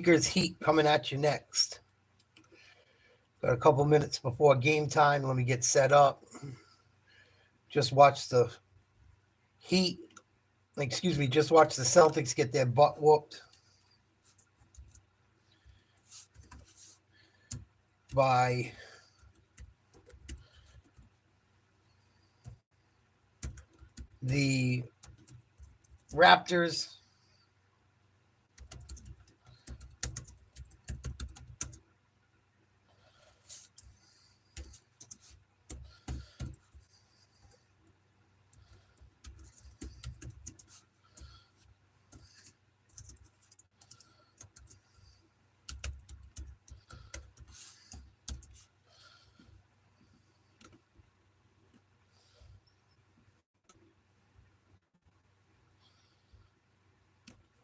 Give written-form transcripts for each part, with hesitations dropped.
Lakers Heat coming at you next. Got a couple minutes before game time. Let me get set up. Just watch the just watch the Celtics get their butt whooped by the Raptors.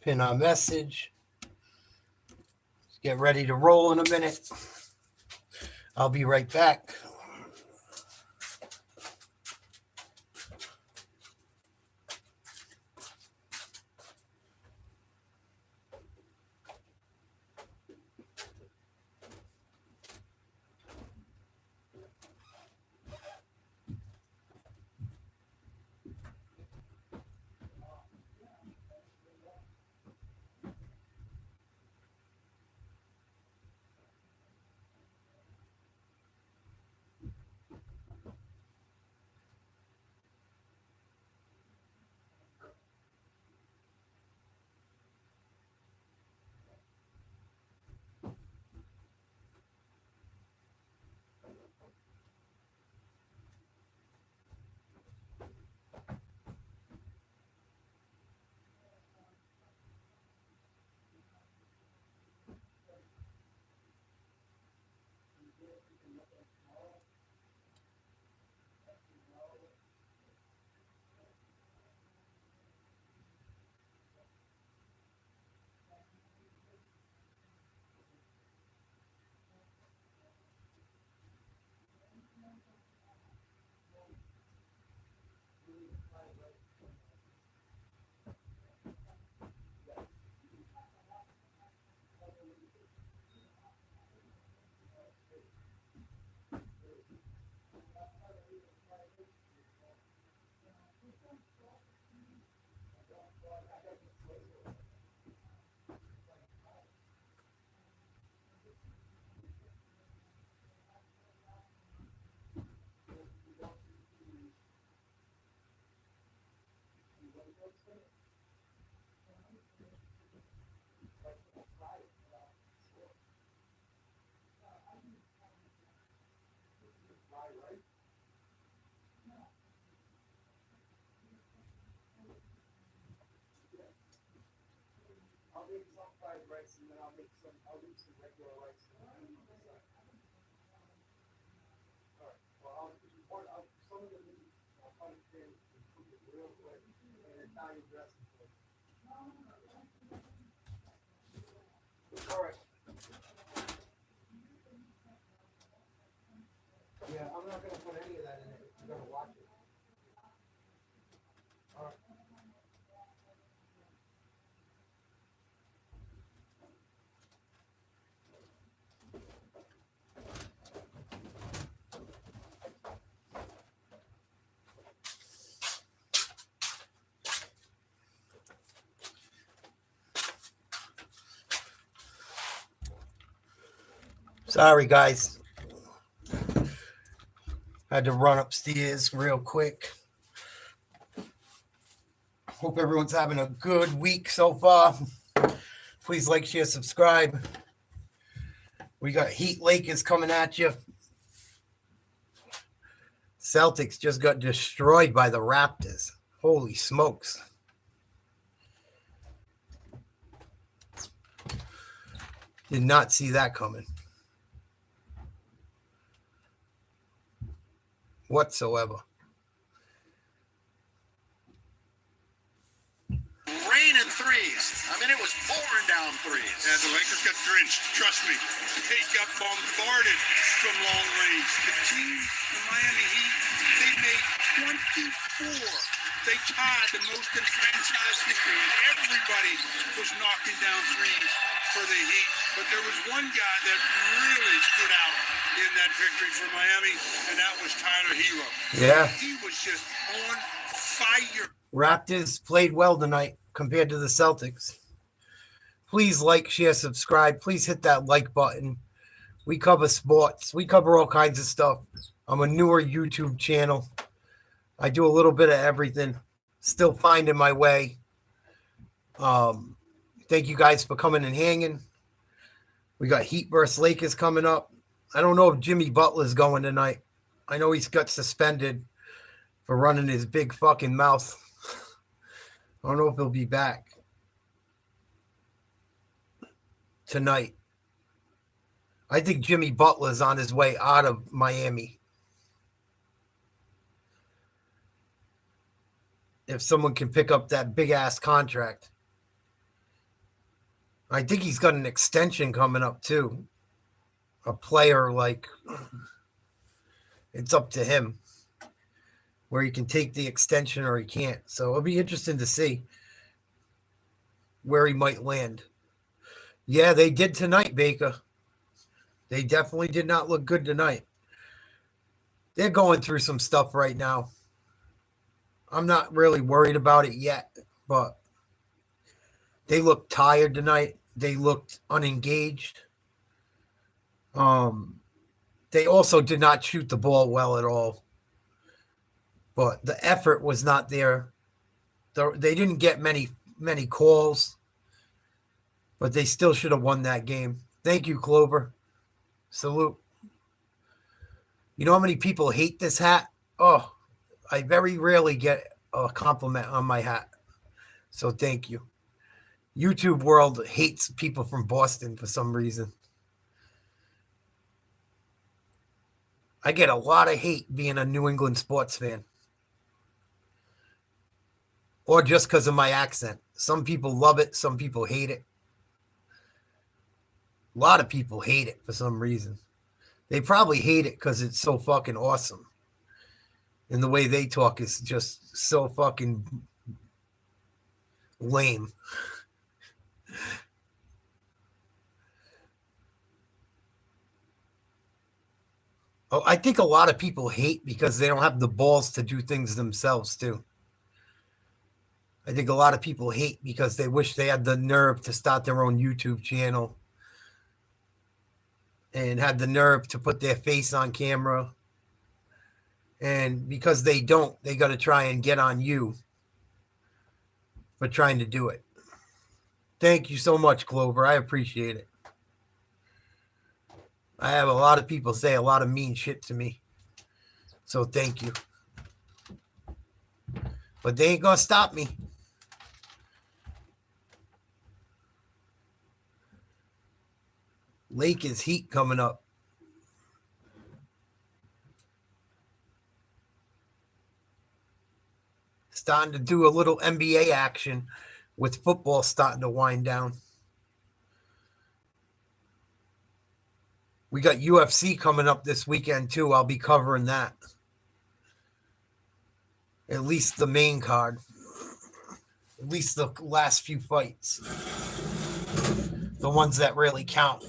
Pin our message. Let's get ready to roll in a minute. I'll be right back. I'll make some fried rice and then I'll do some regular rice. All right. Well, some of the meat, I'll cut it thin and cook it real quick, and Italian dressing for it. All right. Yeah, I'm not going to put any of that in it. You're going to watch it. All right. Sorry, guys. Had to run upstairs real quick. Hope everyone's having a good week so far. Please like, share, subscribe. We got Heat Lakers coming at you. Celtics just got destroyed by the Raptors. Holy smokes. Did not see that coming. Whatsoever. Raining threes. I mean, it was pouring down threes. Yeah, the Lakers got drenched. Trust me. They got bombarded from long range. The team, the Miami Heat, they made 24. They tied the most in franchise history. Everybody was knocking down threes. for the Heat, but there was one guy that really stood out in that victory for Miami, and that was Tyler Hero. Yeah. He was just on fire. Raptors played well tonight compared to the Celtics. Please like, share, subscribe. Please hit that like button. We cover sports. We cover all kinds of stuff. I'm a newer YouTube channel. I do a little bit of everything. Still finding my way. Thank you guys for coming and hanging. We got Heat versus Lakers coming up. I don't know if Jimmy Butler's going tonight. I know he's got suspended for running his big fucking mouth. I don't know if he'll be back tonight. I think Jimmy Butler's on his way out of Miami. If someone can pick up that big-ass contract. I think he's got an extension coming up, too. A player, like, it's up to him where he can take the extension or he can't. So it'll be interesting to see where he might land. Yeah, they did tonight, Baker. They definitely did not look good tonight. They're going through some stuff right now. I'm not really worried about it yet, but they looked tired tonight. They looked unengaged. They also did not shoot the ball well at all. But the effort was not there. They didn't get many calls, but they still should have won that game. Thank you, Clover. Salute. You know how many people hate this hat? Oh, I very rarely get a compliment on my hat. So thank you. YouTube world hates people from Boston for some reason. I get a lot of hate being a New England sports fan. Or just because of my accent. Some people love it. Some people hate it. A lot of people hate it for some reason. They probably hate it because it's so fucking awesome. And the way they talk is just so fucking lame. Oh, I think a lot of people hate because they don't have the balls to do things themselves, too. I think a lot of people hate because they wish they had the nerve to start their own YouTube channel and had the nerve to put their face on camera. And because they don't, they got to try and get on you for trying to do it. Thank you so much, Clover. I appreciate it. I have a lot of people say a lot of mean shit to me. So thank you. But they ain't going to stop me. Lakers Heat coming up. Starting to do a little NBA action with football starting to wind down. We got UFC coming up this weekend, too. I'll be covering that. At least the main card. At least the last few fights. The ones that really count.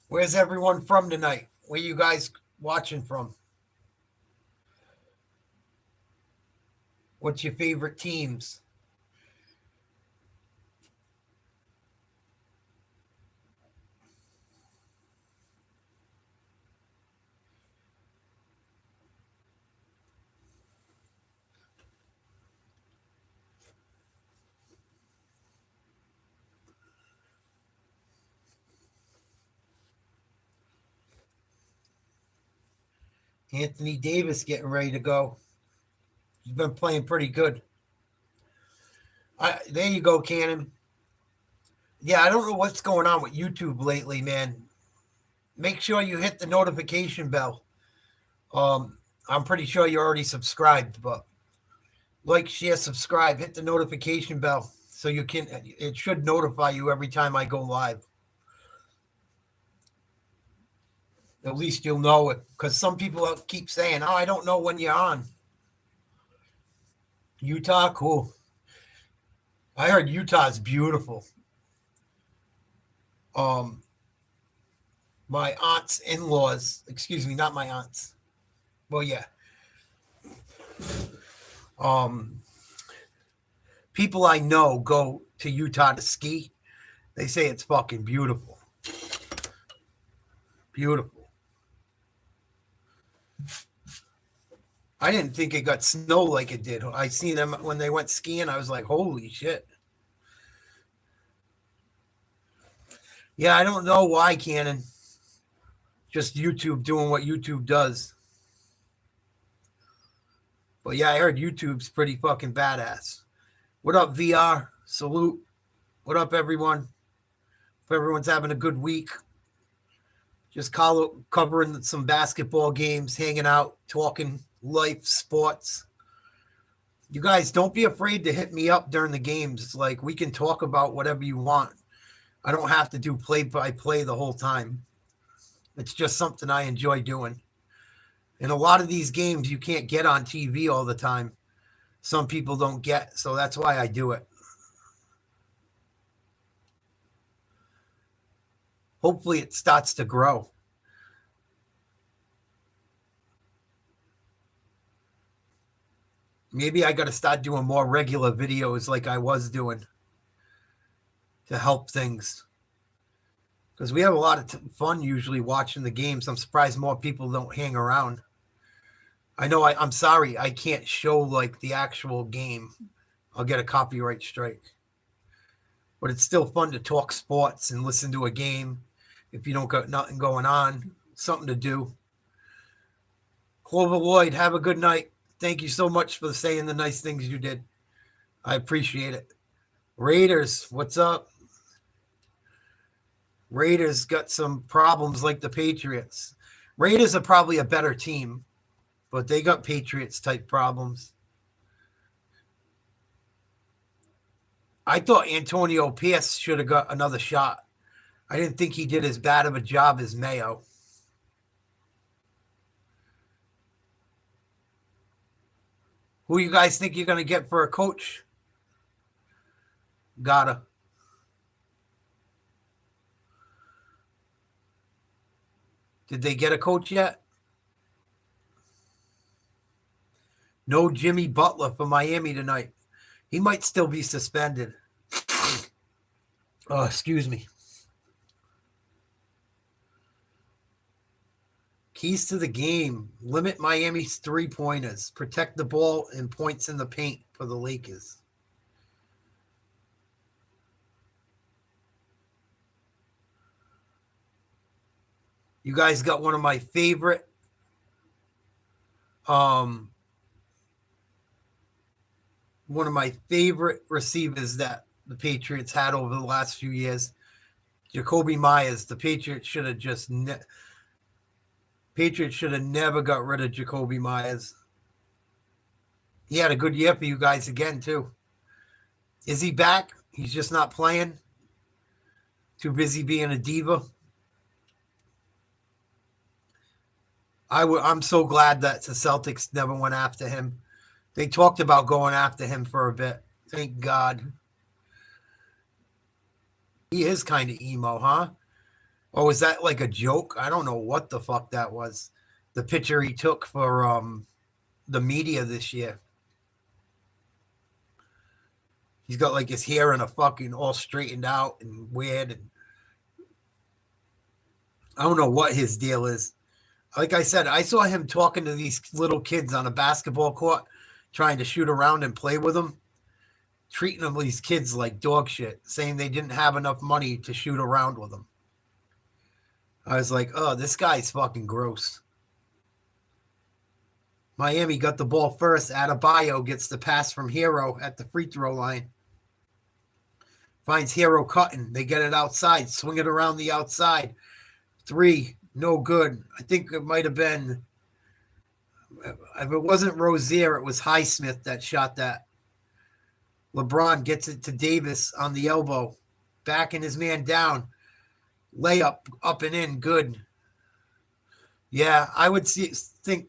Where's everyone from tonight? Where you guys watching from? What's your favorite teams? Anthony Davis getting ready to go. He's been playing pretty good. There you go, Cannon. Yeah, I don't know what's going on with YouTube lately, man. Make sure you hit the notification bell. I'm pretty sure you're already subscribed, but like, share, subscribe, hit the notification bell so you can. It should notify you every time I go live. At least you'll know it, because some people keep saying, "Oh, I don't know when you're on." Utah, cool. I heard Utah's beautiful. My aunt's in-laws, excuse me, not my aunts. Well, yeah. People I know go to Utah to ski. They say it's fucking beautiful. Beautiful. I didn't think it got snow like it did. I seen them when they went skiing. I was like, holy shit. Yeah, I don't know why, Cannon. Just YouTube doing what YouTube does. But yeah, I heard YouTube's pretty fucking badass. What up, VR? Salute. What up, everyone? Hope everyone's having a good week. Just covering some basketball games, hanging out, talking life, sports. You guys, don't be afraid to hit me up during the games. It's like we can talk about whatever you want. I don't have to do play-by-play the whole time. It's just something I enjoy doing. And a lot of these games you can't get on TV all the time. Some people don't get, so that's why I do it. Hopefully it starts to grow. Maybe I got to start doing more regular videos like I was doing to help things. Because we have a lot of fun usually watching the games. I'm surprised more people don't hang around. I know I'm sorry. I can't show like the actual game. I'll get a copyright strike. But it's still fun to talk sports and listen to a game if you don't got nothing going on. Something to do. Clover Lloyd, have a good night. Thank you so much for saying the nice things you did. I appreciate it. Raiders, what's up? Raiders got some problems like the Patriots. Raiders are probably a better team, but they got Patriots-type problems. I thought Antonio Pierce should have got another shot. I didn't think he did as bad of a job as Mayo. Who you guys think you're going to get for a coach? Gotta. Did they get a coach yet? No Jimmy Butler for Miami tonight. He might still be suspended. Oh, excuse me. Keys to the game. Limit Miami's three-pointers. Protect the ball and points in the paint for the Lakers. You guys got one of my favorite receivers that the Patriots had over the last few years. Jacoby Myers. The Patriots should have just never got rid of Jacoby Myers. He had a good year for you guys again, too. Is he back? He's just not playing? Too busy being a diva? I'm so glad that the Celtics never went after him. They talked about going after him for a bit. Thank God. He is kind of emo, huh? Or was that like a joke? I don't know what the fuck that was. The picture he took for the media this year. He's got like his hair in a fucking all straightened out and weird. And I don't know what his deal is. Like I said, I saw him talking to these little kids on a basketball court, trying to shoot around and play with them, treating them, these kids, like dog shit, saying they didn't have enough money to shoot around with them. I was like, oh, this guy's fucking gross. Miami got the ball first. Adebayo gets the pass from Hero at the free throw line. Finds Hero cutting. They get it outside. Swing it around the outside. Three. No good. I think it might have been, if it wasn't Rozier, it was Highsmith that shot that. LeBron gets it to Davis on the elbow. Backing his man down. Layup, up and in, good. Yeah, I would think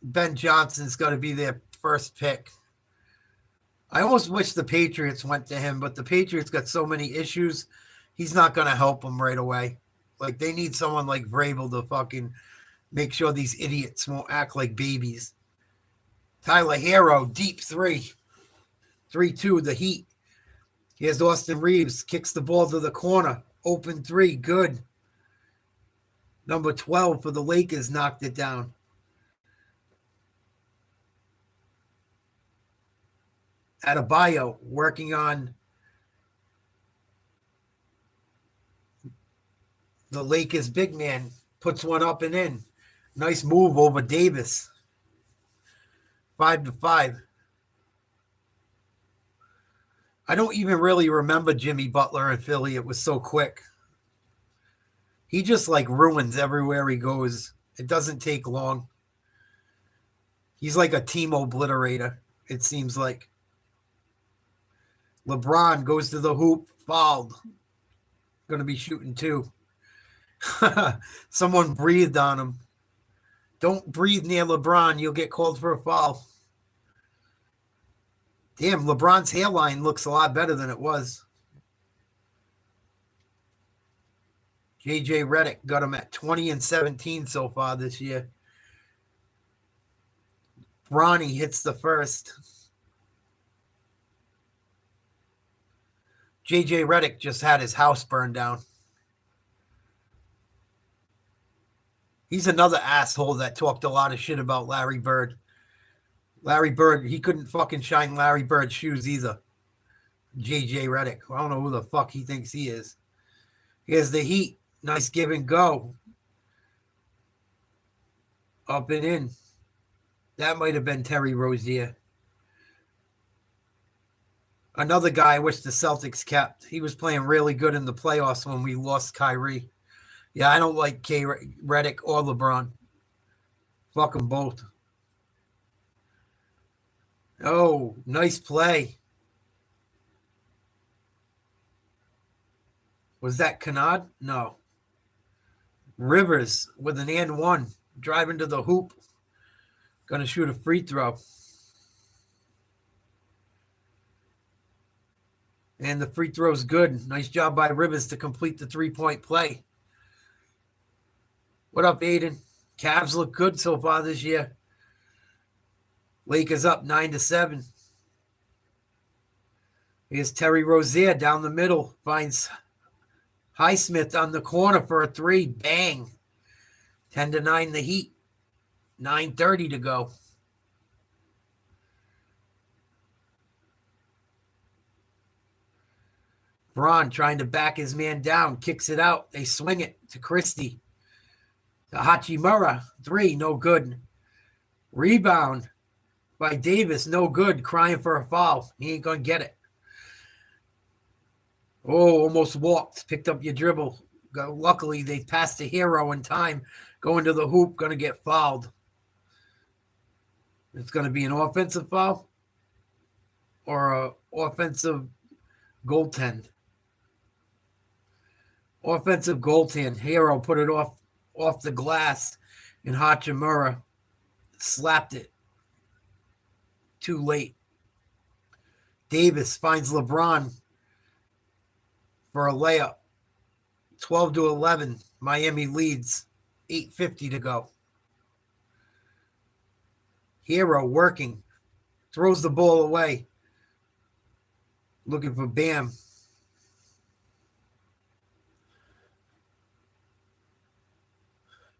Ben Johnson's got to be their first pick. I almost wish the Patriots went to him, but the Patriots got so many issues. He's not going to help them right away. Like, they need someone like Vrabel to fucking make sure these idiots won't act like babies. Tyler Hero, deep three. 3-2, the Heat. Here's Austin Reeves, kicks the ball to the corner. Open three, good. Number 12 for the Lakers knocked it down. Adebayo working on the Lakers big man, puts one up and in. Nice move over Davis. 5-5. I don't even really remember Jimmy Butler in Philly. It was so quick. He just like ruins everywhere he goes. It doesn't take long. He's like a team obliterator, it seems like. LeBron goes to the hoop, fouled. Going to be shooting two. Someone breathed on him. Don't breathe near LeBron. You'll get called for a foul. Damn, LeBron's hairline looks a lot better than it was. JJ Redick got him at 20-17 so far this year. Bronny hits the first. JJ Redick just had his house burned down. He's another asshole that talked a lot of shit about Larry Bird. Larry Bird, he couldn't fucking shine Larry Bird's shoes either. JJ Redick. I don't know who the fuck he thinks he is. Here's the Heat. Nice give and go. Up and in. That might have been Terry Rozier. Another guy I wish the Celtics kept. He was playing really good in the playoffs when we lost Kyrie. Yeah, I don't like Redick or LeBron. Fuck them both. Oh, nice play. Was that Kennard? No. Rivers with an and one. Driving to the hoop. Going to shoot a free throw. And the free throw's good. Nice job by Rivers to complete the three-point play. What up, Aiden? Cavs look good so far this year. Lakers up 9-7. Here's Terry Rozier down the middle. Finds Highsmith on the corner for a three. Bang. 10-9 the Heat. 9:30 to go. Braun trying to back his man down. Kicks it out. They swing it to Christie. To Hachimura. Three. No good. Rebound by Davis. No good. Crying for a foul. He ain't going to get it. Oh, almost walked. Picked up your dribble. Luckily, they passed the Hero in time. Going to the hoop. Going to get fouled. It's going to be an offensive foul or an offensive goaltend. Offensive goaltend. Hero put it off the glass, and Hachimura slapped it. Too late. Davis finds LeBron for a layup. 12-11. Miami leads. 8:50 to go. Hero working. Throws the ball away. Looking for Bam.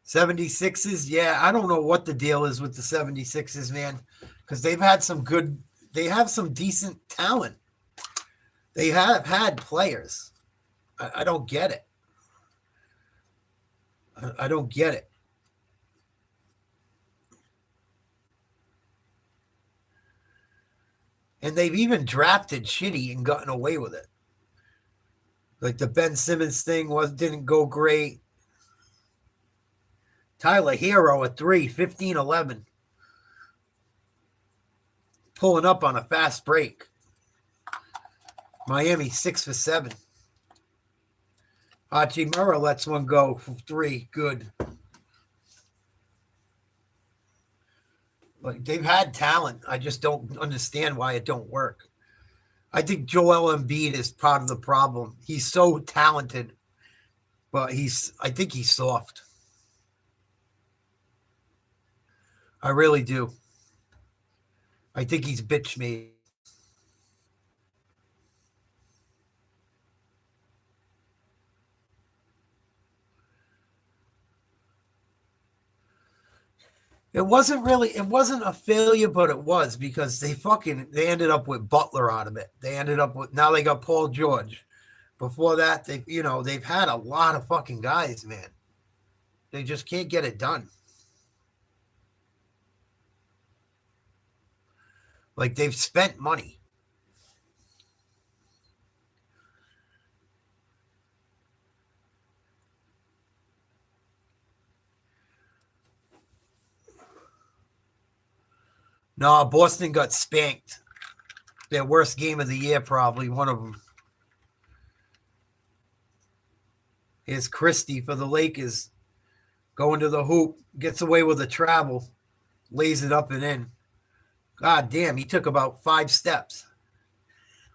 '76ers, yeah, I don't know what the deal is with the '76ers, man, because they have some decent talent. They have had players. I don't get it. I don't get it. And they've even drafted shitty and gotten away with it. Like the Ben Simmons thing didn't go great. Tyler Hero at 3, 15-11. Pulling up on a fast break. Miami 6 for 7. Hachimura lets one go for 3. Good. Like they've had talent. I just don't understand why it don't work. I think Joel Embiid is part of the problem. He's so talented, but I think he's soft. I really do. I think he's bitch made. It wasn't a failure, but it was because they ended up with Butler out of it. Now they got Paul George. Before that, they've had a lot of fucking guys, man. They just can't get it done. Like they've spent money. No, Boston got spanked. Their worst game of the year, probably one of them. Here's Christie for the Lakers. Going to the hoop, gets away with a travel, lays it up and in. God damn, he took about 5 steps.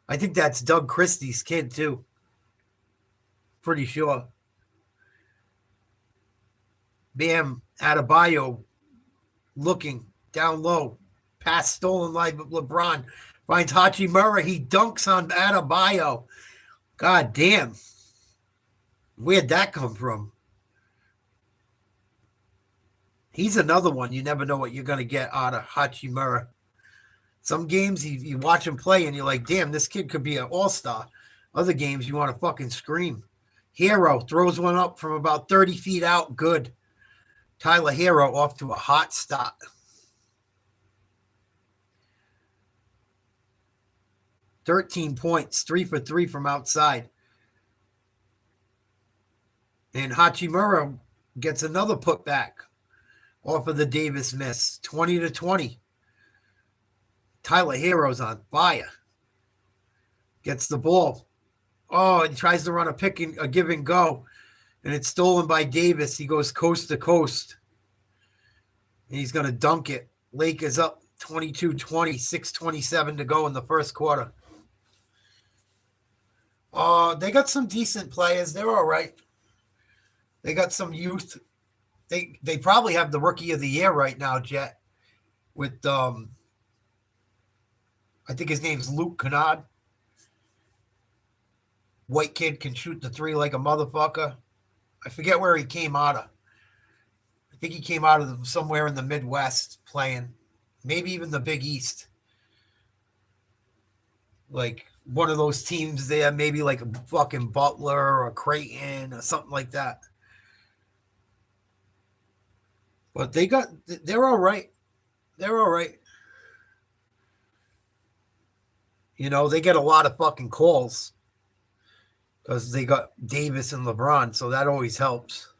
I think that's Doug Christie's kid, too. Pretty sure. Bam Adebayo looking down low. Pass stolen by LeBron. Finds Hachimura. He dunks on Adebayo. God damn. Where'd that come from? He's another one. You never know what you're going to get out of Hachimura. Some games you watch him play and you're like, damn, this kid could be an all-star. Other games you want to fucking scream. Hero throws one up from about 30 feet out. Good. Tyler Hero off to a hot start. "13 points, 3 for 3 from outside." And Hachimura gets another putback off of the Davis miss. 20-20. Tyler Hero's on fire. Gets the ball. Oh, and tries to run a give and go. And it's stolen by Davis. He goes coast to coast. And he's going to dunk it. Lakers up 22-20, 6:27 to go in the first quarter. They got some decent players. They're all right. They got some youth. They probably have the rookie of the year right now, Jet. With I think his name's Luke Kennard. White kid can shoot the three like a motherfucker. I forget where he came out of. I think he came out of somewhere in the Midwest playing. Maybe even the Big East. Like one of those teams there, maybe like a fucking Butler or Creighton or something like that. But they're all right. They're all right. They get a lot of fucking calls because they got Davis and LeBron, so that always helps.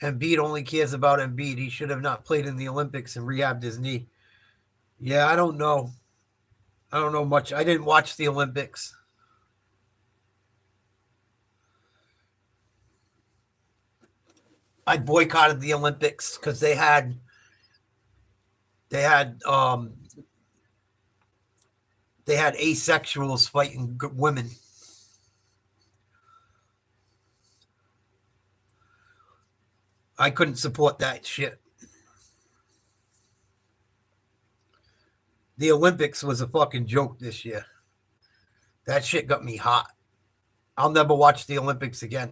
Embiid only cares about Embiid. He should have not played in the Olympics and rehabbed his knee. Yeah, I don't know. I don't know much. I didn't watch the Olympics. I boycotted the Olympics because they had asexuals fighting women. I couldn't support that shit. The Olympics was a fucking joke this year. That shit got me hot. I'll never watch the Olympics again.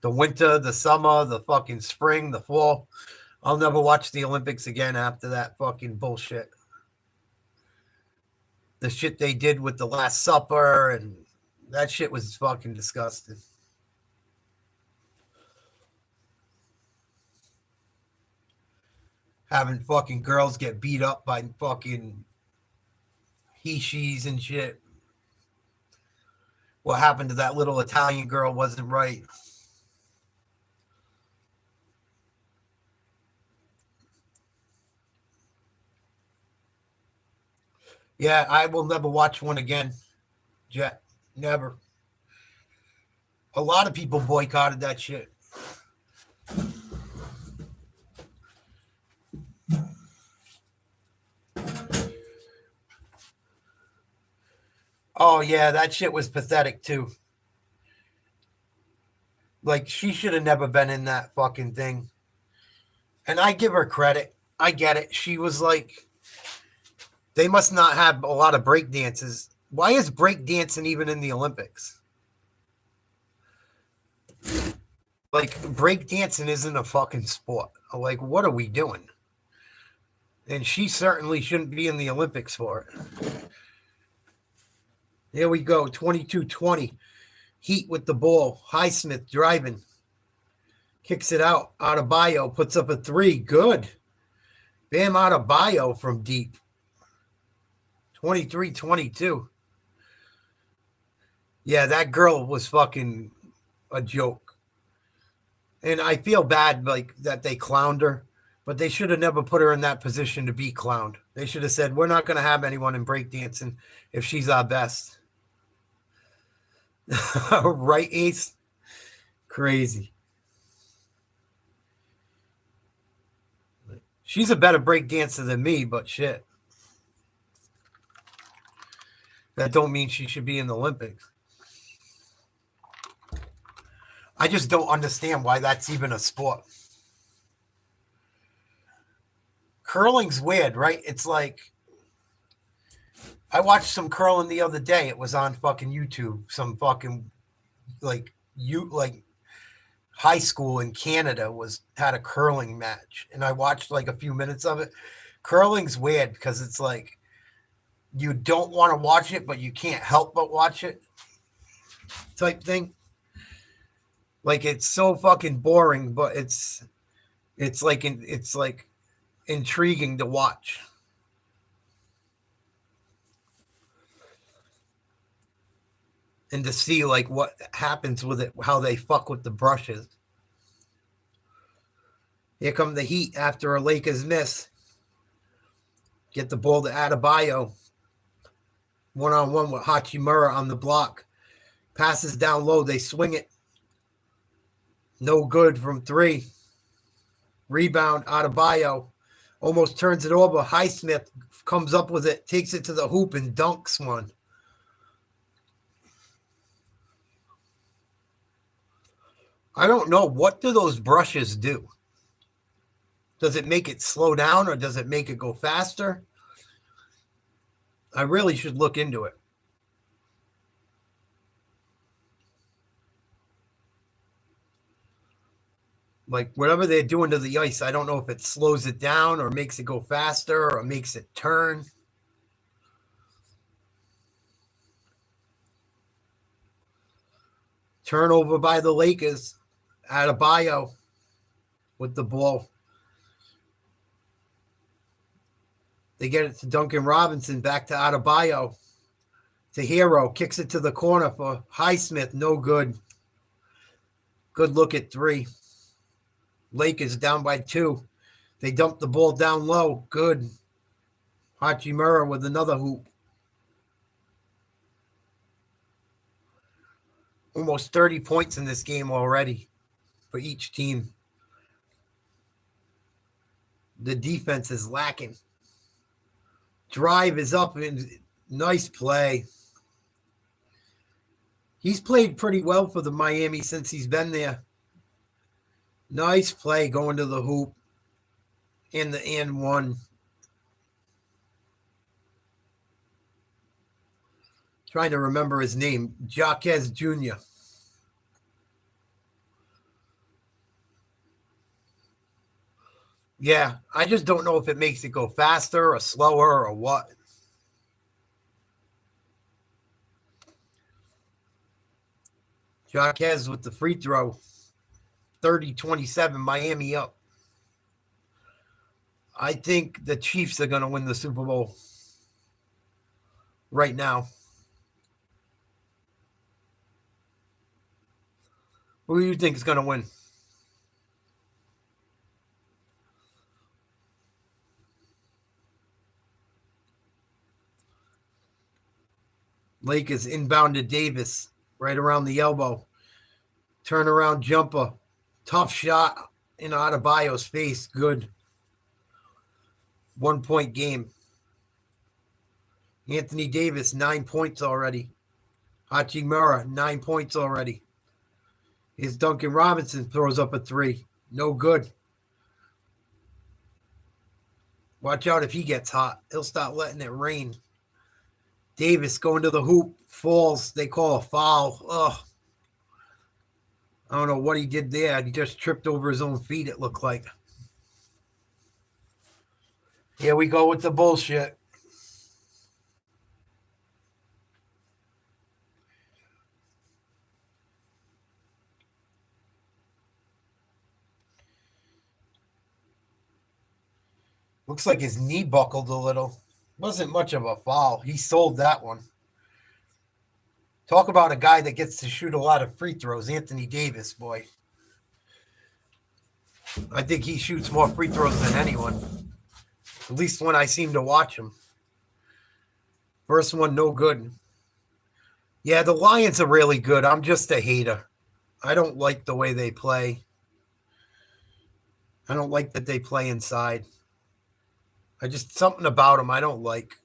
The winter, the summer, the fucking spring, the fall. I'll never watch the Olympics again after that fucking bullshit. The shit they did with the Last Supper and that shit was fucking disgusting. Having fucking girls get beat up by fucking he-she's and shit. What happened to that little Italian girl wasn't right. Yeah, I will never watch one again, Jet. Never. A lot of people boycotted that shit. Oh, yeah, that shit was pathetic, too. Like, she should have never been in that fucking thing. And I give her credit. I get it. She was like, they must not have a lot of break dances. Why is break dancing even in the Olympics? Like, break dancing isn't a fucking sport. Like, what are we doing? And she certainly shouldn't be in the Olympics for it. Here we go, 22-20. Heat with the ball. Highsmith driving. Kicks it out. Adebayo puts up a three. Good. Bam Adebayo from deep. 23-22. Yeah, that girl was fucking a joke. And I feel bad like that they clowned her, but they should have never put her in that position to be clowned. They should have said, we're not going to have anyone in breakdancing if she's our best. Right, Ace? Crazy. She's a better breakdancer than me, but shit. That don't mean she should be in the Olympics. I just don't understand why that's even a sport. Curling's weird, right? It's like, I watched some curling the other day. It was on fucking YouTube. Some fucking like high school in Canada had a curling match, and I watched like a few minutes of it. Curling's weird because it's like you don't want to watch it, but you can't help but watch it type thing. Like it's so fucking boring, but it's like intriguing to watch. And to see like what happens with it, how they fuck with the brushes. Here come the Heat after a Lakers miss. Get the ball to Adebayo. One-on-one with Hachimura on the block. Passes down low. They swing it. No good from three. Rebound, Adebayo. Almost turns it over. Highsmith comes up with it, takes it to the hoop, and dunks one. I don't know. What do those brushes do? Does it make it slow down or does it make it go faster? I really should look into it. Like whatever they're doing to the ice, I don't know if it slows it down or makes it go faster or makes it turn. Turnover by the Lakers. Adebayo with the ball. They get it to Duncan Robinson, back to Adebayo. To Hero, kicks it to the corner for Highsmith, no good. Good look at three. Lakers down by 2. They dump the ball down low, good. Hachimura with another hoop. Almost 30 points in this game already for each team. The defense is lacking. Drive is up and nice play. He's played pretty well for the Miami since he's been there. Nice play going to the hoop in the and one. Trying to remember his name. Jaquez Jr. Yeah, I just don't know if it makes it go faster or slower or what. Jaquez with the free throw. 30-27, Miami up. I think the Chiefs are going to win the Super Bowl right now. Who do you think is going to win? Lakers inbound to Davis, right around the elbow. Turnaround jumper. Tough shot in Adebayo's face. Good. 1 point game. Anthony Davis, 9 points already. Hachimura, 9 points already. Here's Duncan Robinson, throws up a 3. No good. Watch out if he gets hot. He'll start letting it rain. Davis going to the hoop, falls. They call a foul. Ugh. I don't know what he did there. He just tripped over his own feet, it looked like. Here we go with the bullshit. Looks like his knee buckled a little. Wasn't much of a foul. He sold that one. Talk about a guy that gets to shoot a lot of free throws. Anthony Davis, boy. I think he shoots more free throws than anyone. At least when I seem to watch him. First one, no good. Yeah, the Lions are really good. I'm just a hater. I don't like the way they play. I don't like that they play inside. Something about them I don't like.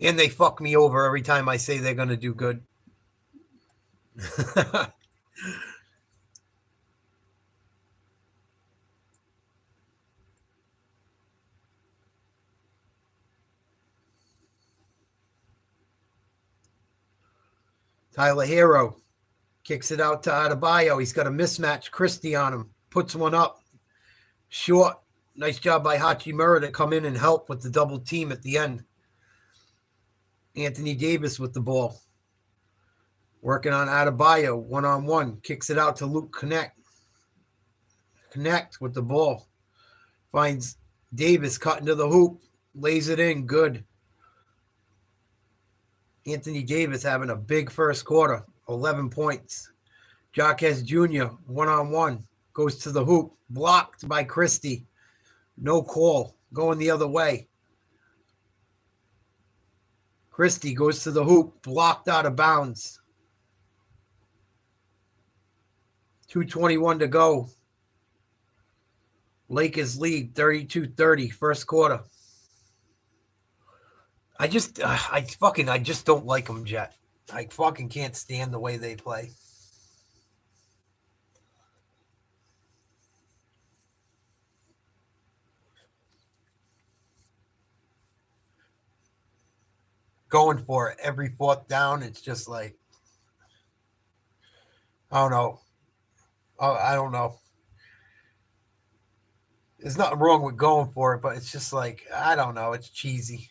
And they fuck me over every time I say they're going to do good. Tyler Hero kicks it out to Adebayo. He's got a mismatch. Christie on him. Puts one up. Short. Nice job by Hachimura to come in and help with the double team at the end. Anthony Davis with the ball. Working on Adebayo. One-on-one. Kicks it out to Luke Connect. Connect with the ball. Finds Davis cutting to the hoop. Lays it in. Good. Anthony Davis having a big first quarter. 11 points. Jaquez Jr. one-on-one. Goes to the hoop. Blocked by Christie. No call. Going the other way. Christie goes to the hoop. Blocked out of bounds. 2:21 to go. Lakers lead 32-30. First quarter. I just don't like them, Jet. I fucking can't stand the way they play. Going for it every fourth down. It's just like, I don't know. I don't know. There's nothing wrong with going for it, but it's just like, I don't know. It's cheesy.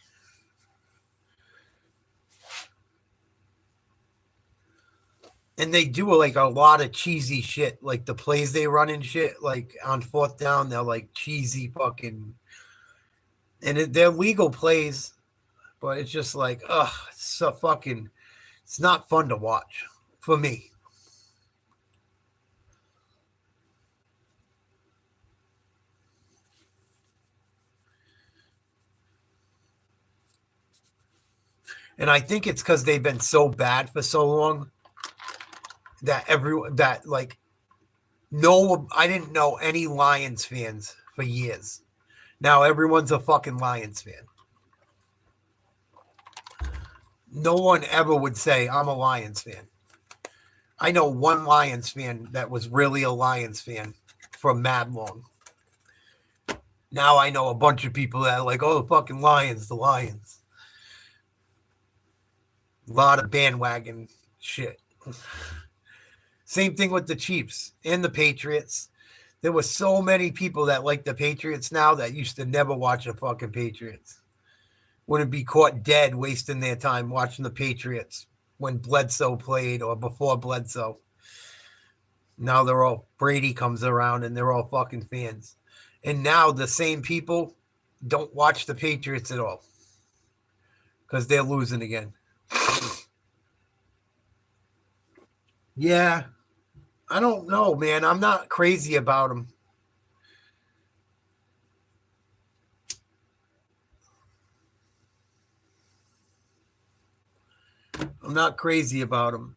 And they do like a lot of cheesy shit, like the plays they run and shit. Like on fourth down, they're like cheesy fucking, and they're legal plays, but it's just like, it's so fucking, it's not fun to watch for me. And I think it's because they've been so bad for so long that I didn't know any Lions fans for years. Now everyone's a fucking Lions fan. No one ever would say I'm a Lions fan. I know one Lions fan that was really a Lions fan for mad long. Now I know a bunch of people that are like, oh, the fucking Lions, the Lions. A lot of bandwagon shit. Same thing with the Chiefs and the Patriots. There were so many people that like the Patriots now that used to never watch the fucking Patriots. Wouldn't be caught dead wasting their time watching the Patriots when Bledsoe played or before Bledsoe. Now they're all, Brady comes around and they're all fucking fans. And now the same people don't watch the Patriots at all because they're losing again. Yeah, I don't know, man. I'm not crazy about them. I'm not crazy about them.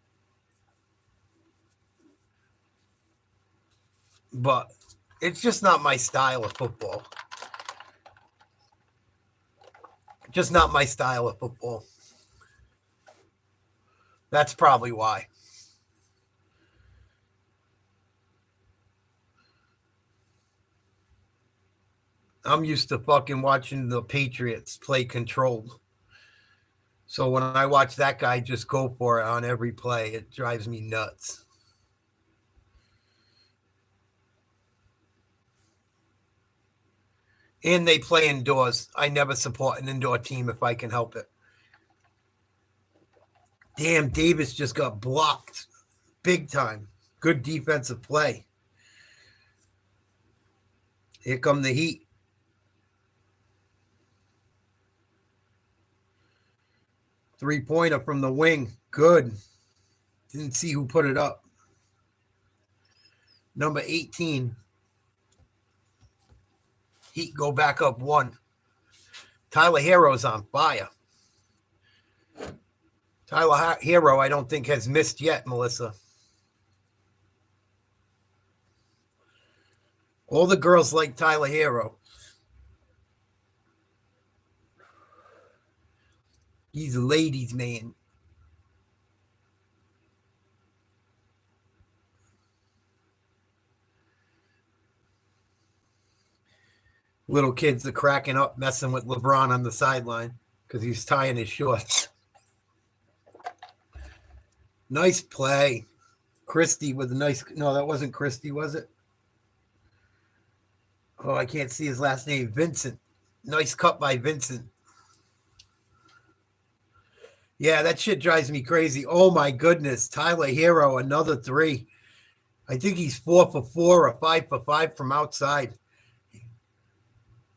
But it's just not my style of football. Just not my style of football. That's probably why. I'm used to fucking watching the Patriots play controlled. So when I watch that guy just go for it on every play, it drives me nuts. And they play indoors. I never support an indoor team if I can help it. Damn, Davis just got blocked big time. Good defensive play. Here come the Heat. Three-pointer from the wing. Good. Didn't see who put it up. Number 18. Heat go back up one. Tyler Hero's on fire. Tyler Hero, I don't think, has missed yet, Melissa. All the girls like Tyler Hero. He's a ladies' man. Little kids are cracking up, messing with LeBron on the sideline because he's tying his shorts. Nice play. Christie with a nice... No, that wasn't Christie, was it? Oh, I can't see his last name. Vincent. Nice cut by Vincent. Yeah, that shit drives me crazy. Oh, my goodness. Tyler Hero, another three. I think he's 4 for 4 or 5 for 5 from outside.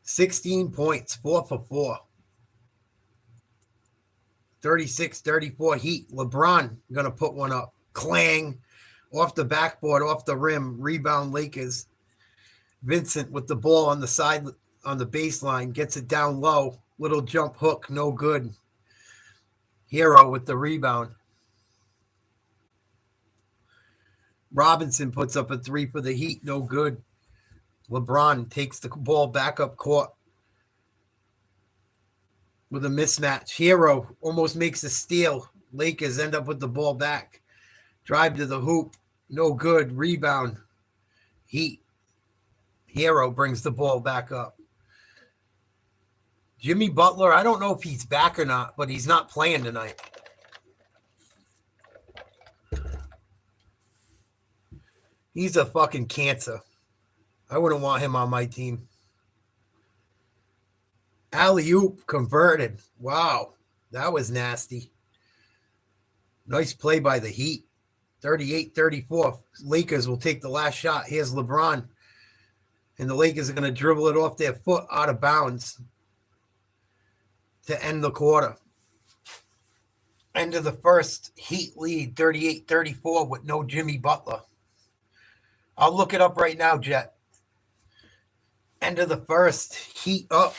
16 points, 4 for 4. 36-34 Heat. LeBron going to put one up. Clang. Off the backboard, off the rim. Rebound Lakers. Vincent with the ball on the side, on the baseline. Gets it down low. Little jump hook, no good. Hero with the rebound. Robinson puts up a three for the Heat, no good. LeBron takes the ball back up court with a mismatch. Hero almost makes a steal. Lakers end up with the ball back. Drive to the hoop, no good. Rebound. Heat. Hero brings the ball back up. Jimmy Butler, I don't know if he's back or not, but he's not playing tonight. He's a fucking cancer. I wouldn't want him on my team. Alley-oop converted. Wow, that was nasty. Nice play by the Heat. 38-34. Lakers will take the last shot. Here's LeBron. And the Lakers are going to dribble it off their foot out of bounds to end the quarter. End of the first, Heat lead 38-34 with no Jimmy Butler. I'll look it up right now, Jet. End of the first, Heat up.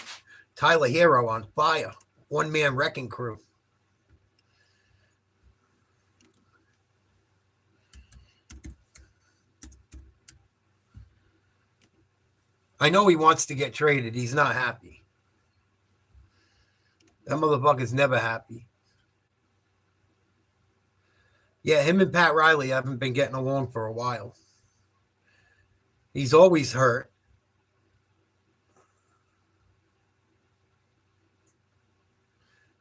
Tyler Hero on fire. One-man wrecking crew. I know he wants to get traded. He's not happy. That motherfucker's never happy. Yeah, him and Pat Riley haven't been getting along for a while. He's always hurt.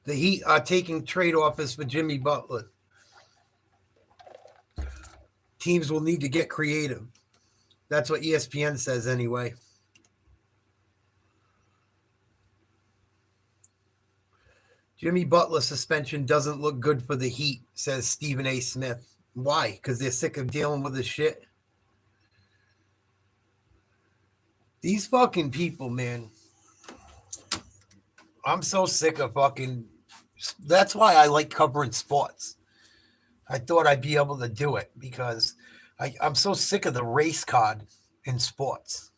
The Heat are taking trade offers for Jimmy Butler. Teams will need to get creative. That's what ESPN says anyway. Jimmy Butler suspension doesn't look good for the Heat, says Stephen A. Smith. Why? Because they're sick of dealing with this shit? These fucking people, man. I'm so sick of fucking... That's why I like covering sports. I thought I'd be able to do it because I'm so sick of the race card in sports.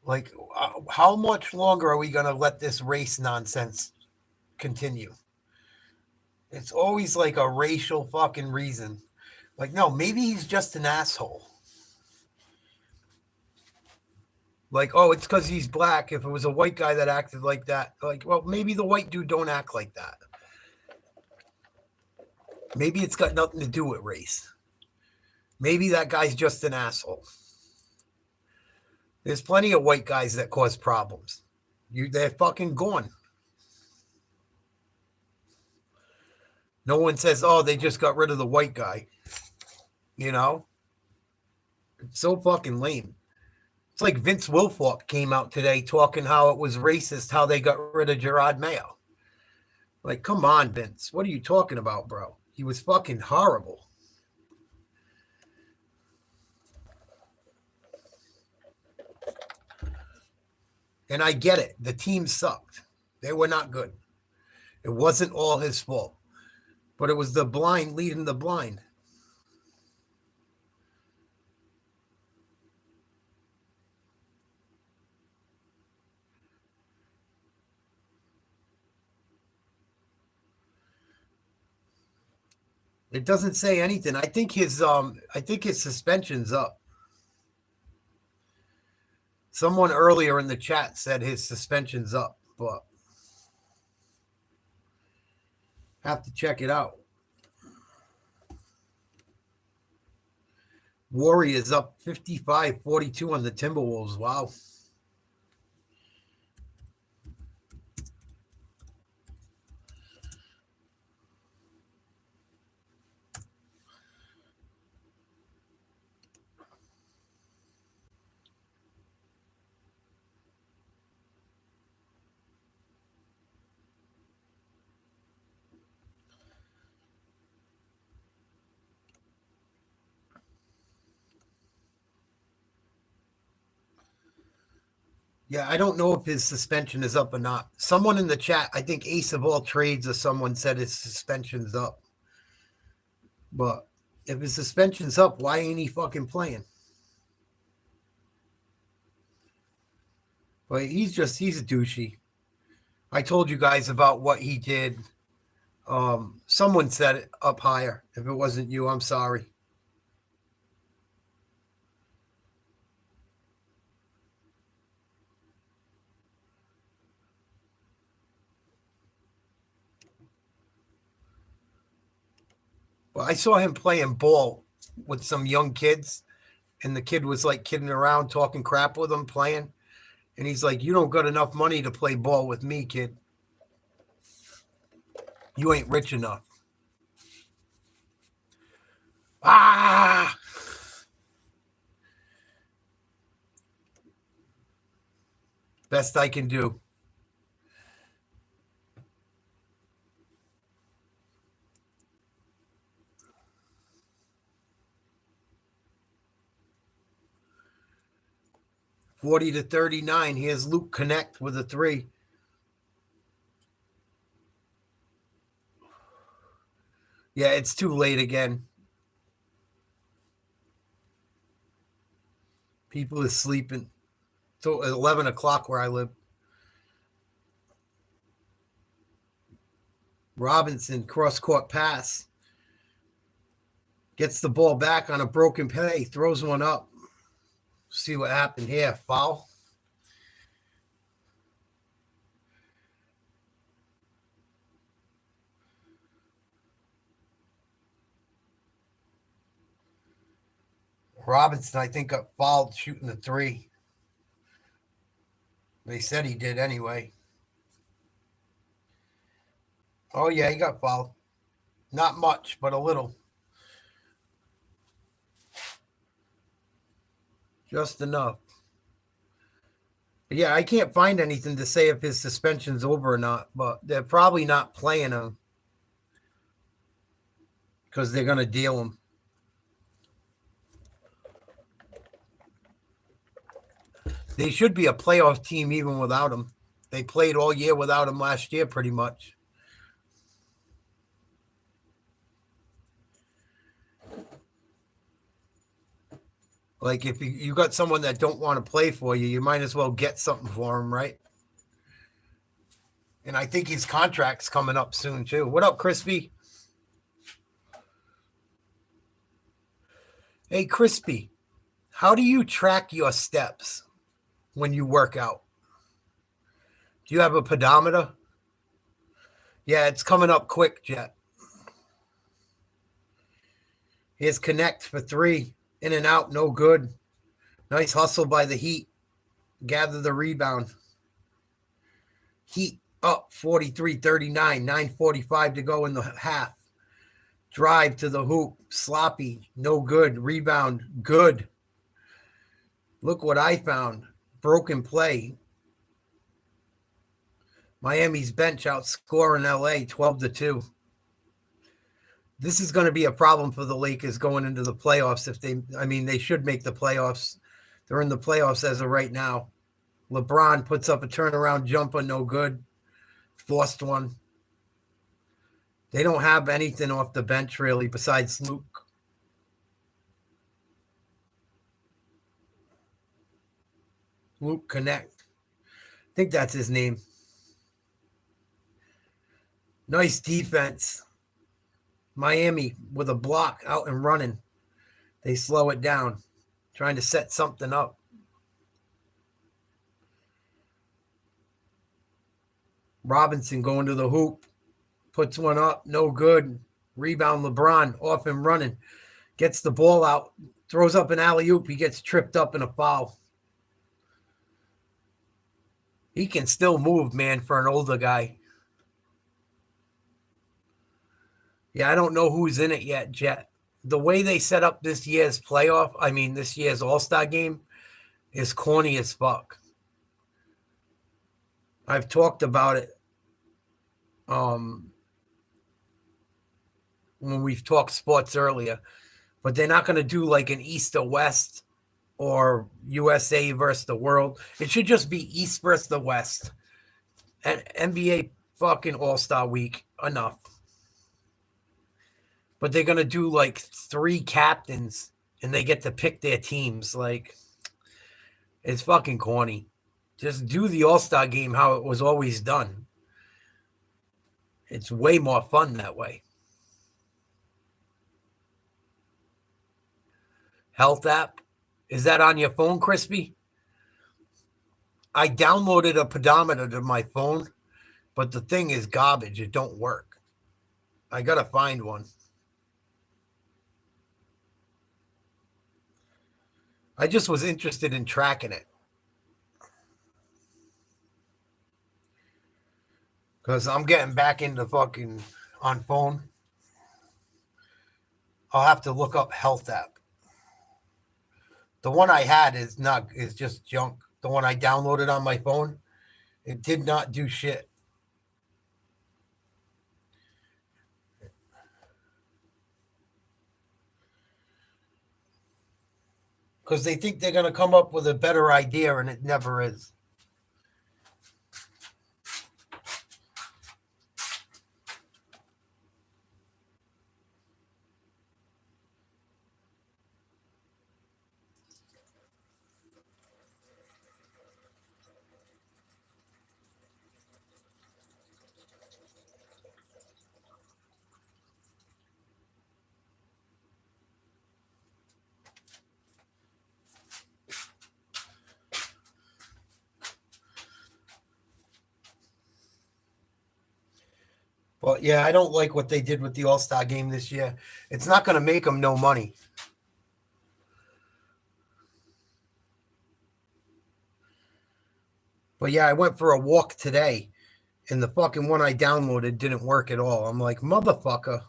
Like, how much longer are we going to let this race nonsense continue? It's always like a racial fucking reason. Like, no, maybe he's just an asshole. Like, oh, it's because he's black. If it was a white guy that acted like that, like, well, maybe the white dude don't act like that. Maybe it's got nothing to do with race. Maybe that guy's just an asshole. There's plenty of white guys that cause problems. They're fucking gone. No one says, oh, they just got rid of the white guy. You know? It's so fucking lame. It's like Vince Wilfork came out today talking how it was racist how they got rid of Gerard Mayo. Like, come on, Vince. What are you talking about, bro? He was fucking horrible. And I get it. The team sucked. They were not good. It wasn't all his fault. But it was the blind leading the blind. It doesn't say anything. I think his suspension's up. Someone earlier in the chat said his suspension's up, but have to check it out. Warriors up 55-42 on the Timberwolves. Wow. Yeah, I don't know if his suspension is up or not. Someone in the chat, I think Ace of All Trades or someone said his suspension's up. But if his suspension's up, why ain't he fucking playing? But he's a douchey. I told you guys about what he did. Someone said it up higher. If it wasn't you, I'm sorry. Well, I saw him playing ball with some young kids, and the kid was like kidding around, talking crap with him, playing. And he's like, you don't got enough money to play ball with me, kid. You ain't rich enough. Ah! Best I can do. (40-39). Here's Luke Connect with a 3. Yeah, it's too late again. People are sleeping. So 11 o'clock where I live. Robinson, cross-court pass. Gets the ball back on a broken play. Throws one up. See what happened here. Foul. Robinson, I think, got fouled shooting the 3. They said he did anyway. Oh, yeah, he got fouled. Not much, but a little. Just enough. But yeah, I can't find anything to say if his suspension's over or not, but they're probably not playing him because they're going to deal him. They should be a playoff team even without him. They played all year without him last year pretty much. Like, if you got someone that don't want to play for you, you might as well get something for him, right? And I think his contract's coming up soon, too. What up, Crispy? Hey, Crispy, how do you track your steps? when you work out? Do you have a pedometer? Yeah, it's coming up quick, Jet. Here's Connect for 3. In and out, no good. Nice hustle by the Heat. Gather the rebound. Heat up 43-39. 9:45 to go in the half. Drive to the hoop. Sloppy. No good. Rebound. Good. Look what I found. Broken play. Miami's bench outscoring LA 12-2. This is going to be a problem for the Lakers going into the playoffs. They should make the playoffs. They're in the playoffs as of right now. LeBron puts up a turnaround jumper, no good. Forced one. They don't have anything off the bench really besides Luke. Luke Connect. I think that's his name. Nice defense. Miami with a block out and running. They slow it down, trying to set something up. Robinson going to the hoop. Puts one up. No good. Rebound LeBron off and running. Gets the ball out. Throws up an alley-oop. He gets tripped up in a foul. He can still move, man, for an older guy. Yeah, I don't know who's in it yet, Jet. The way they set up this year's this year's All-Star game is corny as fuck. I've talked about it when we've talked sports earlier, but they're not going to do like an East or West or USA versus the world. It should just be East versus the West. And NBA fucking All-Star week, enough. But they're going to do like 3 captains and they get to pick their teams. Like, it's fucking corny. Just do the All-Star game how it was always done. It's way more fun that way. Health app. Is that on your phone, Crispy? I downloaded a pedometer to my phone, but the thing is garbage. It don't work. I got to find one. I just was interested in tracking it. Because I'm getting back into fucking on phone. I'll have to look up health app. The one I had is just junk. The one I downloaded on my phone, it did not do shit. Because they think they're going to come up with a better idea, and it never is. But yeah, I don't like what they did with the All-Star game this year. It's not going to make them no money. But yeah, I went for a walk today, and the fucking one I downloaded didn't work at all. I'm like, motherfucker.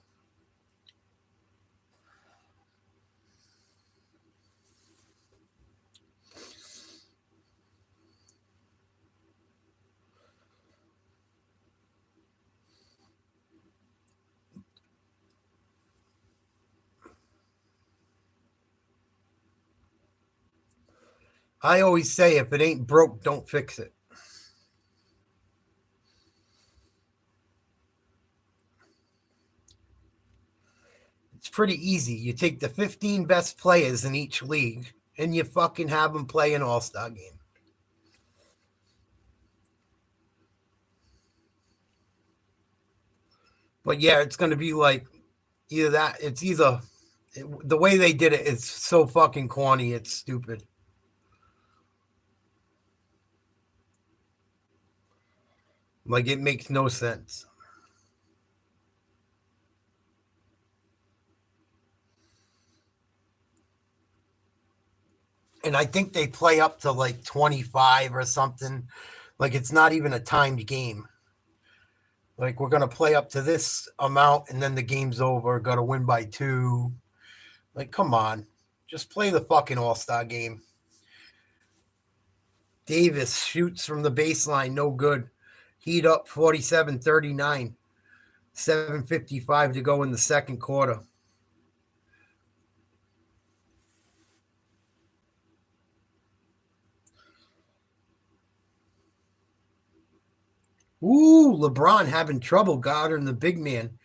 I always say, if it ain't broke, don't fix it. It's pretty easy. You take the 15 best players in each league, and you fucking have them play an All-Star game. But yeah, it's going to be like the way they did it is so fucking corny, it's stupid. Like, it makes no sense. And I think they play up to like 25 or something. Like, it's not even a timed game. Like, we're going to play up to this amount and then the game's over. Got to win by 2. Like, come on. Just play the fucking All-Star game. Davis shoots from the baseline. No good. Heat up 47-39. 7:55 to go in the second quarter. Ooh, LeBron having trouble guarding the big man.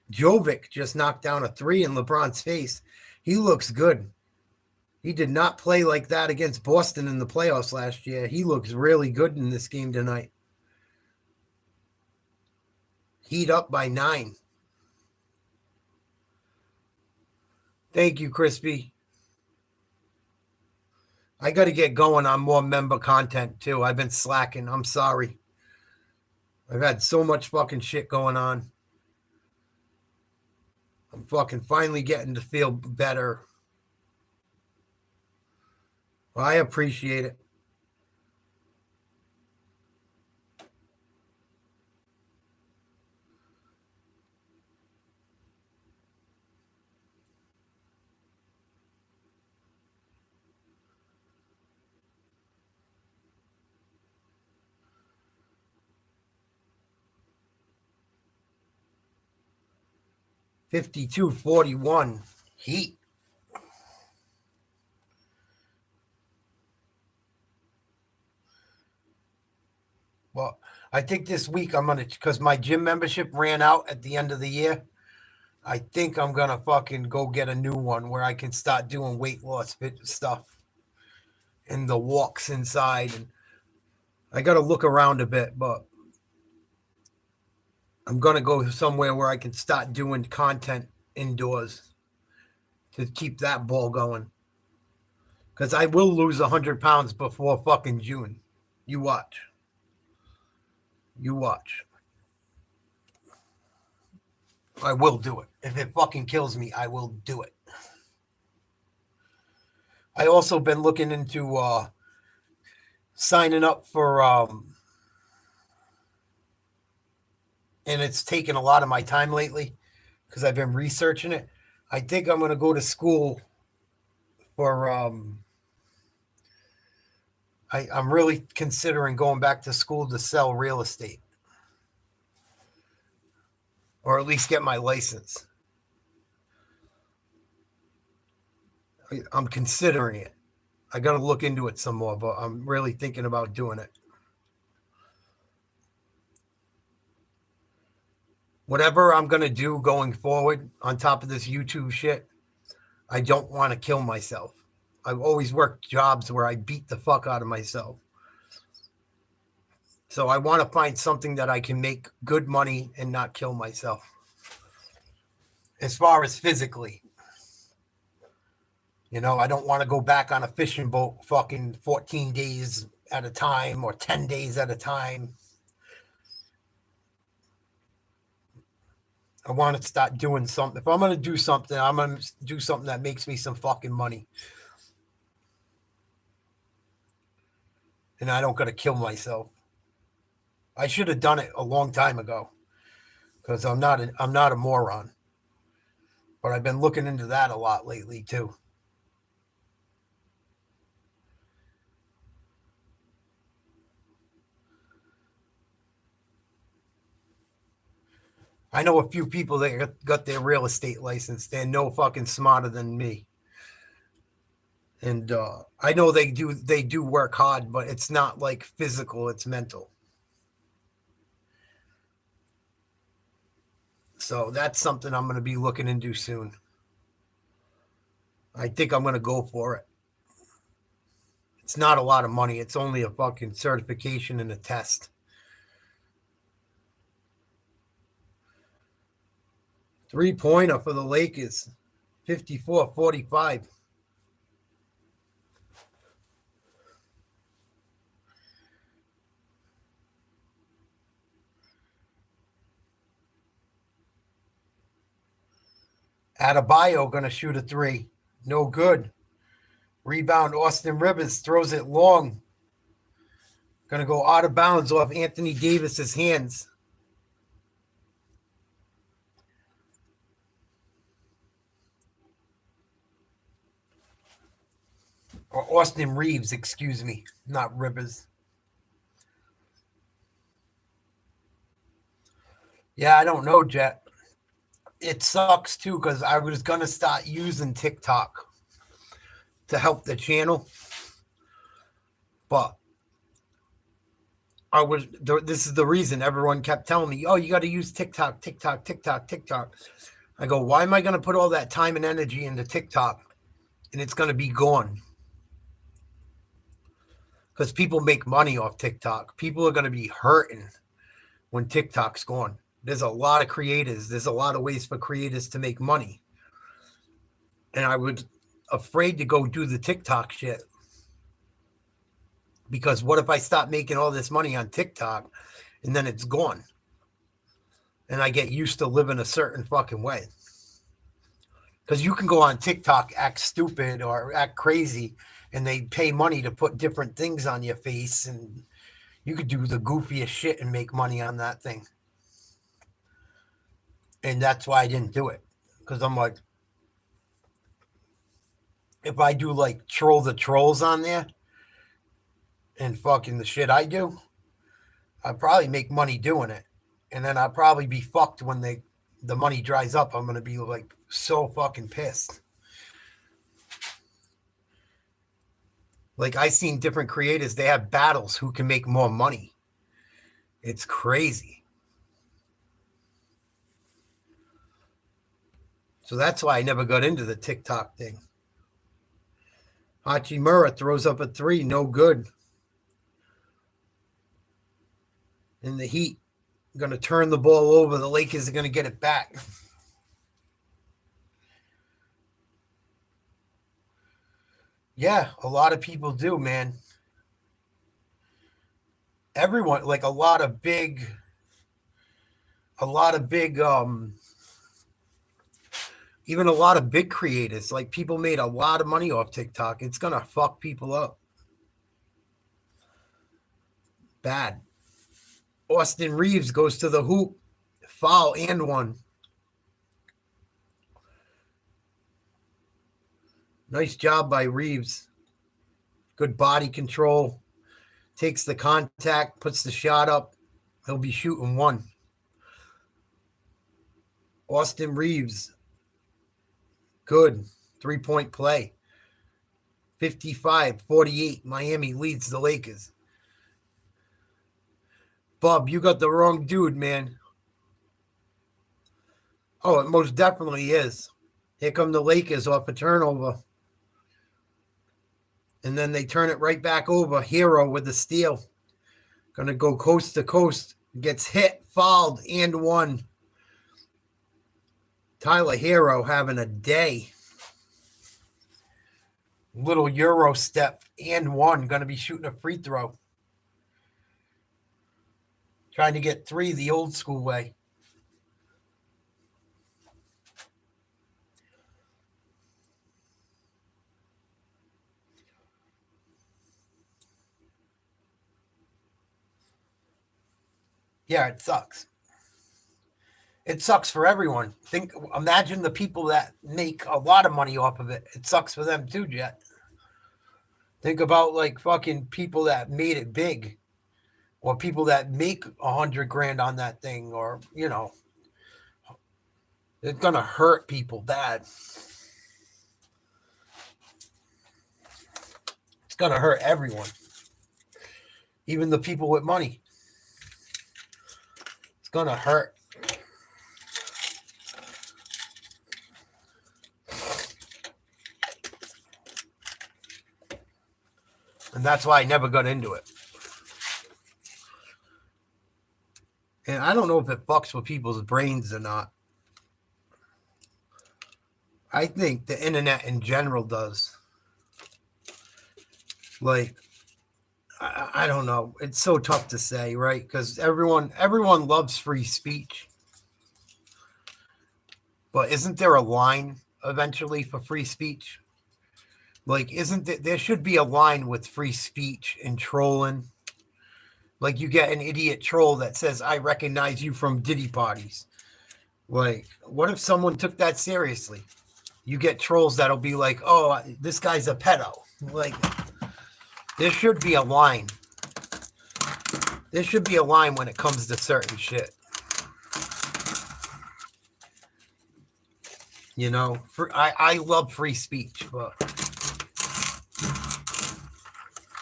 Jovic just knocked down a 3 in LeBron's face. He looks good. He did not play like that against Boston in the playoffs last year. He looks really good in this game tonight. Heat up by 9. Thank you, Crispy. I got to get going on more member content, too. I've been slacking. I'm sorry. I've had so much fucking shit going on. I'm fucking finally getting to feel better. Well, I appreciate it. $52-41 Heat. Well, I think this week I'm going to, because my gym membership ran out at the end of the year, I think I'm going to fucking go get a new one where I can start doing weight loss stuff and the walks inside. And I got to look around a bit, but I'm going to go somewhere where I can start doing content indoors to keep that ball going. Because I will lose 100 pounds before fucking June. You watch. You watch. I will do it. If it fucking kills me, I will do it. I also been looking into signing up for and it's taken a lot of my time lately because I've been researching it. I think I'm going to go to school for I'm really considering going back to school to sell real estate, or at least get my license. I'm considering it. I got to look into it some more, but I'm really thinking about doing it. Whatever I'm going to do going forward on top of this YouTube shit, I don't want to kill myself. I've always worked jobs where I beat the fuck out of myself. So I want to find something that I can make good money and not kill myself. As far as physically. You know, I don't want to go back on a fishing boat fucking 14 days at a time or 10 days at a time. I want to start doing something. If I'm going to do something, I'm going to do something that makes me some fucking money. And I don't got to kill myself. I should have done it a long time ago because I'm not a moron. But I've been looking into that a lot lately too. I know a few people that got their real estate license. They're no fucking smarter than me. And I know they do work hard, but it's not like physical, it's mental. So that's something I'm going to be looking into soon. I think I'm going to go for it. It's not a lot of money. It's only a fucking certification and a test. 3-pointer for the Lakers. 54-45. Adebayo going to shoot a three. No good. Rebound, Austin Rivers throws it long. Going to go out of bounds off Anthony Davis's hands. Or Austin Reeves, excuse me, not Rivers. Yeah, I don't know, Jet. It sucks, too, because I was going to start using TikTok to help the channel. But this is the reason everyone kept telling me, oh, you got to use TikTok. I go, why am I going to put all that time and energy into TikTok and it's going to be gone? Because people make money off TikTok. People are going to be hurting when TikTok's gone. There's a lot of creators. There's a lot of ways for creators to make money. And I was afraid to go do the TikTok shit. Because what if I stop making all this money on TikTok and then it's gone? And I get used to living a certain fucking way. Because you can go on TikTok, act stupid or act crazy, and they pay money to put different things on your face, and you could do the goofiest shit and make money on that thing. And that's why I didn't do it. Because I'm like, if I do like troll the trolls on there and fucking the shit I do, I'd probably make money doing it. And then I'll probably be fucked when the money dries up. I'm going to be like so fucking pissed. Like I seen different creators, they have battles who can make more money. It's crazy. So that's why I never got into the TikTok thing. Hachimura throws up a three, no good. And the Heat going to turn the ball over. The Lakers are going to get it back. Yeah, a lot of people do, man. Everyone, like a lot of big, even a lot of big creators, like people made a lot of money off TikTok. It's going to fuck people up. Bad. Austin Reeves goes to the hoop. Foul and one. Nice job by Reeves. Good body control. Takes the contact, puts the shot up. He'll be shooting one. Austin Reeves. Good. 3-point play. 55-48. Miami leads the Lakers. Bob, you got the wrong dude, man. Oh, it most definitely is. Here come the Lakers off a turnover. And then they turn it right back over. Hero with the steal. Going to go coast to coast. Gets hit, fouled, and one. Tyler Hero having a day. Little Euro step and one. Going to be shooting a free throw. Trying to get three the old school way. Yeah, it sucks. It sucks for everyone. Imagine the people that make a lot of money off of it. It sucks for them too, Jet. Think about like fucking people that made it big, or people that make $100,000 on that thing, or you know, it's gonna hurt people bad. It's gonna hurt everyone, even the people with money. It's gonna hurt. And that's why I never got into it. And I don't know if it fucks with people's brains or not. I think the internet in general does. Like, I don't know. It's so tough to say, right? Because everyone loves free speech. But isn't there a line eventually for free speech? Like, there should be a line with free speech and trolling. Like, you get an idiot troll that says, I recognize you from Diddy parties. Like, what if someone took that seriously? You get trolls that'll be like, oh, this guy's a pedo. Like, there should be a line. There should be a line when it comes to certain shit. You know, I love free speech, but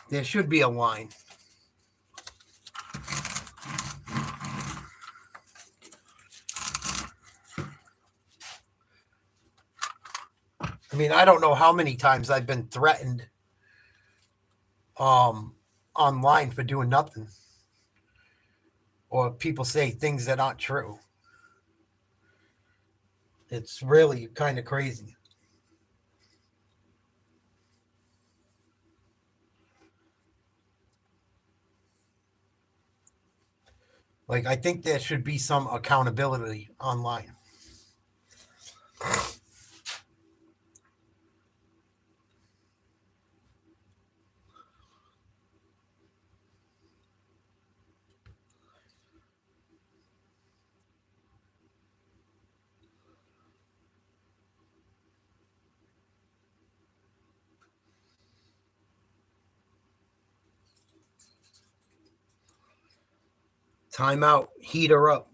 there should be a line. I mean, I don't know how many times I've been threatened online for doing nothing. Or people say things that aren't true. It's really kind of crazy. Like, I think there should be some accountability online. Timeout, heat her up.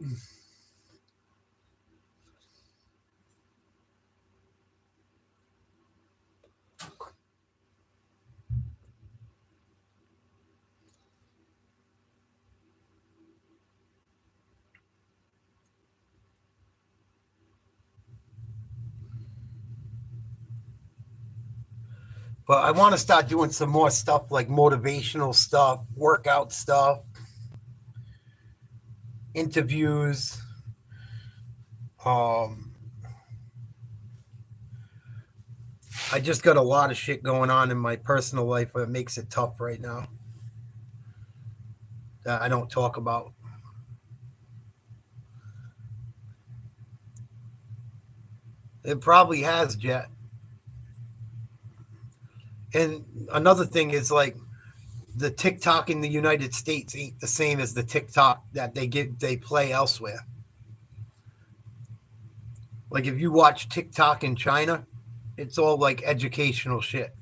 But I want to start doing some more stuff like motivational stuff, workout stuff, interviews. I just got a lot of shit going on in my personal life that makes it tough right now that I don't talk about. It probably has, Jet. And another thing is like the TikTok in the United States ain't the same as the TikTok that they play elsewhere. Like if you watch TikTok in China, it's all like educational shit.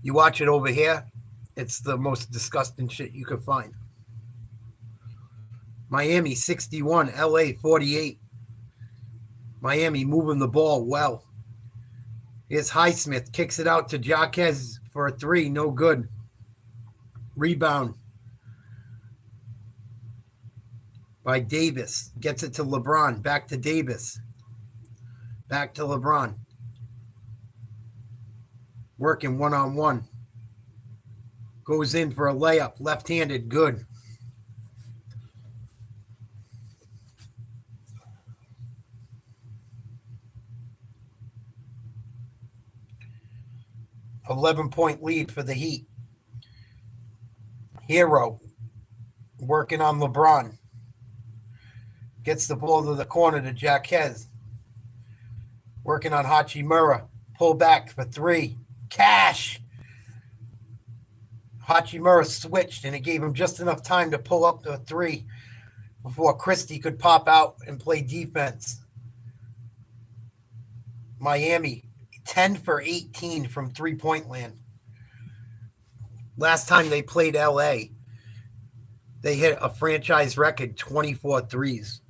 You watch it over here, it's the most disgusting shit you could find. Miami 61, LA 48. Miami moving the ball well. Here's Highsmith, kicks it out to Jaquez for a three, no good. Rebound by Davis. Gets it to LeBron. Back to Davis. Back to LeBron. Working one-on-one. Goes in for a layup. Left-handed, good. $11-point lead for the Heat. Hero working on LeBron. Gets the ball to the corner to Jaquez. Working on Hachimura. Pull back for three. Cash. Hachimura switched, and it gave him just enough time to pull up the three before Christie could pop out and play defense. Miami, 10 for 18 from three-point land. Last time they played LA, they hit a franchise record 24 threes.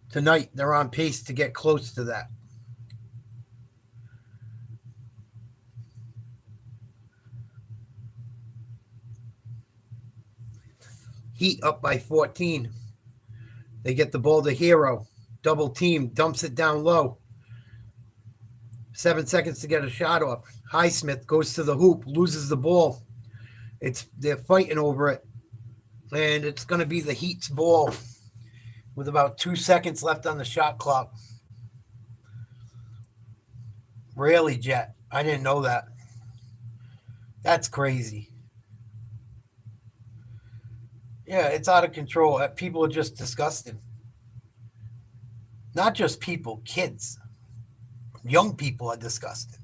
Tonight, they're on pace to get close to that. Heat up by 14. They get the ball to Hero. Double team, dumps it down low. 7 seconds to get a shot off. Highsmith goes to the hoop, loses the ball. They're fighting over it. And it's going to be the Heat's ball with about 2 seconds left on the shot clock. Really, Jet? I didn't know that. That's crazy. Yeah, it's out of control. People are just disgusted. Not just people, kids. Young people are disgusting.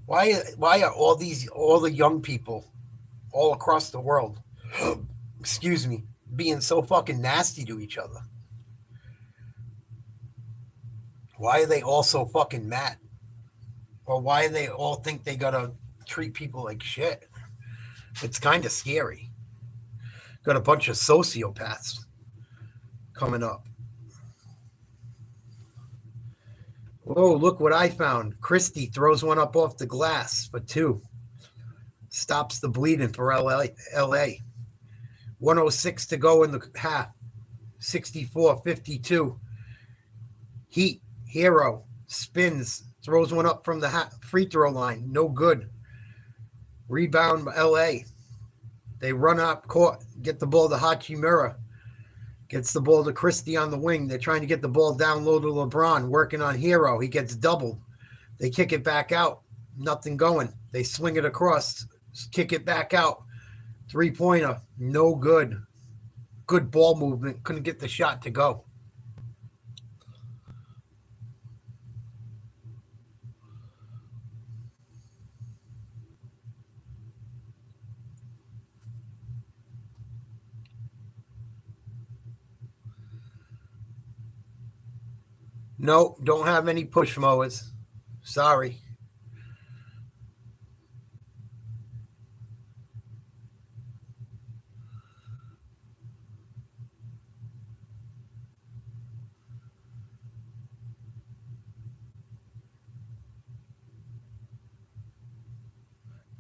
Why are all the young people all across the world, excuse me, being so fucking nasty to each other? Why are they all so fucking mad? Or why do they all think they gotta treat people like shit? It's kind of scary. Got a bunch of sociopaths coming up. Oh, look what I found. Christie throws one up off the glass for 2. Stops the bleeding for LA. 106 to go in the half. 64-52. Heat, Hero, spins, throws one up from the free throw line. No good. Rebound LA. They run up court, get the ball to Hachimura. Gets the ball to Christie on the wing. They're trying to get the ball down low to LeBron, working on Hero. He gets doubled. They kick it back out. Nothing going. They swing it across, kick it back out. 3-pointer, no good. Good ball movement. Couldn't get the shot to go. No, don't have any push mowers. Sorry.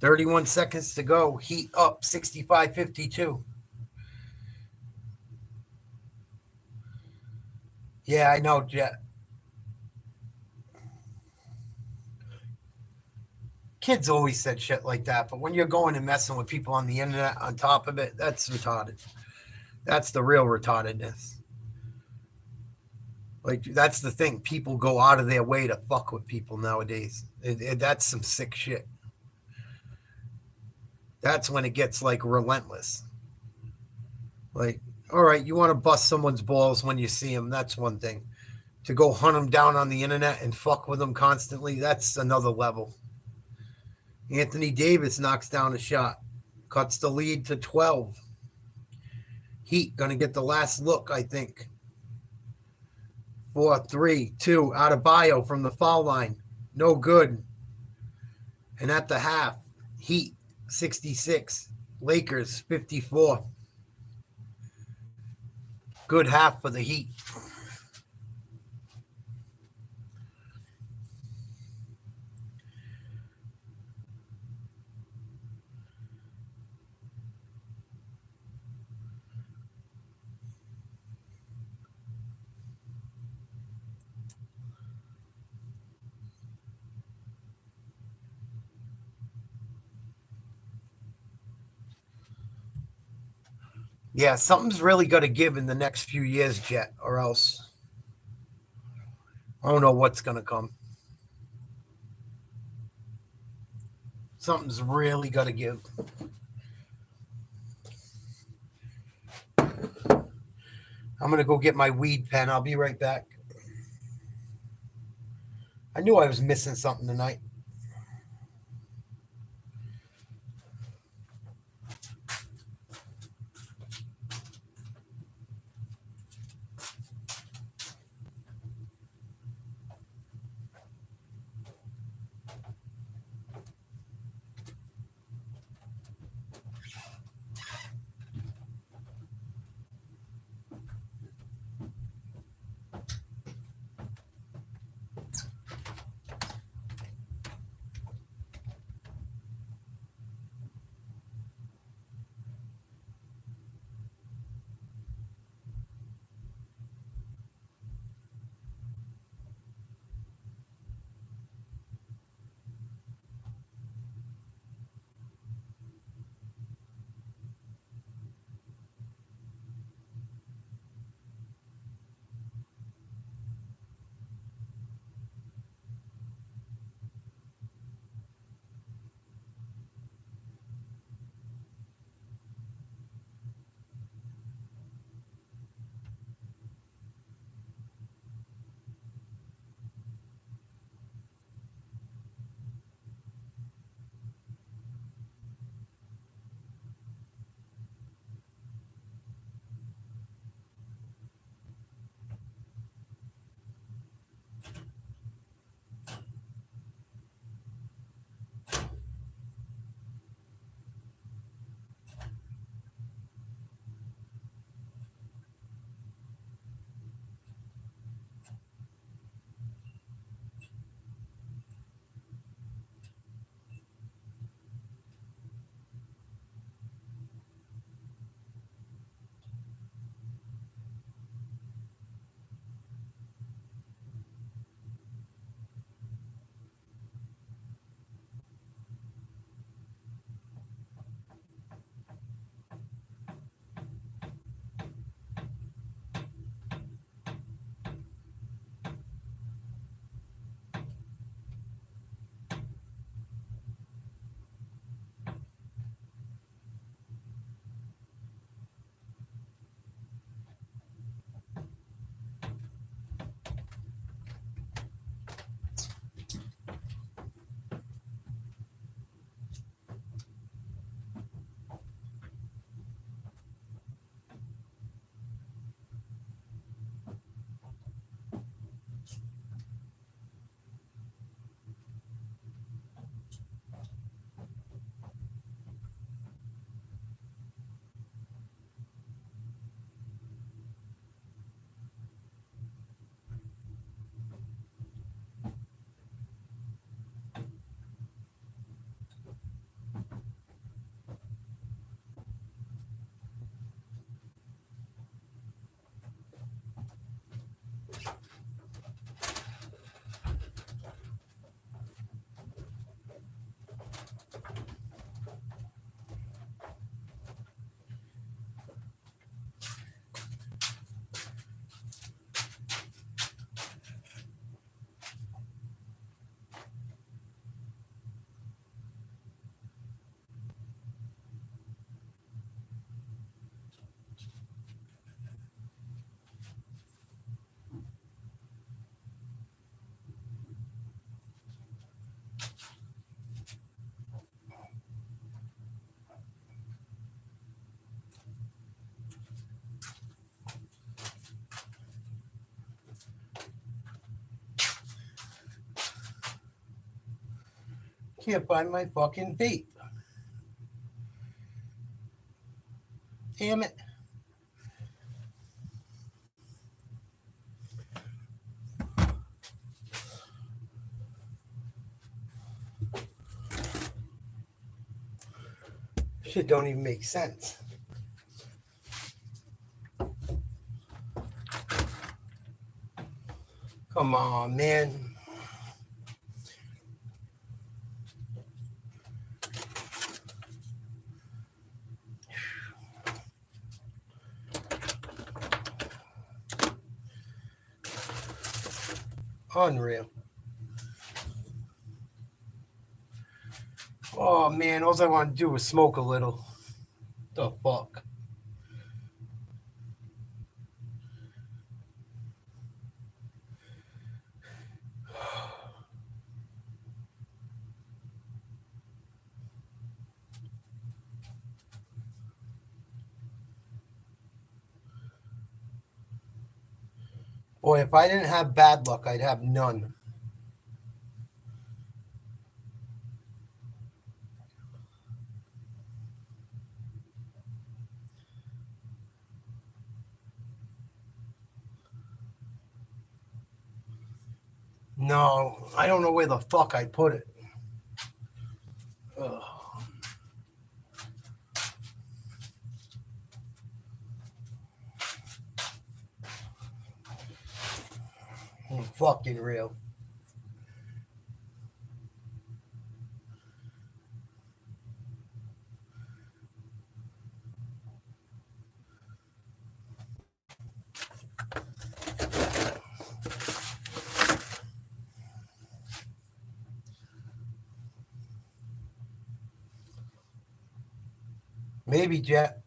$31 to go. Heat up 65-52. Yeah, I know, Jet. Kids always said shit like that, but when you're going and messing with people on the internet on top of it, that's retarded. That's the real retardedness. Like, that's the thing. People go out of their way to fuck with people nowadays. That's some sick shit. That's when it gets, like, relentless. Like, all right, you want to bust someone's balls when you see them, that's one thing. To go hunt them down on the internet and fuck with them constantly, that's another level. Anthony Davis knocks down a shot. Cuts the lead to 12. Heat going to get the last look, I think. 4-3-2. Adebayo from the foul line. No good. And at the half, Heat 66. Lakers 54. Good half for the Heat. Yeah, something's really got to give in the next few years, Jet, or else I don't know what's going to come. Something's really got to give. I'm going to go get my weed pen. I'll be right back. I knew I was missing something tonight. can't find my fucking vape. Damn it. Shit don't even make sense. Come on, man. Unreal. Oh, man. All I want to do is smoke a little. The fuck? Boy, if I didn't have bad luck, I'd have none. No, I don't know where the fuck I put it. Ugh. Fucking real. Maybe, Jet.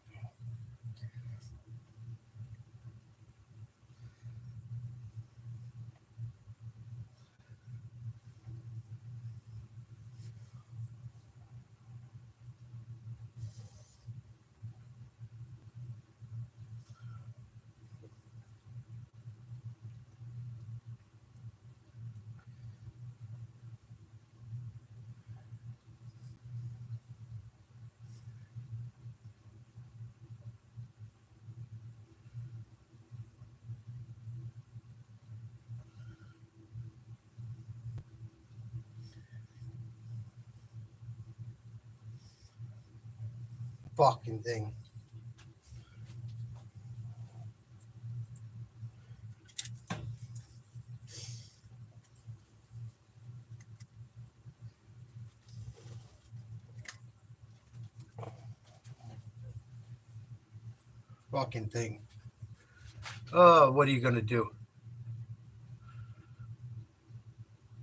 Fucking thing. Fucking thing. Oh, what are you gonna do?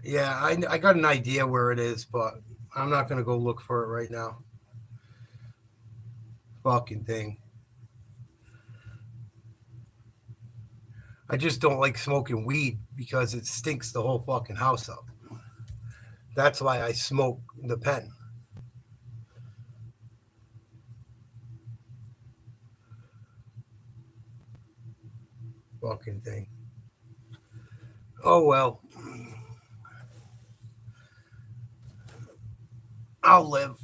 Yeah, I got an idea where it is, but I'm not gonna go look for it right now. Fucking thing. I just don't like smoking weed because it stinks the whole fucking house up. That's why I smoke the pen. Fucking thing. Oh well. I'll live.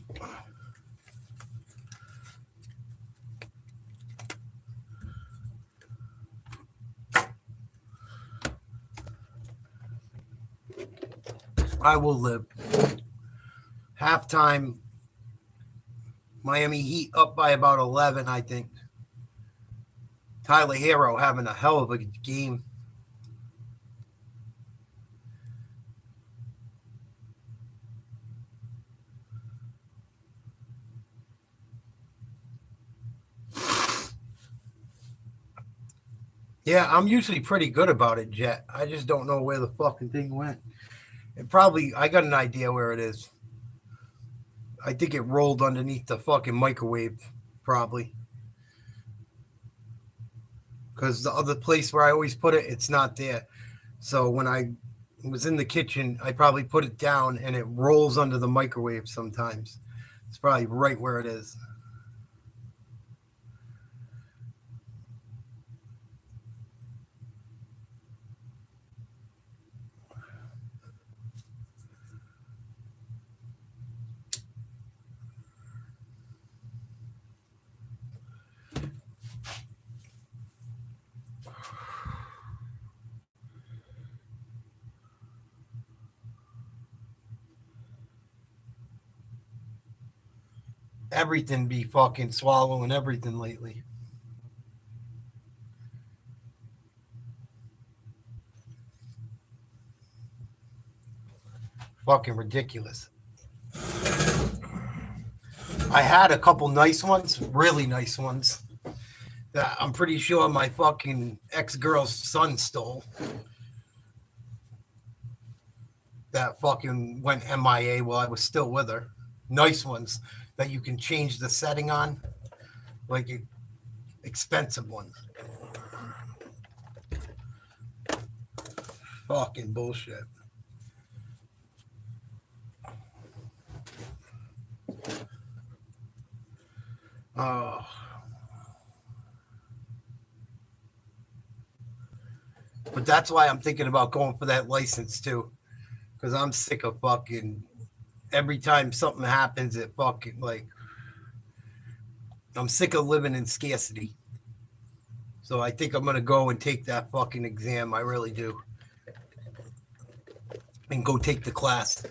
I will live. Halftime, Miami Heat up by about 11, I think. Tyler Hero having a hell of a game. Yeah, I'm usually pretty good about it, Jet. I just don't know where the fucking thing went. I got an idea where it is. I think it rolled underneath the fucking microwave, probably. Because the other place where I always put it, it's not there. So when I was in the kitchen, I probably put it down and it rolls under the microwave sometimes. It's probably right where it is. Everything be fucking swallowing everything lately. Fucking ridiculous. I had a couple nice ones, really nice ones, that I'm pretty sure my fucking ex-girl's son stole. That fucking went MIA while I was still with her. Nice ones that you can change the setting on, like expensive ones. Fucking bullshit. Oh. But that's why I'm thinking about going for that license too. Because I'm sick of fucking every time something happens, it fucking like I'm sick of living in scarcity. So I think I'm gonna go and take that fucking exam. I really do. And go take the class.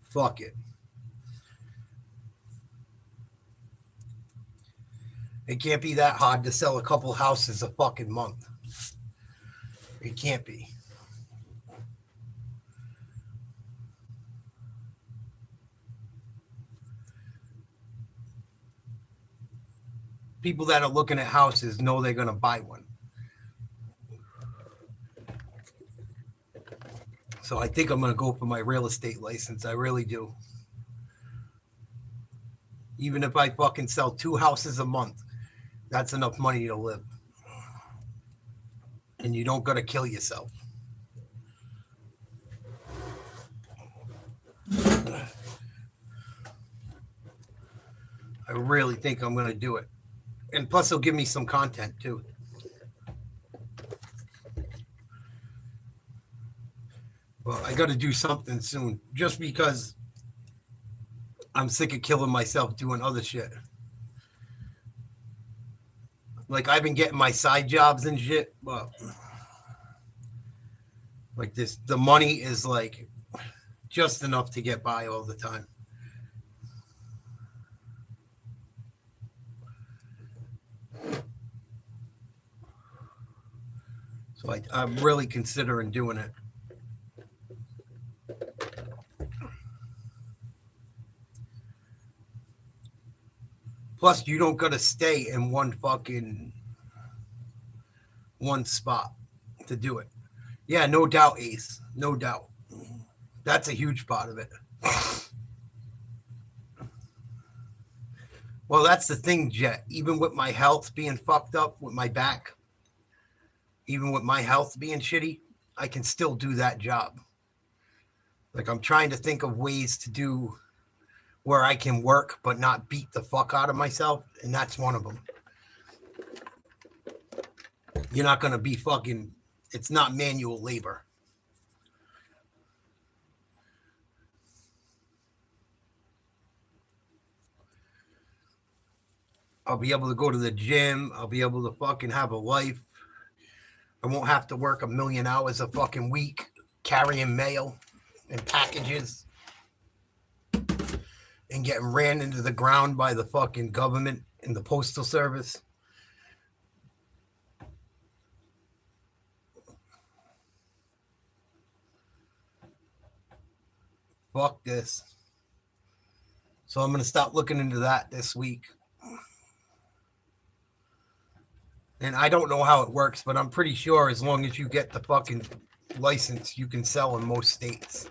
Fuck it. It can't be that hard to sell a couple houses a fucking month. It can't be. People that are looking at houses know they're going to buy one. So I think I'm going to go for my real estate license. I really do. Even if I fucking sell 2 houses a month, that's enough money to live. And you don't got to kill yourself. I really think I'm going to do it. And plus, it'll give me some content, too. Well, I got to do something soon. Just because I'm sick of killing myself doing other shit. Like, I've been getting my side jobs and shit. But, like, the money is, like, just enough to get by all the time. So I'm really considering doing it. Plus, you don't got to stay in one spot to do it. Yeah, no doubt, Ace. No doubt. That's a huge part of it. Well, that's the thing, Jet. Even with my health being fucked up with my back, even with my health being shitty, I can still do that job. Like, I'm trying to think of ways to do where I can work but not beat the fuck out of myself, and that's one of them. You're not going to be fucking, it's not manual labor. I'll be able to go to the gym. I'll be able to fucking have a life. I won't have to work 1,000,000 hours a fucking week carrying mail and packages and getting ran into the ground by the fucking government and the postal service. Fuck this. So I'm going to stop looking into that this week. And I don't know how it works, but I'm pretty sure as long as you get the fucking license, you can sell in most states.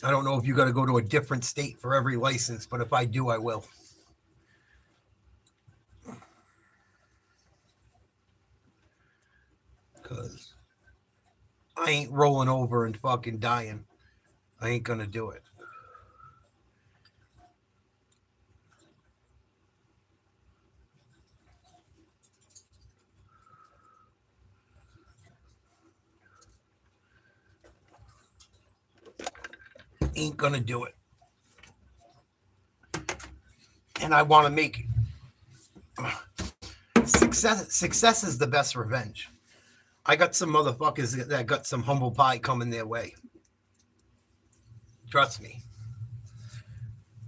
I don't know if you got to go to a different state for every license, but if I do, I will. Because I ain't rolling over and fucking dying. I ain't going to do it. Ain't gonna do it. And I want to make success is the best revenge. I got some motherfuckers that got some humble pie coming their way. Trust me.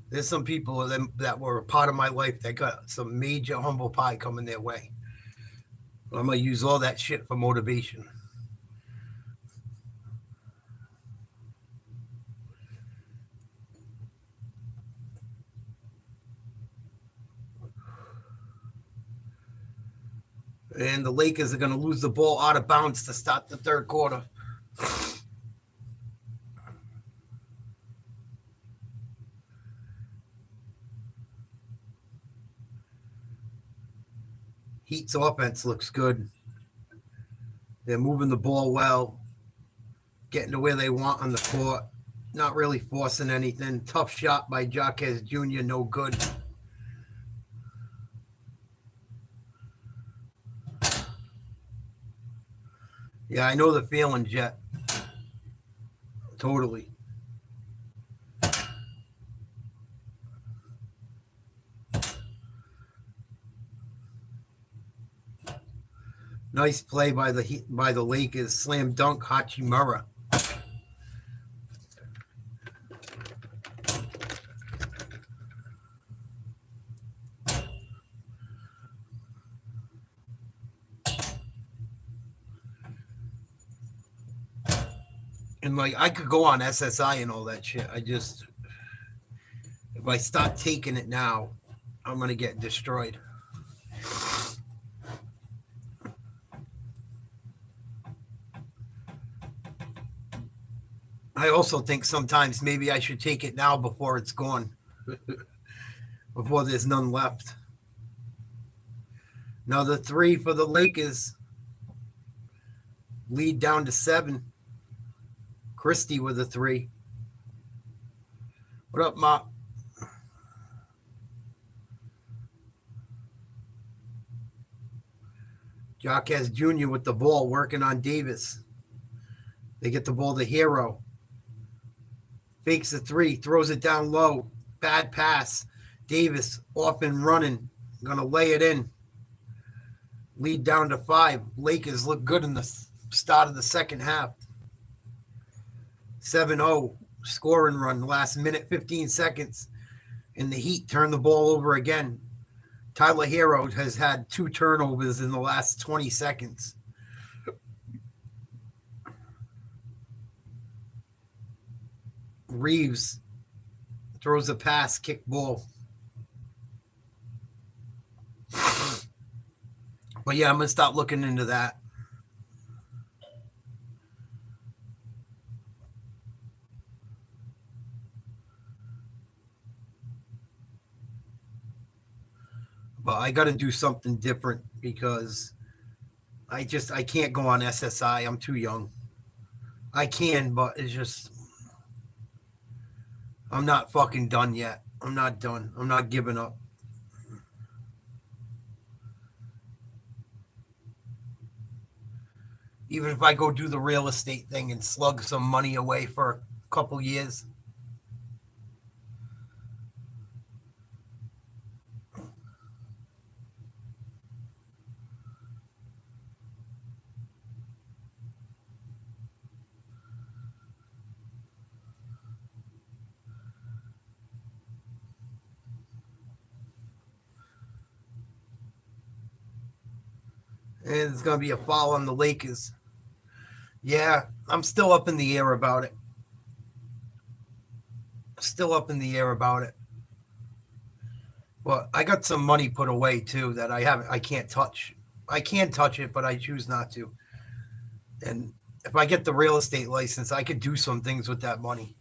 There's some people that were a part of my life that got some major humble pie coming their way. I'm going to use all that shit for motivation. And the Lakers are going to lose the ball out of bounds to start the third quarter. Heat's offense looks good. They're moving the ball well, getting to where they want on the court, not really forcing anything. Tough shot by Jaquez Jr., no good. Yeah, I know the feeling, Jet. Totally. Nice play by the Lakers. Slam dunk Hachimura. And like I could go on SSI and all that shit. If I start taking it now, I'm gonna get destroyed. I also think sometimes maybe I should take it now before it's gone. Before there's none left. Another 3 for the Lakers. Lead down to 7. Christie with a 3. What up, Ma? Jaquez Jr. with the ball, working on Davis. They get the ball to Hero. Fakes a 3, throws it down low. Bad pass. Davis off and running. Gonna lay it in. Lead down to 5. Lakers look good in the start of the second half. 7-0 scoring run, last minute, 15 seconds. And the Heat turn the ball over again. Tyler Hero has had 2 turnovers in the last 20 seconds. Reeves throws a pass, kick ball. But yeah, I'm going to stop looking into that. But I got to do something different because I can't go on SSI. I'm too young. I can, but it's just, I'm not fucking done yet. I'm not done. I'm not giving up. Even if I go do the real estate thing and slug some money away for a couple years. And it's going to be a foul on the Lakers. Yeah, I'm still up in the air about it. Still up in the air about it. But I got some money put away too that I can't touch. I can touch it, but I choose not to. And if I get the real estate license, I could do some things with that money.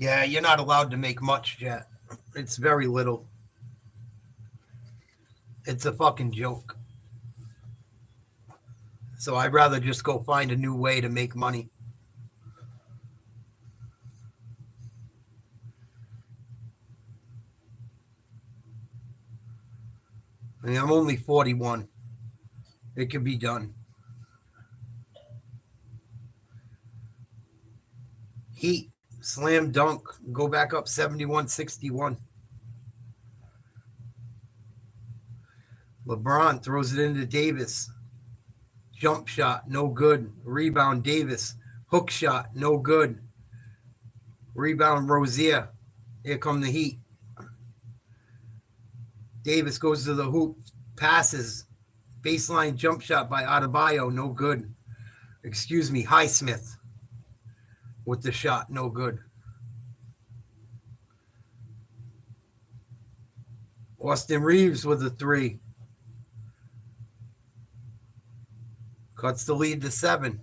Yeah, you're not allowed to make much yet. It's very little. It's a fucking joke. So I'd rather just go find a new way to make money. I mean, I'm only 41. It can be done. Heat Slam dunk. Go back up 71-61. LeBron throws it into Davis. Jump shot, no good. Rebound, Davis. Hook shot, no good. Rebound, Rozier. Here come the Heat. Davis goes to the hoop, passes. Baseline jump shot by Adebayo, no good. Excuse me, Highsmith with the shot, no good. Austin Reeves with a 3. Cuts the lead to 7.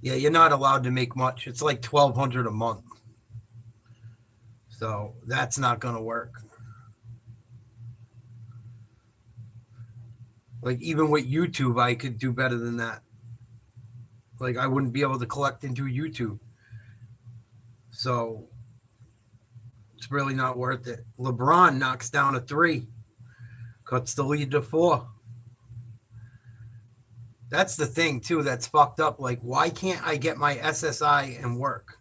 Yeah, you're not allowed to make much. It's like $1,200 a month. So that's not going to work. Like even with YouTube, I could do better than that. Like I wouldn't be able to collect into YouTube. So it's really not worth it. LeBron knocks down a 3. Cuts the lead to 4. That's the thing, too, that's fucked up. Like, why can't I get my SSI and work?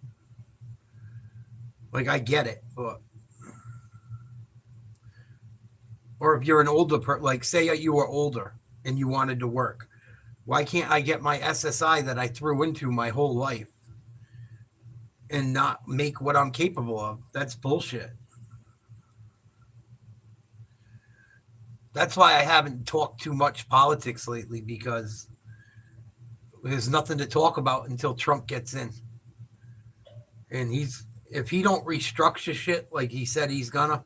Like, I get it, but... Or if you're an older person, like, say you were older and you wanted to work. Why can't I get my SSI that I threw into my whole life and not make what I'm capable of? That's bullshit. That's why I haven't talked too much politics lately, because there's nothing to talk about until Trump gets in. And if he don't restructure shit like he said he's gonna,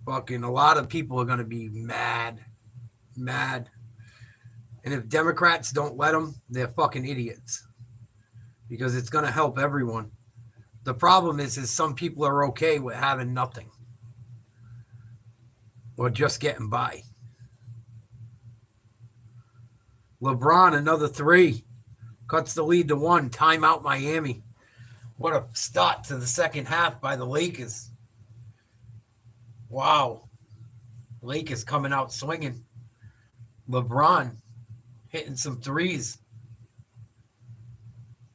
fucking a lot of people are gonna be mad. And if Democrats don't let him, they're fucking idiots. Because it's gonna help everyone. The problem is some people are okay with having nothing. Or just getting by. LeBron, another 3. Cuts the lead to 1. Timeout Miami. What a start to the second half by the Lakers. Wow. Lakers coming out swinging. LeBron hitting some 3s.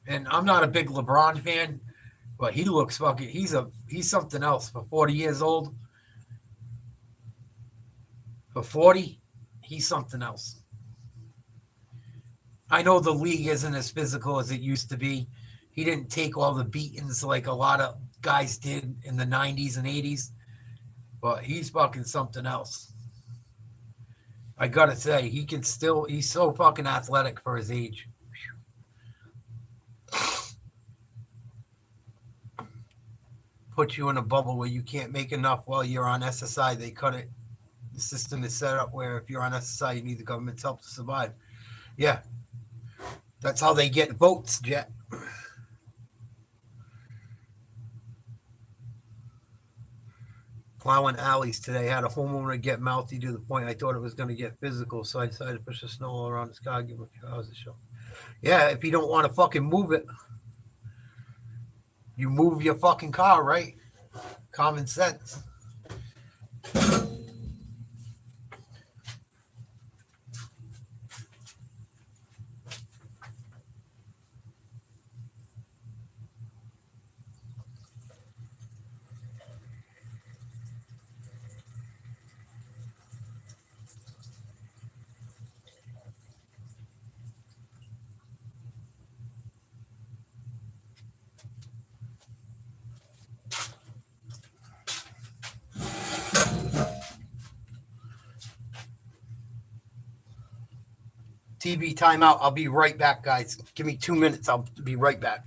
And I'm not a big LeBron fan, but he looks fucking, he's something else. For 40 years old. For 40, he's something else. I know the league isn't as physical as it used to be. He didn't take all the beatings like a lot of guys did in the 90s and 80s. But he's fucking something else. I gotta say, he's so fucking athletic for his age. Put you in a bubble where you can't make enough while you're on SSI. They cut it. The system is set up where if you're on SSI, you need the government's help to survive. Yeah. That's how they get votes, Jet. Plowing alleys today. Had a homeowner get mouthy to the point I thought it was going to get physical, so I decided to push the snow all around his car, give him a few hours to show. Yeah, if you don't want to fucking move it, you move your fucking car, right? Common sense. TV timeout. I'll be right back, guys. Give me 2 minutes. I'll be right back.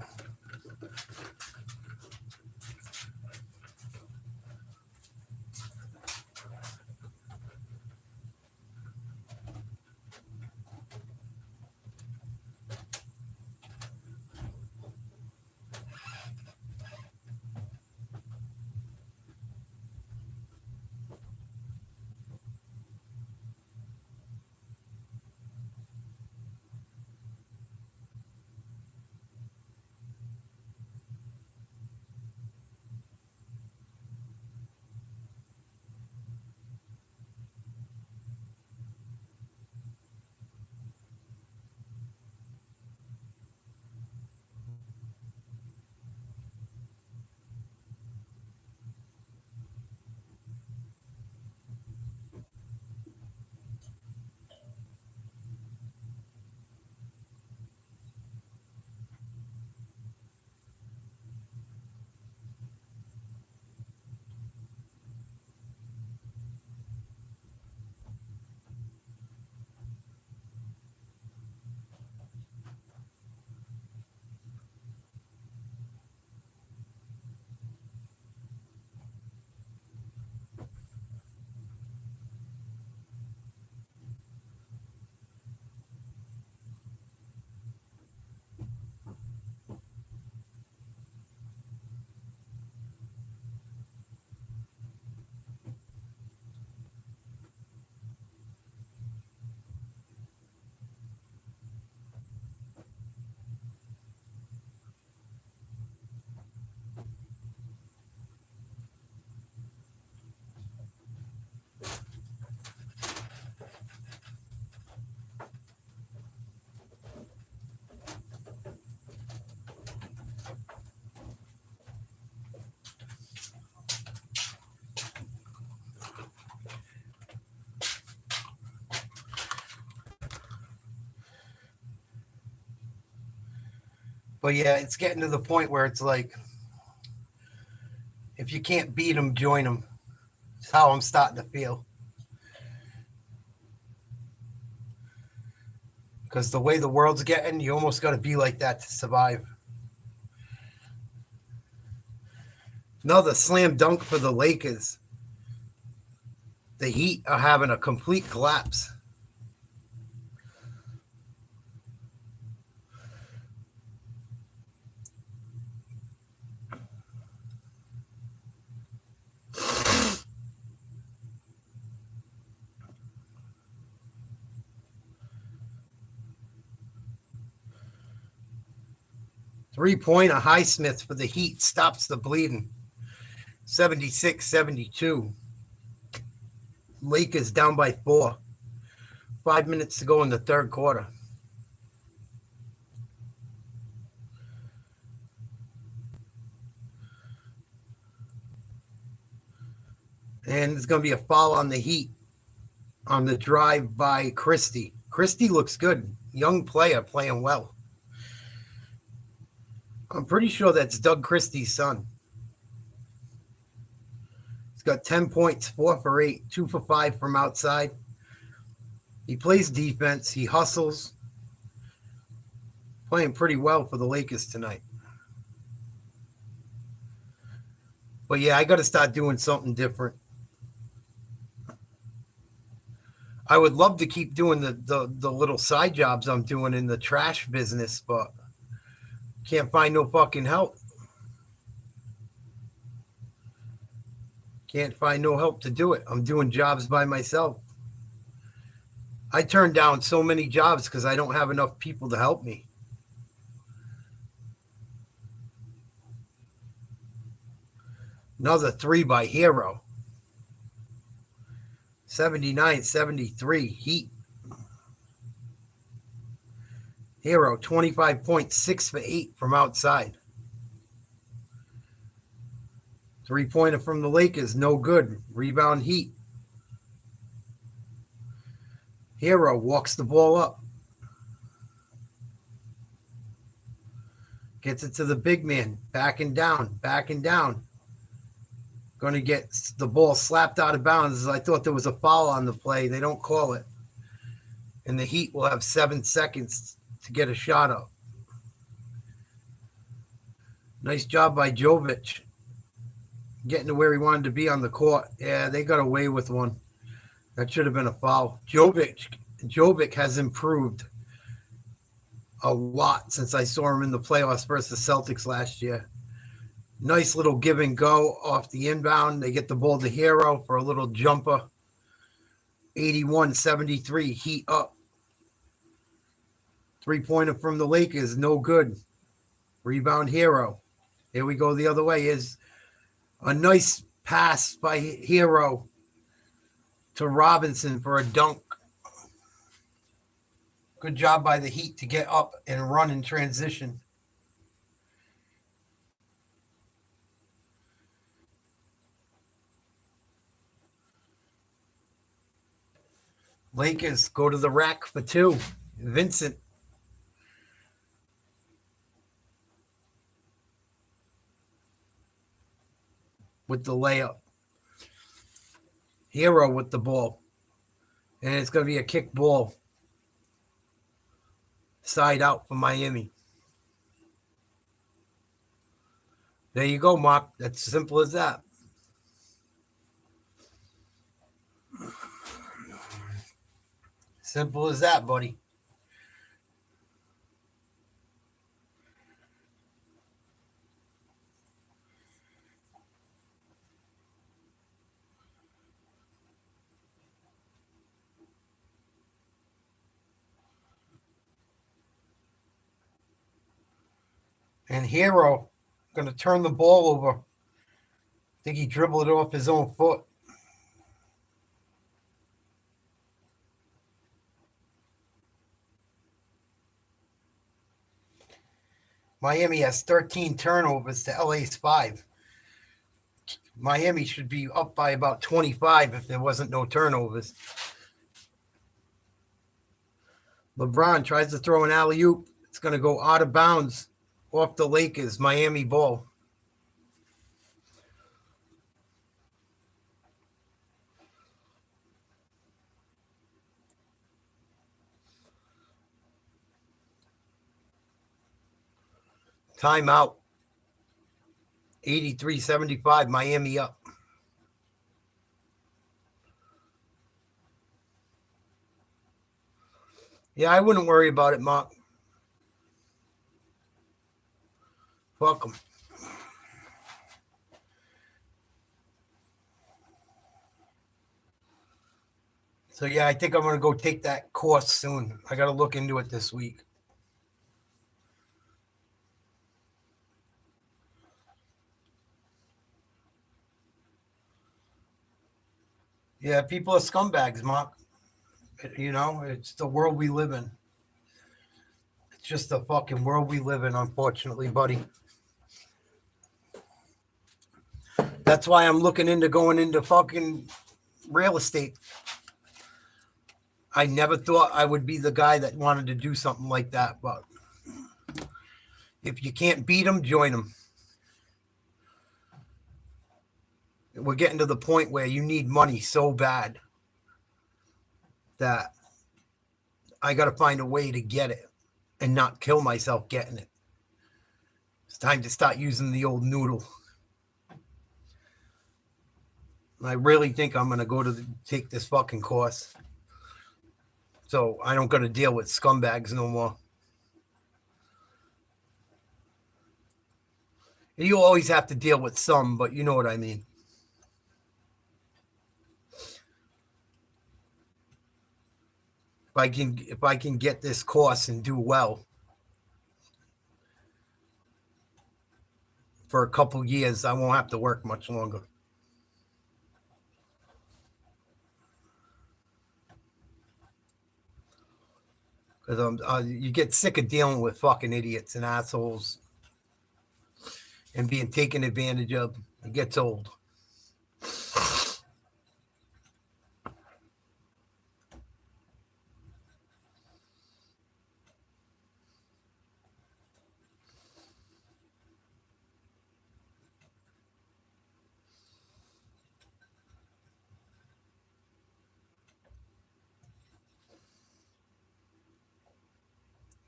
But yeah, it's getting to the point where it's like, if you can't beat them, join them. It's how I'm starting to feel. Because the way the world's getting, you almost got to be like that to survive. Another slam dunk for the Lakers. The Heat are having a complete collapse. Three-pointer Highsmith for the Heat stops the bleeding. 76-72. Lakers down by 4. 5 minutes to go in the third quarter. And there's going to be a foul on the Heat on the drive by Christie. Christie looks good. Young player playing well. I'm pretty sure that's Doug Christie's son. He's got 10 points, 4 for 8, 2 for 5 from outside. He plays defense. He hustles. Playing pretty well for the Lakers tonight. But yeah, I got to start doing something different. I would love to keep doing the little side jobs I'm doing in the trash business, but can't find no fucking help. Can't find no help to do it. I'm doing jobs by myself. I turned down so many jobs because I don't have enough people to help me. Another 3 by Hero. 79-73. Heat. Hero, 25 points, 6 for 8 from outside. Three-pointer from the Lakers, no good. Rebound Heat. Hero walks the ball up. Gets it to the big man. Backing down. Going to get the ball slapped out of bounds. I thought there was a foul on the play. They don't call it. And the Heat will have 7 seconds to get a shot up. Nice job by Jovic. Getting to where he wanted to be on the court. Yeah, they got away with one. That should have been a foul. Jovic has improved a lot since I saw him in the playoffs versus the Celtics last year. Nice little give and go off the inbound. They get the ball to Hero for a little jumper. 81-73, Heat up. Three-pointer from the Lakers, no good. Rebound Hero. Here we go the other way. Is a nice pass by Hero to Robinson for a dunk. Good job by the Heat to get up and run in transition. Lakers go to the rack for 2. Vincent. With the layup. Hero with the ball. And it's going to be a kick ball. Side out for Miami. There you go, Mark. That's simple as that. Simple as that, buddy. And Hero going to turn the ball over. I think he dribbled it off his own foot. Miami has 13 turnovers to LA's 5. Miami should be up by about 25 if there wasn't no turnovers. LeBron tries to throw an alley-oop. It's going to go out of bounds. off the Lakers, Miami ball. Timeout. 83-75, Miami up. Yeah, I wouldn't worry about it, Mark. Welcome. So, yeah, I think I'm going to go take that course soon. I got to look into it this week. Yeah, people are scumbags, Mark. You know, it's the world we live in. It's just the fucking world we live in, unfortunately, buddy. That's why I'm looking into going into fucking real estate. I never thought I would be the guy that wanted to do something like that, but if you can't beat them, join them. We're getting to the point where you need money so bad that I got to find a way to get it and not kill myself getting it. It's time to start using the old noodle. I really think I'm going to go to take this fucking course so I don't got to deal with scumbags no more. And you always have to deal with some, but you know what I mean. If I can get this course and do well for a couple years, I won't have to work much longer. Because you get sick of dealing with fucking idiots and assholes and being taken advantage of. It gets old.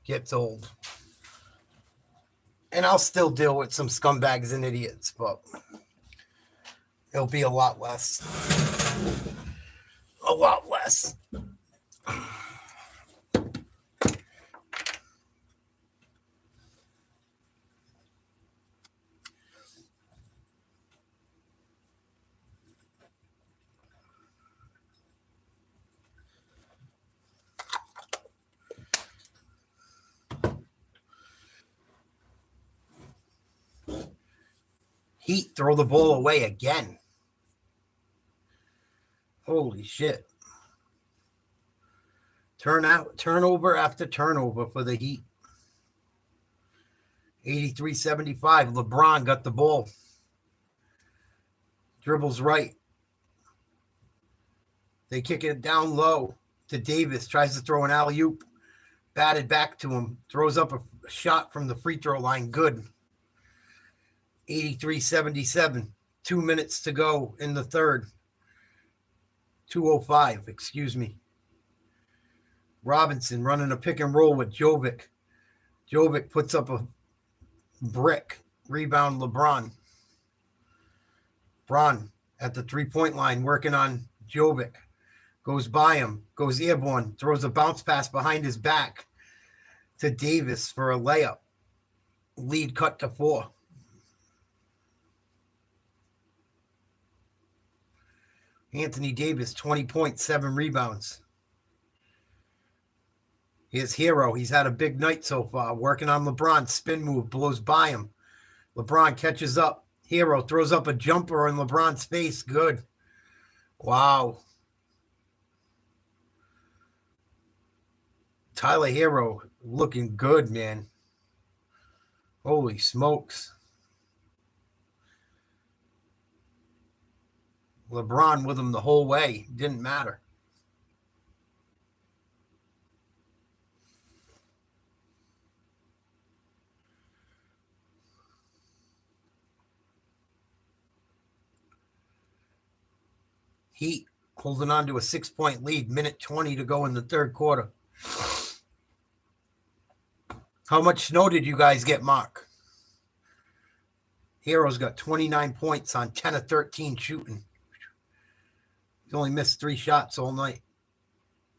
Gets old. And I'll still deal with some scumbags and idiots, but it'll be a lot less. A lot less. Heat throw the ball away again. Holy shit. Turnover after turnover for the Heat. 83-75. LeBron got the ball. Dribbles right. They kick it down low to Davis. Tries to throw an alley-oop. Batted back to him. Throws up a shot from the free throw line. Good. 83-77. 2 minutes to go in the third. 2:05, excuse me. Robinson running a pick and roll with Jovic. Jovic puts up a brick. Rebound LeBron. Bron at the three-point line working on Jovic. Goes by him. Goes airborne. Throws a bounce pass behind his back to Davis for a layup. Lead cut to 4. Anthony Davis, 20 points, 7 rebounds. His hero. He's had a big night so far. Working on LeBron. Spin move. Blows by him. LeBron catches up. Hero throws up a jumper in LeBron's face. Good. Wow. Tyler Hero looking good, man. Holy smokes. LeBron with him the whole way. Didn't matter. Heat holding on to a 6-point lead, minute 20 to go in the third quarter. How much snow did you guys get, Mark? Hero's got 29 points on 10 of 13 shooting. He's only missed 3 shots all night.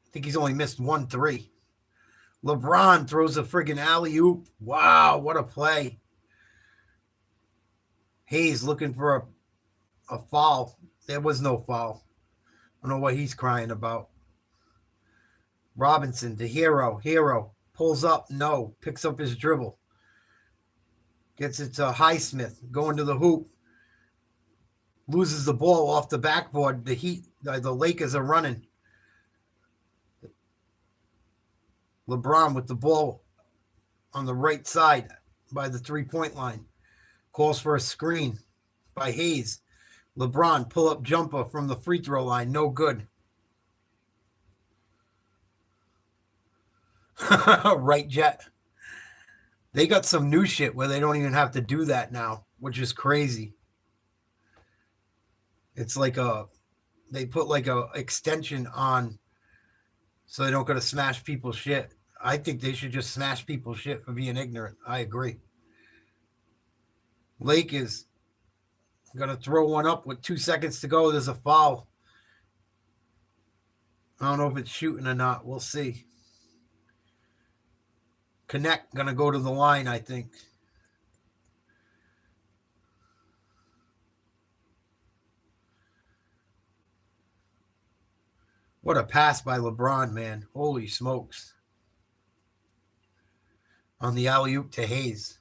I think he's only missed 1 3. LeBron throws a friggin' alley-oop. Wow, what a play. Hayes looking for a foul. There was no foul. I don't know what he's crying about. Robinson to Hero. Hero pulls up. No. Picks up his dribble. Gets it to Highsmith. Going to the hoop. Loses the ball off the backboard. The Lakers are running. LeBron with the ball on the right side by the 3-point line. Calls for a screen by Hayes. LeBron pull-up jumper from the free throw line. No good. Right, Jet. They got some new shit where they don't even have to do that now, which is crazy. It's like they put like a extension on so they don't go to smash people's shit. I think they should just smash people's shit for being ignorant. I agree. Lake is going to throw one up with 2 seconds to go. There's a foul. I don't know if it's shooting or not. We'll see. Connect going to go to the line, I think. What a pass by LeBron, man. Holy smokes. On the alley-oop to Hayes.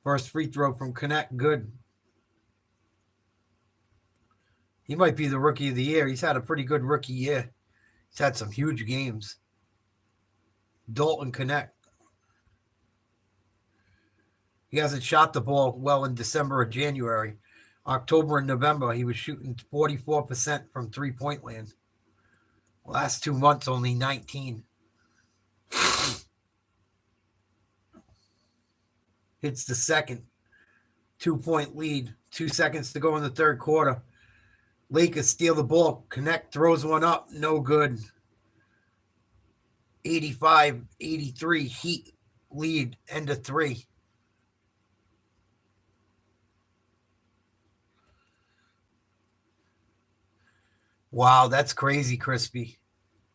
First free throw from Connect, good. He might be the rookie of the year. He's had a pretty good rookie year. He's had some huge games. Dalton Connect. He hasn't shot the ball well in December or January. October and November, he was shooting 44% from three-point land. Last 2 months, only 19. Hits the second. 2-point lead. 2 seconds to go in the third quarter. Lakers steal the ball. Connect throws one up. No good. 85-83. Heat lead. End of 3. Wow, that's crazy, Crispy.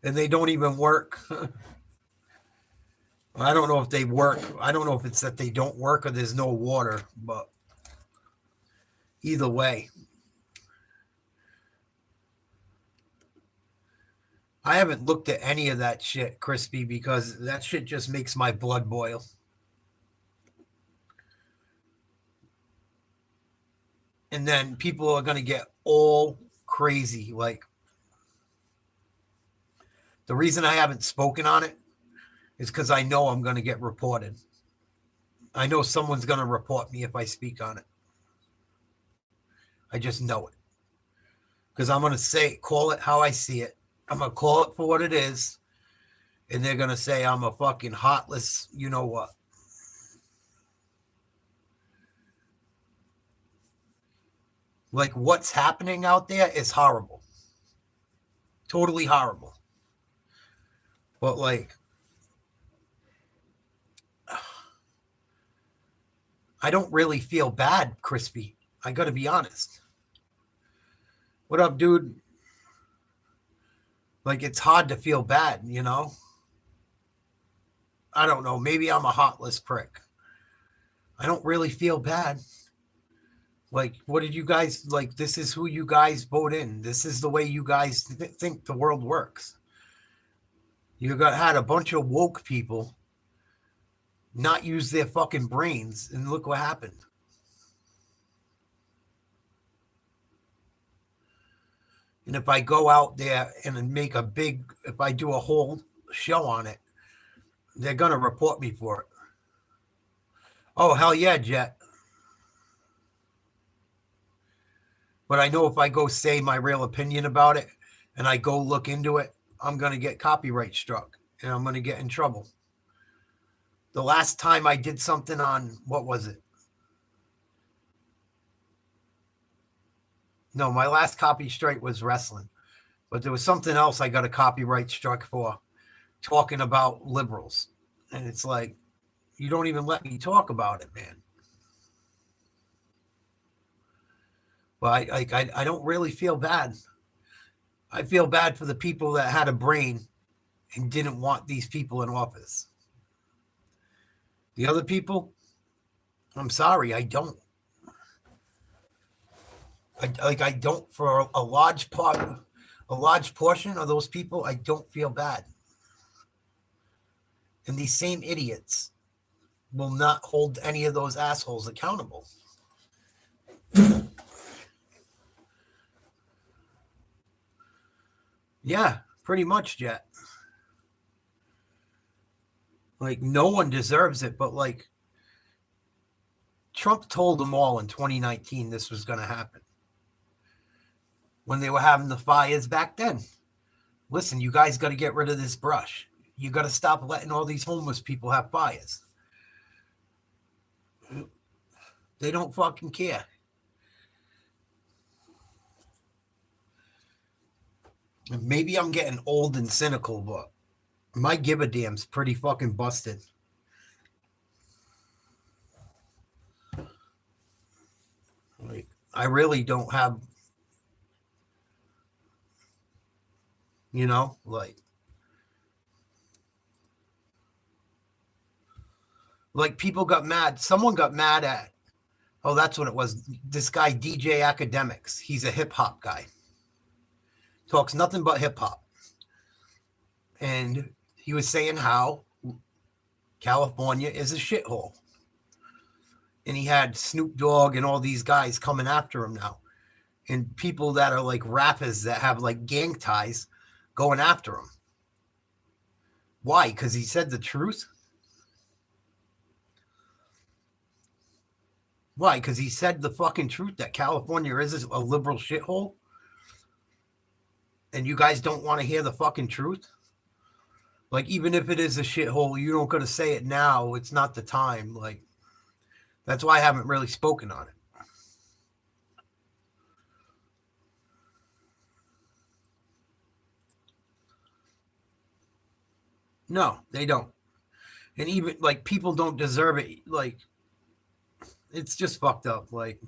And they don't even work. I don't know if they work. I don't know if it's that they don't work or there's no water, but either way. I haven't looked at any of that shit, Crispy, because that shit just makes my blood boil. And then people are going to get all crazy. Like, the reason I haven't spoken on it is because I know I'm going to get reported. I know someone's going to report me if I speak on it. I just know it. Because I'm going to call it how I see it. I'm going to call it for what it is. And they're going to say I'm a fucking heartless, you know what. Like, what's happening out there is horrible. Totally horrible. But, like, I don't really feel bad, Crispy. I got to be honest. What up, dude? Like, it's hard to feel bad, you know? I don't know. Maybe I'm a heartless prick. I don't really feel bad. Like, what did you guys, like, this is who you guys vote in. This is the way you guys think the world works. You had a bunch of woke people not use their fucking brains, and look what happened. And if I go out there and make if I do a whole show on it, they're going to report me for it. Oh, hell yeah, Jet. But I know if I go say my real opinion about it and I go look into it, I'm going to get copyright struck and I'm going to get in trouble. The last time I did something on, what was it? No, my last copy strike was wrestling. But there was something else I got a copyright struck for, talking about liberals. And it's like, you don't even let me talk about it, man. But I don't really feel bad. I feel bad for the people that had a brain and didn't want these people in office. The other people, I'm sorry, I don't. I don't, for a large portion of those people, I don't feel bad. And these same idiots will not hold any of those assholes accountable. Yeah, pretty much, Jet. Like, no one deserves it, but like, Trump told them all in 2019 this was going to happen. When they were having the fires back then. Listen, you guys got to get rid of this brush. You got to stop letting all these homeless people have fires. They don't fucking care. Maybe I'm getting old and cynical, but my give a damn's pretty fucking busted. Like, I really don't have, like people got mad. Someone got mad at, oh, that's what it was. This guy, DJ Academics. He's a hip hop guy. Talks nothing but hip hop. And he was saying how California is a shithole. And he had Snoop Dogg and all these guys coming after him now. And people that are like rappers that have like gang ties going after him. Why? Because he said the truth? Why? Because he said the fucking truth that California is a liberal shithole? And you guys don't want to hear the fucking truth? Like, even if it is a shithole, you don't got to say it now. It's not the time. Like, that's why I haven't really spoken on it. No, they don't. And even, like, people don't deserve it. Like, it's just fucked up. Like,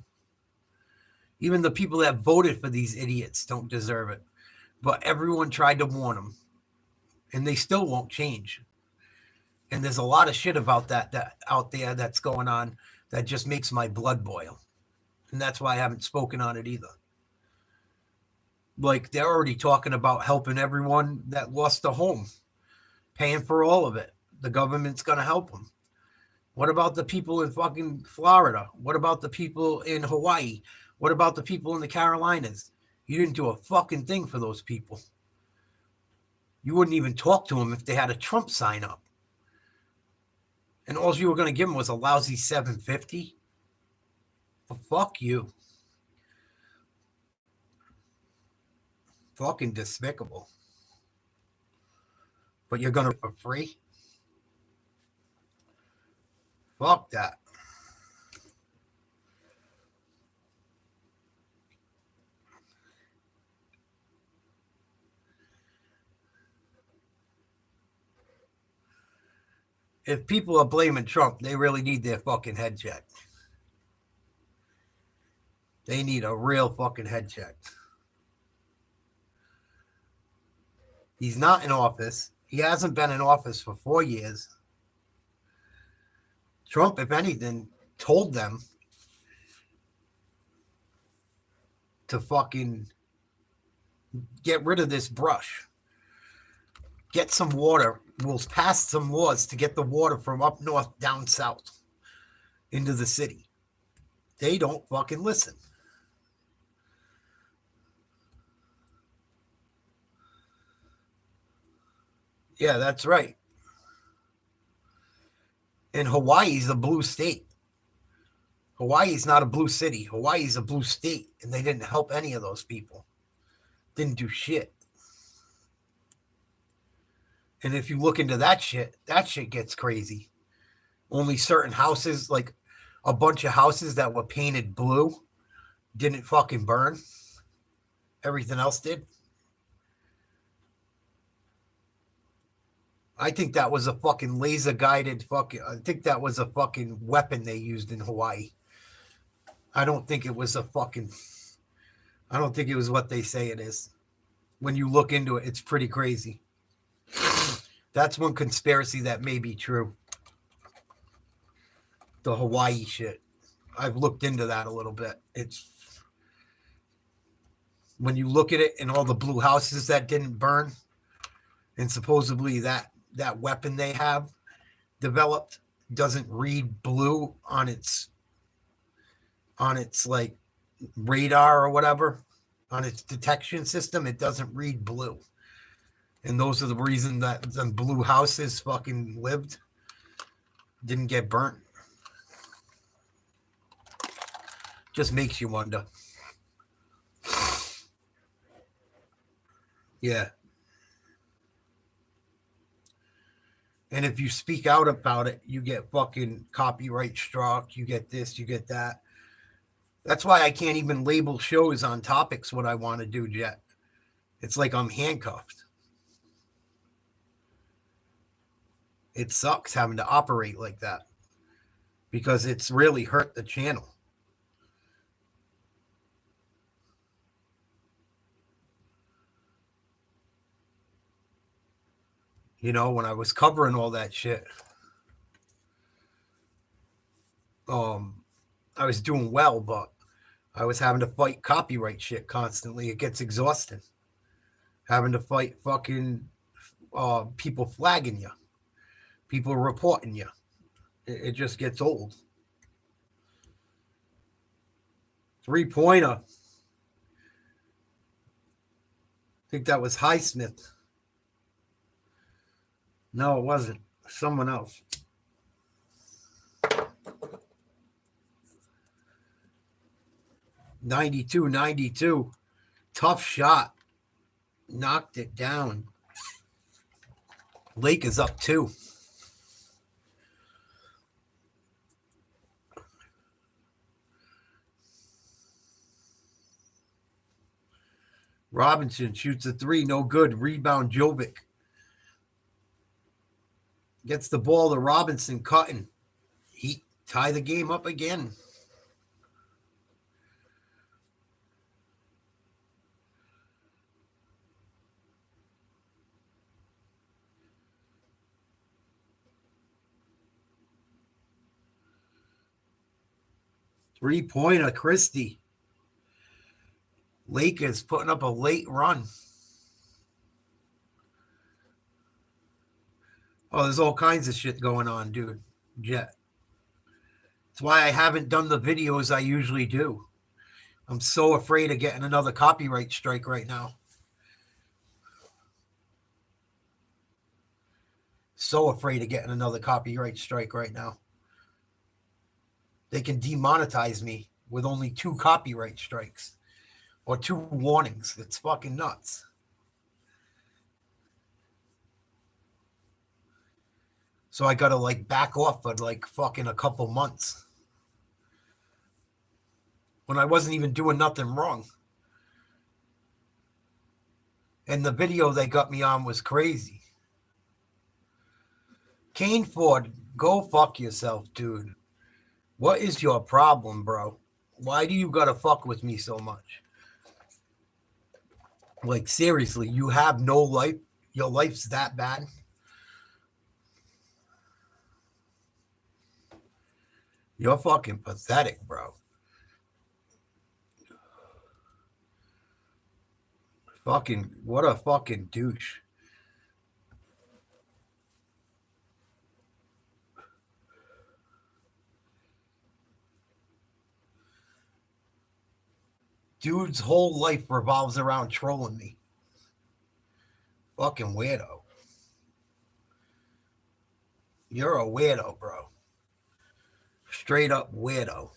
even the people that voted for these idiots don't deserve it. But everyone tried to warn them. And they still won't change. And there's a lot of shit about that out there that's going on that just makes my blood boil. And that's why I haven't spoken on it either. Like, they're already talking about helping everyone that lost a home, paying for all of it. The government's going to help them. What about the people in fucking Florida? What about the people in Hawaii? What about the people in the Carolinas? You didn't do a fucking thing for those people. You wouldn't even talk to them if they had a Trump sign up. And all you were going to give them was a lousy $750. Well, fuck you. Fucking despicable. But you're going to for free? Fuck that. If people are blaming Trump, they really need their fucking head checked. They need a real fucking head check. He's not in office. He hasn't been in office for 4 years. Trump, if anything, told them to fucking get rid of this brush. Get some water. We'll pass some laws to get the water from up north down south into the city. They don't fucking listen. Yeah, that's right. And Hawaii's a blue state. Hawaii's not a blue city. Hawaii's a blue state. And they didn't help any of those people. Didn't do shit. And if you look into that shit gets crazy. Only certain houses, like a bunch of houses that were painted blue, didn't fucking burn. everything else did. I think that was a fucking laser guided fucking. I think that was a fucking weapon they used in Hawaii. I don't think it was a fucking. I don't think it was what they say it is. When you look into it, it's pretty crazy. That's one conspiracy that may be true. The Hawaii shit. I've looked into that a little bit. It's when you look at it and all the blue houses that didn't burn, and supposedly that weapon they have developed doesn't read blue on its like radar or whatever, on its detection system. It doesn't read blue. And those are the reason that the blue houses fucking lived, didn't get burnt. Just makes you wonder. Yeah. And if you speak out about it, you get fucking copyright struck. You get this, you get that. That's why I can't even label shows on topics what I want to do yet. It's like I'm handcuffed. It sucks having to operate like that because it's really hurt the channel. You know, when I was covering all that shit, I was doing well, but I was having to fight copyright shit constantly. It gets exhausting. Having to fight fucking people flagging you, people reporting you. It just gets old. 3-pointer. I think that was Highsmith. No, it wasn't. Someone else. .92. Tough shot. Knocked it down. Lake is up 2. Robinson shoots a 3. No good. Rebound Jovic. Gets the ball to Robinson, cutting. He tie the game up again. Three-pointer, Christie. Lakers putting up a late run. Oh, there's all kinds of shit going on, dude. Jet. That's why I haven't done the videos I usually do. I'm so afraid of getting another copyright strike right now. So afraid of getting another copyright strike right now. They can demonetize me with only 2 copyright strikes or 2 warnings. It's fucking nuts. So I got to like back off for like fucking a couple months when I wasn't even doing nothing wrong. And the video they got me on was crazy. Kane Ford, go fuck yourself, dude. What is your problem, bro? Why do you got to fuck with me so much? Like, seriously, you have no life? Your life's that bad? You're fucking pathetic, bro. Fucking, what a fucking douche. Dude's whole life revolves around trolling me. Fucking weirdo. You're a weirdo, bro. Straight up weirdo.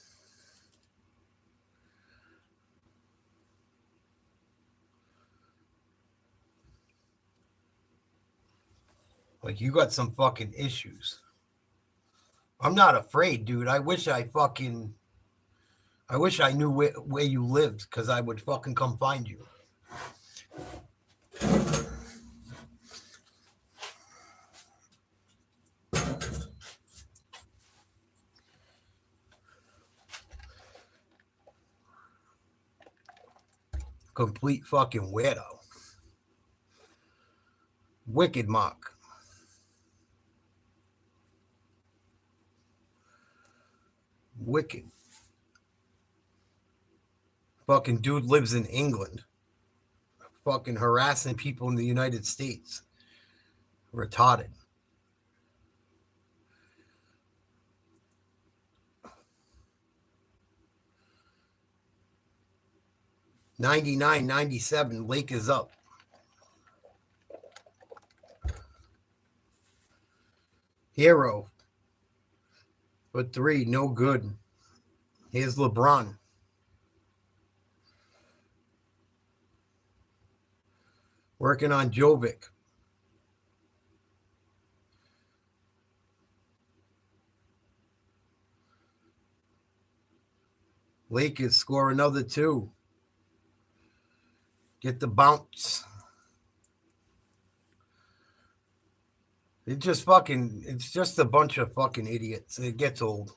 Like, you got some fucking issues. I'm not afraid, dude. I wish I knew where you lived, because I would fucking come find you. Complete fucking weirdo. Wicked Mark. Wicked. Fucking dude lives in England. Fucking harassing people in the United States. Retarded. '99, '97, Lake is up. Hero. For 3, no good. Here's LeBron. Working on Jovic. Lakers score another 2. Get the bounce. It's just a bunch of fucking idiots. It gets old.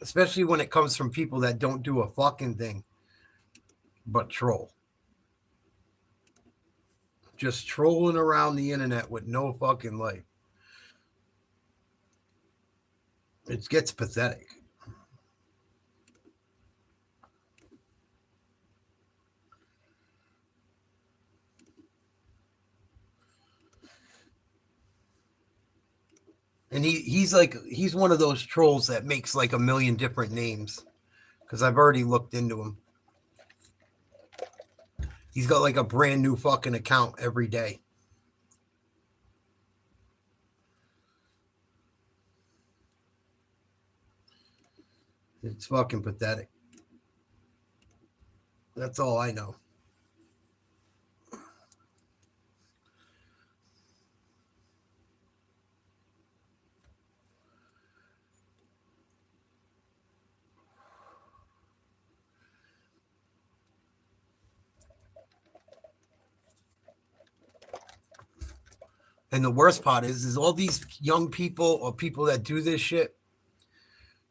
Especially when it comes from people that don't do a fucking thing but troll. Just trolling around the internet with no fucking life. It gets pathetic. And he's one of those trolls that makes like a million different names, because I've already looked into him. He's got like a brand new fucking account every day. It's fucking pathetic. That's all I know. And the worst part is all these young people or people that do this shit,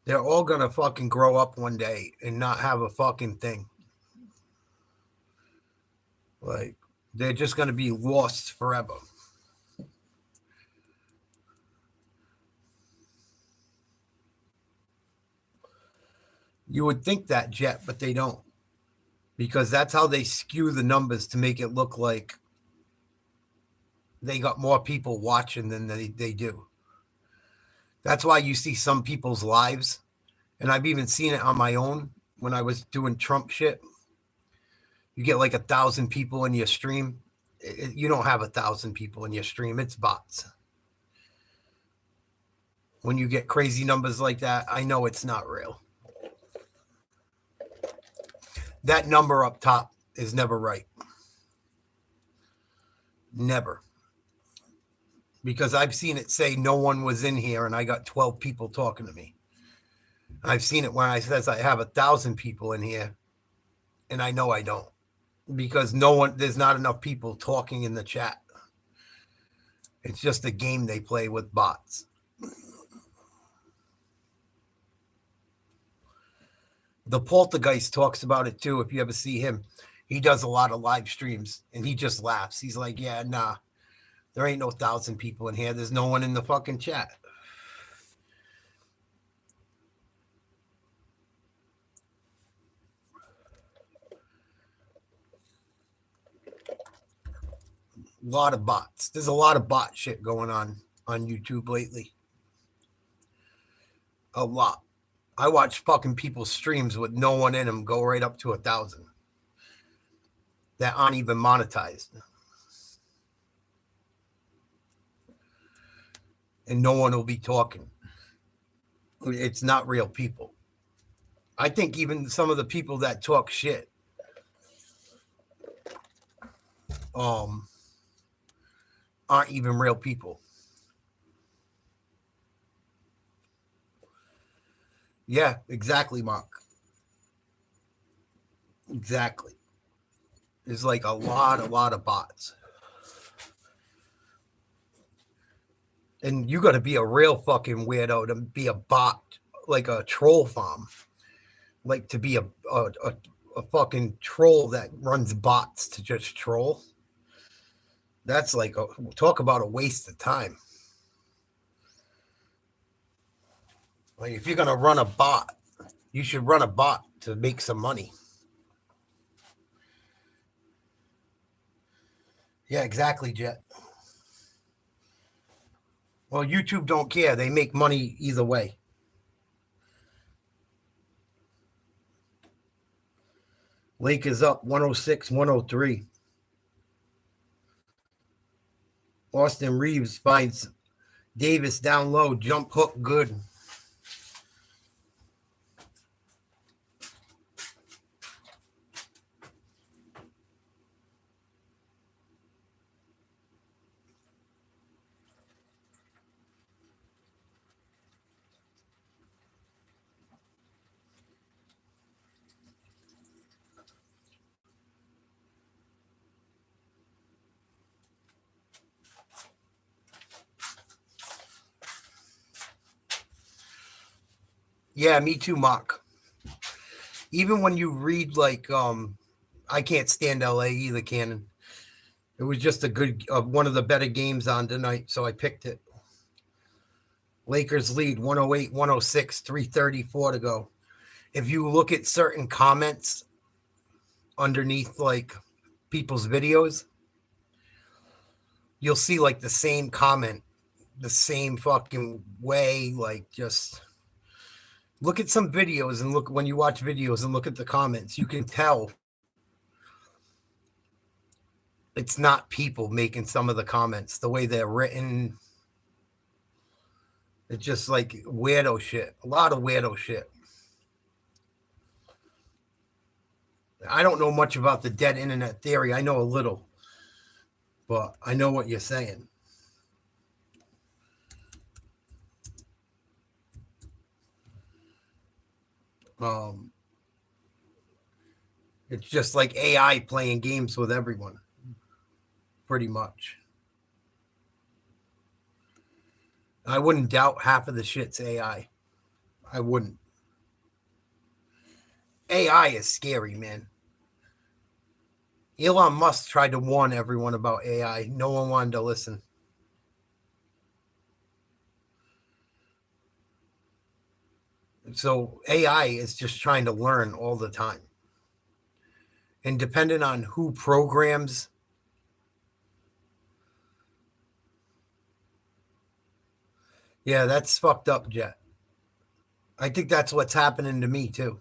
they're all going to fucking grow up one day and not have a fucking thing. Like, they're just going to be lost forever. You would think that, Jet, but they don't. Because that's how they skew the numbers to make it look like they got more people watching than they do. That's why you see some people's lives, and I've even seen it on my own when I was doing Trump shit. You get like 1,000 people in your stream. You don't have 1,000 people in your stream. It's bots. When you get crazy numbers like that, I know it's not real. That number up top is never right. Never. Because I've seen it say no one was in here and I got 12 people talking to me. I've seen it when I says I have 1,000 people in here and I know I don't. Because there's not enough people talking in the chat. It's just a game they play with bots. The Poltergeist talks about it too. If you ever see him, he does a lot of live streams and he just laughs. He's like, yeah, nah, there ain't no 1,000 people in here. There's no one in the fucking chat. A lot of bots. There's a lot of bot shit going on YouTube lately. A lot. I watch fucking people's streams with no one in them go right up to 1,000 that aren't even monetized. And no one will be talking. It's not real people. I think even some of the people that talk shit aren't even real people. Yeah, exactly, Mark. Exactly. There's like a lot of bots. And you got to be a real fucking weirdo to be a bot, like a troll farm. Like to be a fucking troll that runs bots to just troll. That's like, talk about a waste of time. Like if you're going to run a bot, you should run a bot to make some money. Yeah, exactly, Jet. Well, YouTube don't care. They make money either way. Lakers up 106-103. Austin Reeves finds Davis down low. Jump hook good. Yeah, me too, Mark. Even when you read like I can't stand LA either, Cannon. It was just a good one of the better games on tonight, so I picked it. Lakers lead 108-106, 3:34 to go. If you look at certain comments underneath like people's videos, you'll see like the same comment, the same fucking way, like just look at some videos and look when you watch videos and look at the comments, you can tell it's not people making some of the comments, the way they're written. It's just like weirdo shit. A lot of weirdo shit. I don't know much about the dead internet theory. I know a little, but I know what you're saying. It's just like AI playing games with everyone, pretty much. I wouldn't doubt half of the shit's AI. I wouldn't. AI is scary, man. Elon Musk tried to warn everyone about AI. No one wanted to listen. So AI is just trying to learn all the time. And depending on who programs, yeah, that's fucked up, Jet. I think that's what's happening to me, too.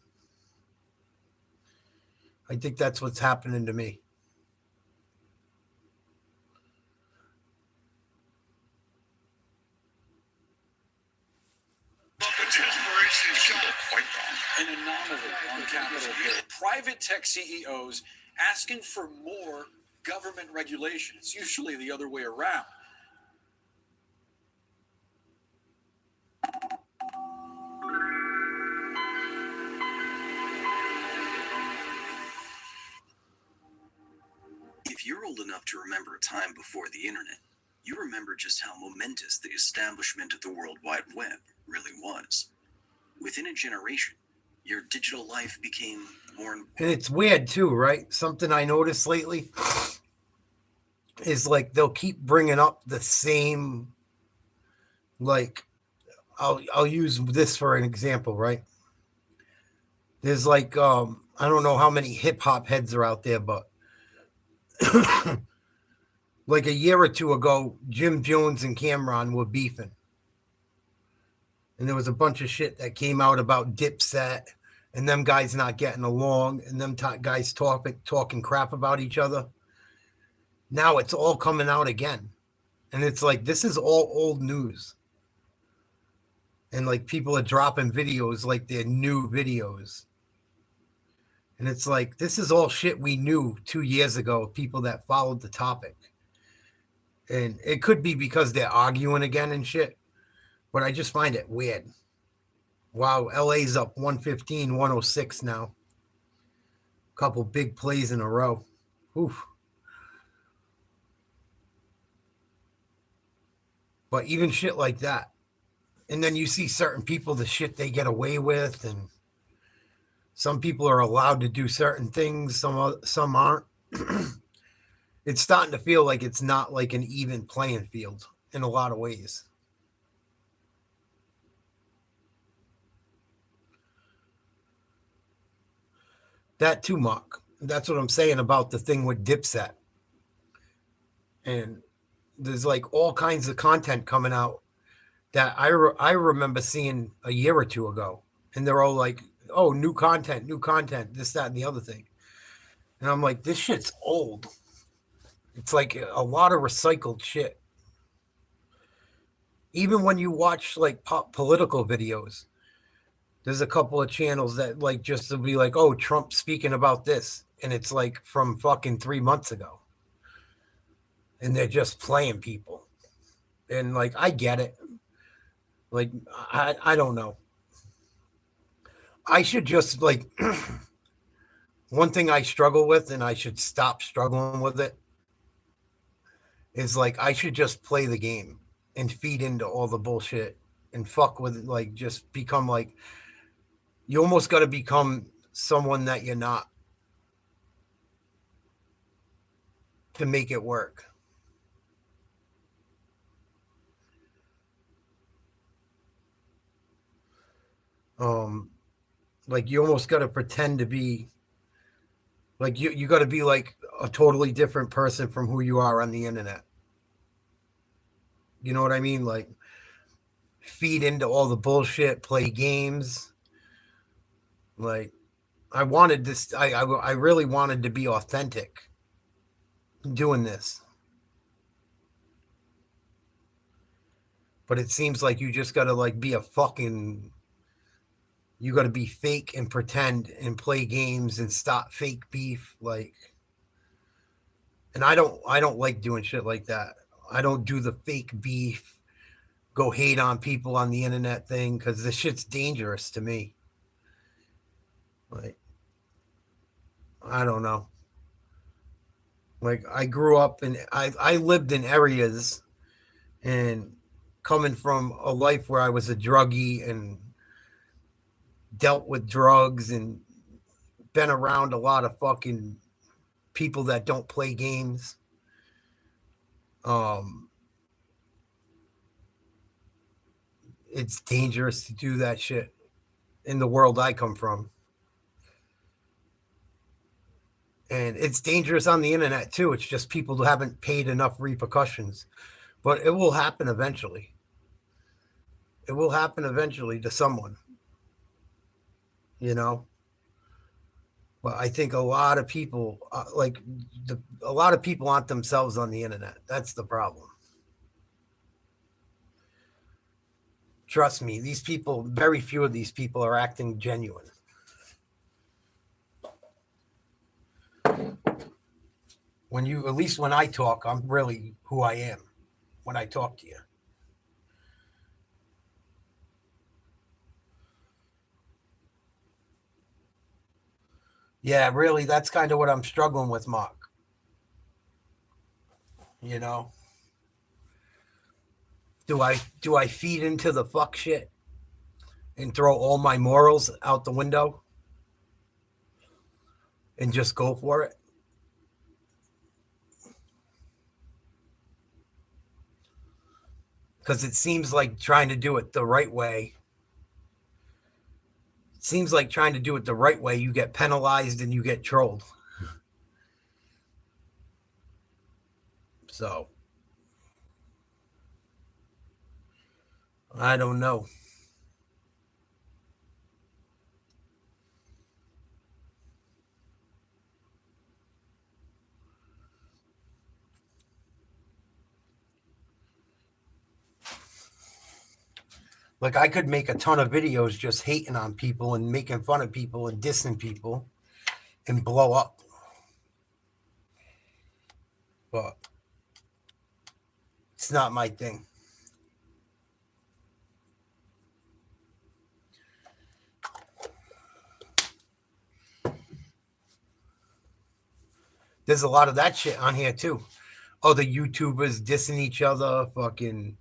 I think that's what's happening to me. An anomaly on Capitol Hill. Private tech CEOs asking for more government regulation. It's usually the other way around. If you're old enough to remember a time before the internet, you remember just how momentous the establishment of the World Wide Web really was. Within a generation, your digital life became more important. And it's weird too, right? Something I noticed lately is like they'll keep bringing up the same, like I'll use this for an example, right? There's like I don't know how many hip hop heads are out there, but like a year or two ago, Jim Jones and Cameron were beefing. And there was a bunch of shit that came out about Dipset and them guys not getting along and them guys talking crap about each other. Now it's all coming out again. And it's like, this is all old news. And like people are dropping videos like they're new videos. And it's like, this is all shit we knew 2 years ago, people that followed the topic. And it could be because they're arguing again and shit. But I just find it weird. Wow, LA's up 115-106 now. Couple big plays in a row. Oof. But even shit like that. And then you see certain people, the shit they get away with, and some people are allowed to do certain things, some aren't. It's starting to feel like it's not like an even playing field in a lot of ways. That too, Mark. That's what I'm saying about the thing with Dipset. And there's like all kinds of content coming out that I remember seeing a year or two ago. And they're all like, oh, new content, this, that, and the other thing. And I'm like, this shit's old. It's like a lot of recycled shit. Even when you watch like political videos, there's a couple of channels that like just to be like, oh, Trump speaking about this. And it's like from fucking 3 months ago. And they're just playing people. And like, I get it. Like, I don't know. I should just like, one thing I struggle with, and I should stop struggling with it, is like, I should just play the game and feed into all the bullshit and fuck with it. Like, just become like, you almost got to become someone that you're not to make it work. Like you almost got to pretend to be like you got to be like a totally different person from who you are on the internet. You know what I mean? Like feed into all the bullshit, play games. Like I wanted this. I really wanted to be authentic doing this. But it seems like you just got to like be a fucking, you got to be fake and pretend and play games and stop fake beef. Like, and I don't like doing shit like that. I don't do the fake beef, go hate on people on the internet thing, because this shit's dangerous to me. Like, I don't know. Like I grew up and I lived in areas, and coming from a life where I was a druggie and dealt with drugs and been around a lot of fucking people that don't play games. It's dangerous to do that shit in the world I come from. And it's dangerous on the internet too. It's just people who haven't paid enough repercussions. But it will happen eventually. It will happen eventually to someone, you know? But I think a lot of people, a lot of people aren't themselves on the internet. That's the problem. Trust me, these people, very few of these people are acting genuine. When you, at least when I talk, I'm really who I am when I talk to you. Yeah, really, that's kind of what I'm struggling with, Mark. You know, do I feed into the fuck shit and throw all my morals out the window and just go for it? Because it seems like trying to do it the right way. It seems like trying to do it the right way, you get penalized and you get trolled. So, I don't know. Like I could make a ton of videos just hating on people and making fun of people and dissing people and blow up. But it's not my thing. There's a lot of that shit on here too. Other YouTubers dissing each other. Fucking,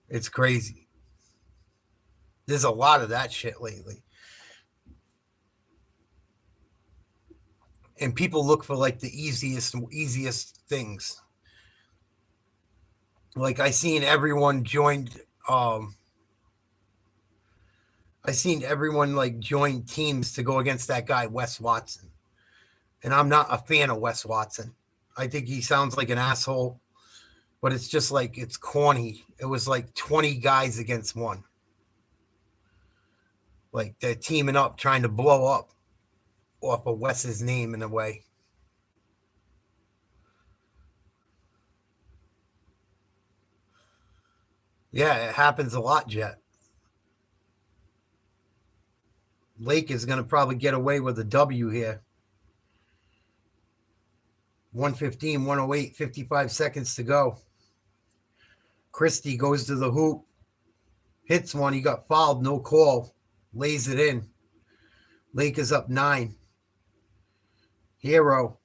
it's crazy. There's a lot of that shit lately. And people look for like the easiest things. Like I seen everyone like join teams to go against that guy, Wes Watson. And I'm not a fan of Wes Watson. I think he sounds like an asshole, but it's just like, it's corny. It was like 20 guys against one. Like they're teaming up, trying to blow up off of Wes's name in a way. Yeah, it happens a lot, Jet. Lake is going to probably get away with a W here. 115, 108, 55 seconds to go. Christie goes to the hoop. Hits one. He got fouled. No call. Lays it in. Lake is up 9. Hero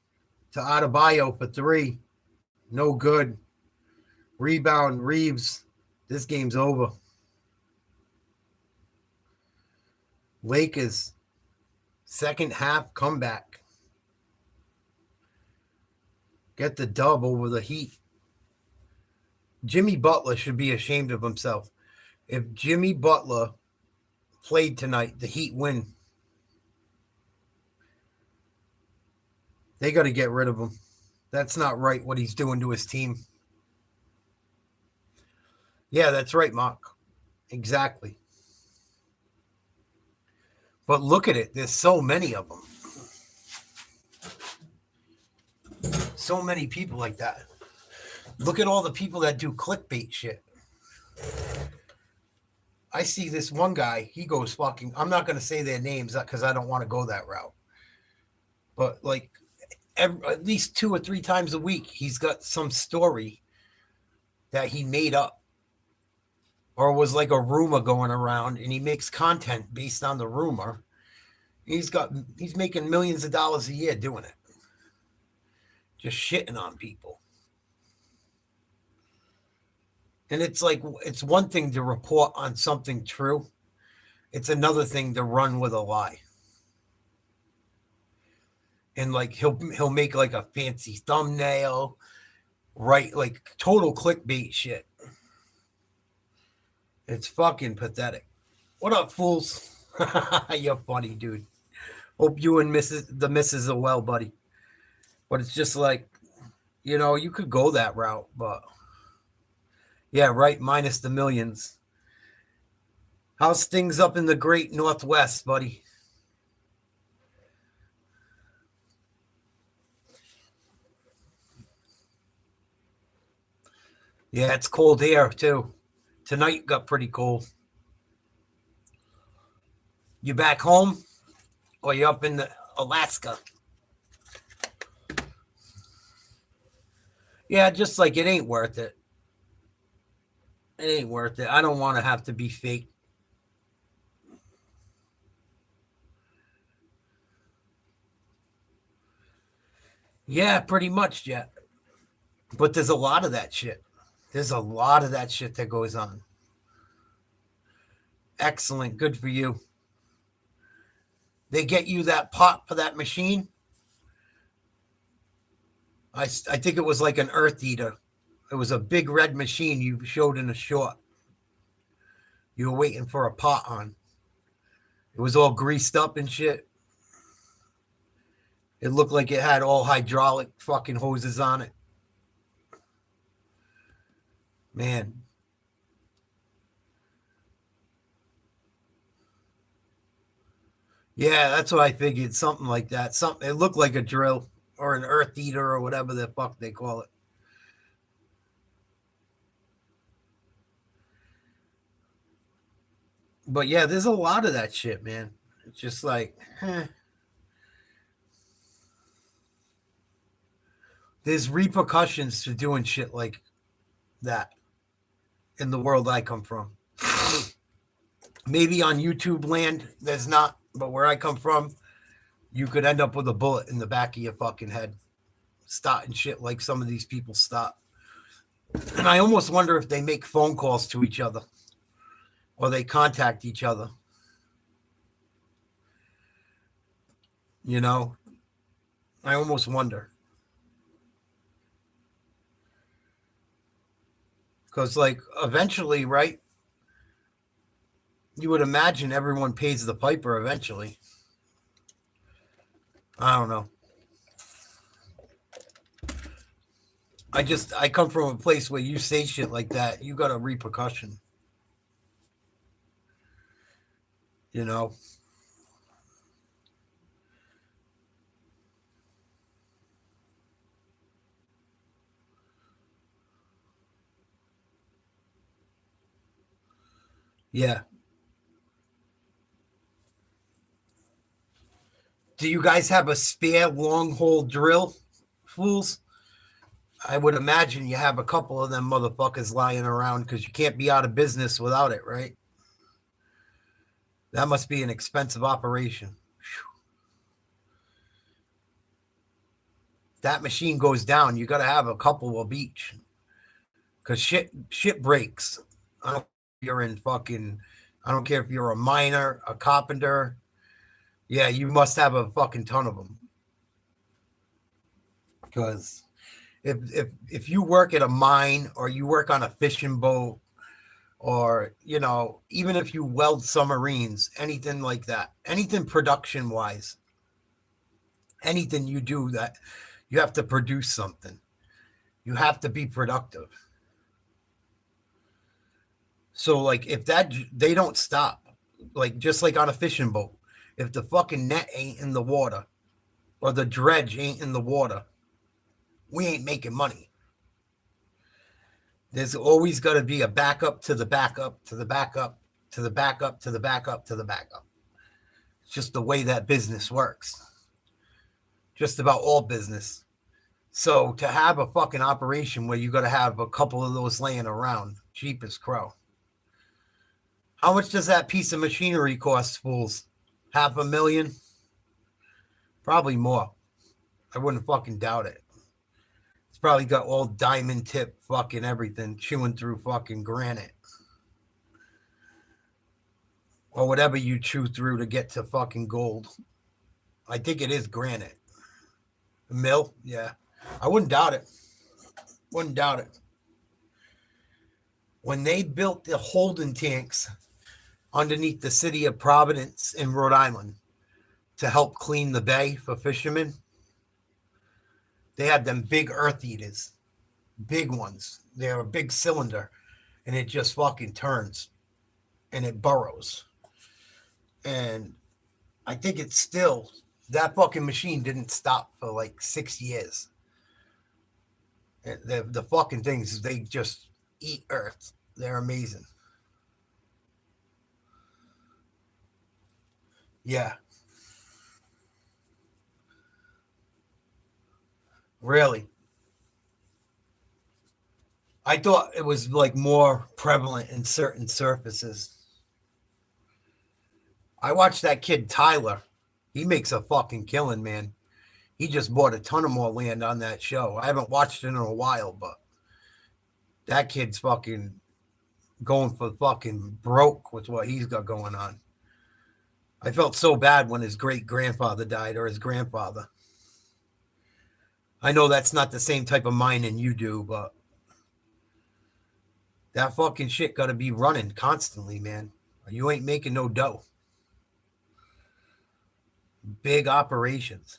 to Adebayo for 3. No good. Rebound, Reeves. This game's over. Lakers, second half comeback. Get the dub over the Heat. Jimmy Butler should be ashamed of himself. If Jimmy Butler played tonight, the Heat win. They got to get rid of him. That's not right what he's doing to his team. Yeah, that's right, Mark. Exactly. But look at it. There's so many of them. So many people like that. Look at all the people that do clickbait shit. I see this one guy. He goes fucking... I'm not going to say their names because I don't want to go that route. But like at least 2 or 3 times a week, he's got some story that he made up. Or was like a rumor going around, and he makes content based on the rumor. He's making millions of dollars a year doing it. Just shitting on people. And it's like, it's one thing to report on something true. It's another thing to run with a lie. And like he'll make like a fancy thumbnail, right? Like total clickbait shit. It's fucking pathetic. What up, fools? You're funny, dude. Hope you and the missus are well, buddy. But it's just like, you could go that route, but yeah, right. Minus the millions. How's things up in the great Northwest, buddy? Yeah, it's cold here too. Tonight got pretty cold. You back home or you up in Alaska? Yeah, just like it ain't worth it. It ain't worth it. I don't want to have to be fake. Yeah, pretty much, yeah. But there's a lot of that shit. There's a lot of that shit that goes on. Excellent. Good for you. They get you that pot for that machine. I think it was like an Earth Eater. It was a big red machine you showed in a short. You were waiting for a pot on. It was all greased up and shit. It looked like it had all hydraulic fucking hoses on it. Man. Yeah, that's what I figured. Something like that. It looked like a drill or an Earth Eater or whatever the fuck they call it. But yeah, there's a lot of that shit, man. It's just like, There's repercussions to doing shit like that in the world I come from. Maybe on YouTube land, there's not, but where I come from, you could end up with a bullet in the back of your fucking head starting shit like some of these people stop. And I almost wonder if they make phone calls to each other or they contact each other. You know, I almost wonder. Because, like, eventually, right, you would imagine everyone pays the piper eventually. I don't know. I come from a place where you say shit like that, you got a repercussion. You know? Yeah. Do you guys have a spare long hole drill, fools? I would imagine you have a couple of them motherfuckers lying around because you can't be out of business without it, right? That must be an expensive operation. Whew. That machine goes down, you got to have a couple of each because shit breaks. I don't care if you're in fucking, I don't care if you're a miner, a carpenter. Yeah, you must have a fucking ton of them. Because if you work at a mine or you work on a fishing boat or, you know, even if you weld submarines, anything like that, anything production wise, anything you do that you have to produce something, you have to be productive. So like if that, they don't stop, like just like on a fishing boat, if the fucking net ain't in the water or the dredge ain't in the water, we ain't making money. There's always got to be a backup to the backup to the backup to the backup to the backup to the backup. It's just the way that business works. Just about all business. So to have a fucking operation where you got to have a couple of those laying around, cheap as crow. How much does that piece of machinery cost, fools? $500,000? Probably more. I wouldn't fucking doubt it. It's probably got all diamond tip fucking everything chewing through fucking granite. Or whatever you chew through to get to fucking gold. I think it is granite. A mill? Yeah. I wouldn't doubt it. Wouldn't doubt it. When they built the holding tanks underneath the city of Providence in Rhode Island to help clean the bay for fishermen, they had them big earth eaters, big ones. They're a big cylinder, and it just fucking turns, and it burrows. And I think it's still, that fucking machine didn't stop for like 6 years. The fucking things, they just eat earth. They're amazing. Yeah. Really? I thought it was like more prevalent in certain surfaces. I watched that kid Tyler. He makes a fucking killing, man. He just bought a ton of more land on that show. I haven't watched it in a while, but that kid's fucking going for fucking broke with what he's got going on. I felt so bad when his great-grandfather died, or his grandfather. I know that's not the same type of mining you do, but that fucking shit got to be running constantly, man. You ain't making no dough. Big operations.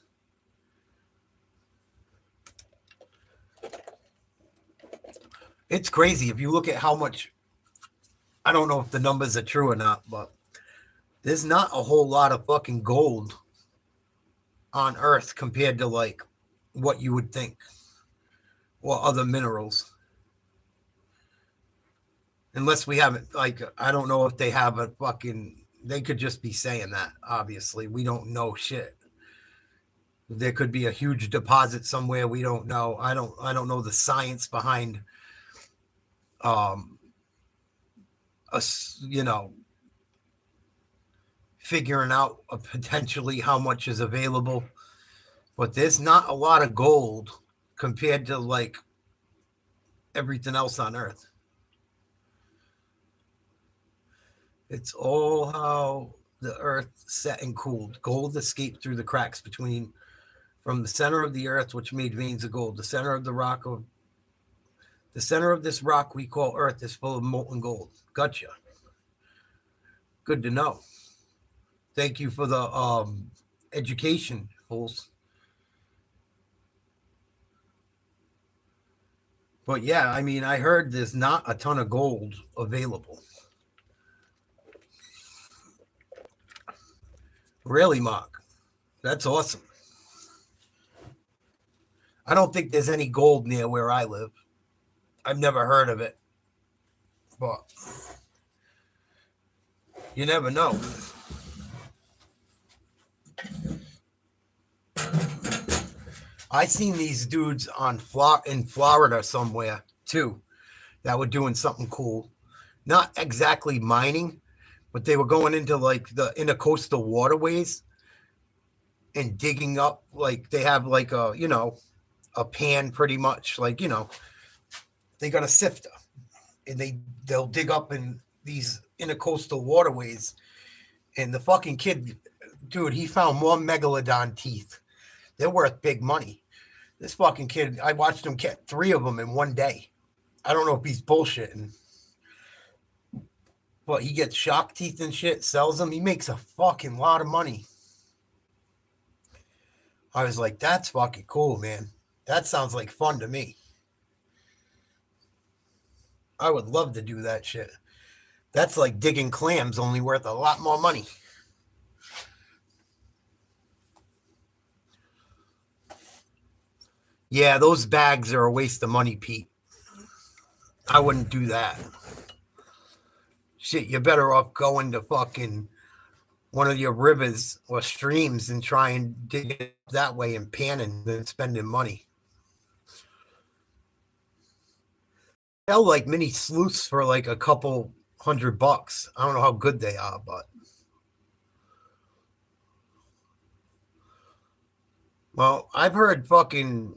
It's crazy. If you look at how much, I don't know if the numbers are true or not, but there's not a whole lot of fucking gold on Earth compared to like what you would think, or other minerals. Unless we haven't, like, I don't know if they have a fucking, they could just be saying that. Obviously, we don't know shit. There could be a huge deposit somewhere we don't know. I don't know the science behind us, you know, figuring out potentially how much is available. But there's not a lot of gold compared to like everything else on Earth. It's all how the Earth set and cooled. Gold escaped through the cracks from the center of the Earth, which made veins of gold. The center of this rock we call Earth is full of molten gold. Gotcha. Good to know. Thank you for the education, fools. But yeah, I mean, I heard there's not a ton of gold available. Really, Mark? That's awesome. I don't think there's any gold near where I live. I've never heard of it. But you never know. I seen these dudes in Florida somewhere too that were doing something cool. Not exactly mining, but they were going into like the intercoastal waterways and digging up, like they have like a pan pretty much, like, they got a sifter and they'll dig up in these intercoastal waterways. And the fucking kid, dude, he found more megalodon teeth. They're worth big money. This fucking kid, I watched him get 3 of them in one day. I don't know if he's bullshitting, but he gets shark teeth and shit, sells them. He makes a fucking lot of money. I was like, that's fucking cool, man. That sounds like fun to me. I would love to do that shit. That's like digging clams, only worth a lot more money. Yeah, those bags are a waste of money, Pete. I wouldn't do that. Shit, you're better off going to fucking one of your rivers or streams and try and dig it that way and panning than spending money. Sell like mini sleuths for like a couple $100. I don't know how good they are, but well, I've heard fucking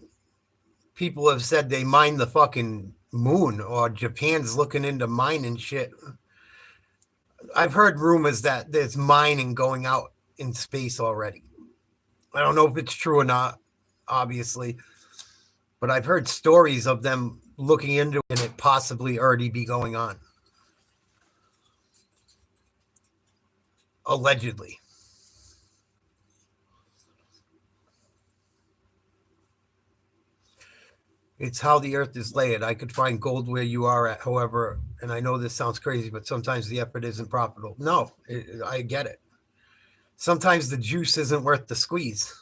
people have said they mine the fucking moon, or Japan's looking into mining shit. I've heard rumors that there's mining going out in space already. I don't know if it's true or not, obviously, but I've heard stories of them looking into it and it possibly already be going on. Allegedly. It's how the earth is laid. I could find gold where you are at, however, and I know this sounds crazy, but sometimes the effort isn't profitable. No, I get it. Sometimes the juice isn't worth the squeeze.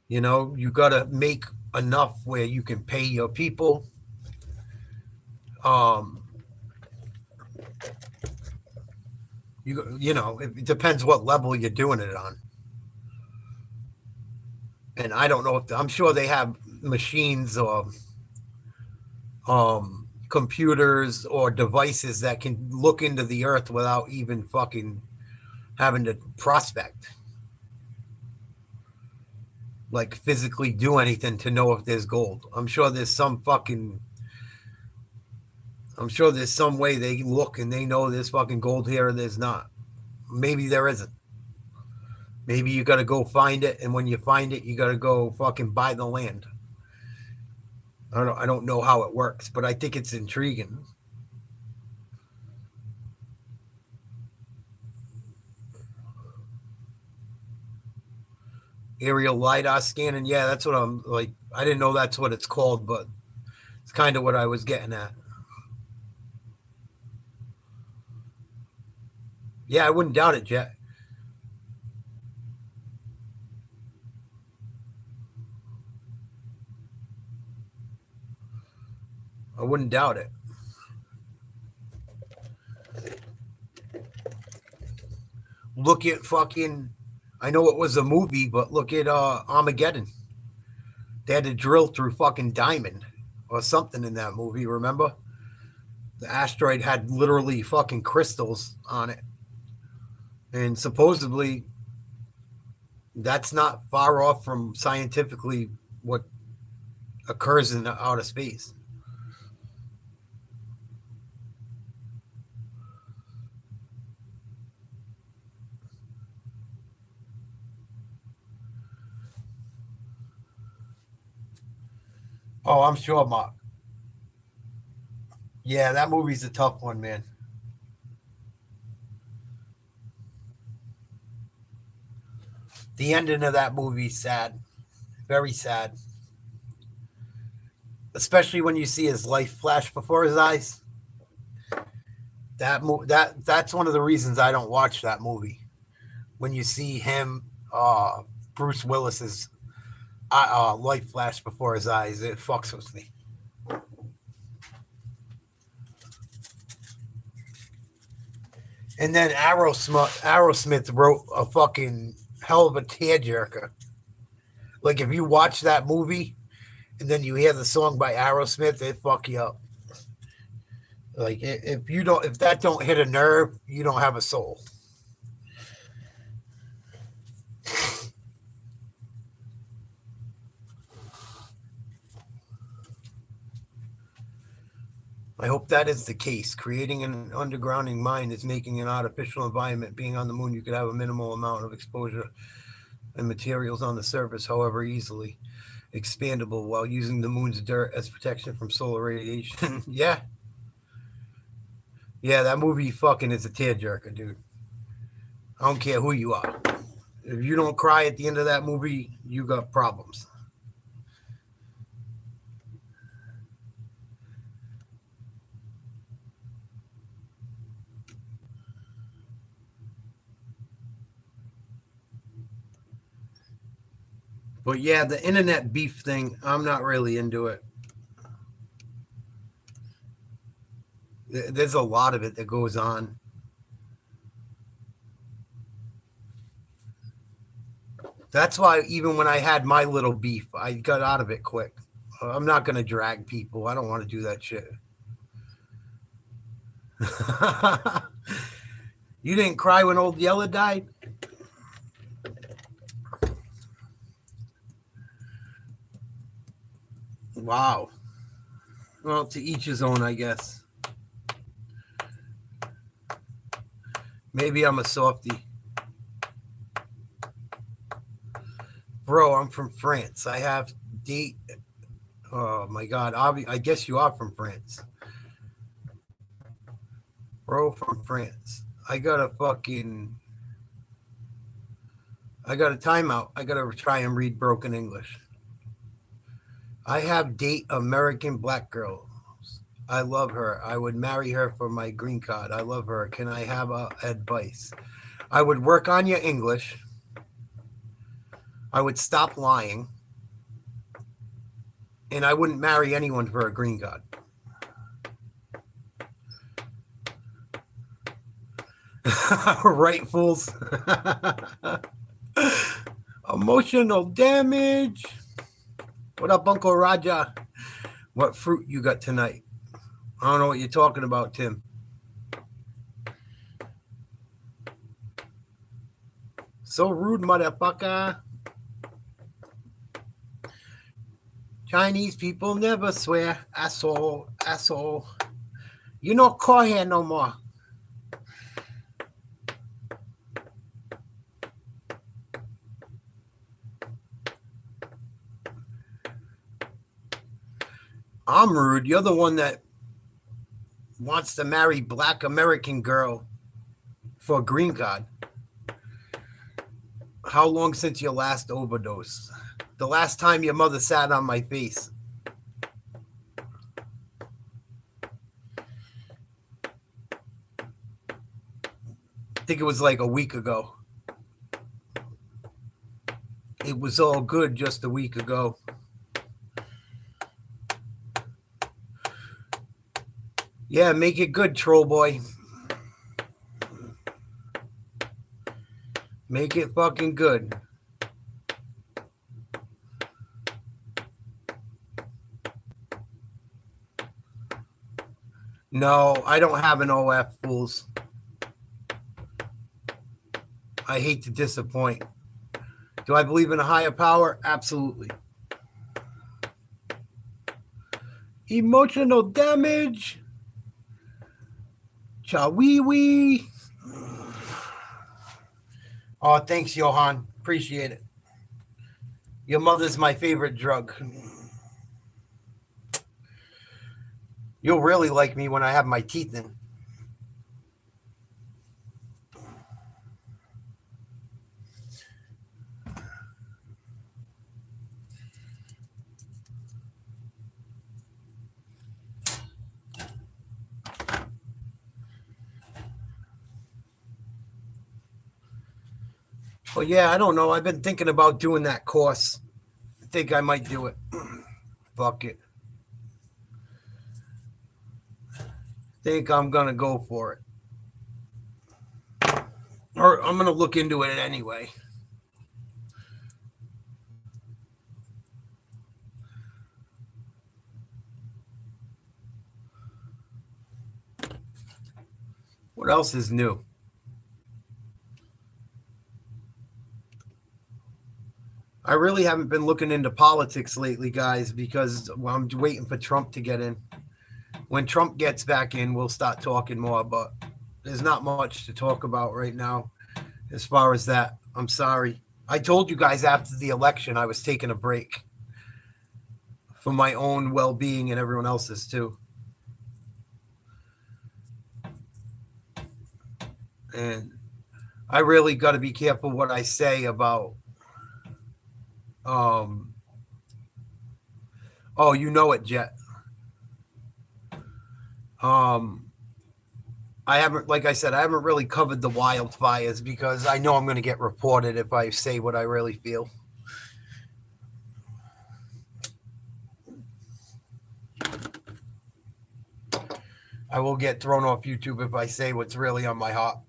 You got to make enough where you can pay your people. It depends what level you're doing it on. And I don't know I'm sure they have machines or computers or devices that can look into the earth without even fucking having to prospect, like physically do anything to know if there's gold. I'm sure there's some way they look and they know there's fucking gold here or there's not. Maybe there isn't. Maybe you got to go find it, and when you find it, you got to go fucking buy the land. I don't know how it works, but I think it's intriguing. Aerial LiDAR scanning, yeah, that's what I'm like. I didn't know that's what it's called, but it's kind of what I was getting at. Yeah, I wouldn't doubt it, Jet. I wouldn't doubt it. Look at fucking, I know it was a movie, but look at Armageddon. They had to drill through fucking diamond or something in that movie, remember? The asteroid had literally fucking crystals on it. And supposedly that's not far off from scientifically what occurs in outer space. Oh, I'm sure, Mark. Yeah, that movie's a tough one, man. The ending of that movie's sad. Very sad. Especially when you see his life flash before his eyes. That's one of the reasons I don't watch that movie. When you see him, Bruce Willis's life flash before his eyes, it fucks with me. And then Aerosmith wrote a fucking hell of a tearjerker. Like if you watch that movie and then you hear the song by Aerosmith, it fuck you up. Like if that don't hit a nerve, you don't have a soul. I hope that is the case. Creating an undergrounding mind is making an artificial environment. Being on the moon, you could have a minimal amount of exposure and materials on the surface, however easily expandable, while using the moon's dirt as protection from solar radiation. Yeah, that movie fucking is a tearjerker, dude. I don't care who you are. If you don't cry at the end of that movie, you got problems. But yeah, the internet beef thing, I'm not really into it. There's a lot of it that goes on. That's why even when I had my little beef, I got out of it quick. I'm not going to drag people. I don't want to do that shit. You didn't cry when Old Yeller died? Wow. Well, to each his own, I guess. Maybe I'm a softie. Bro, I'm from France. I have date. Oh my God. I guess you are from France. Bro, from France. I got a timeout. I got to try and read broken English. I have date American black girls. I love her. I would marry her for my green card. I love her. Can I have advice? I would work on your English. I would stop lying. And I wouldn't marry anyone for a green card. Right, fools? Emotional damage. What up, Uncle Raja? What fruit you got tonight? I don't know what you're talking about, Tim. So rude, motherfucker. Chinese people never swear. Asshole. You don't call here no more. I'm rude. You're the one that wants to marry black American girl for a green card. How long since your last overdose? The last time your mother sat on my face. I think it was like a week ago. It was all good just a week ago. Yeah, make it good, troll boy. Make it fucking good. No, I don't have an OF, fools. I hate to disappoint. Do I believe in a higher power? Absolutely. Emotional damage. Chawiwi. Oh, thanks, Johan. Appreciate it. Your mother's my favorite drug. You'll really like me when I have my teeth in. Well, yeah, I don't know. I've been thinking about doing that course. I think I might do it. Fuck it. Think I'm going to go for it. Or I'm going to look into it anyway. What else is new? I really haven't been looking into politics lately, guys, because I'm waiting for Trump to get in. When Trump gets back in, we'll start talking more, but there's not much to talk about right now as far as that. I'm sorry. I told you guys after the election I was taking a break for my own well-being and everyone else's too. And I really got to be careful what I say about oh, you know it, Jet. I haven't, like I said, I haven't really covered the wildfires because I know I'm going to get reported if I say what I really feel. I will get thrown off YouTube if I say what's really on my heart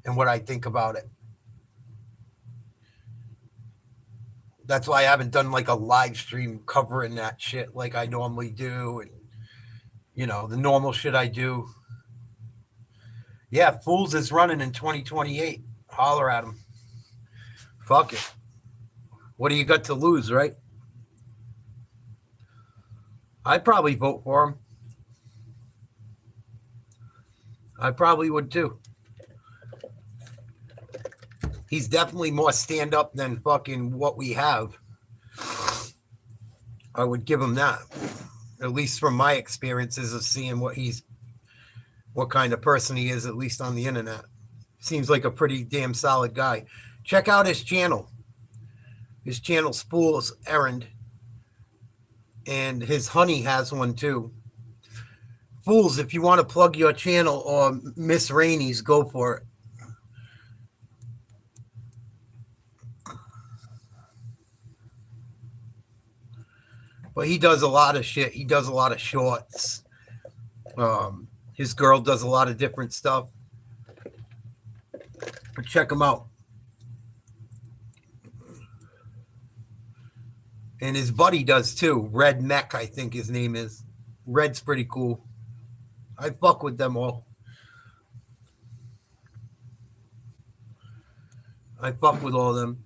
and what I think about it. That's why I haven't done like a live stream covering that shit like I normally do. And, you know, the normal shit I do. Yeah, Fools is running in 2028. Holler at him. Fuck it. What do you got to lose, right? I'd probably vote for him. I probably would too. He's definitely more stand-up than fucking what we have. I would give him that. At least from my experiences of seeing what kind of person he is, at least on the internet. Seems like a pretty damn solid guy. Check out his channel. His channel, Spool's Errand. And his honey has one too. Fools, if you want to plug your channel or Miss Rainey's, go for it. But he does a lot of shit. He does a lot of shorts. His girl does a lot of different stuff. But check him out. And his buddy does too. Red Mech, I think his name is. Red's pretty cool. I fuck with them all. I fuck with all of them.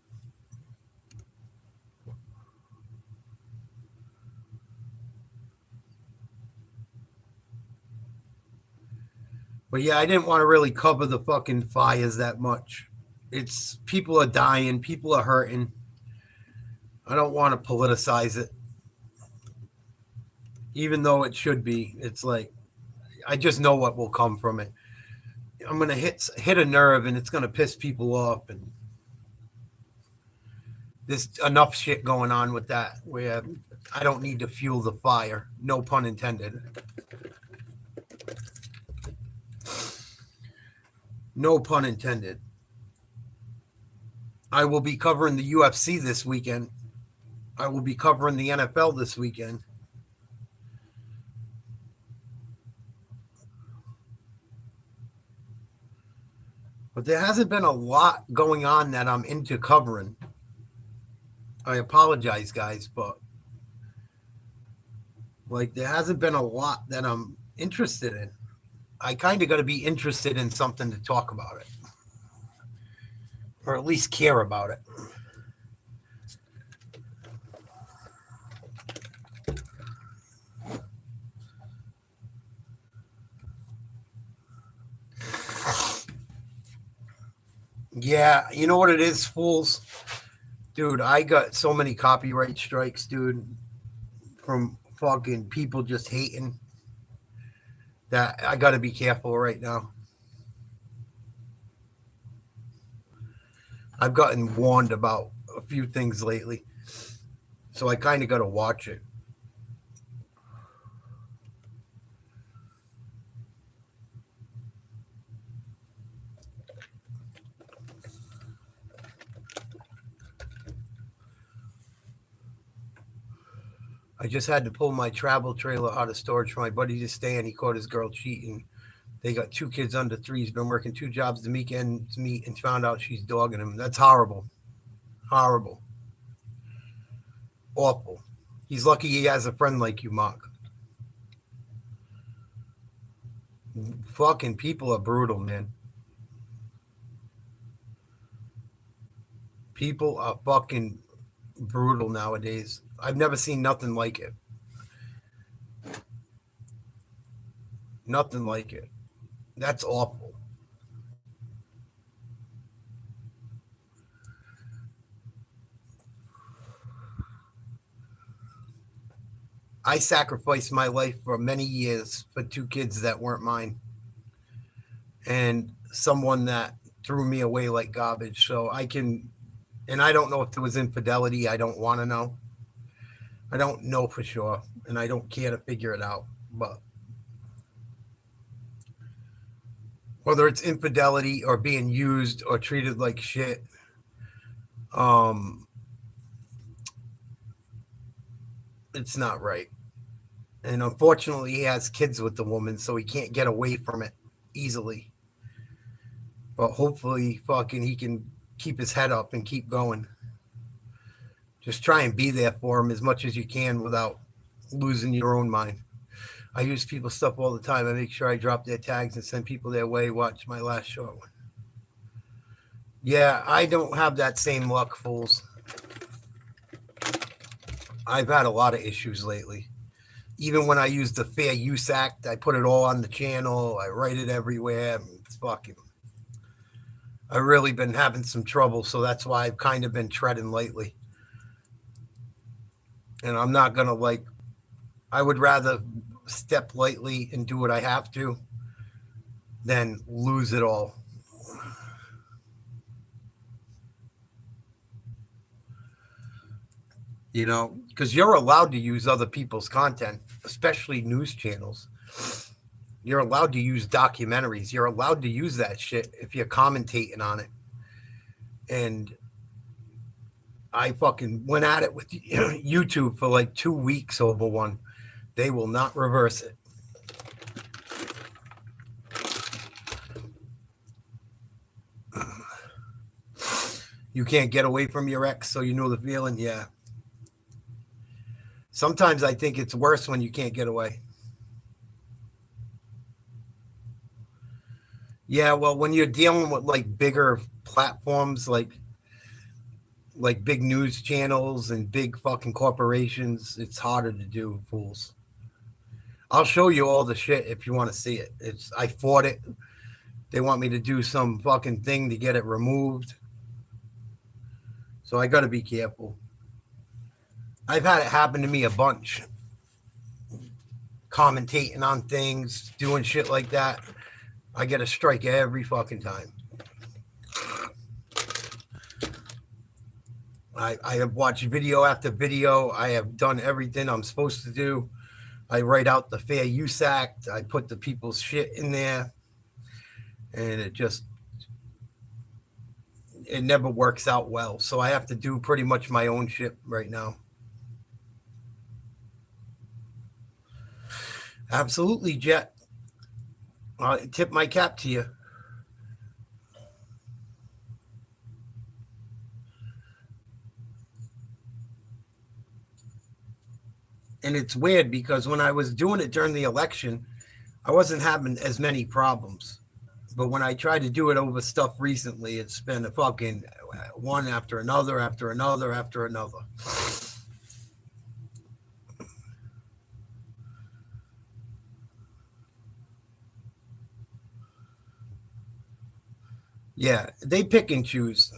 But yeah, I didn't want to really cover the fucking fires that much. It's people are dying, people are hurting. I don't want to politicize it. Even though it should be. It's like, I just know what will come from it. I'm going to hit a nerve and it's going to piss people off. And there's enough shit going on with that where I don't need to fuel the fire. No pun intended. No pun intended. I will be covering the UFC this weekend. I will be covering the NFL this weekend. But there hasn't been a lot going on that I'm into covering. I apologize, guys, but like there hasn't been a lot that I'm interested in. I kind of got to be interested in something to talk about it. Or at least care about it. Yeah, you know what it is, fools? Dude, I got so many copyright strikes, dude, from fucking people just hating that I got to be careful right now. I've gotten warned about a few things lately, so I kind of got to watch it. I just had to pull my travel trailer out of storage for my buddy to stay in. He caught his girl cheating. They got 2 kids under 3. He's been working 2 jobs to make ends meet and found out she's dogging him. That's horrible. Horrible. Awful. He's lucky he has a friend like you, Mark. Fucking people are brutal, man. People are fucking brutal nowadays. I've never seen nothing like it. Nothing like it. That's awful. I sacrificed my life for many years for 2 kids that weren't mine and someone that threw me away like garbage. So I can, and I don't know if there was infidelity. I don't want to know. I don't know for sure, and I don't care to figure it out. But whether it's infidelity or being used or treated like shit, it's not right. And unfortunately, he has kids with the woman, so he can't get away from it easily. But hopefully, fucking, he can keep his head up and keep going. Just try and be there for him as much as you can without losing your own mind. I use people's stuff all the time. I make sure I drop their tags and send people their way. Watch my last short one. Yeah, I don't have that same luck, fools. I've had a lot of issues lately. Even when I use the Fair Use Act, I put it all on the channel. I write it everywhere. It's fucking. I've really been having some trouble, so that's why I've kind of been treading lightly. And I'm not going to I would rather step lightly and do what I have to than lose it all. You know, because you're allowed to use other people's content, especially news channels. You're allowed to use documentaries. You're allowed to use that shit if you're commentating on it. And I fucking went at it with YouTube for like 2 weeks over one. They will not reverse it. You can't get away from your ex, so you know the feeling? Yeah. Sometimes I think it's worse when you can't get away. Yeah, well, when you're dealing with like bigger platforms, like big news channels and big fucking corporations, it's harder to do, fools. I'll show you all the shit if you want to see it. I fought it. They want me to do some fucking thing to get it removed. So I got to be careful. I've had it happen to me a bunch. Commentating on things, doing shit like that. I get a strike every fucking time. I have watched video after video. I have done everything I'm supposed to do. I write out the Fair Use Act. I put the people's shit in there. And it never works out well. So I have to do pretty much my own shit right now. Absolutely, Jet. I tip my cap to you. And it's weird because when I was doing it during the election, I wasn't having as many problems. But when I tried to do it over stuff recently, it's been a fucking one after another, after another, after another. Yeah, they pick and choose.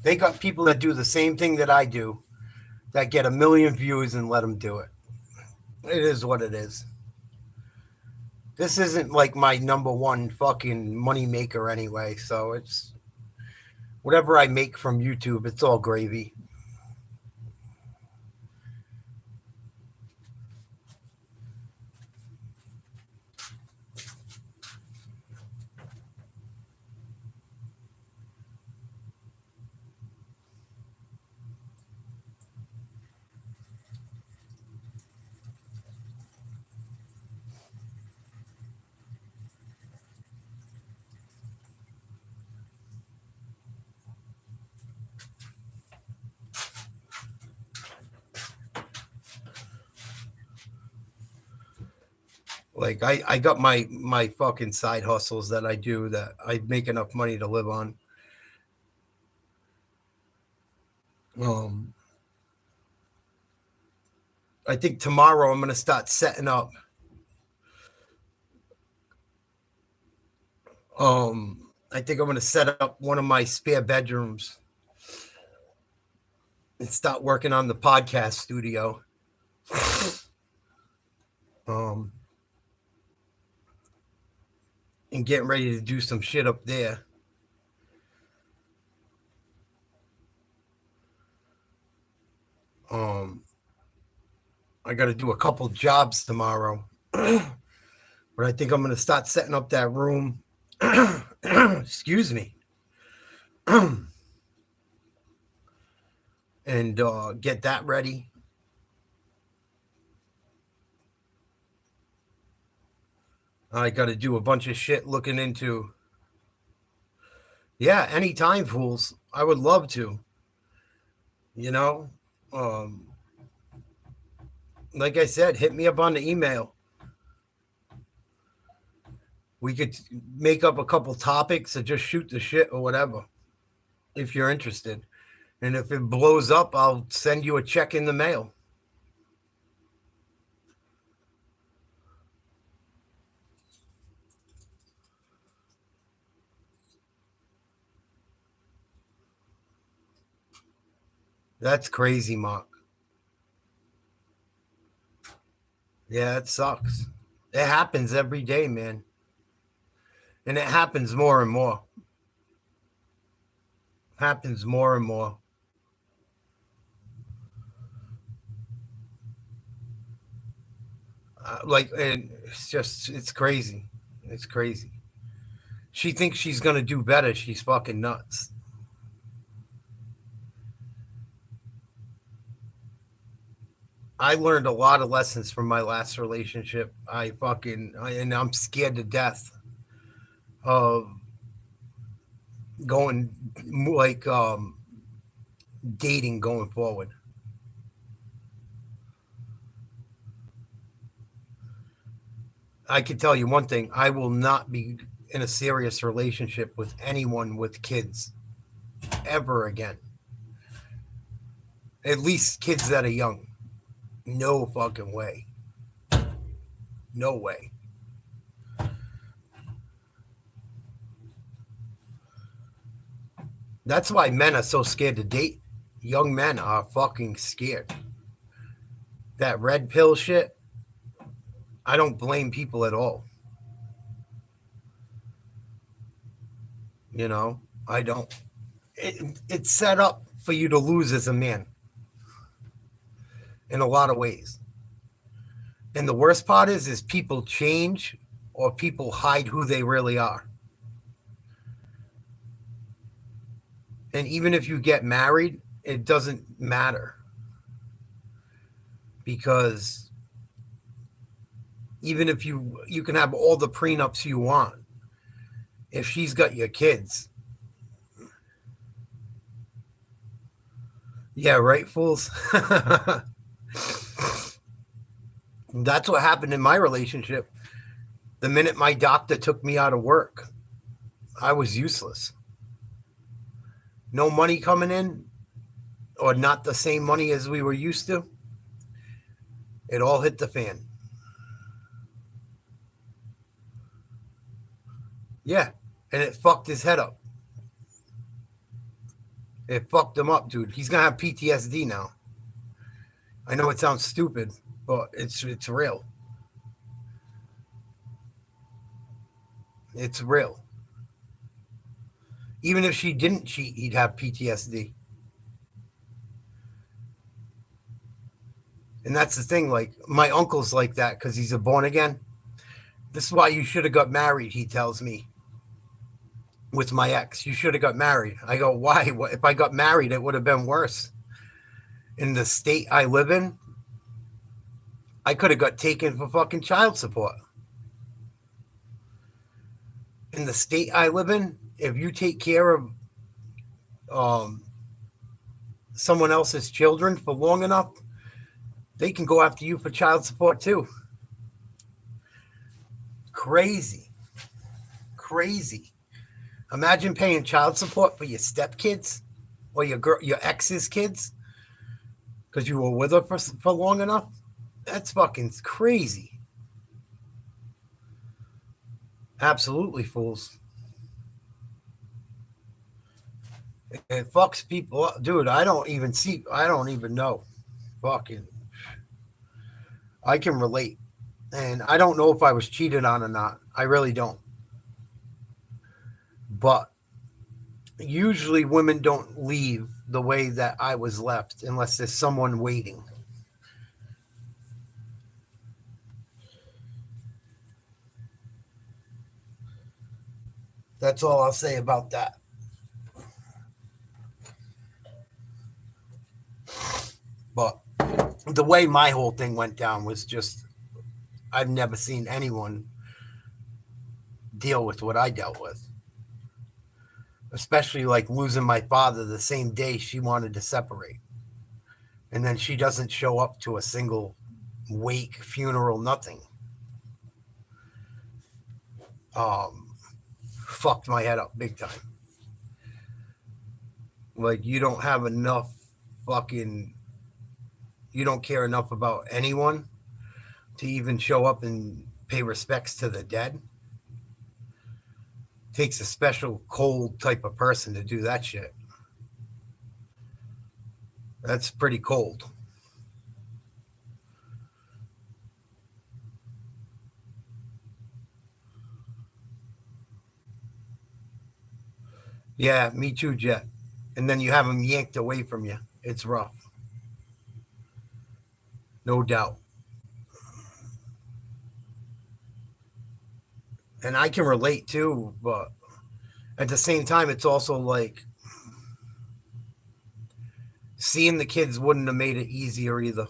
They got people that do the same thing that I do that get 1 million views and let them do it. It is what it is. This isn't like my number one fucking money maker anyway, so it's whatever I make from YouTube, it's all gravy. Like I got my fucking side hustles that I do that I make enough money to live on. I think tomorrow I'm gonna start setting up. I think I'm gonna set up one of my spare bedrooms and start working on the podcast studio. And getting ready to do some shit up there. I got to do a couple jobs tomorrow, but I think I'm going to start setting up that room. Excuse me. And get that ready. I got to do a bunch of shit looking into. Yeah, anytime, fools. I would love to. You know, like I said, hit me up on the email. We could make up a couple topics or just shoot the shit or whatever, if you're interested. And if it blows up, I'll send you a check in the mail. That's crazy, Mark. Yeah, it sucks. It happens every day, man. And it happens more and more. Happens more and more. And it's crazy. It's crazy. She thinks she's going to do better. She's fucking nuts. I learned a lot of lessons from my last relationship. And I'm scared to death of going like dating going forward. I can tell you one thing. I will not be in a serious relationship with anyone with kids ever again. At least kids that are young. No fucking way. No way. That's why men are so scared to date. Young men are fucking scared. That red pill shit, I don't blame people at all. You know, I don't. It's set up for you to lose as a man in a lot of ways. And the worst part is people change or people hide who they really are. And even if you get married, it doesn't matter. Because even if you can have all the prenups you want, if she's got your kids. Yeah, right, fools? That's what happened in my relationship. The minute my doctor took me out of work, I was useless. No money coming in, or not the same money as we were used to. It all hit the fan. Yeah, And it fucked his head up. It fucked him up, dude. He's going to have PTSD now. I know it sounds stupid, but it's real. It's real. Even if she didn't cheat, he'd have PTSD. And that's the thing. Like, my uncle's like that because he's a born again. This is why you should have got married, he tells me. With my ex, you should have got married. I go, why? What, if I got married, it would have been worse. In the state I live in, I could have got taken for fucking child support. In the state I live in, if you take care of someone else's children for long enough, they can go after you for child support too. Crazy. Crazy. Imagine paying child support for your stepkids or your ex's kids because you were with her for long enough. That's fucking crazy. Absolutely, fools. It fucks people up. Dude, I don't even know. Fucking. I can relate. And I don't know if I was cheated on or not. I really don't. But usually women don't leave the way that I was left unless there's someone waiting. That's all I'll say about that. But the way my whole thing went down was just, I've never seen anyone deal with what I dealt with. Especially like losing my father the same day she wanted to separate. And then she doesn't show up to a single wake, funeral, nothing. Fucked my head up big time. Like, you don't have enough you don't care enough about anyone to even show up and pay respects to the dead. Takes a special cold type of person to do that shit. That's pretty cold. Yeah, me too, Jet. And then you have them yanked away from you. It's rough. No doubt. And I can relate too, but at the same time, it's also like seeing the kids wouldn't have made it easier either.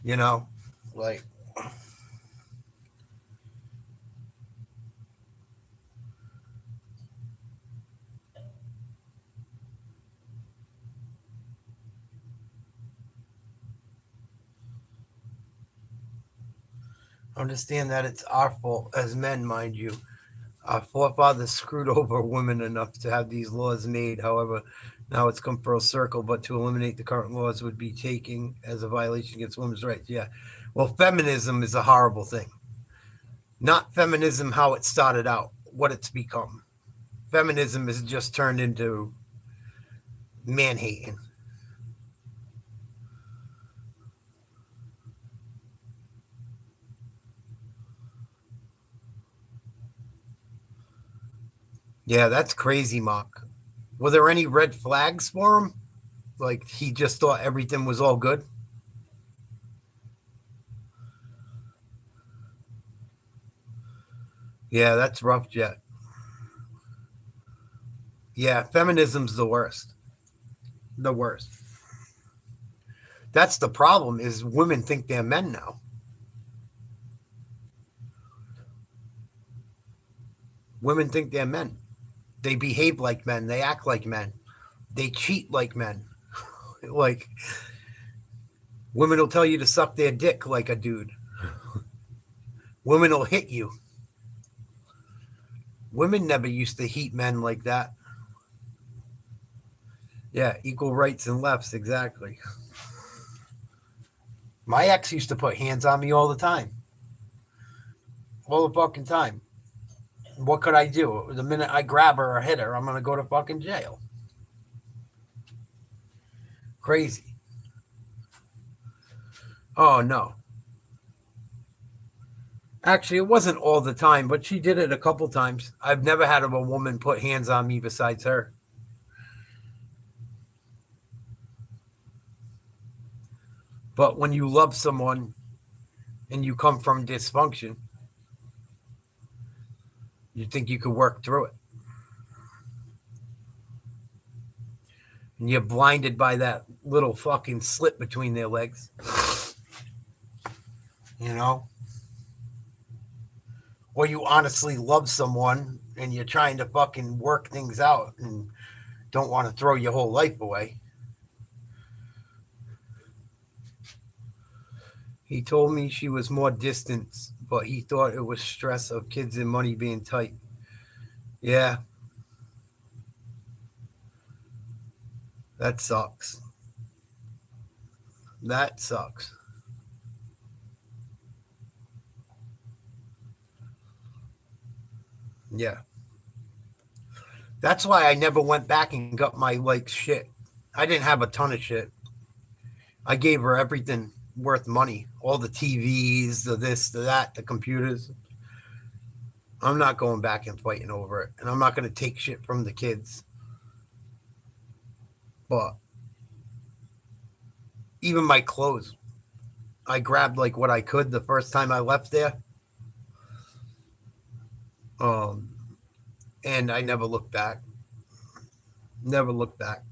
You know, like, understand that it's our fault as men, mind you. Our forefathers screwed over women enough to have these laws made. However, now it's come full circle, but to eliminate the current laws would be taking as a violation against women's rights. Yeah. Well, feminism is a horrible thing. Not feminism how it started out, what it's become. Feminism is just turned into man-hating. Yeah, that's crazy, Mark. Were there any red flags for him? Like, he just thought everything was all good? Yeah, that's rough, Jet. Yeah, feminism's the worst. The worst. That's the problem, is women think they're men now. Women think they're men. They behave like men. They act like men. They cheat like men. Like, women will tell you to suck their dick like a dude. Women will hit you. Women never used to hit men like that. Yeah, equal rights and lefts, exactly. My ex used to put hands on me all the time. All the fucking time. What could I do? The minute I grab her or hit her, I'm going to go to fucking jail. Crazy. Oh, no. Actually, it wasn't all the time, but she did it a couple times. I've never had a woman put hands on me besides her. But when you love someone and you come from dysfunction, you think you could work through it. And you're blinded by that little fucking slit between their legs. You know? Or you honestly love someone and you're trying to fucking work things out and don't want to throw your whole life away. He told me she was more distant, but he thought it was stress of kids and money being tight. Yeah. That sucks. That sucks. Yeah. That's why I never went back and got my shit. I didn't have a ton of shit. I gave her everything worth money. All the TVs, the this, the that, the computers. I'm not going back and fighting over it. And I'm not going to take shit from the kids. But even my clothes, I grabbed what I could the first time I left there. And I never looked back. Never looked back.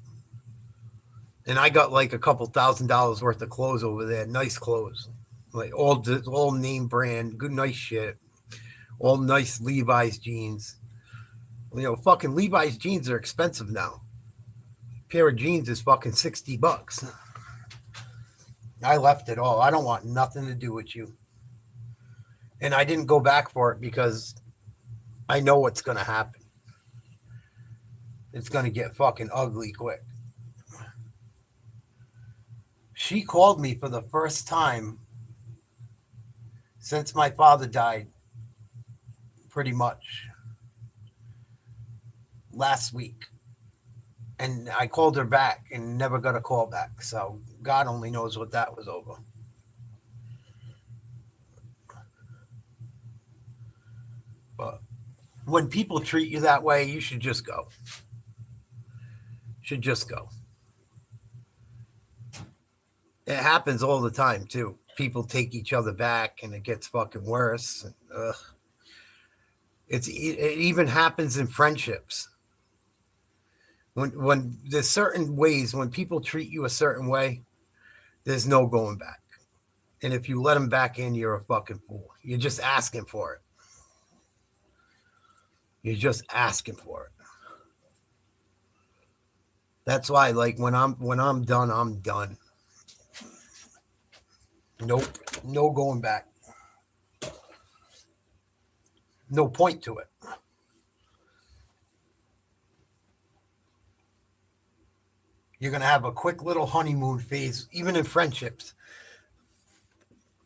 And I got a couple $1,000s worth of clothes over there. Nice clothes. All name brand, good, nice shit. All nice Levi's jeans. Fucking Levi's jeans are expensive now. A pair of jeans is fucking $60. I left it all. I don't want nothing to do with you. And I didn't go back for it because I know what's going to happen. It's going to get fucking ugly quick. She called me for the first time since my father died, pretty much, last week. And I called her back and never got a call back. So God only knows what that was over. But when people treat you that way, you should just go. Should just go. It happens all the time, too. People take each other back and it gets fucking worse. It even happens in friendships. When there's certain ways, when people treat you a certain way, there's no going back. And if you let them back in, you're a fucking fool. You're just asking for it. You're just asking for it. That's why, when I'm done, I'm done. Nope. No going back. No point to it. You're going to have a quick little honeymoon phase, even in friendships.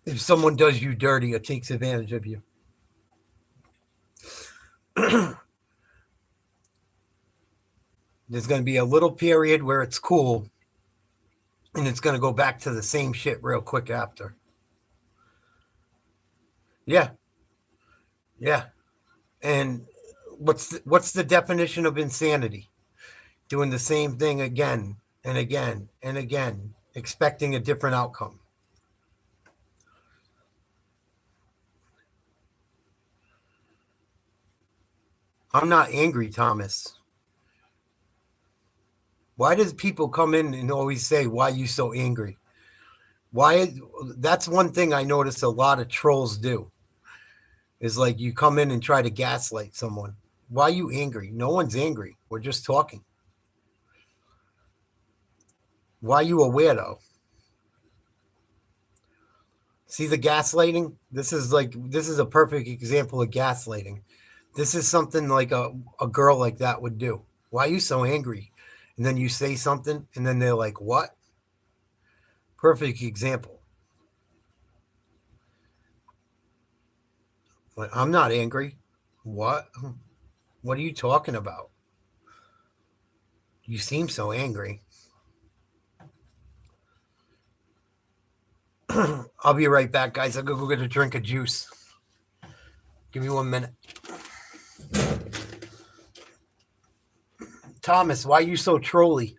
If someone does you dirty or takes advantage of you. There's going to be a little period where it's cool. And it's going to go back to the same shit real quick after. Yeah. Yeah. And what's the definition of insanity? Doing the same thing again and again and again, expecting a different outcome. I'm not angry, Thomas. Why does people come in and always say, why are you so angry? That's one thing I notice a lot of trolls do. Is you come in and try to gaslight someone. Why are you angry? No one's angry. We're just talking. Why are you a weirdo? See the gaslighting? This is a perfect example of gaslighting. This is something a girl like that would do. Why are you so angry? And then you say something, and then they're like, what? Perfect example. I'm not angry. What? What are you talking about? You seem so angry. I'll be right back, guys. I'll go get a drink of juice. Give me 1 minute. Thomas, why are you so trolly?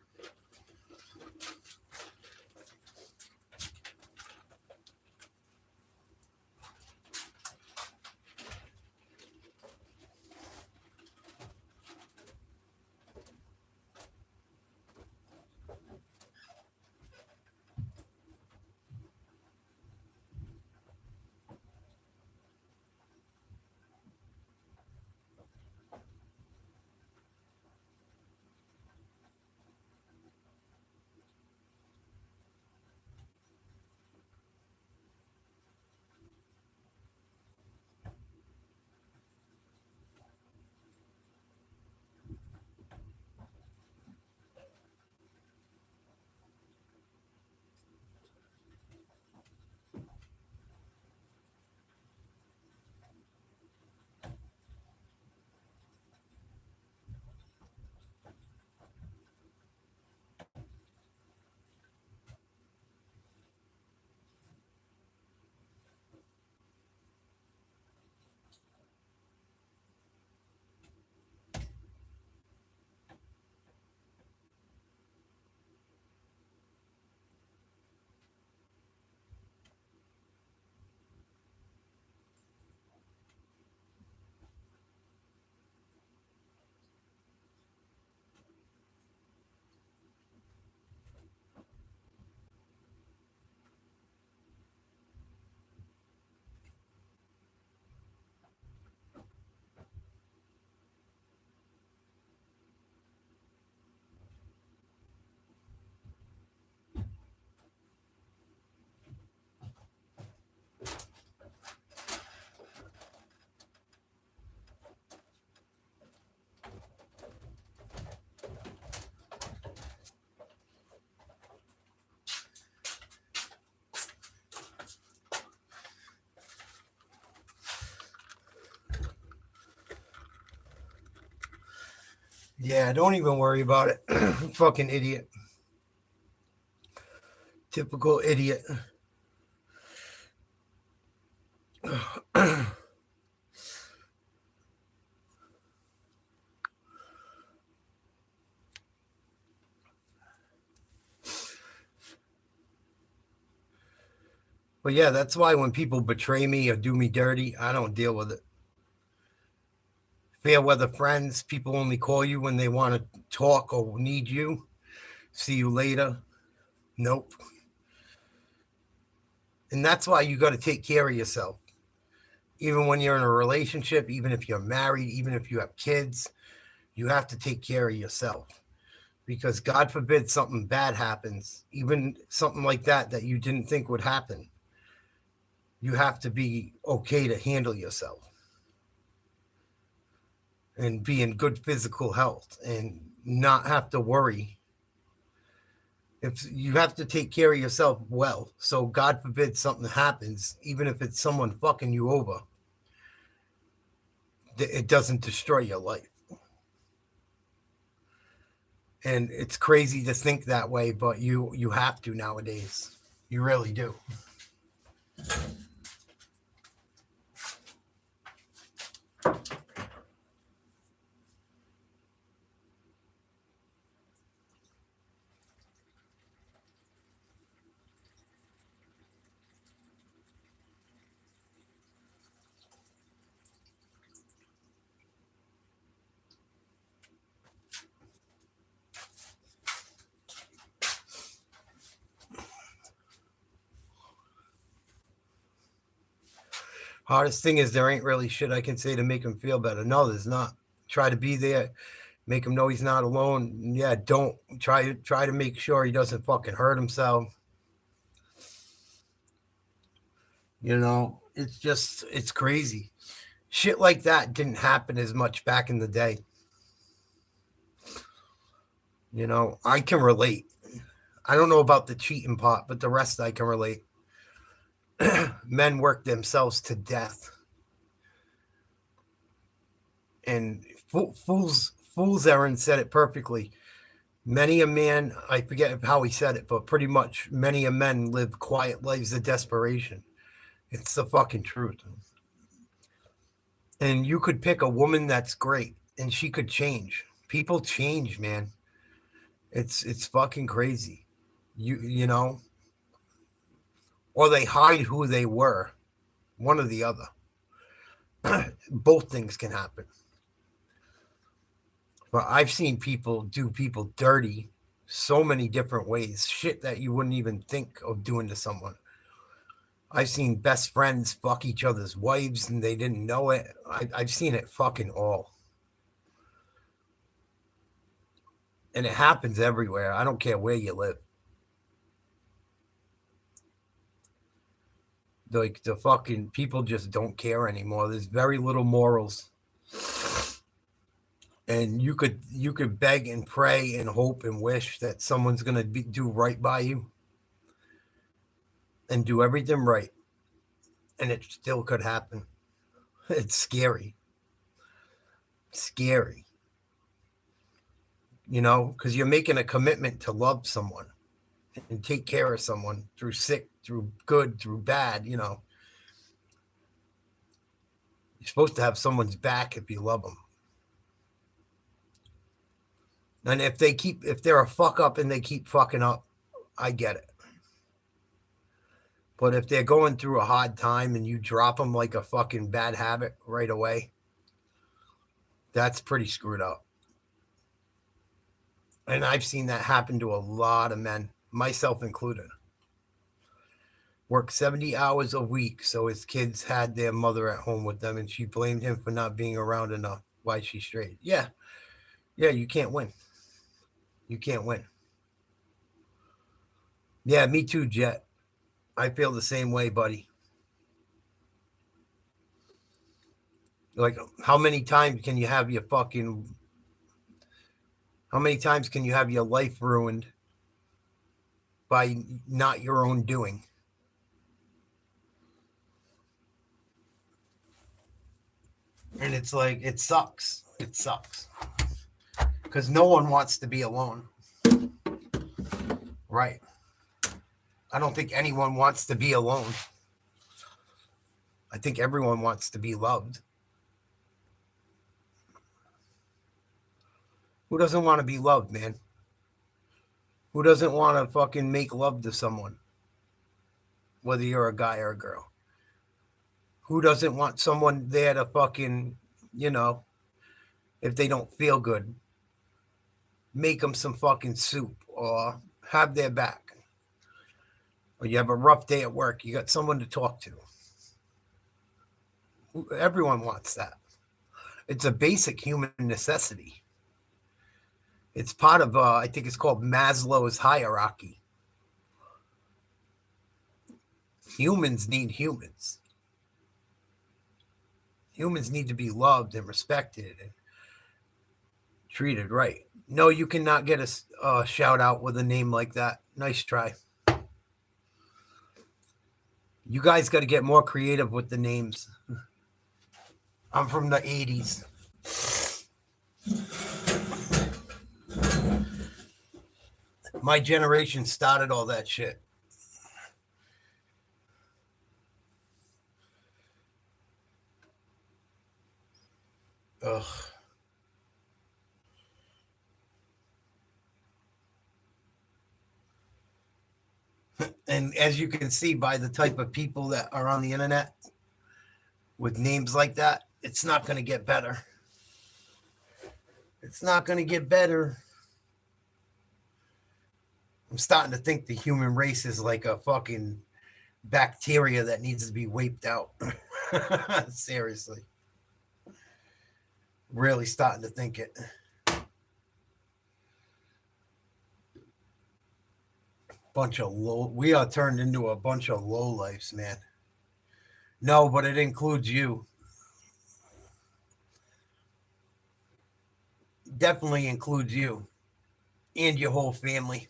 Yeah, don't even worry about it. Fucking idiot. Typical idiot. But yeah, that's why when people betray me or do me dirty, I don't deal with it. Fair weather friends, people only call you when they want to talk or need you. See you later. Nope. And that's why you got to take care of yourself. Even when you're in a relationship, even if you're married, even if you have kids, you have to take care of yourself. Because God forbid something bad happens, even something like that you didn't think would happen. You have to be okay to handle yourself and be in good physical health and not have to worry. If you have to take care of yourself well, so God forbid something happens, even if it's someone fucking you over, it doesn't destroy your life. And it's crazy to think that way, but you have to nowadays. You really do. Hardest thing is there ain't really shit I can say to make him feel better. No, there's not. Try to be there, make him know he's not alone. Yeah, don't try to make sure he doesn't fucking hurt himself. You know, it's crazy. Shit like that didn't happen as much back in the day. You know, I can relate. I don't know about the cheating part, but the rest I can relate. Men work themselves to death. And Fool's Errand said it perfectly. Many a man, I forget how he said it, but pretty much many a men live quiet lives of desperation. It's the fucking truth. And you could pick a woman that's great and she could change. People change, man. It's fucking crazy. You know, or they hide who they were. One or the other. Both things can happen. But I've seen people do people dirty so many different ways. Shit that you wouldn't even think of doing to someone. I've seen best friends fuck each other's wives and they didn't know it. I've seen it fucking all. And it happens everywhere. I don't care where you live. Like the fucking people just don't care anymore. There's very little morals. And you could beg and pray and hope and wish that someone's gonna do right by you and do everything right, and it still could happen. It's scary, you know, because you're making a commitment to love someone and take care of someone through sick, through good, through bad. You know, you're supposed to have someone's back if you love them. And if they're a fuck up and they keep fucking up, I get it. But if they're going through a hard time and you drop them like a fucking bad habit right away, that's pretty screwed up. And I've seen that happen to a lot of men, myself included. Worked 70 hours a week so his kids had their mother at home with them, and she blamed him for not being around enough. Why is she straight? Yeah, you can't win. You can't win. Yeah, me too, Jet. I feel the same way, buddy. Like, how many times can you have your life ruined by not your own doing? And it's like, it sucks. It sucks. Because no one wants to be alone. Right. I don't think anyone wants to be alone. I think everyone wants to be loved. Who doesn't want to be loved, man? Who doesn't want to fucking make love to someone? Whether you're a guy or a girl. Who doesn't want someone there to fucking, you know, if they don't feel good, make them some fucking soup or have their back. Or you have a rough day at work, you got someone to talk to. Everyone wants that. It's a basic human necessity. It's part of, I think it's called Maslow's hierarchy. Humans need humans. Humans need to be loved and respected and treated right. No, you cannot get a shout out with a name like that. Nice try. You guys got to get more creative with the names. I'm from the 80s. My generation started all that shit. Ugh. And as you can see by the type of people that are on the internet with names like that, it's not going to get better. It's not going to get better. I'm starting to think the human race is like a fucking bacteria that needs to be wiped out. Seriously. Really starting to think it. We are turned into a bunch of lowlifes, man. No, but it includes you. Definitely includes you and your whole family.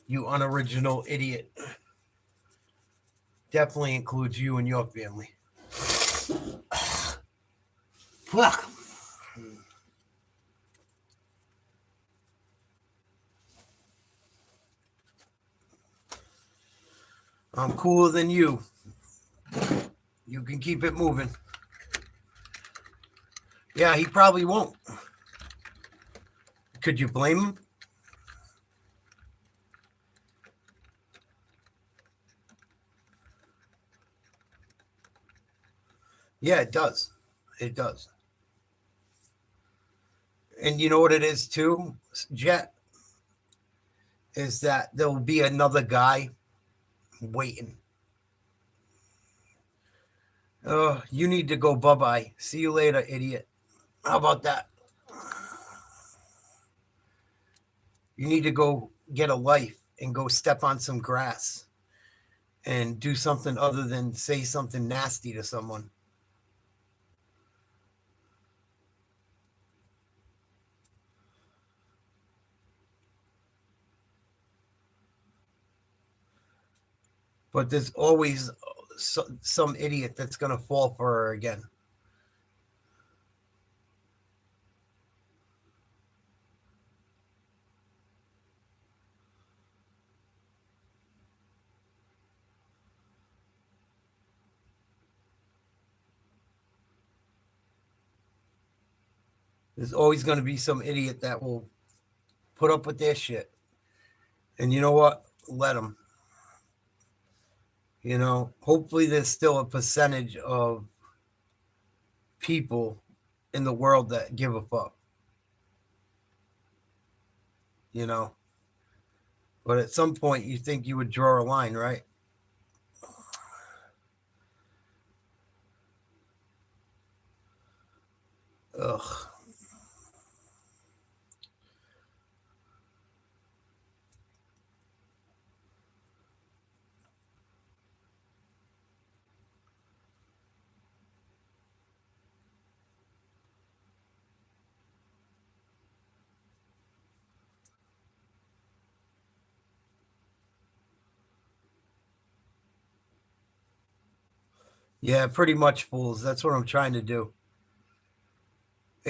You unoriginal idiot. Definitely includes you and your family. Fuck. I'm cooler than you. You can keep it moving. Yeah, he probably won't. Could you blame him? Yeah, it does. It does. And you know what it is too, Jet? Is that there will be another guy waiting. Oh, you need to go bye-bye. See you later, idiot. How about that? You need to go get a life and go step on some grass and do something other than say something nasty to someone. But there's always some idiot that's going to fall for her again. There's always going to be some idiot that will put up with their shit. And you know what? Let them. You know, hopefully there's still a percentage of people in the world that give a fuck. You know? But at some point, you think you would draw a line, right? Ugh. Yeah, pretty much fools. That's what I'm trying to do.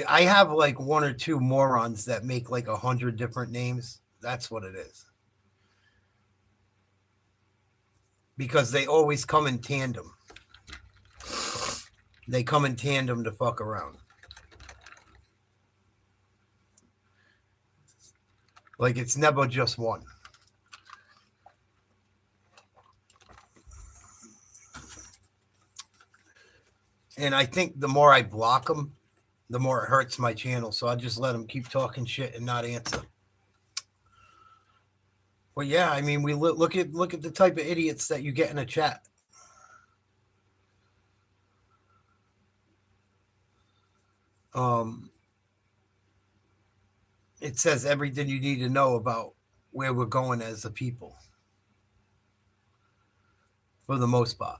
I have like one or two morons that make like 100 different names. That's what it is. Because they always come in tandem. They come in tandem to fuck around. Like it's never just one. And I think the more I block them, the more it hurts my channel. So I just let them keep talking shit and not answer. Well, yeah, I mean, we look at the type of idiots that you get in a chat. It says everything you need to know about where we're going as a people, for the most part.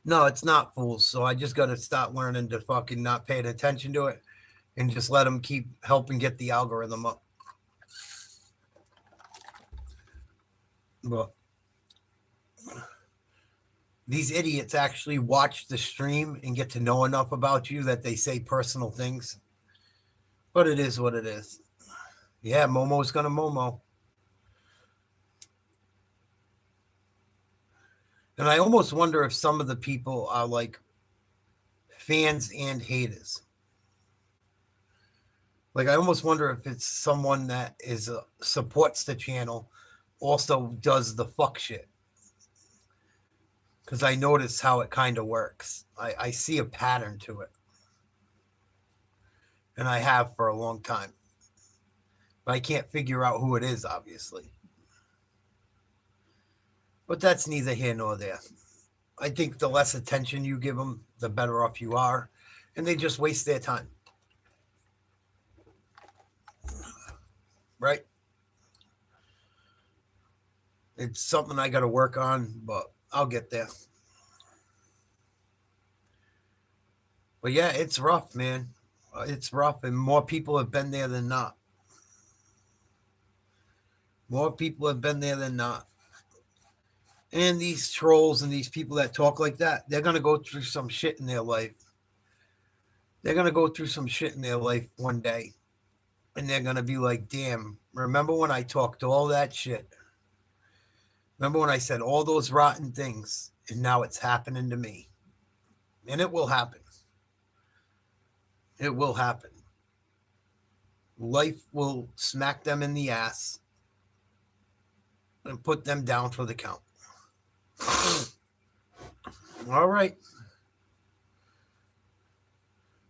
No, it's not fools. So I just got to start learning to fucking not pay attention to it and just let them keep helping get the algorithm up. But these idiots actually watch the stream and get to know enough about you that they say personal things. But it is what it is. Yeah, Momo's gonna Momo. And I almost wonder if some of the people are like fans and haters. Like I almost wonder if it's someone that is supports the channel, also does the fuck shit. Because I notice how it kind of works. I see a pattern to it. And I have for a long time. But I can't figure out who it is, obviously. But that's neither here nor there. I think the less attention you give them, the better off you are. And they just waste their time. Right? It's something I got to work on, but I'll get there. But yeah, it's rough, man. It's rough, and more people have been there than not. More people have been there than not. And these trolls and these people that talk like that, they're going to go through some shit in their life. They're going to go through some shit in their life one day. And they're going to be like, damn, remember when I talked all that shit? Remember when I said all those rotten things? And now it's happening to me. And it will happen. It will happen. Life will smack them in the ass and put them down for the count. All right.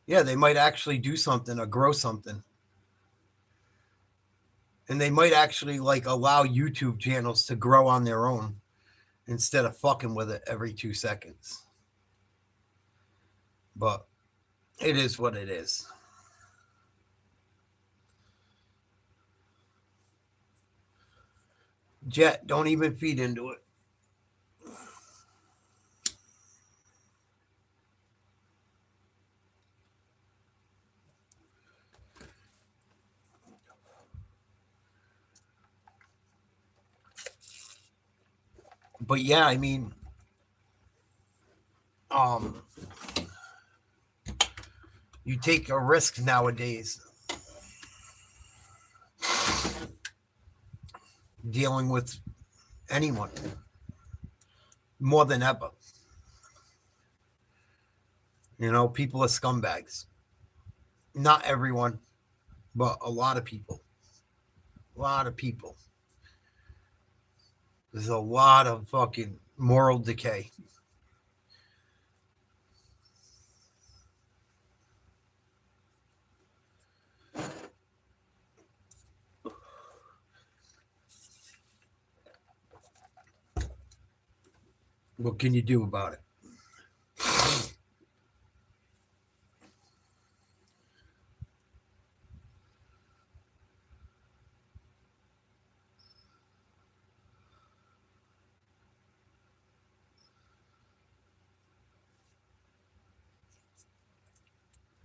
Yeah, they might actually do something or grow something. And they might actually like allow YouTube channels to grow on their own instead of fucking with it every 2 seconds. But it is what it is. Jet, don't even feed into it. But yeah, I mean, you take a risk nowadays dealing with anyone more than ever. You know, people are scumbags. Not everyone, but a lot of people. A lot of people. There's a lot of fucking moral decay. What can you do about it?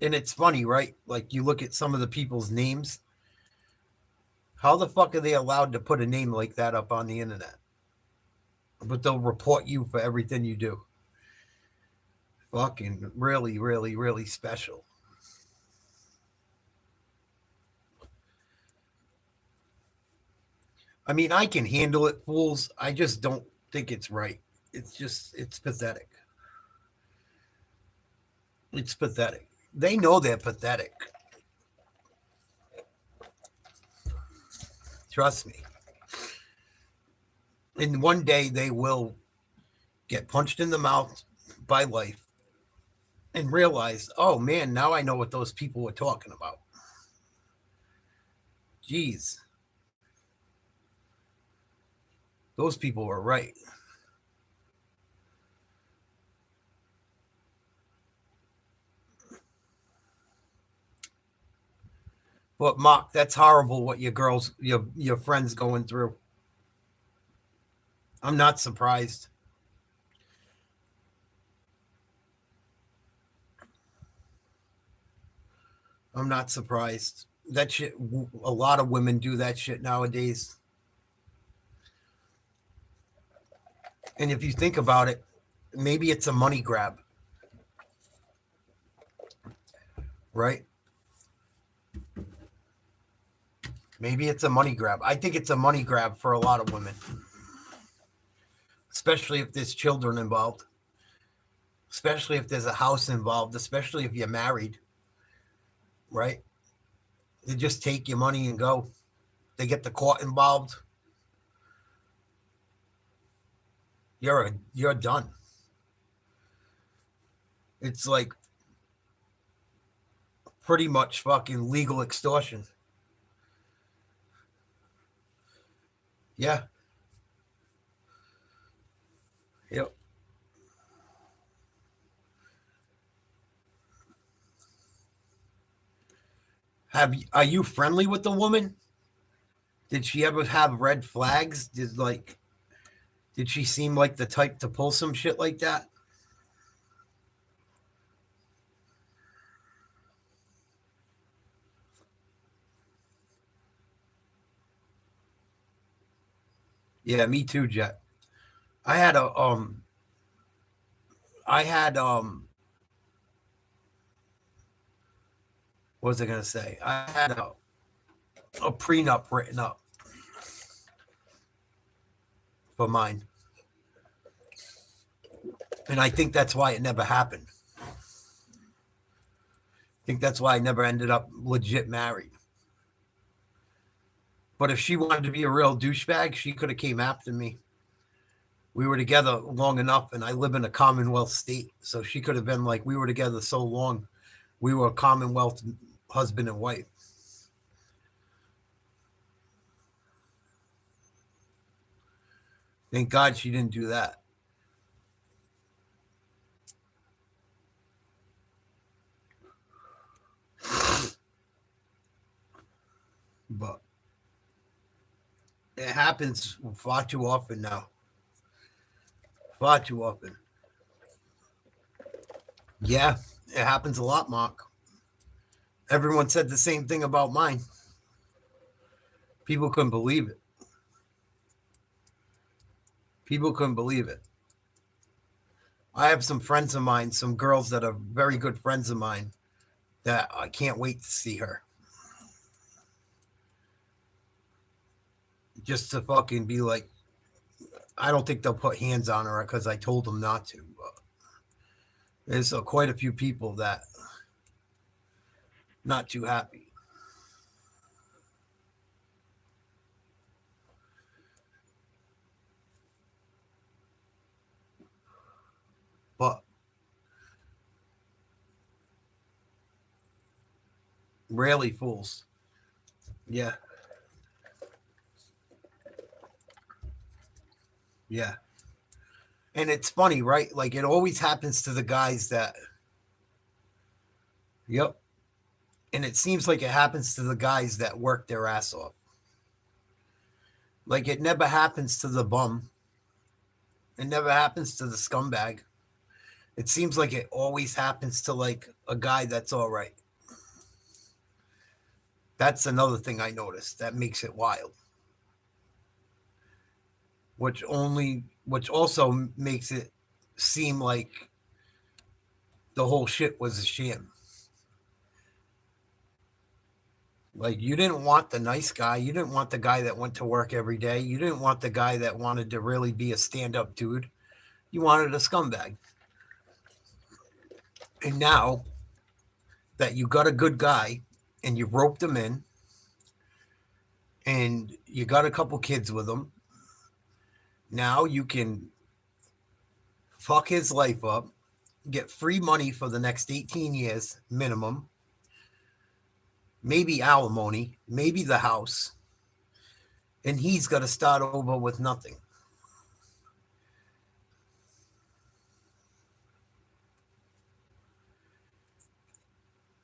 And it's funny, right? Like you look at some of the people's names. How the fuck are they allowed to put a name like that up on the internet? But they'll report you for everything you do. Fucking really, really, really special. I mean, I can handle it, fools. I just don't think it's right. It's pathetic. It's pathetic. They know they're pathetic. Trust me. And one day they will get punched in the mouth by life and realize, oh man, now I know what those people were talking about. Jeez. Those people were right. But Mark, that's horrible what your friends going through. I'm not surprised. I'm not surprised. That shit, a lot of women do that shit nowadays. And if you think about it, maybe it's a money grab. Right? Maybe it's a money grab. I think it's a money grab for a lot of women. Especially if there's children involved. Especially if there's a house involved. Especially if you're married. Right? They just take your money and go. They get the court involved. You're done. It's like pretty much fucking legal extortion. Yeah. Yep. Are you friendly with the woman? Did she ever have red flags? Did she seem like the type to pull some shit like that? Yeah, me too, Jet. I had a I had what was I gonna say? I had a prenup written up for mine. And I think that's why it never happened. I think that's why I never ended up legit married. But if she wanted to be a real douchebag, she could have came after me. We were together long enough, and I live in a Commonwealth state. So she could have been like, we were together so long. We were a Commonwealth husband and wife. Thank God she didn't do that. But it happens far too often now. Far too often. Yeah, it happens a lot, Mark. Everyone said the same thing about mine. People couldn't believe it. People couldn't believe it. I have some friends of mine, some girls that are very good friends of mine, that I can't wait to see her. Just to fucking be like, I don't think they'll put hands on her because I told them not to. But there's quite a few people that not too happy. But rarely fools. Yeah. Yeah. And it's funny, right? Like it always happens to the guys that, yep. And it seems like it happens to the guys that work their ass off. Like it never happens to the bum. It never happens to the scumbag. It seems like it always happens to like a guy that's all right. That's another thing I noticed that makes it wild. Which also makes it seem like the whole shit was a sham. Like you didn't want the nice guy. You didn't want the guy that went to work every day. You didn't want the guy that wanted to really be a stand-up dude. You wanted a scumbag. And now that you got a good guy and you roped him in and you got a couple kids with him, now you can fuck his life up, get free money for the next 18 years minimum, maybe alimony, maybe the house, and he's got to start over with nothing.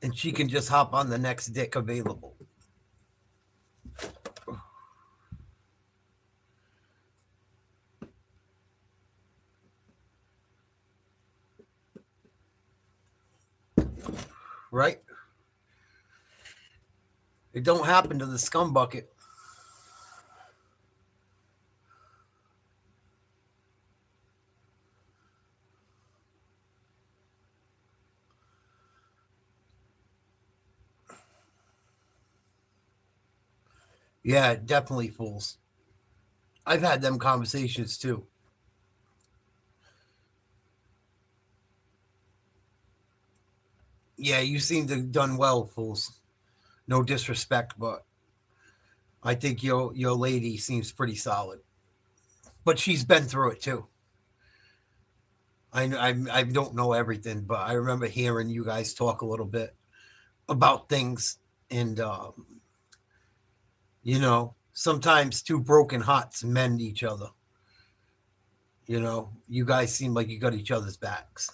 And she can just hop on the next dick available. Right? It don't happen to the scum bucket. Yeah, definitely fools. I've had them conversations too. Yeah, you seem to have done well, fools. No disrespect, but I think your lady seems pretty solid. But she's been through it too. I don't know everything, but I remember hearing you guys talk a little bit about things, and sometimes two broken hearts mend each other. You guys seem like you got each other's backs.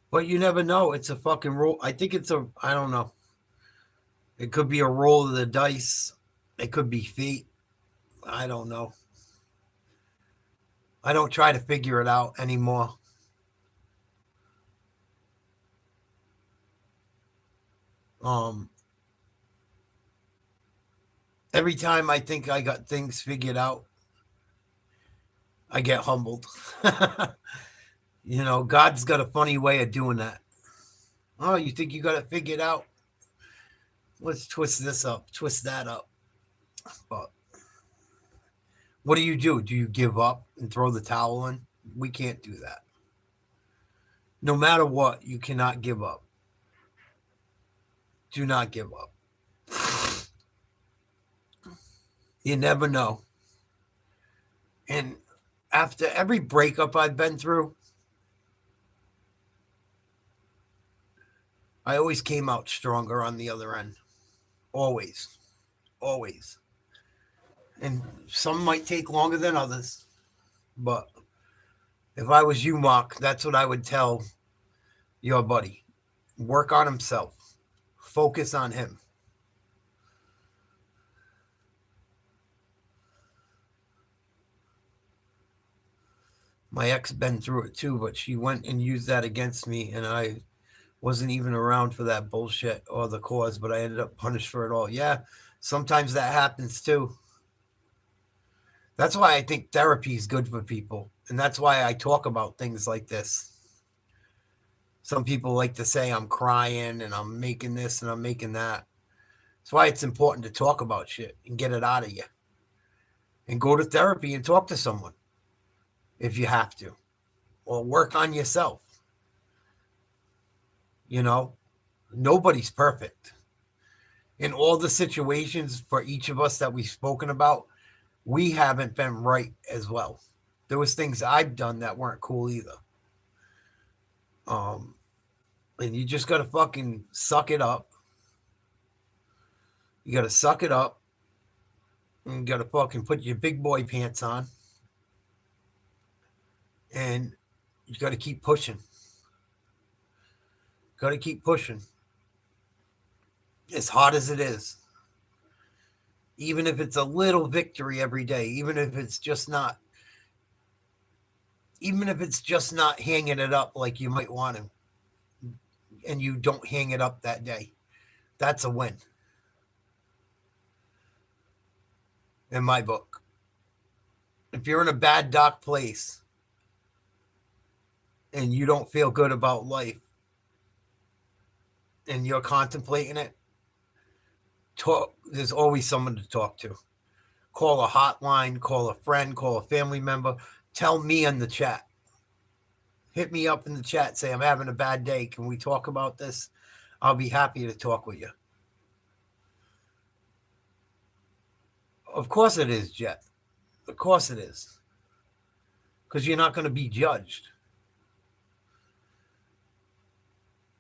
But you never know. It's a fucking roll. I think I don't know. It could be a roll of the dice. It could be fate. I don't know. I don't try to figure it out anymore. Every time I think I got things figured out, I get humbled. God's got a funny way of doing that. Oh, you think you got it figured out? Let's twist this up, twist that up. But what do you do? Do you give up and throw the towel in? We can't do that. No matter what, you cannot give up. Do not give up. You never know. And after every breakup I've been through, I always came out stronger on the other end. Always. Always. And some might take longer than others. But if I was you, Mark, that's what I would tell your buddy. Work on himself. Focus on him. My ex been through it too, but she went and used that against me, and I wasn't even around for that bullshit or the cause, but I ended up punished for it all. Yeah, sometimes that happens too. That's why I think therapy is good for people, and that's why I talk about things like this. Some people like to say I'm crying and I'm making this and I'm making that. That's why it's important to talk about shit and get it out of you. And go to therapy and talk to someone if you have to. Or work on yourself. Nobody's perfect. In all the situations for each of us that we've spoken about, we haven't been right as well. There was things I've done that weren't cool either. And you just got to fucking suck it up. You got to suck it up. And you got to fucking put your big boy pants on. And you got to keep pushing. Got to keep pushing. As hard as it is. Even if it's a little victory every day. Even if it's just not hanging it up like you might want to. And you don't hang it up that day. That's a win. In my book. If you're in a bad, dark place and you don't feel good about life and you're contemplating it, there's always someone to talk to. Call a hotline, call a friend, call a family member. Tell me in the chat. Hit me up in the chat. Say, I'm having a bad day. Can we talk about this? I'll be happy to talk with you. Of course it is, Jet. Of course it is. Because you're not going to be judged.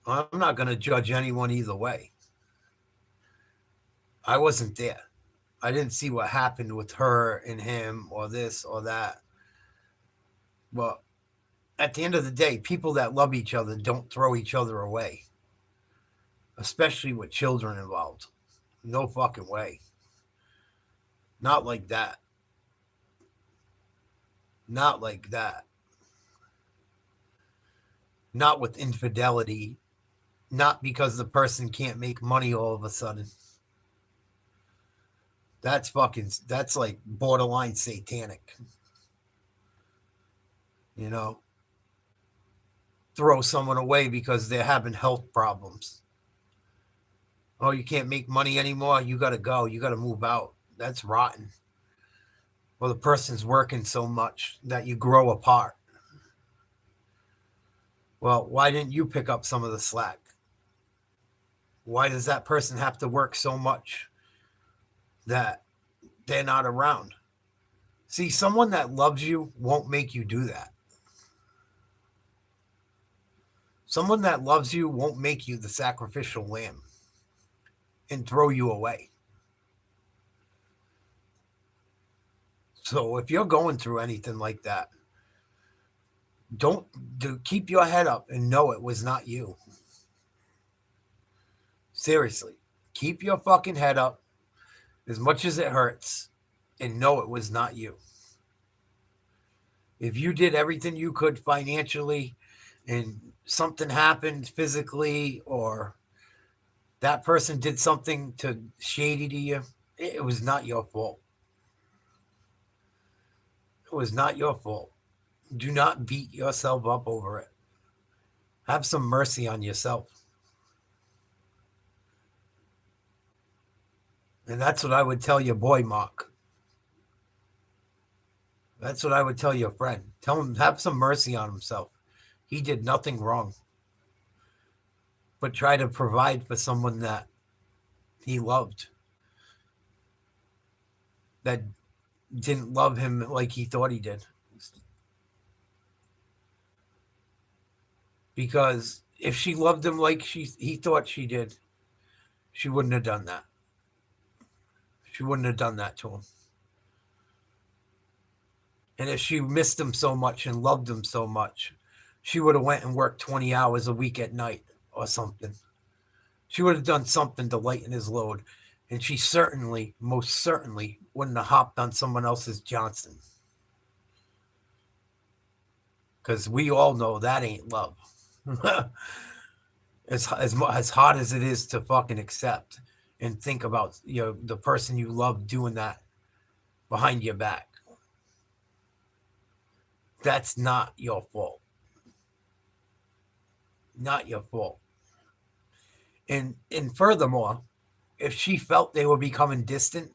I'm not going to judge anyone either way. I wasn't there. I didn't see what happened with her and him or this or that. But at the end of the day, people that love each other don't throw each other away. Especially with children involved. No fucking way. Not like that. Not like that. Not with infidelity. Not because the person can't make money all of a sudden. That's like borderline satanic. Throw someone away because they're having health problems. Oh, you can't make money anymore? You got to go. You got to move out. That's rotten. Well, the person's working so much that you grow apart. Well, why didn't you pick up some of the slack? Why does that person have to work so much that they're not around? See, someone that loves you won't make you do that. Someone that loves you won't make you the sacrificial lamb and throw you away. So if you're going through anything like that, keep your head up and know it was not you. Seriously, keep your fucking head up as much as it hurts and know it was not you. If you did everything you could financially and something happened physically or that person did something shady to you, it was not your fault. It was not your fault. Do not beat yourself up over it. Have some mercy on yourself. And that's what I would tell your boy, Mark. That's what I would tell your friend. Tell him, have some mercy on himself. He did nothing wrong. But try to provide for someone that he loved, that didn't love him like he thought he did. Because if she loved him like he thought she did, she wouldn't have done that. She wouldn't have done that to him. And if she missed him so much and loved him so much, she would have went and worked 20 hours a week at night or something. She would have done something to lighten his load. And she certainly, most certainly, wouldn't have hopped on someone else's Johnson. Because we all know that ain't love. as hard as it is to fucking accept and think about, the person you love doing that behind your back. That's not your fault. Not your fault. And furthermore, if she felt they were becoming distant,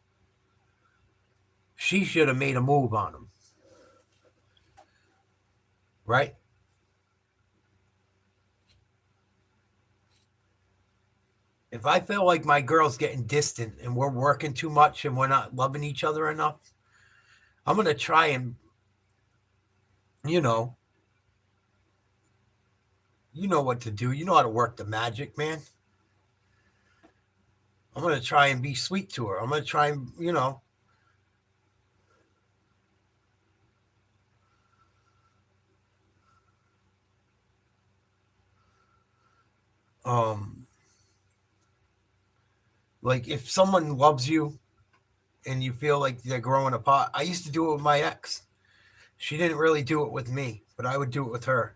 she should have made a move on him. Right? If I feel like my girl's getting distant and we're working too much and we're not loving each other enough, I'm going to try and, you know what to do. You know how to work the magic, man. I'm going to try and be sweet to her. I'm going to try and, like if someone loves you and you feel like they're growing apart. I used to do it with my ex. She didn't really do it with me, but I would do it with her.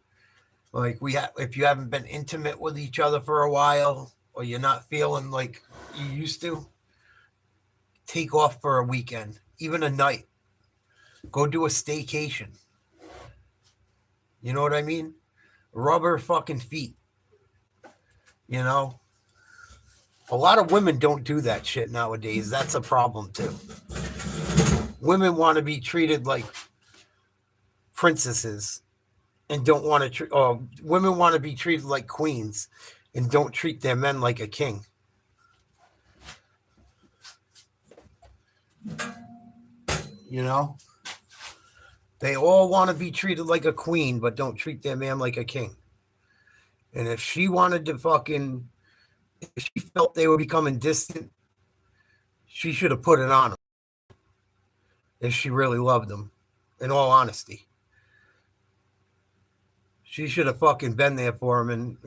Like if you haven't been intimate with each other for a while, or you're not feeling like you used to, take off for a weekend, even a night. Go do a staycation. You know what I mean? Rub her fucking feet. A lot of women don't do that shit nowadays. That's a problem too. Women want to be treated like princesses and don't want to women want to be treated like queens and don't treat their men like a king. They all want to be treated like a queen but don't treat their man like a king. And if she wanted to if she felt they were becoming distant, she should have put it on him. If she really loved him, in all honesty. She should have fucking been there for him and,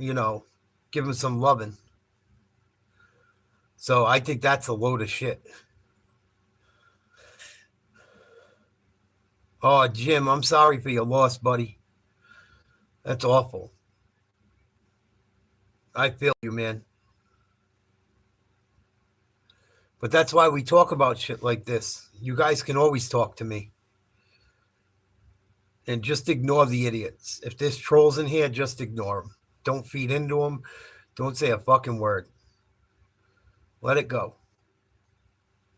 give him some loving. So I think that's a load of shit. Oh, Jim, I'm sorry for your loss, buddy. That's awful. I feel you, man. But that's why we talk about shit like this. You guys can always talk to me. And just ignore the idiots. If there's trolls in here, just ignore them. Don't feed into them. Don't say a fucking word. Let it go.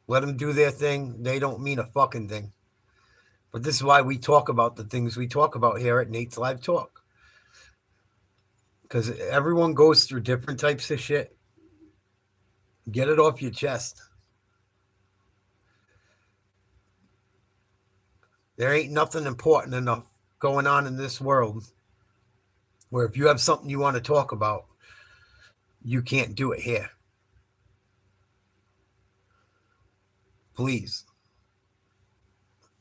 Let them do their thing. They don't mean a fucking thing. But this is why we talk about the things we talk about here at Nate's Live Talk. Because everyone goes through different types of shit. Get it off your chest. There ain't nothing important enough going on in this world where if you have something you want to talk about, you can't do it here. Please.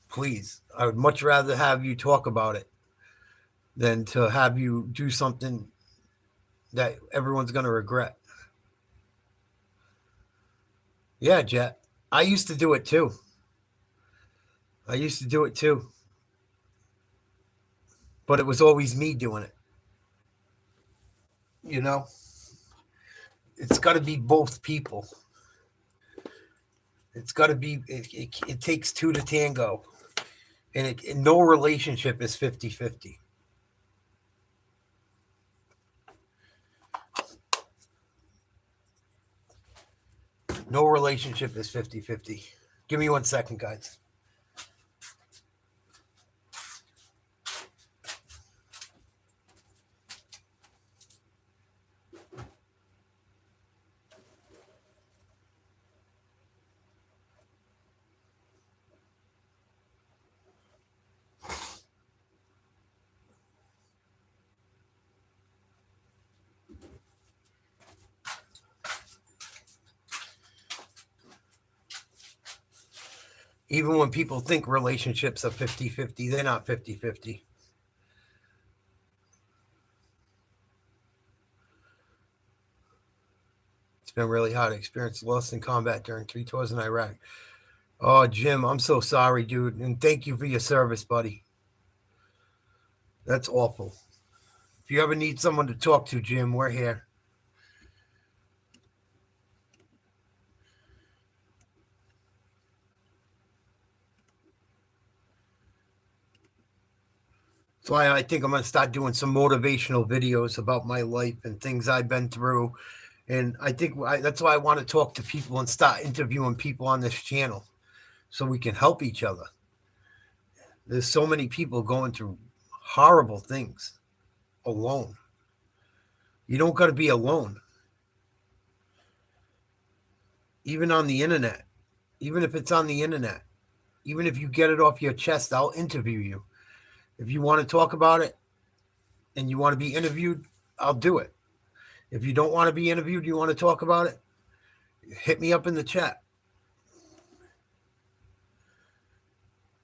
Please. I would much rather have you talk about it than to have you do something that everyone's going to regret. Yeah, Jet. I used to do it too. But it was always me doing it. it's got to be both people. It's got to be, it takes two to tango. And no relationship is 50-50. No relationship is 50-50. Give me 1 second, guys. Even when people think relationships are 50-50, they're not 50-50. It's been really hard. I experienced loss in combat during 3 tours in Iraq. Oh, Jim, I'm so sorry, dude. And thank you for your service, buddy. That's awful. If you ever need someone to talk to, Jim, we're here. That's why I think I'm going to start doing some motivational videos about my life and things I've been through. And I think that's why I want to talk to people and start interviewing people on this channel so we can help each other. There's so many people going through horrible things alone. You don't got to be alone. Even on the internet, even if it's on the internet, even if you get it off your chest, I'll interview you. If you want to talk about it and you want to be interviewed, I'll do it. If you don't want to be interviewed, you want to talk about it, hit me up in the chat.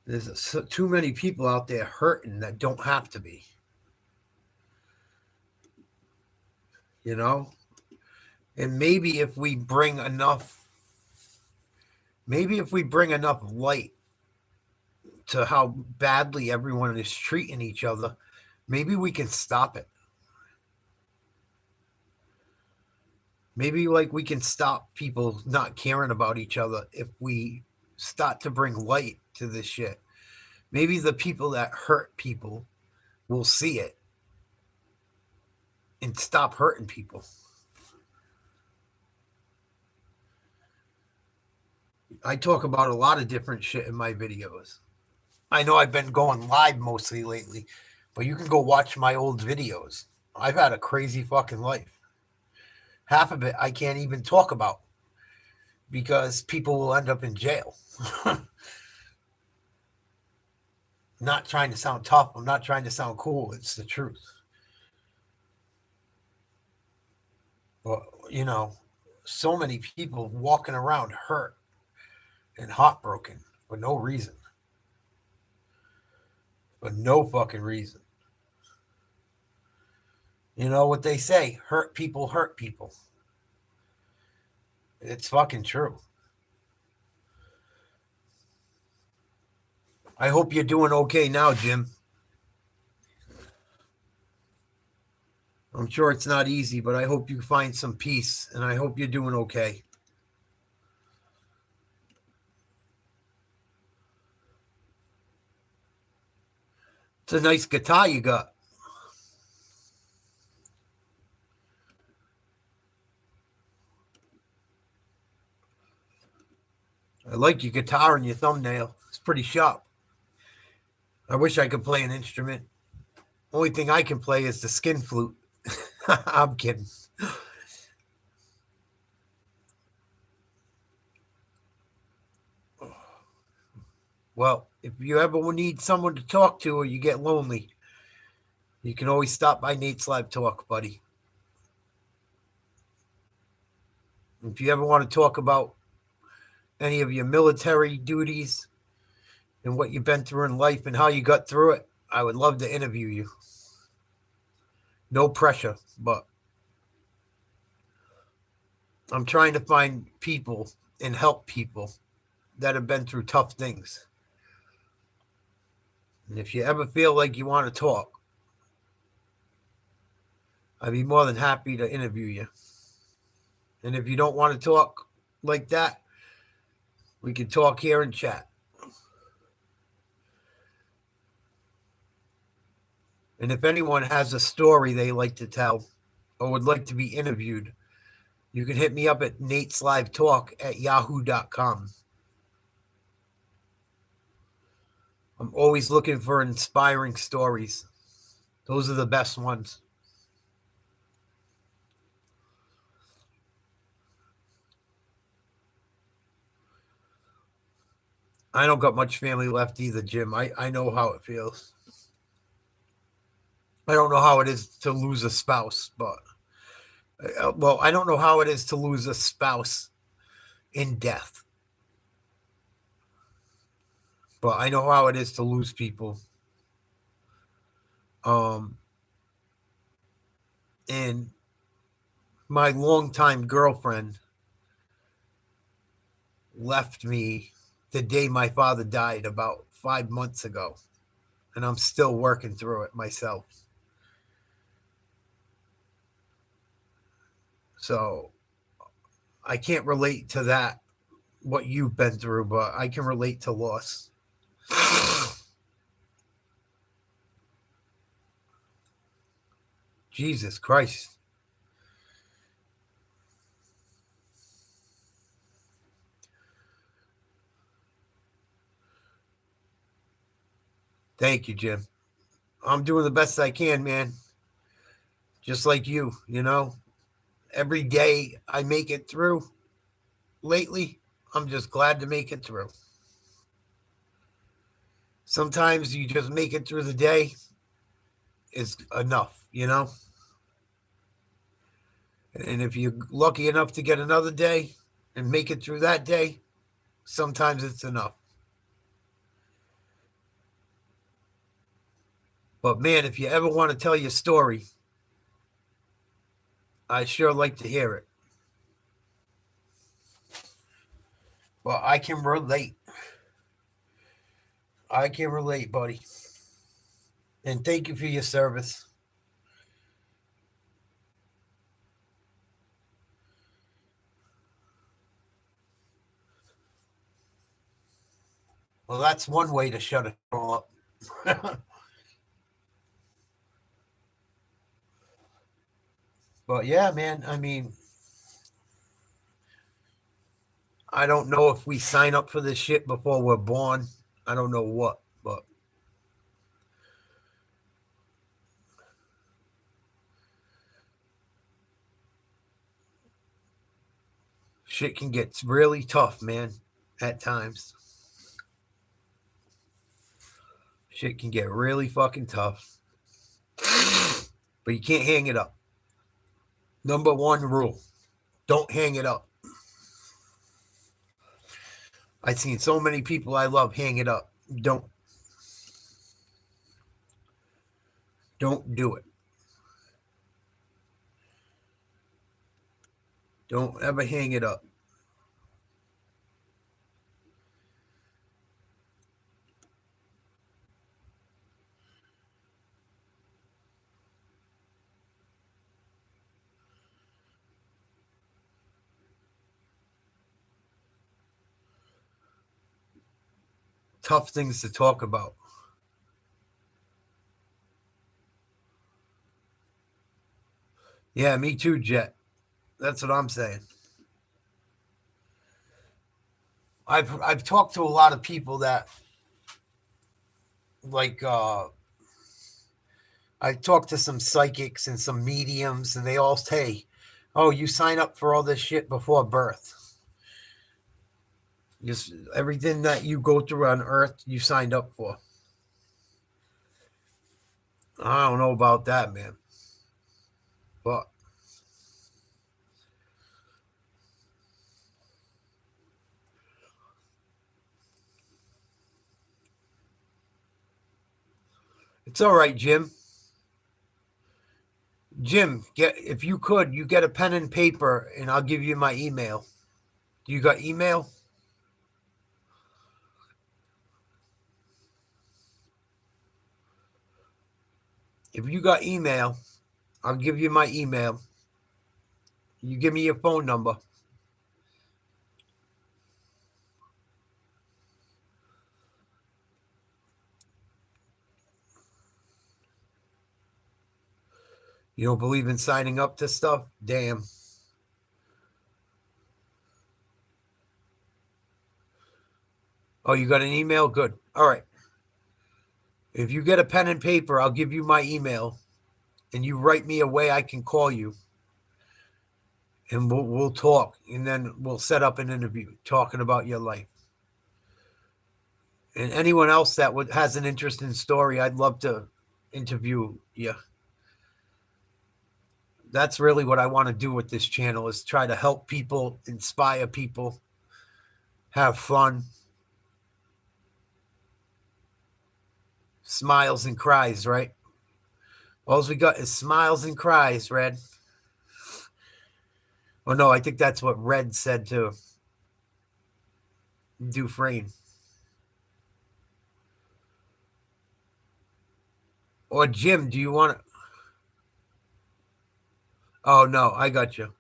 There's too many people out there hurting that don't have to be. You know? And maybe if we bring enough light to how badly everyone is treating each other, maybe we can stop it. Maybe we can stop people not caring about each other if we start to bring light to this shit. Maybe the people that hurt people will see it and stop hurting people. I talk about a lot of different shit in my videos. I know I've been going live mostly lately, but you can go watch my old videos. I've had a crazy fucking life. Half of it I can't even talk about because people will end up in jail. Not trying to sound tough. I'm not trying to sound cool. It's the truth. But, so many people walking around hurt and heartbroken for no reason. For no fucking reason. You know what they say? Hurt people hurt people. It's fucking true. I hope you're doing okay now, Jim. I'm sure it's not easy, but I hope you find some peace, and I hope you're doing okay. It's a nice guitar you got. I like your guitar and your thumbnail. It's pretty sharp. I wish I could play an instrument. Only thing I can play is the skin flute. I'm kidding. Well, if you ever need someone to talk to or you get lonely, you can always stop by Nateslivetalk, buddy. If you ever want to talk about any of your military duties and what you've been through in life and how you got through it, I would love to interview you. No pressure, but I'm trying to find people and help people that have been through tough things. And if you ever feel like you want to talk, I'd be more than happy to interview you. And if you don't want to talk like that, we can talk here and chat. And if anyone has a story they like to tell or would like to be interviewed, you can hit me up at nateslivetalk@yahoo.com. I'm always looking for inspiring stories. Those are the best ones. I don't got much family left either, Jim. I know how it feels. I don't know how it is to lose a spouse, but I don't know how it is to lose a spouse in death. But I know how it is to lose people. And my longtime girlfriend left me the day my father died about 5 months ago. And I'm still working through it myself. So I can't relate to that, what you've been through, but I can relate to loss. Jesus Christ. Thank you, Jim. I'm doing the best I can, man. Just like you, Every day I make it through. Lately, I'm just glad to make it through. Sometimes you just make it through the day is enough, And if you're lucky enough to get another day and make it through that day, sometimes it's enough. But man, if you ever want to tell your story, I'd sure like to hear it. Well, I can relate. I can relate, buddy. And thank you for your service. Well, that's one way to shut it all up. But yeah, man, I mean, I don't know if we sign up for this shit before we're born. I don't know what, but shit can get really tough, man, at times. Shit can get really fucking tough. But you can't hang it up. Number one rule, don't hang it up. I've seen so many people I love hang it up. Don't do it. Don't ever hang it up. Tough things to talk about. Yeah, me too, Jet. That's what I'm saying. I've talked to a lot of people that like I talked to some psychics and some mediums, and they all say, "Oh, you sign up for all this shit before birth. Just everything that you go through on Earth, you signed up for." I don't know about that, man, but it's all right, Jim. Jim, if you could, you get a pen and paper, and I'll give you my email. Do you got email? If you got email, I'll give you my email. You give me your phone number. You don't believe in signing up to stuff? Damn. Oh, you got an email? Good. All right. If you get a pen and paper, I'll give you my email, and you write me a way I can call you, and we'll talk, and then we'll set up an interview talking about your life. And anyone else that has an interesting story, I'd love to interview you. That's really what I want to do with this channel, is try to help people, inspire people, have fun. Smiles and cries, right? All we got is smiles and cries, Red. Oh, no, I think that's what Red said to Dufresne. Or Jim, do you want to? Oh, no, I got you.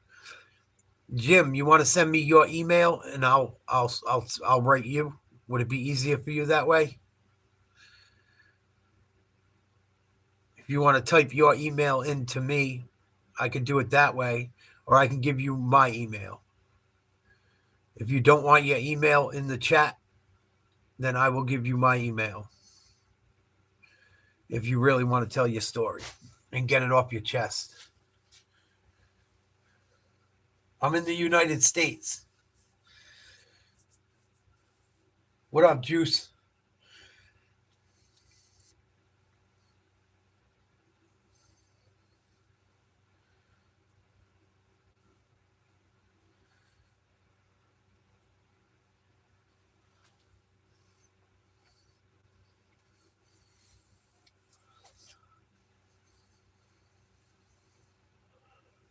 Jim, you want to send me your email and I'll write you? Would it be easier for you that way? If you want to type your email into me, I can do it that way, or I can give you my email. If you don't want your email in the chat, then I will give you my email. If you really want to tell your story and get it off your chest. I'm in the United States. What up, Juice?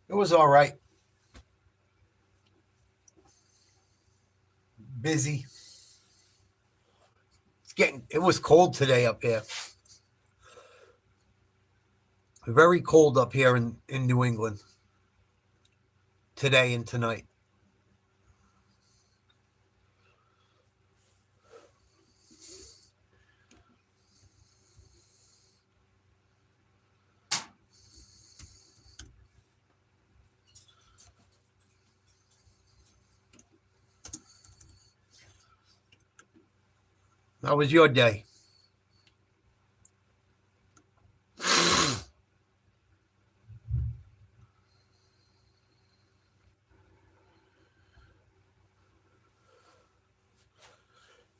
It was all right. Busy. It was cold today up here. Very cold up here in New England. Today and tonight. How was your day?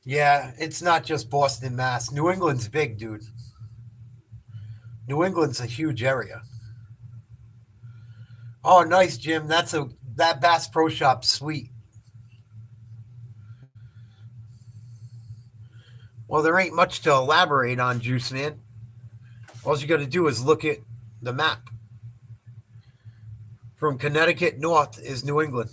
Yeah, it's not just Boston, Mass. New England's big, dude. New England's a huge area. Oh, nice, Jim. That Bass Pro Shop's sweet. Well, there ain't much to elaborate on, Juice Man. All you got to do is look at the map. From Connecticut north is New England.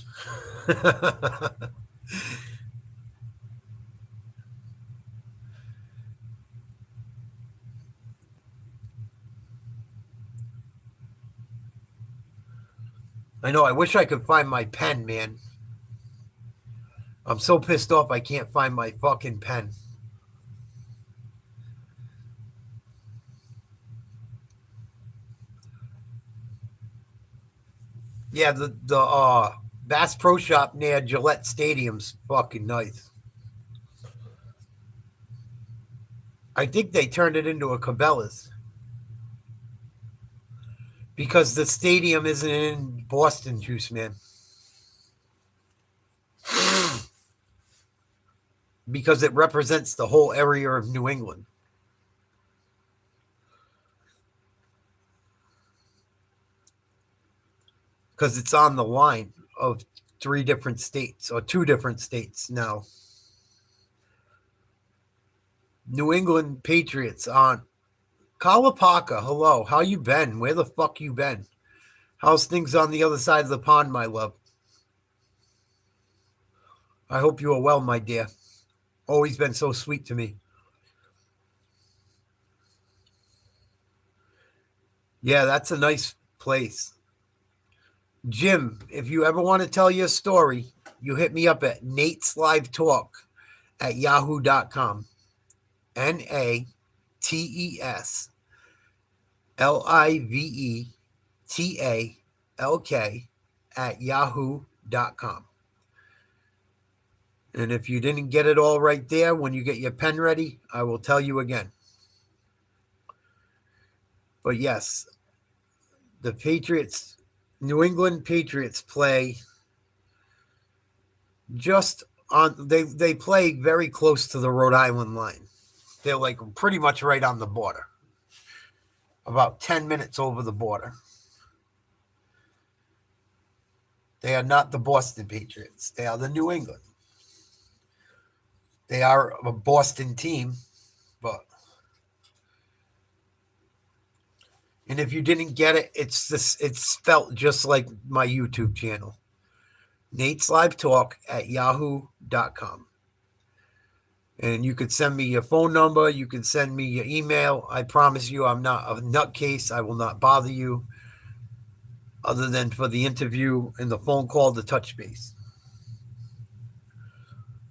I know. I wish I could find my pen, man. I'm so pissed off I can't find my fucking pen. Yeah, the Bass Pro Shop near Gillette Stadium's fucking nice. I think they turned it into a Cabela's. Because the stadium isn't in Boston, Juice Man. Because it represents the whole area of New England. Because it's on the line of 3 different states, or 2 different states now. New England Patriots on. Kalapaka, hello. How you been? Where the fuck you been? How's things on the other side of the pond, my love? I hope you are well, my dear. Always been so sweet to me. Yeah, that's a nice place. Jim, if you ever want to tell your story, you hit me up at Nateslivetalk at yahoo.com. NATESLIVETALK at yahoo.com. And if you didn't get it all right there, when you get your pen ready, I will tell you again. But yes, the Patriots, New England Patriots play just on, they play very close to the Rhode Island line. They're like pretty much right on the border, about 10 minutes over the border. They are not the Boston Patriots. They are the New England. They are a Boston team, but, and if you didn't get it, it's spelt just like my YouTube channel. Nateslivetalk at yahoo.com. And you could send me your phone number. You can send me your email. I promise you I'm not a nutcase. I will not bother you other than for the interview and the phone call to touch base.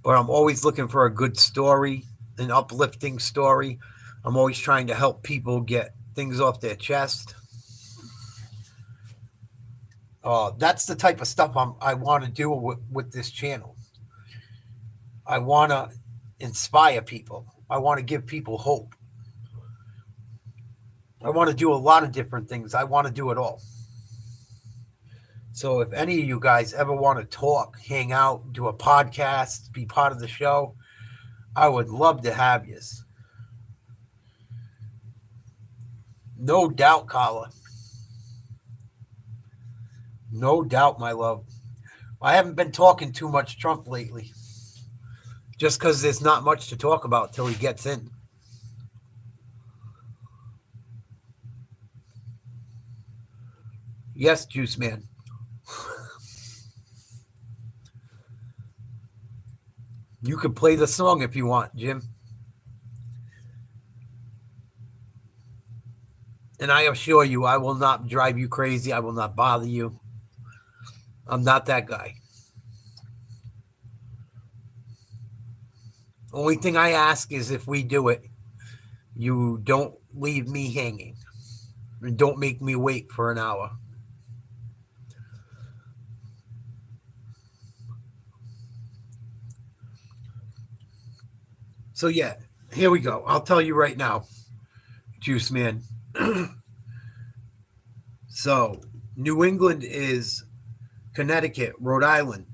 But I'm always looking for a good story, an uplifting story. I'm always trying to help people get things off their chest. That's the type of stuff I want to do with this channel. I want to inspire people. I want to give people hope. I want to do a lot of different things. I want to do it all. So if any of you guys ever want to talk, hang out, do a podcast, be part of the show, I would love to have you. No doubt, Carla. No doubt, my love. I haven't been talking too much Trump lately, just because there's not much to talk about till he gets in. Yes, Juice Man. You can play the song if you want, Jim. And I assure you, I will not drive you crazy. I will not bother you. I'm not that guy. Only thing I ask is if we do it, you don't leave me hanging. And don't make me wait for an hour. So yeah, here we go. I'll tell you right now, Juice Man. So New England is Connecticut, Rhode Island,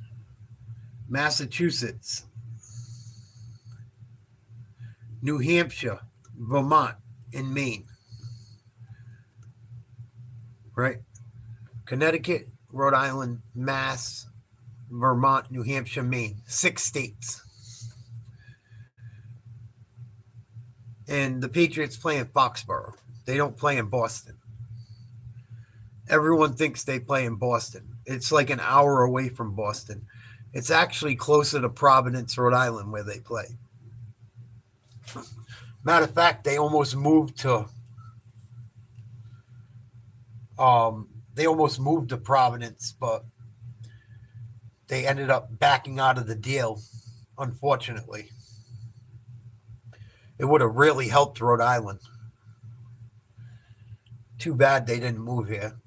Massachusetts, New Hampshire, Vermont, and Maine. Right? Connecticut, Rhode Island, Mass, Vermont, New Hampshire, Maine. 6 states. And the Patriots play in Foxborough. They don't play in Boston. Everyone thinks they play in Boston. It's like an hour away from Boston. It's actually closer to Providence, Rhode Island, where they play. Matter of fact, they almost moved to Providence, but they ended up backing out of the deal, unfortunately. It would have really helped Rhode Island. Too bad they didn't move here.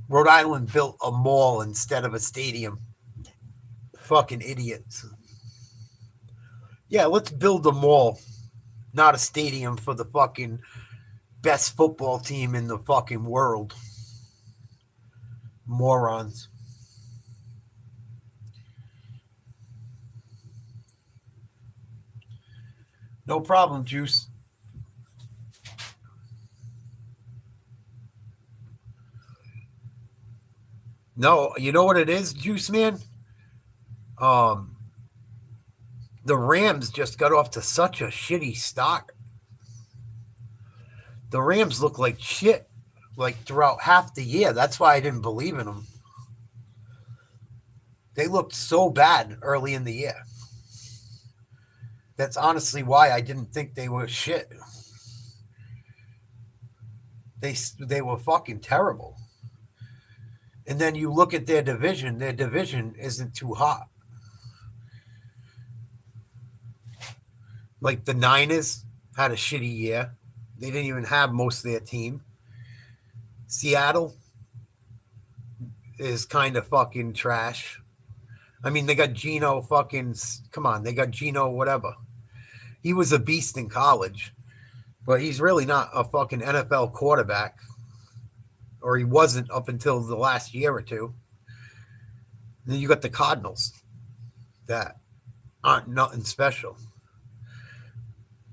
Rhode Island built a mall instead of a stadium. Fucking idiots. Yeah, let's build a mall, not a stadium for the fucking best football team in the fucking world. Morons. No problem, Juice. No, you know what it is, Juice Man? The Rams just got off to such a shitty start. The Rams look like shit, like throughout half the year. That's why I didn't believe in them. They looked so bad early in the year. That's honestly why I didn't think they were shit. They were fucking terrible. And then you look at their division isn't too hot. Like the Niners had a shitty year. They didn't even have most of their team. Seattle is kind of fucking trash. I mean, they got Geno fucking, come on, they got Geno whatever. He was a beast in college, but he's really not a fucking NFL quarterback. Or he wasn't up until the last year or two. And then you got the Cardinals that aren't nothing special.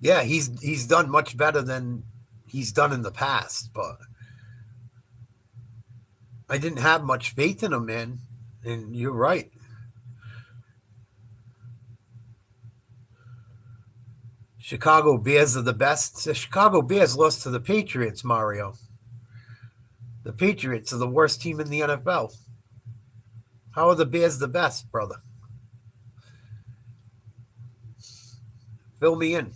Yeah, he's done much better than he's done in the past, but I didn't have much faith in him, man. And you're right. Chicago Bears are the best. The Chicago Bears lost to the Patriots, Mario. The Patriots are the worst team in the NFL. How are the Bears the best, brother? Fill me in.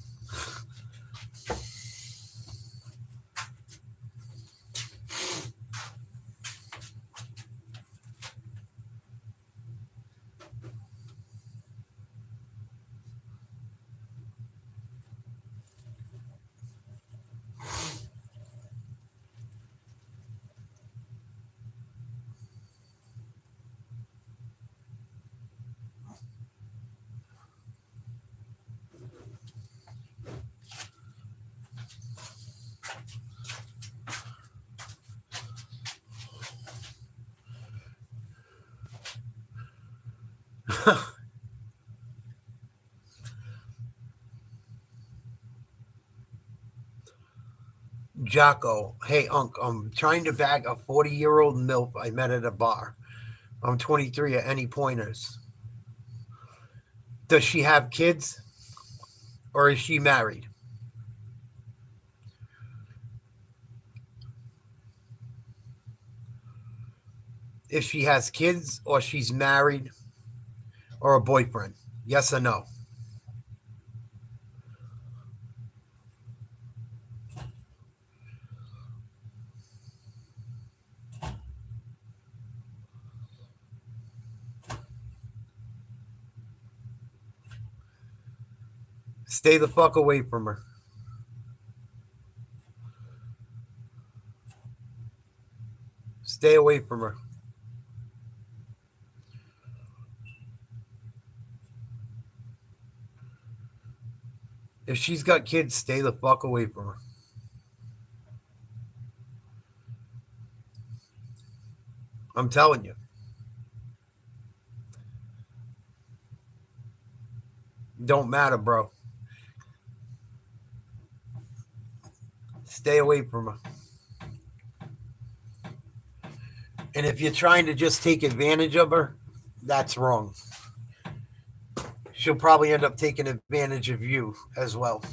Jocko, hey, Unc, I'm trying to bag a 40-year-old MILF I met at a bar. I'm 23 at any pointers. Does she have kids? Or is she married? If she has kids or she's married or a boyfriend? Yes or no? Stay the fuck away from her. Stay away from her. If she's got kids, stay the fuck away from her. I'm telling you. Don't matter, bro. Stay away from her. And if you're trying to just take advantage of her, that's wrong. She'll probably end up taking advantage of you as well.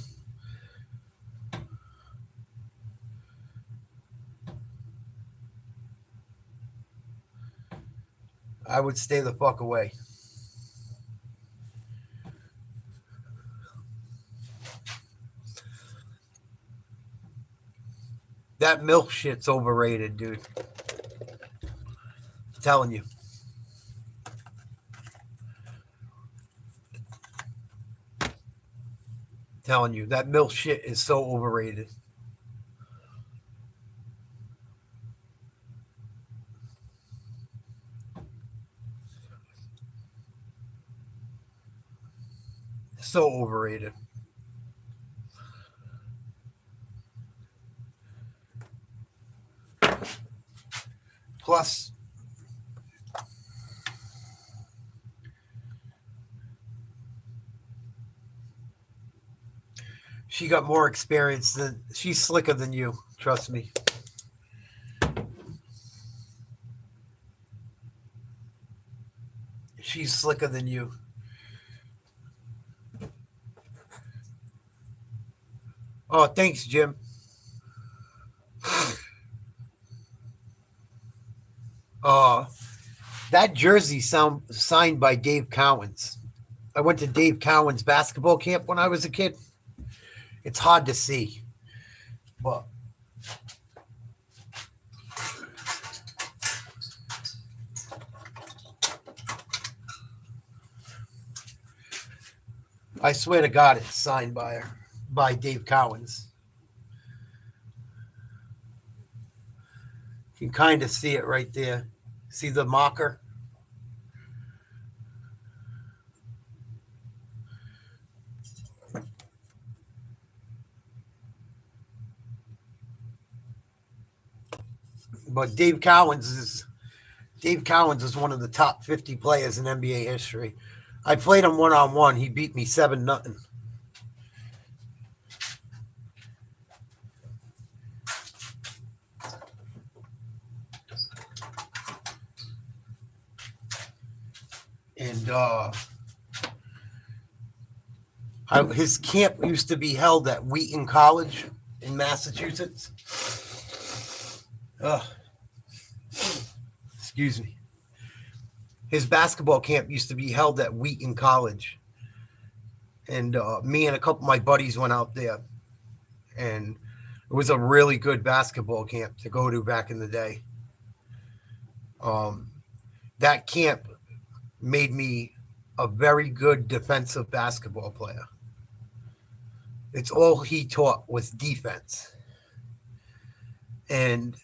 I would stay the fuck away. That milk shit's overrated, dude. I'm telling you. Telling you, that milk shit is so overrated. So overrated. Plus, she got more experience than she's slicker than you. Trust me. She's slicker than you. Oh, thanks, Jim. That jersey signed by Dave Cowens. I went to Dave Cowens' basketball camp when I was a kid. It's hard to see, but I swear to God, it's signed by Dave Cowens. You can kind of see it right there. See the marker? But Dave Cowens is one of the top 50 players in NBA history. I played him one-on-one. He beat me 7-0. And his camp used to be held at Wheaton College in Massachusetts. Excuse me. His basketball camp used to be held at Wheaton College. And me and a couple of my buddies went out there. And it was a really good basketball camp to go to back in the day. That camp made me a very good defensive basketball player. It's all he taught was defense. And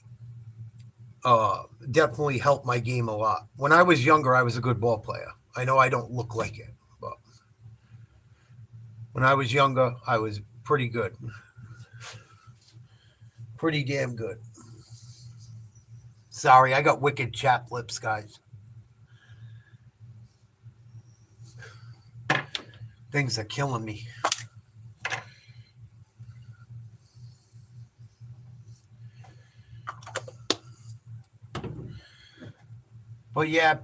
definitely helped my game a lot. When I was younger, I was a good ball player. I know I don't look like it, but when I was younger, I was pretty good. Pretty damn good. Sorry, I got wicked chapped lips, guys. Things are killing me. But yeah,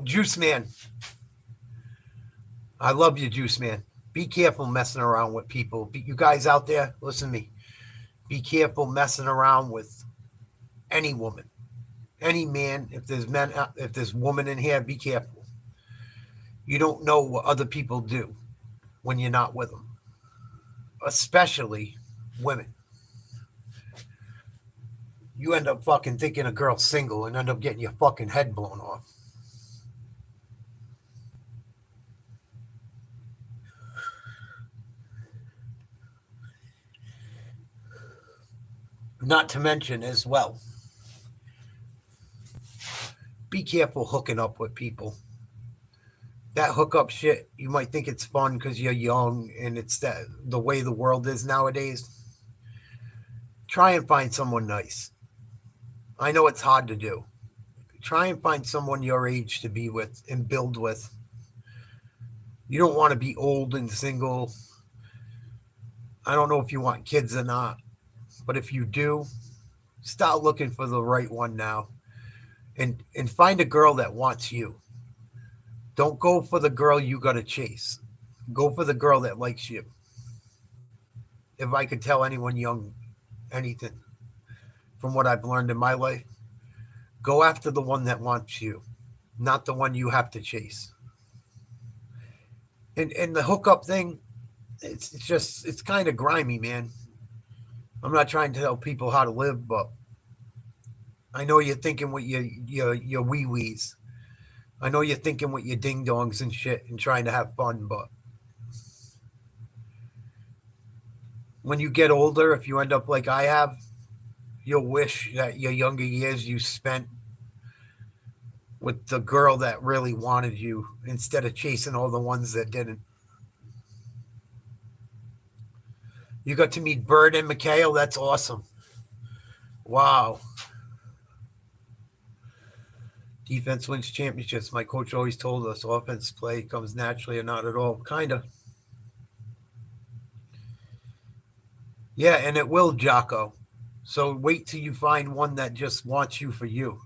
Juice Man. I love you, Juice Man. Be careful messing around with people. You guys out there, listen to me. Be careful messing around with any woman, any man. If there's woman in here, be careful. You don't know what other people do when you're not with them, especially women. You end up fucking thinking a girl's single and end up getting your fucking head blown off. Not to mention as well, be careful hooking up with people. That hookup shit, you might think it's fun because you're young and it's the way the world is nowadays. Try and find someone nice. I know it's hard to do. Try and find someone your age to be with and build with. You don't want to be old and single. I don't know if you want kids or not, but if you do, start looking for the right one now and find a girl that wants you. Don't go for the girl you got to chase. Go for the girl that likes you. If I could tell anyone young anything from what I've learned in my life, go after the one that wants you, not the one you have to chase. And the hookup thing, it's kind of grimy, man. I'm not trying to tell people how to live, but I know you're thinking with your wee-wees. I know you're thinking with your ding-dongs and shit and trying to have fun, but when you get older, if you end up like I have, you'll wish that your younger years you spent with the girl that really wanted you instead of chasing all the ones that didn't. You got to meet Bird and Mikhail. That's awesome. Wow. Defense wins championships. My coach always told us offense play comes naturally or not at all. Kind of. Yeah, and it will, Jocko. So wait till you find one that just wants you for you.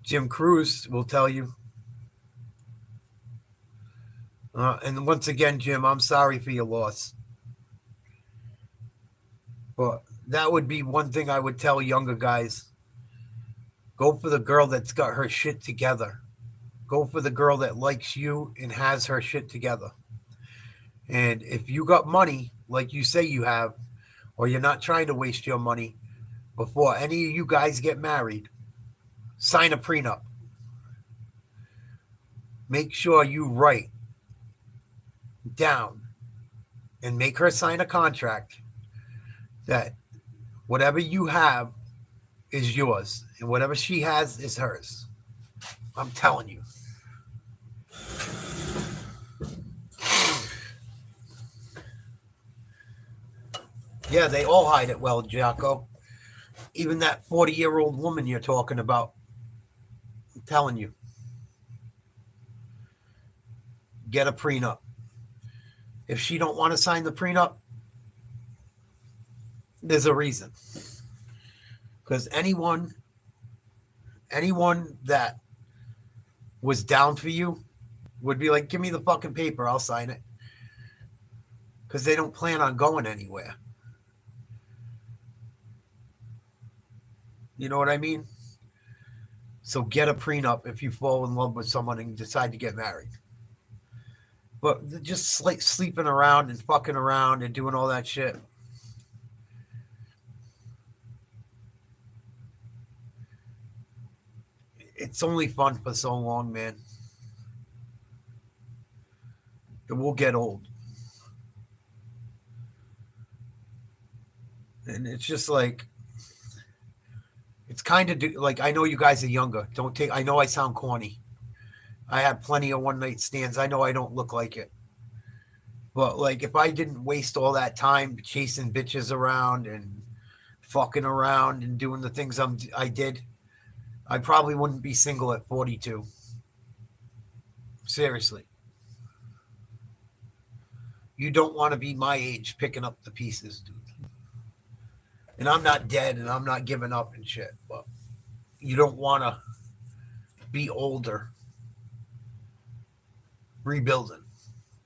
Jim Cruz will tell you. And once again, Jim, I'm sorry for your loss. But that would be one thing I would tell younger guys. Go for the girl that's got her shit together. Go for the girl that likes you and has her shit together. And if you got money, like you say you have, or you're not trying to waste your money, before any of you guys get married, sign a prenup. make sure you write down and make her sign a contract that whatever you have is yours and whatever she has is hers. I'm telling you. Yeah, they all hide it well, Jocko. Even that 40-year-old woman you're talking about. I'm telling you. Get a prenup. If she don't want to sign the prenup, there's a reason. Because anyone that was down for you would be like, give me the fucking paper, I'll sign it. Because they don't plan on going anywhere. You know what I mean? So get a prenup if you fall in love with someone and decide to get married. But just sleeping around and fucking around and doing all that shit. It's only fun for so long, man. It will get old. And it's just like, it's kind of like, I know you guys are younger. I know I sound corny. I have plenty of one-night stands. I know I don't look like it. But, like, if I didn't waste all that time chasing bitches around and fucking around and doing the things I did, I probably wouldn't be single at 42. Seriously. You don't want to be my age picking up the pieces, dude. And I'm not dead and I'm not giving up and shit. But you don't want to be older rebuilding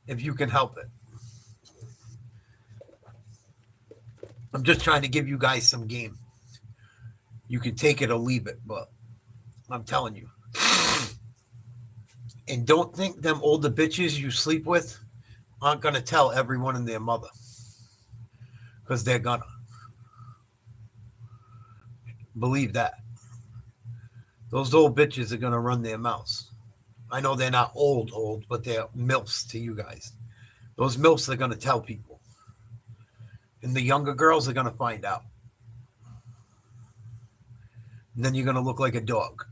if you can help it. I'm just trying to give you guys some game. You can take it or leave it, but I'm telling you. And don't think them older bitches you sleep with aren't going to tell everyone and their mother. Because they're going to. Believe that. Those old bitches are going to run their mouths. I know they're not old, but they're MILFs to you guys. Those MILFs are going to tell people. And the younger girls are going to find out. And then you're going to look like a dog.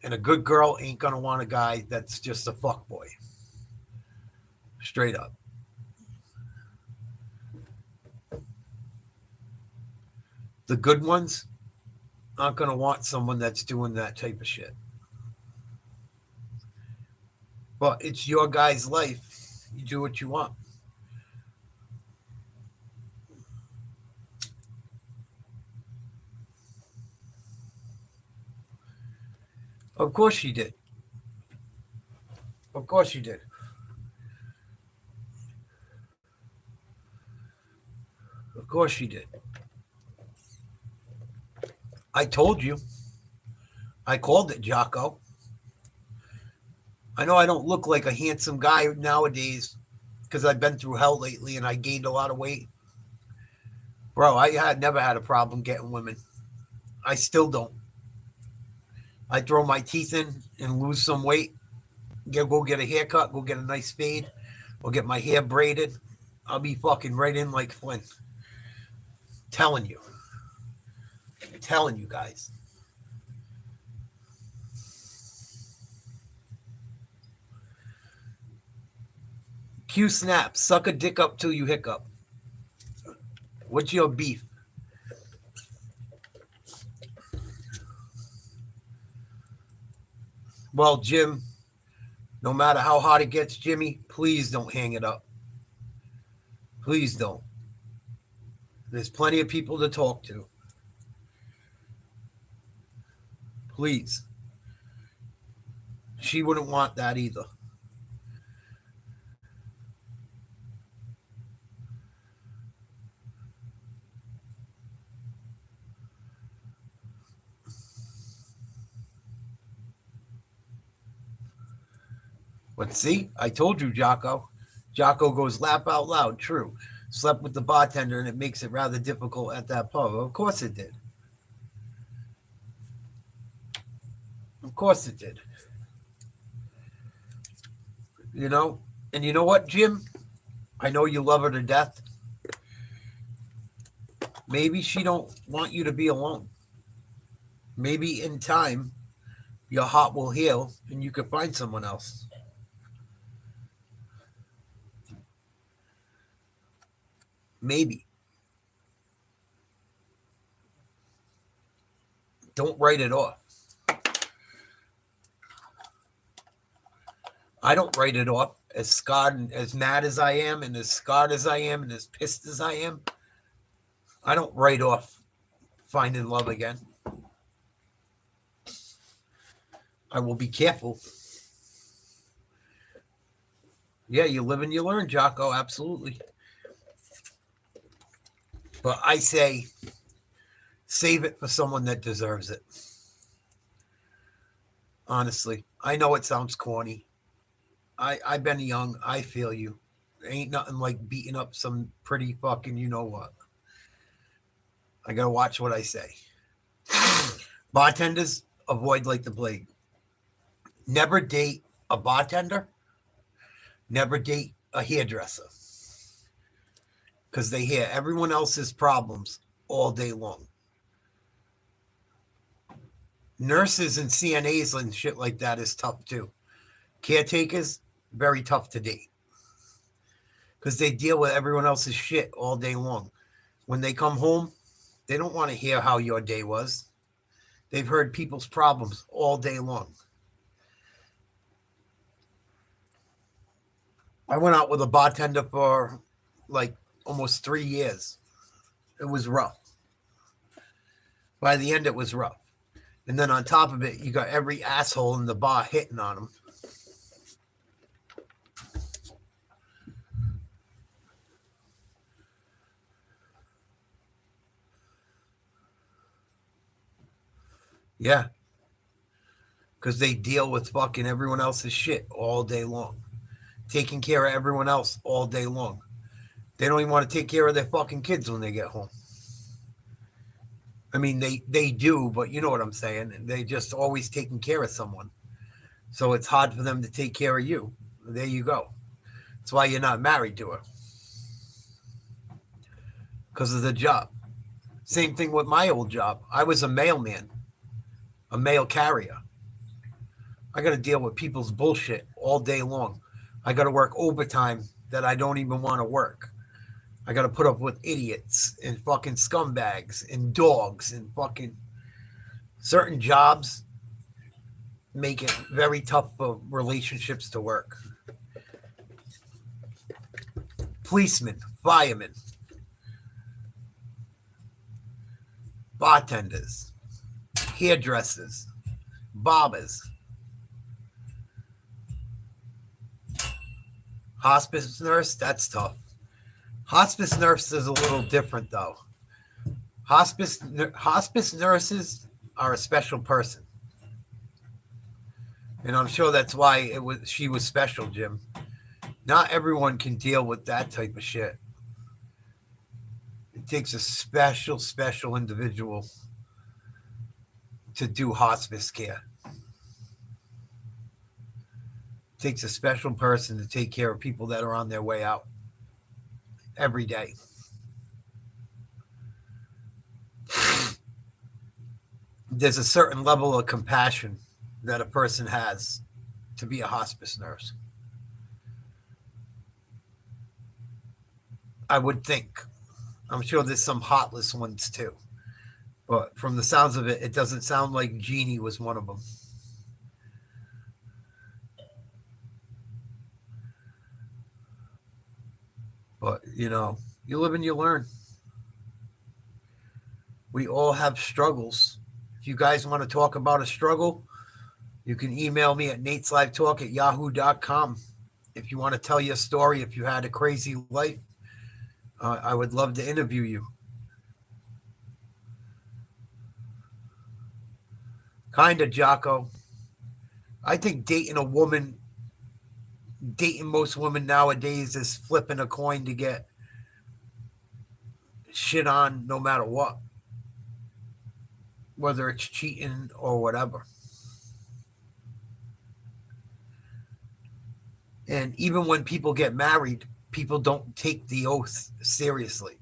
And a good girl ain't going to want a guy that's just a fuckboy. Straight up. The good ones aren't going to want someone that's doing that type of shit. But it's your guy's life. You do what you want. Of course she did. Of course you did. Of course she did. I told you. I called it, Jocko. I know I don't look like a handsome guy nowadays because I've been through hell lately and I gained a lot of weight. Bro, I had never had a problem getting women. I still don't. I throw my teeth in and lose some weight. Go get a haircut, go get a nice fade, or get my hair braided. I'll be fucking right in like Flint. Telling you. Telling you guys. Q snap. Suck a dick up till you hiccup. What's your beef? Well, Jim, no matter how hot it gets, Jimmy, please don't hang it up. Please don't. There's plenty of people to talk to. Please. She wouldn't want that either. But see, I told you, Jocko. Jocko goes laugh out loud. True. Slept with the bartender and it makes it rather difficult at that pub. Of course it did. Of course it did. you know? And you know what, Jim? I know you love her to death. Maybe she don't want you to be alone. Maybe in time, your heart will heal and you can find someone else. Maybe. Don't write it off. I don't write it off. As scarred and as mad as I am, and as scarred as I am, and as pissed as I am, I don't write off finding love again. I will be careful. Yeah, you live and you learn, Jocko. Absolutely. But I say, save it for someone that deserves it. Honestly, I know it sounds corny. I've been young. I feel you. Ain't nothing like beating up some pretty fucking you know what. I gotta watch what I say. Bartenders, avoid like the plague. Never date a bartender. Never date a hairdresser. Because they hear everyone else's problems all day long. Nurses and CNAs and shit like that is tough too. Caretakers, very tough to date. Because they deal with everyone else's shit all day long. When they come home, they don't want to hear how your day was. They've heard people's problems all day long. I went out with a bartender for like almost 3 years. It was rough. By the end, it was rough. And then on top of it, you got every asshole in the bar hitting on them. Yeah. Because they deal with fucking everyone else's shit all day long. Taking care of everyone else all day long. They don't even want to take care of their fucking kids when they get home. I mean, they do, but you know what I'm saying. They just always taking care of someone. So it's hard for them to take care of you. There you go. That's why you're not married to her. Because of the job. Same thing with my old job. I was a mailman, a mail carrier. I got to deal with people's bullshit all day long. I got to work overtime that I don't even want to work. I got to put up with idiots and fucking scumbags and dogs and fucking certain jobs make it very tough for relationships to work. Policemen, firemen, bartenders, hairdressers, barbers, hospice nurse, that's tough. Hospice nurse is a little different though. Hospice nurses are a special person. And I'm sure that's why she was special, Jim. Not everyone can deal with that type of shit. It takes a special individual to do hospice care. It takes a special person to take care of people that are on their way out every day. There's a certain level of compassion that a person has to be a hospice nurse. I would think. I'm sure there's some heartless ones too. But from the sounds of it, it doesn't sound like Jeannie was one of them. But, you know, you live and you learn. We all have struggles. If you guys want to talk about a struggle, you can email me at nateslivetalk@yahoo.com. If you want to tell your story, if you had a crazy life, I would love to interview you. Kind of, Jocko. I think dating most women nowadays is flipping a coin to get shit on no matter what. Whether it's cheating or whatever. And even when people get married, people don't take the oath seriously.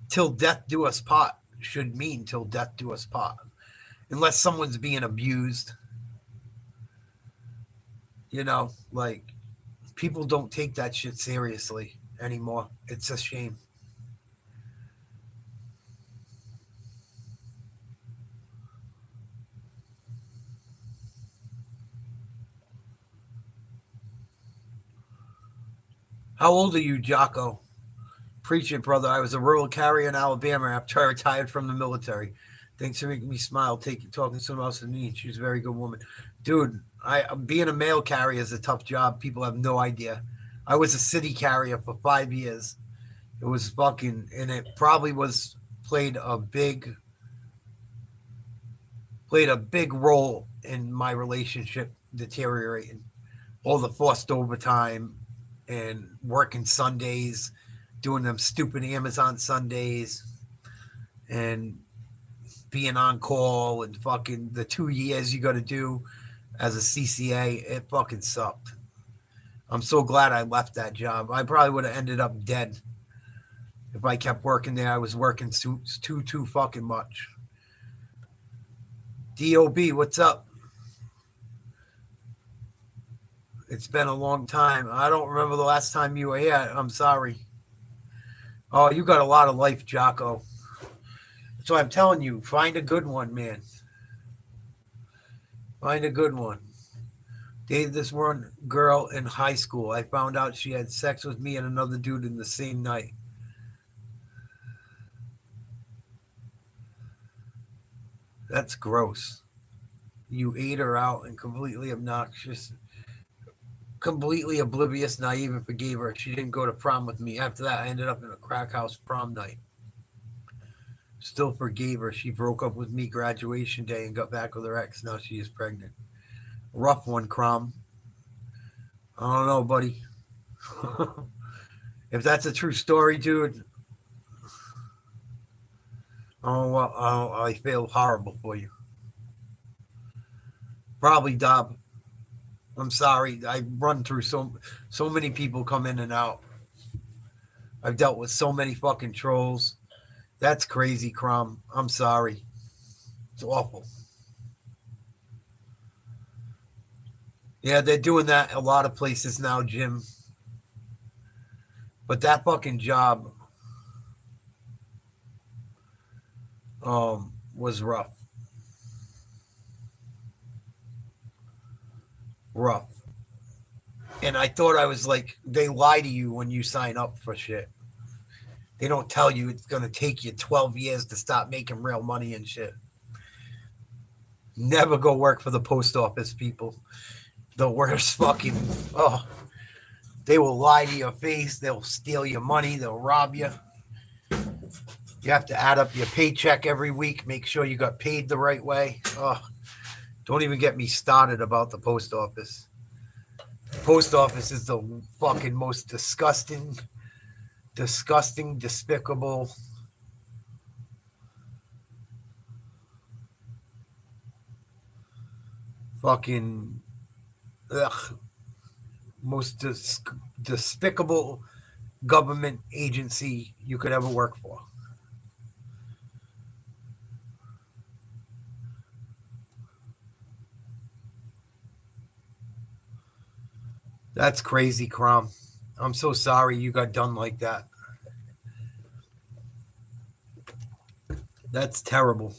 Till death do us part should mean till death do us part. Unless someone's being abused. Like, people don't take that shit seriously anymore. It's a shame. How old are you, Jocko? Preach it, brother. I was a rural carrier in Alabama after I retired from the military. Thanks for making me smile. Talking to someone else in need. She's a very good woman. Dude, being a mail carrier is a tough job. People have no idea. I was a city carrier for 5 years. It was fucking, and it probably played a big role in my relationship deteriorating. All the forced overtime and working Sundays, doing them stupid Amazon Sundays, and being on call, and fucking the 2 years you got to do as a CCA, it fucking sucked. I'm so glad I left that job. I probably would have ended up dead if I kept working there. I was working too fucking much. DOB, what's up? It's been a long time. I don't remember the last time you were here. I'm sorry. Oh, you got a lot of life, Jocko. So I'm telling you, find a good one, man. Find a good one. Dated this one girl in high school. I found out she had sex with me and another dude in the same night. That's gross. You ate her out and completely obnoxious, completely oblivious, naive, and forgave her. She didn't go to prom with me. After that, I ended up in a crack house prom night. Still forgave her. She broke up with me graduation day and got back with her ex. Now she is pregnant. Rough one, Crom. I don't know, buddy. If that's a true story, dude, I feel horrible for you. Probably, Dob. I'm sorry. I run through so many people come in and out. I've dealt with so many fucking trolls. That's crazy, Crom. I'm sorry. It's awful. Yeah, they're doing that a lot of places now, Jim. But that fucking job was rough. Rough. And I thought I was like, they lie to you when you sign up for shit. They don't tell you it's going to take you 12 years to stop making real money and shit. Never go work for the post office, people. The worst fucking, they will lie to your face. They'll steal your money. They'll rob you. You have to add up your paycheck every week. Make sure you got paid the right way. Don't even get me started about the post office. The post office is the fucking most disgusting, despicable. Fucking, most despicable government agency you could ever work for. That's crazy, Crom. I'm so sorry you got done like that. That's terrible.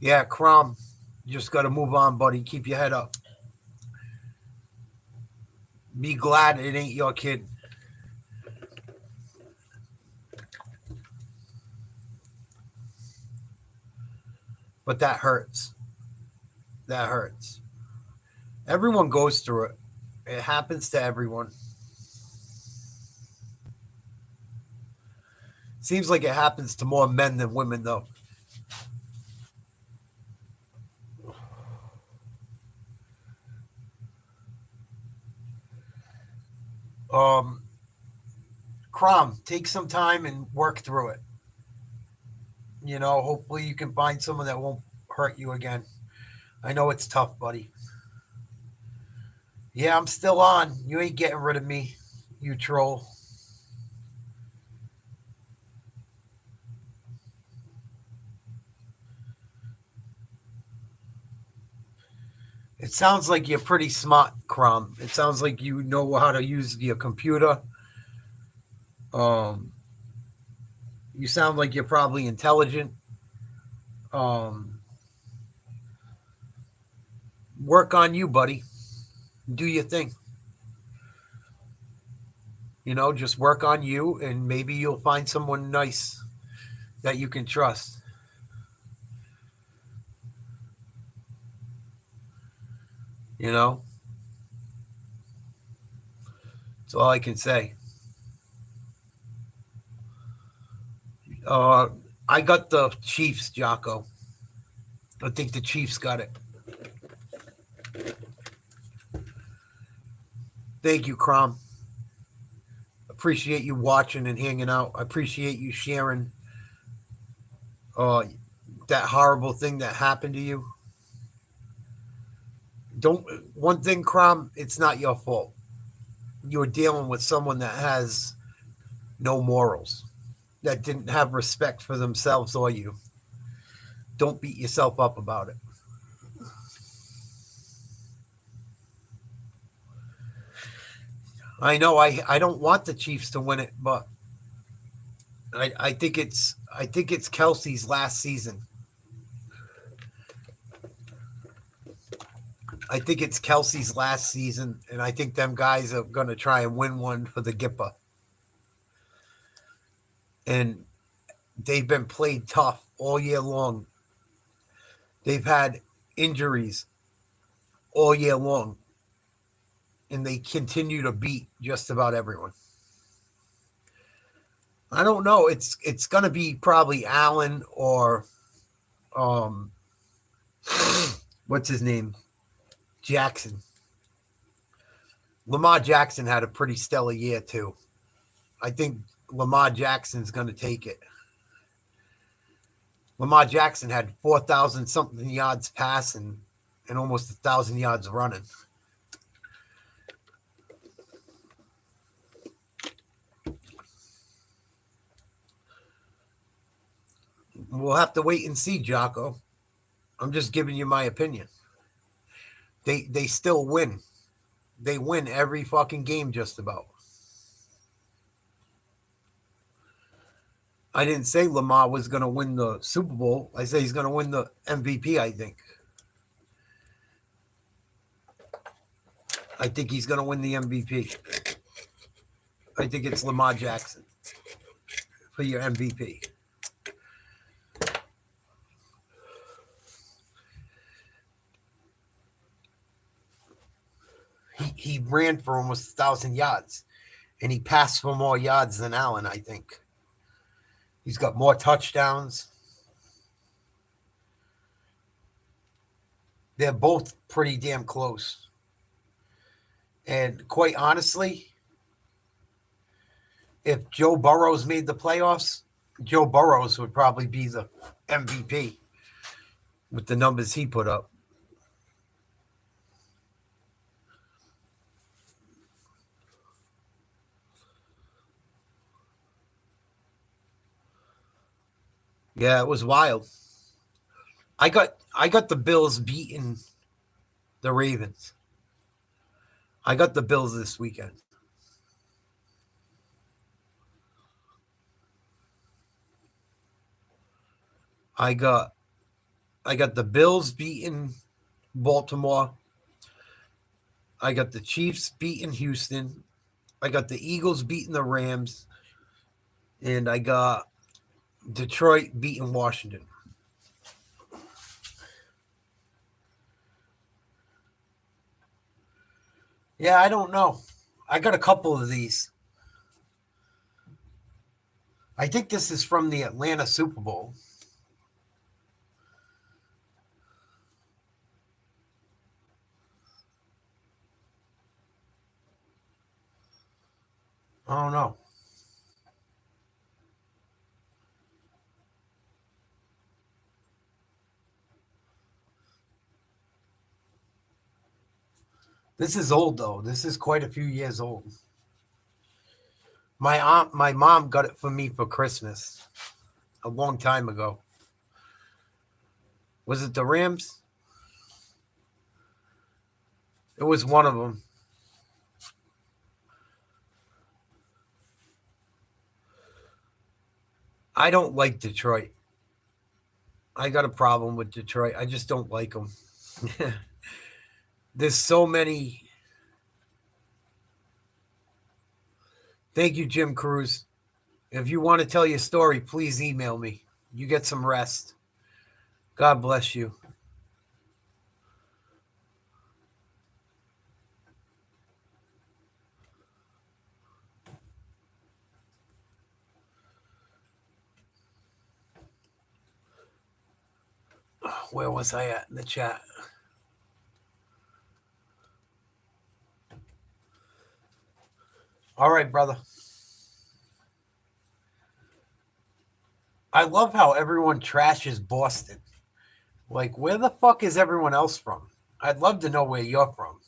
Yeah, Crom, you just got to move on, buddy. Keep your head up. Be glad it ain't your kid. But that hurts. that hurts. Everyone goes through it. It happens to everyone. Seems like it happens to more men than women, though. Crom, take some time and work through it. Hopefully you can find someone that won't hurt you again. I know it's tough, buddy. Yeah, I'm still on. You ain't getting rid of me, you troll. It sounds like you're pretty smart, Crom. It sounds like you know how to use your computer. You sound like you're probably intelligent. Work on you, buddy. Do your thing. Just work on you, and maybe you'll find someone nice that you can trust. That's all I can say. I got the Chiefs, Jocko. I think the Chiefs got it. Thank you, Crom. Appreciate you watching and hanging out. I appreciate you sharing that horrible thing that happened to you. One thing, Crom, it's not your fault. You're dealing with someone that has no morals, that didn't have respect for themselves or you. Don't beat yourself up about it. I know I don't want the Chiefs to win it, but I think it's Kelsey's last season. I think it's Kelsey's last season, and I think them guys are going to try and win one for the Gipper. And they've been played tough all year long. They've had injuries all year long, and they continue to beat just about everyone. I don't know. It's going to be probably Allen or what's his name? Jackson. Lamar Jackson had a pretty stellar year too. I think Lamar Jackson's going to take it. Lamar Jackson had 4,000 something yards passing and almost 1,000 yards running. We'll have to wait and see, Jocko. I'm just giving you my opinion. They still win. They win every fucking game just about. I didn't say Lamar was going to win the Super Bowl. I say he's going to win the MVP, I think. I think he's going to win the MVP. I think it's Lamar Jackson for your MVP. He ran for almost 1,000 yards, and he passed for more yards than Allen, I think. He's got more touchdowns. They're both pretty damn close. And quite honestly, if Joe Burrows made the playoffs, Joe Burrows would probably be the MVP with the numbers he put up. Yeah, it was wild. I got the Bills beating the Ravens. I got the Bills this weekend. I got the Bills beating Baltimore. I got the Chiefs beating Houston. I got the Eagles beating the Rams. And I got Detroit beating Washington. Yeah, I don't know. I got a couple of these. I think this is from the Atlanta Super Bowl. I don't know. This is old though. This is quite a few years old. My mom got it for me for Christmas a long time ago. Was it the Rams? It was one of them. I don't like Detroit. I got a problem with Detroit. I just don't like them. There's so many. Thank you, Jim Cruz. If you want to tell your story, please email me. You get some rest. God bless you. Where was I at in the chat? All right, brother. I love how everyone trashes Boston. Like, where the fuck is everyone else from? I'd love to know where you're from.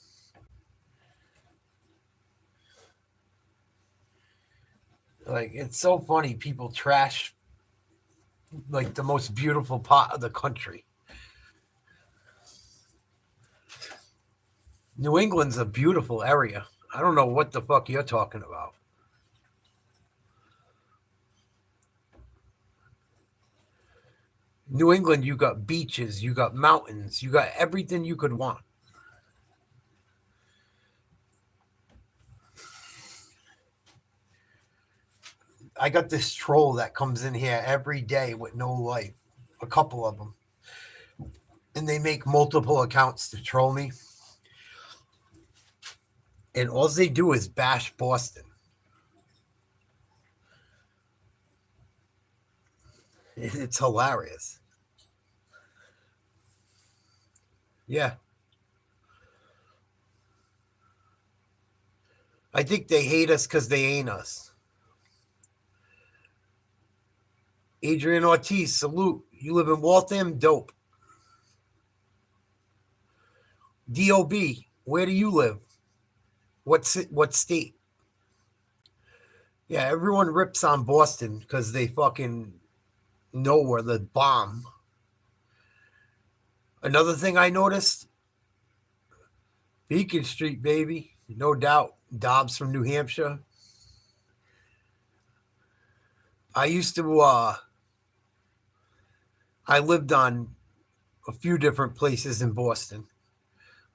Like, it's so funny. People trash, like, the most beautiful part of the country. New England's a beautiful area. I don't know what the fuck you're talking about. New England, you got beaches, you got mountains, you got everything you could want. I got this troll that comes in here every day with no life, a couple of them. And they make multiple accounts to troll me. And all they do is bash Boston. It's hilarious. Yeah. I think they hate us because they ain't us. Adrian Ortiz, salute. You live in Waltham? Dope. DOB, where do you live? What state? Yeah, everyone rips on Boston because they fucking know where the bomb. Another thing I noticed, Beacon Street, baby. No doubt. Dobbs from New Hampshire. I used to, I lived on a few different places in Boston.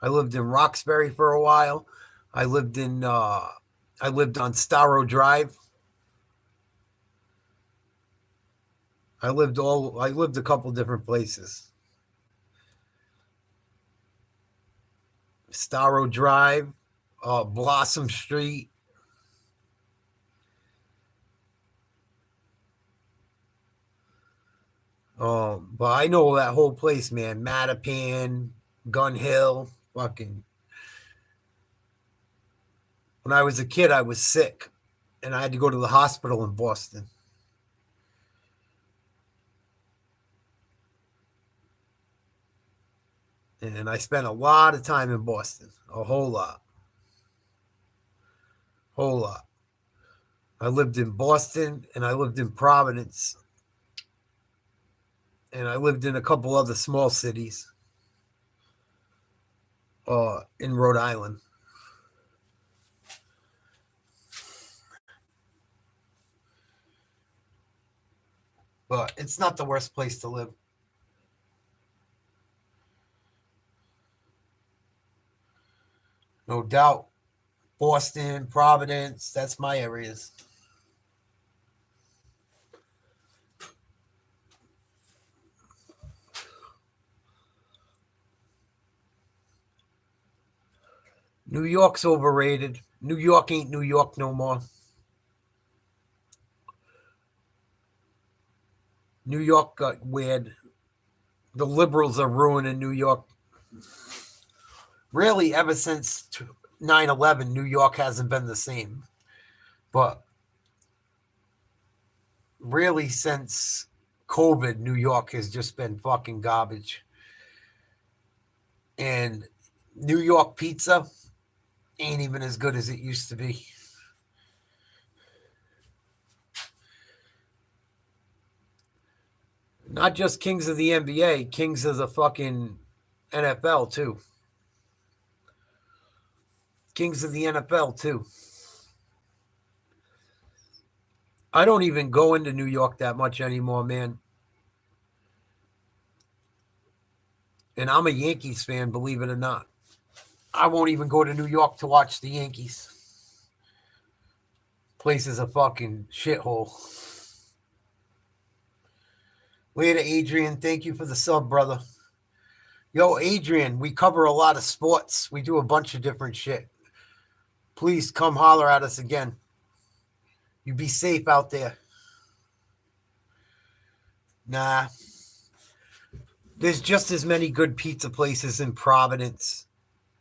I lived in Roxbury for a while. I lived on Starrow Drive. I lived a couple different places. Starrow Drive, Blossom Street. But I know that whole place, man. Mattapan, Gun Hill, fucking. When I was a kid, I was sick, and I had to go to the hospital in Boston. And I spent a lot of time in Boston, a whole lot. Whole lot. I lived in Boston, and I lived in Providence, and I lived in a couple other small cities in Rhode Island. But it's not the worst place to live. No doubt. Boston, Providence, that's my areas. New York's overrated. New York ain't New York no more. New York got weird. The liberals are ruining New York. Really, ever since 9/11, New York hasn't been the same. But really, since COVID, New York has just been fucking garbage. And New York pizza ain't even as good as it used to be. Not just kings of the NBA, kings of the fucking NFL too. Kings of the NFL too. I don't even go into New York that much anymore, man. And I'm a Yankees fan, believe it or not. I won't even go to New York to watch the Yankees. Place is a fucking shithole. Later, Adrian. Thank you for the sub, brother. Yo, Adrian, we cover a lot of sports. We do a bunch of different shit. Please come holler at us again. You be safe out there. Nah. There's just as many good pizza places in Providence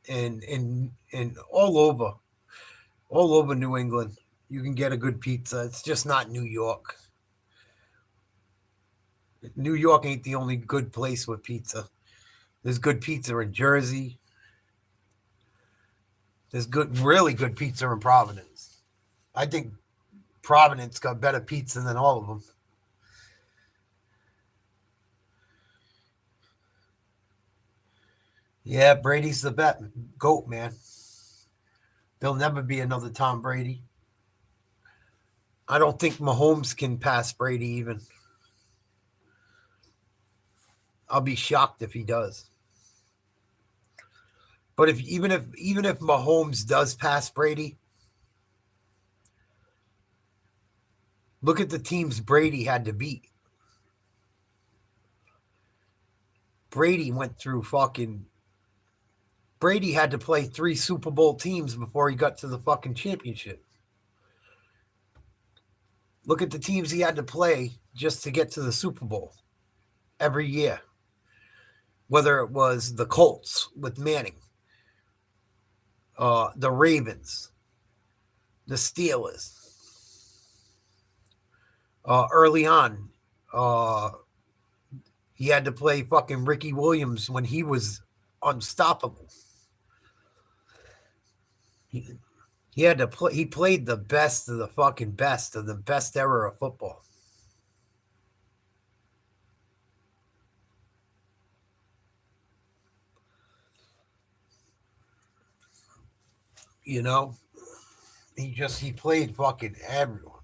and all over New England. You can get a good pizza. It's just not New York. New York ain't the only good place with pizza. There's good pizza in Jersey. There's really good pizza in Providence. I think Providence got better pizza than all of them. Yeah, Brady's the GOAT, man. There'll never be another Tom Brady. I don't think Mahomes can pass Brady even. I'll be shocked if he does. But even if Mahomes does pass Brady, look at the teams Brady had to beat. Brady had to play 3 Super Bowl teams before he got to the fucking championship. Look at the teams he had to play just to get to the Super Bowl every year. Whether it was the Colts with Manning, the Ravens, the Steelers. Early on, he had to play fucking Ricky Williams when he was unstoppable. He had to play. He played the best of the fucking best of the best era of football. You know, he played fucking everyone.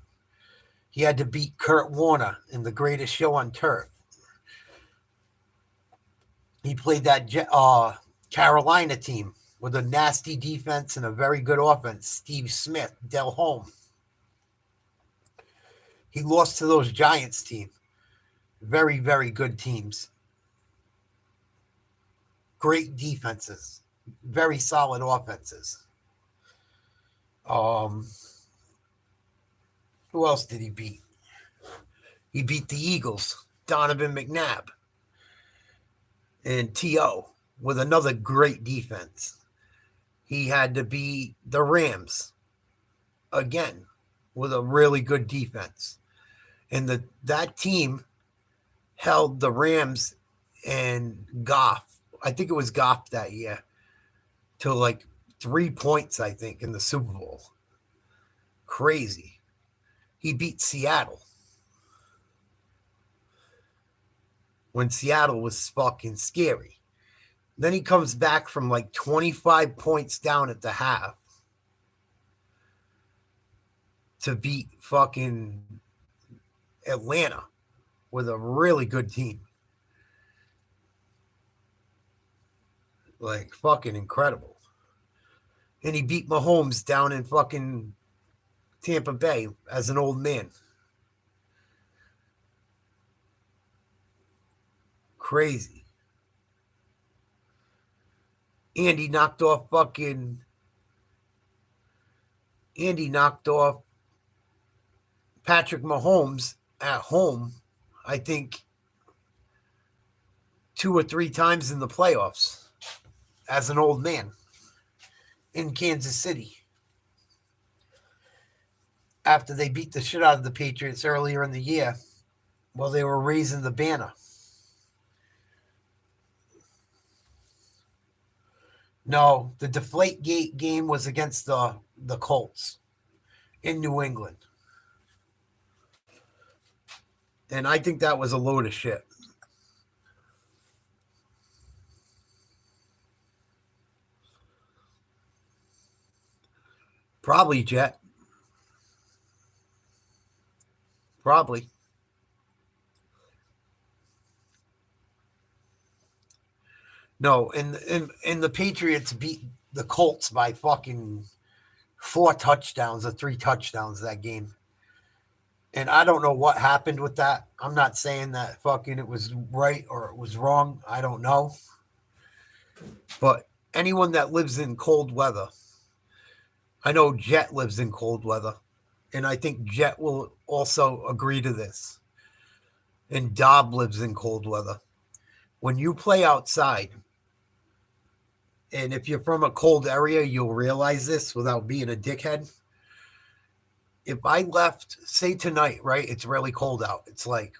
He had to beat Kurt Warner in the greatest show on turf. He played that Carolina team with a nasty defense and a very good offense. Steve Smith, Del Home. He lost to those Giants team. Very, very good teams. Great defenses. Very solid offenses. Who else did he beat? He beat the Eagles, Donovan McNabb, and T.O. with another great defense. He had to beat the Rams again with a really good defense. And that team held the Rams and Goff. I think it was Goff that year to like 3 points, I think, in the Super Bowl. Crazy. He beat Seattle when Seattle was fucking scary. Then he comes back from like 25 points down at the half to beat fucking Atlanta with a really good team. Like, fucking incredible. And he beat Mahomes down in fucking Tampa Bay as an old man. Crazy. And he knocked off fucking Andy knocked off Patrick Mahomes at home, I think, 2 or 3 times in the playoffs as an old man in Kansas City after they beat the shit out of the Patriots earlier in the year while they were raising the banner. No, the Deflategate game was against the Colts in New England. And I think that was a load of shit. Probably, Jet. Probably. No, and the Patriots beat the Colts by fucking 4 touchdowns or 3 touchdowns that game. And I don't know what happened with that. I'm not saying that fucking it was right or it was wrong. I don't know. But anyone that lives in cold weather, I know Jet lives in cold weather, and I think Jet will also agree to this. And Dob lives in cold weather. When you play outside, and if you're from a cold area, you'll realize this without being a dickhead. If I left, say tonight, right, it's really cold out. It's like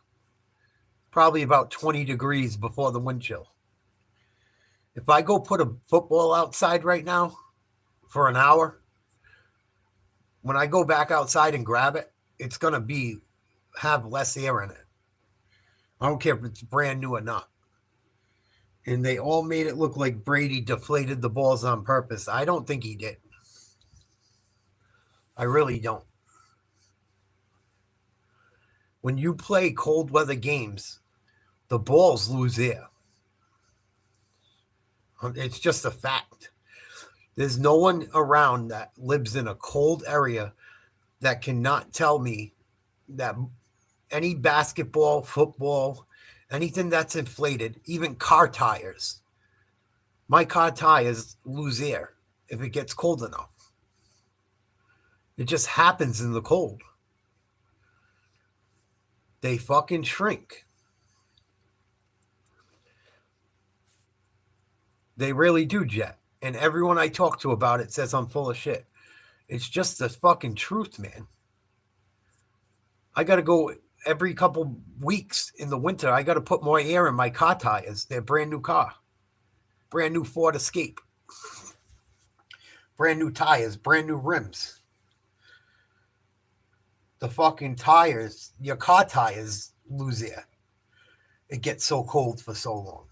probably about 20 degrees before the wind chill. If I go put a football outside right now for an hour, when I go back outside and grab it, it's going to have less air in it. I don't care if it's brand new or not. And they all made it look like Brady deflated the balls on purpose. I don't think he did. I really don't. When you play cold weather games, the balls lose air. It's just a fact. There's no one around that lives in a cold area that cannot tell me that any basketball, football, anything that's inflated, even car tires, my car tires lose air if it gets cold enough. It just happens in the cold. They fucking shrink. They really do, Jet. And everyone I talk to about it says I'm full of shit. It's just the fucking truth, man. I got to go every couple weeks in the winter. I got to put more air in my car tires. They're brand new car. Brand new Ford Escape. Brand new tires. Brand new rims. The fucking tires, your car tires lose air. It gets so cold for so long.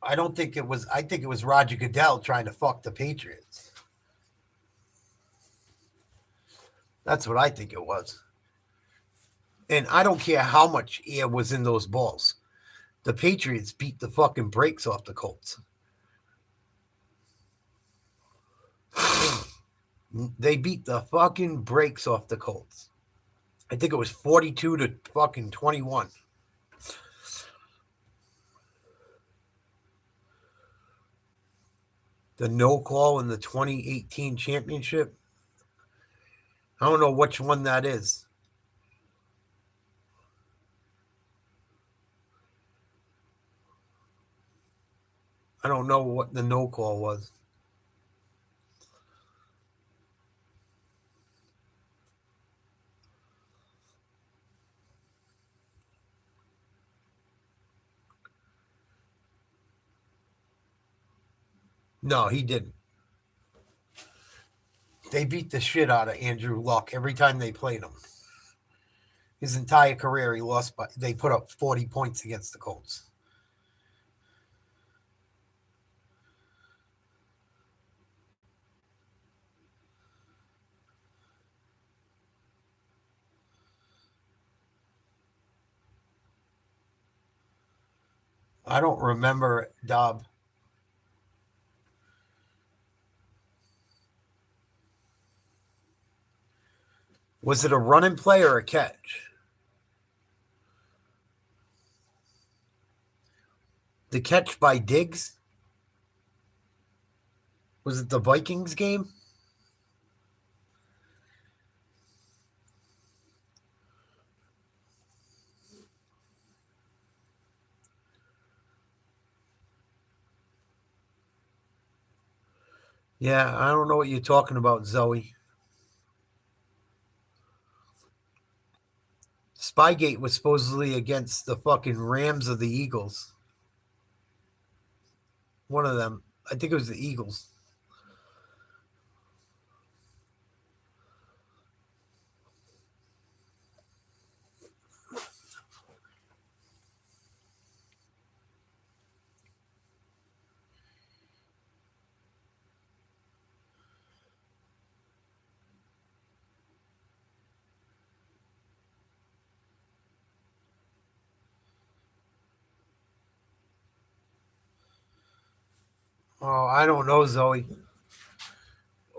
I think it was Roger Goodell trying to fuck the Patriots. That's what I think it was. And I don't care how much air was in those balls. The Patriots beat the fucking brakes off the Colts. They beat the fucking brakes off the Colts. I think it was 42 to fucking 21. The no call in the 2018 championship. I don't know which one that is. I don't know what the no call was. No, he didn't. They beat the shit out of Andrew Luck every time they played him. His entire career, they put up 40 points against the Colts. I don't remember, Dob. Was it a running play or a catch? the catch by Diggs? Was it the Vikings game? Yeah, I don't know what you're talking about, Zoe. Spygate was supposedly against the fucking Rams or the Eagles. One of them. I think it was the Eagles. Oh, I don't know, Zoe.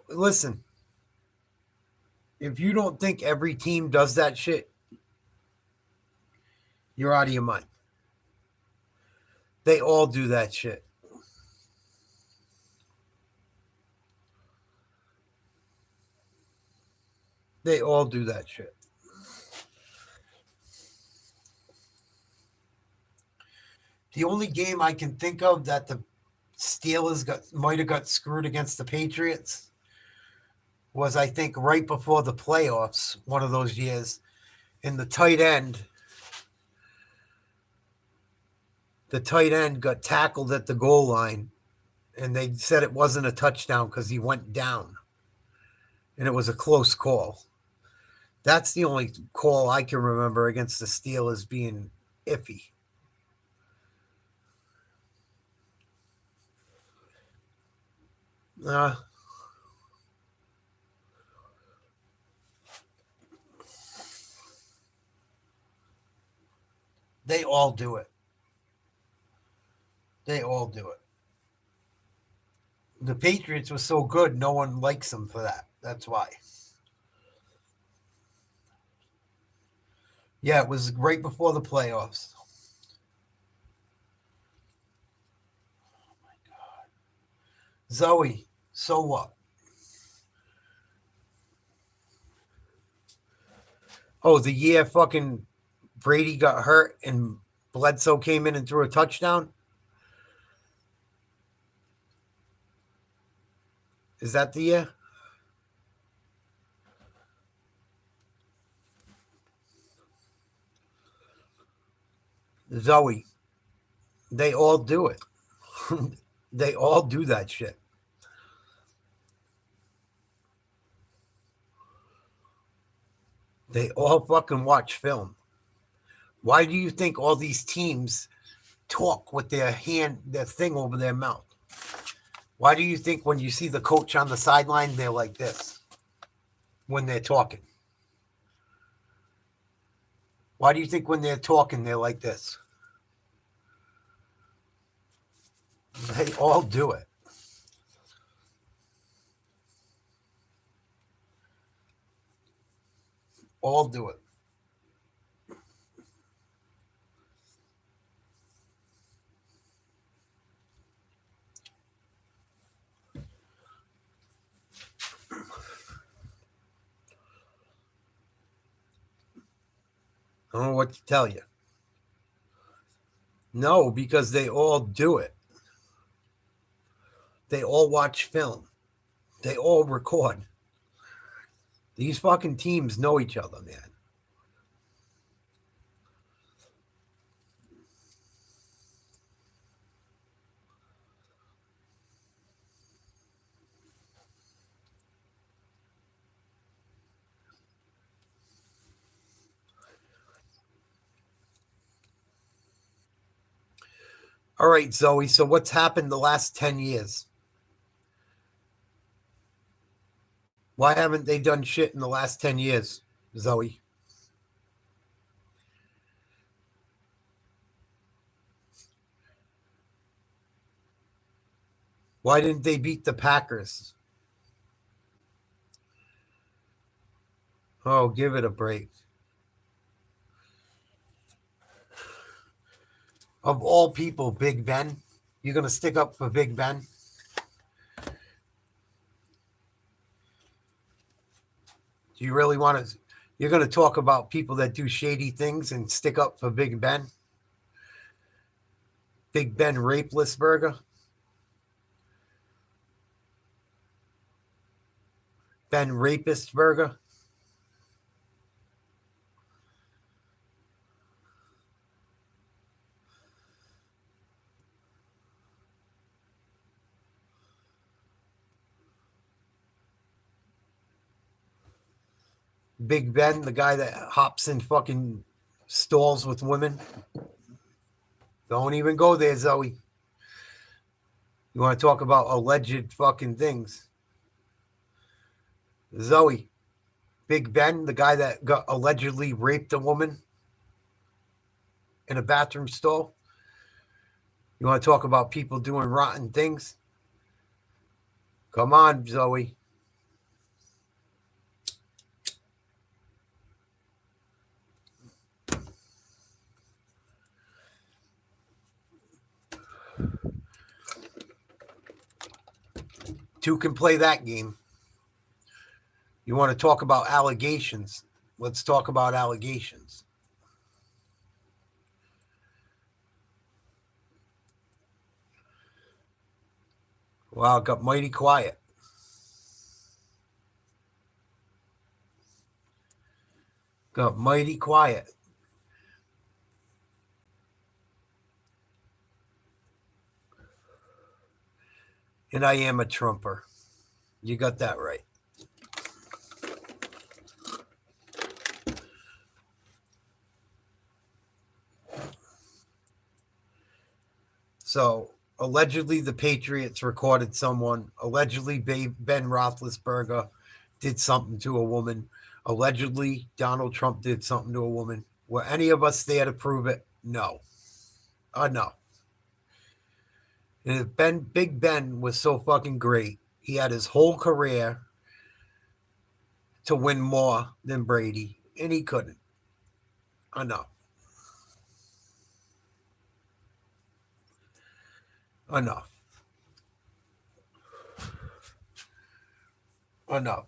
Listen, if you don't think every team does that shit, you're out of your mind. They all do that shit. They all do that shit. The only game I can think of that the Steelers might have got screwed against the Patriots was, I think, right before the playoffs, one of those years, in the tight end got tackled at the goal line, and they said it wasn't a touchdown because he went down, and it was a close call. That's the only call I can remember against the Steelers being iffy. They all do it. They all do it. The Patriots were so good, no one likes them for that. That's why. Yeah, it was right before the playoffs. Oh my God. Zoe, so what? Oh, the year fucking Brady got hurt and Bledsoe came in and threw a touchdown? Is that the year? Zoe, they all do it. They all do that shit. They all fucking watch film. Why do you think all these teams talk with their thing over their mouth? Why do you think when you see the coach on the sideline, they're like this when they're talking? Why do you think when they're talking, they're like this? They all do it. All do it. I don't know what to tell you. No, because they all do it. They all watch film. They all record. These fucking teams know each other, man. All right, Zoe. So what's happened the last 10 years? Why haven't they done shit in the last 10 years, Zoe? Why didn't they beat the Packers? Oh, give it a break. Of all people, Big Ben. You're going to stick up for Big Ben? Do you really want to? You're going to talk about people that do shady things and stick up for Big Ben? Big Ben Rapelessburger? Ben Rapistburger? Big Ben, the guy that hops in fucking stalls with women? Don't even go there, Zoe. You want to talk about alleged fucking things? Zoe, Big Ben, the guy that got allegedly raped a woman in a bathroom stall? You want to talk about people doing rotten things? Come on, Zoe. Two can play that game. You want to talk about allegations? Let's talk about allegations. Wow, it got mighty quiet. Got mighty quiet. And I am a Trumper. You got that right. So, allegedly, the Patriots recorded someone. Allegedly, Ben Roethlisberger did something to a woman. Allegedly, Donald Trump did something to a woman. Were any of us there to prove it? No. No. And if Big Ben was so fucking great, he had his whole career to win more than Brady, and he couldn't. Enough. Enough. Enough.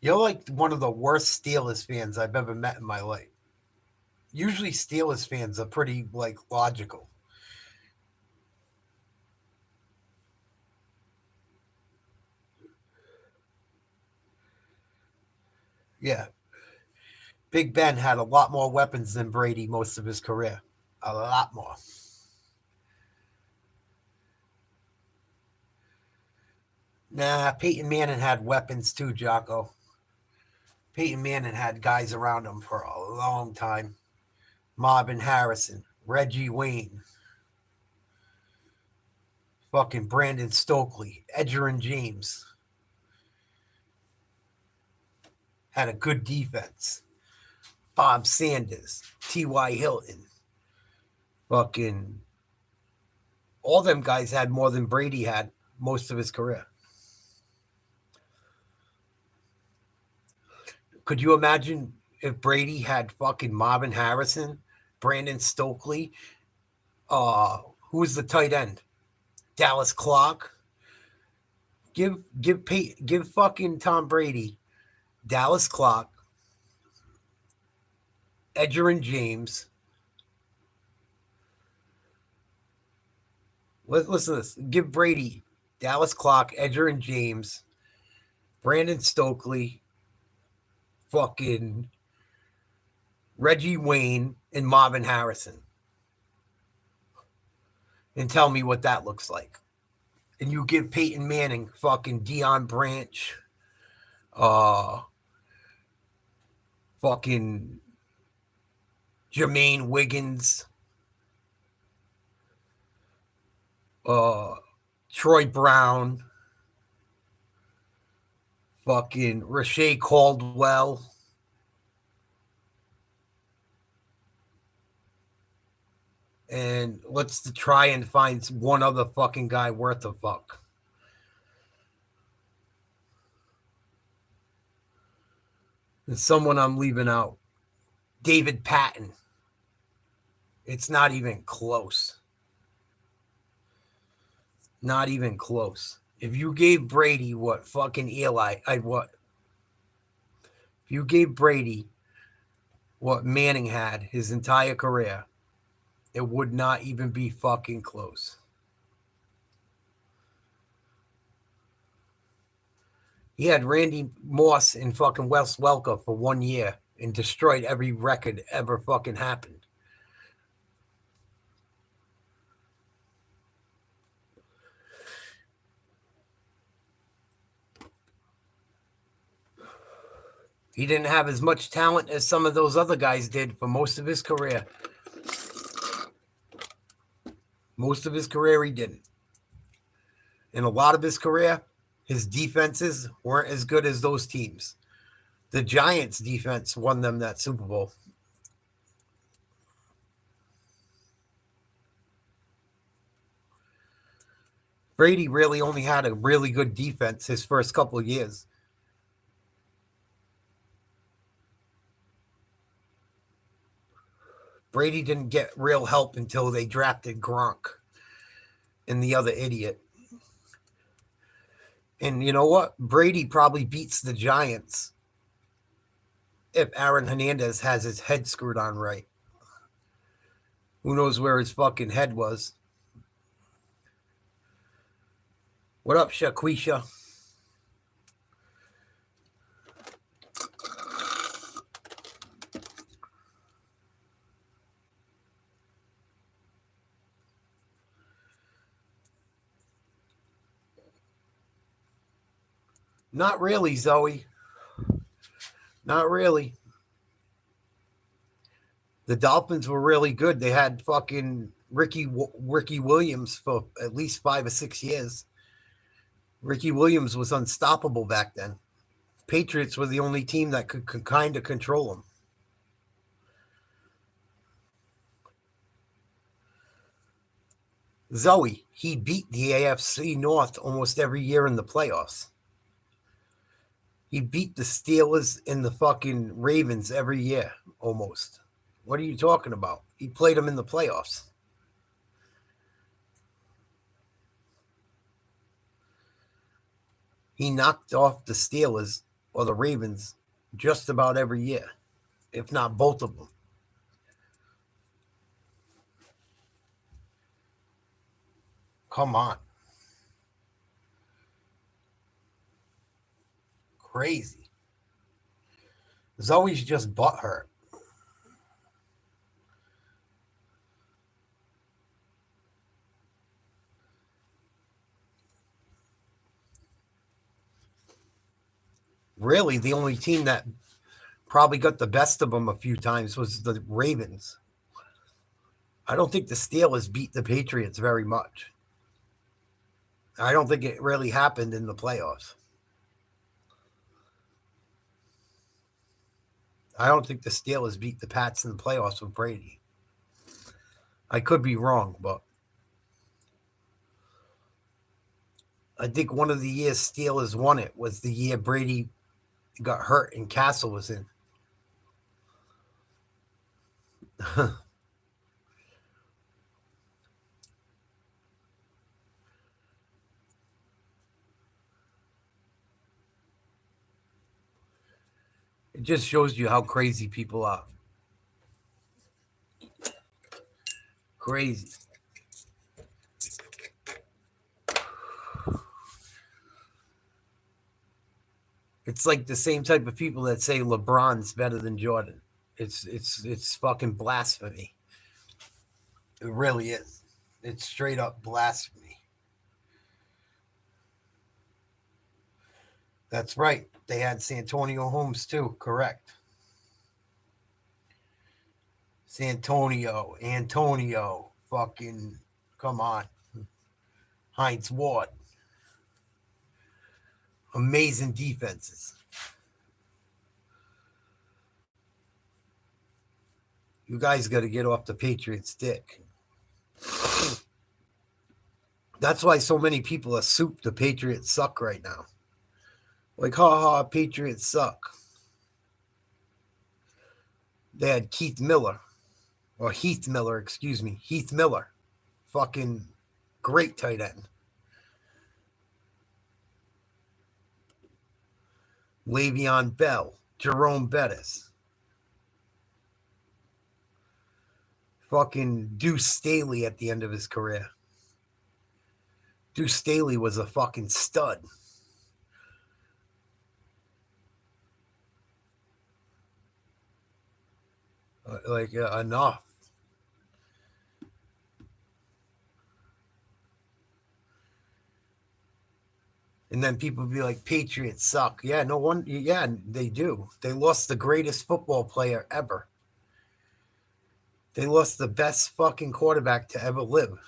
You're like one of the worst Steelers fans I've ever met in my life. Usually Steelers fans are pretty, like, logical. Yeah. Big Ben had a lot more weapons than Brady most of his career. A lot more. Nah, Peyton Manning had weapons too, Jocko. Peyton Manning had guys around him for a long time. Marvin Harrison, Reggie Wayne, fucking Brandon Stokely, Edgerrin James. Had a good defense. Bob Sanders, T.Y. Hilton. Fucking all them guys had more than Brady had most of his career. Could you imagine if Brady had fucking Marvin Harrison, Brandon Stokely, who was the tight end? Dallas Clark. Give fucking Tom Brady Dallas Clark, Edgerrin James. Listen to this. Give Brady Dallas Clark, Edgerrin James, Brandon Stokely, fucking Reggie Wayne, and Marvin Harrison. And tell me what that looks like. And you give Peyton Manning fucking Deion Branch, fucking Jermaine Wiggins, Troy Brown, fucking Rashay Caldwell. And let's try and find one other fucking guy worth a fuck. And someone I'm leaving out. David Patton. It's not even close. Not even close. If you gave Brady what fucking Eli, if you gave Brady what Manning had his entire career, it would not even be fucking close. He had Randy Moss and fucking Wes Welker for 1 year and destroyed every record ever fucking happened. He didn't have as much talent as some of those other guys did for most of his career. Most of his career, he didn't. In a lot of his career, his defenses weren't as good as those teams. The Giants' defense won them that Super Bowl. Brady really only had a really good defense his first couple of years. Brady didn't get real help until they drafted Gronk and the other idiot. And you know what? Brady probably beats the Giants if Aaron Hernandez has his head screwed on right. Who knows where his fucking head was? What up, Shaquisha? Not really, Zoe. Not really. The Dolphins were really good. They had fucking Ricky Williams for at least 5 or 6 years. Ricky Williams was unstoppable back then. Patriots were the only team that could kind of control him. Zoe, he beat the AFC North almost every year in the playoffs. He beat the Steelers and the fucking Ravens every year, almost. What are you talking about? He played them in the playoffs. He knocked off the Steelers or the Ravens just about every year, if not both of them. Come on. Crazy. Zoe's just butthurt. Really, the only team that probably got the best of them a few times was the Ravens. I don't think the Steelers beat the Patriots very much. I don't think it really happened in the playoffs. I don't think the Steelers beat the Pats in the playoffs with Brady. I could be wrong, but I think one of the years Steelers won it was the year Brady got hurt and Castle was in. It just shows you how crazy people are. Crazy. It's like the same type of people that say LeBron's better than Jordan. It's fucking blasphemy. It really is. It's straight up blasphemy. That's right. They had Santonio Holmes too. Correct. Antonio, fucking, come on. Heinz Ward. Amazing defenses. You guys got to get off the Patriots' dick. That's why so many people assume the Patriots suck right now. Like, Patriots suck. They had Keith Miller. Or Heath Miller, excuse me. Heath Miller. Fucking great tight end. Le'Veon Bell. Jerome Bettis. Fucking Deuce Staley at the end of his career. Deuce Staley was a fucking stud. Enough. And then people be like, Patriots suck. Yeah, no one. Yeah, they do. They lost the greatest football player ever. They lost the best fucking quarterback to ever live.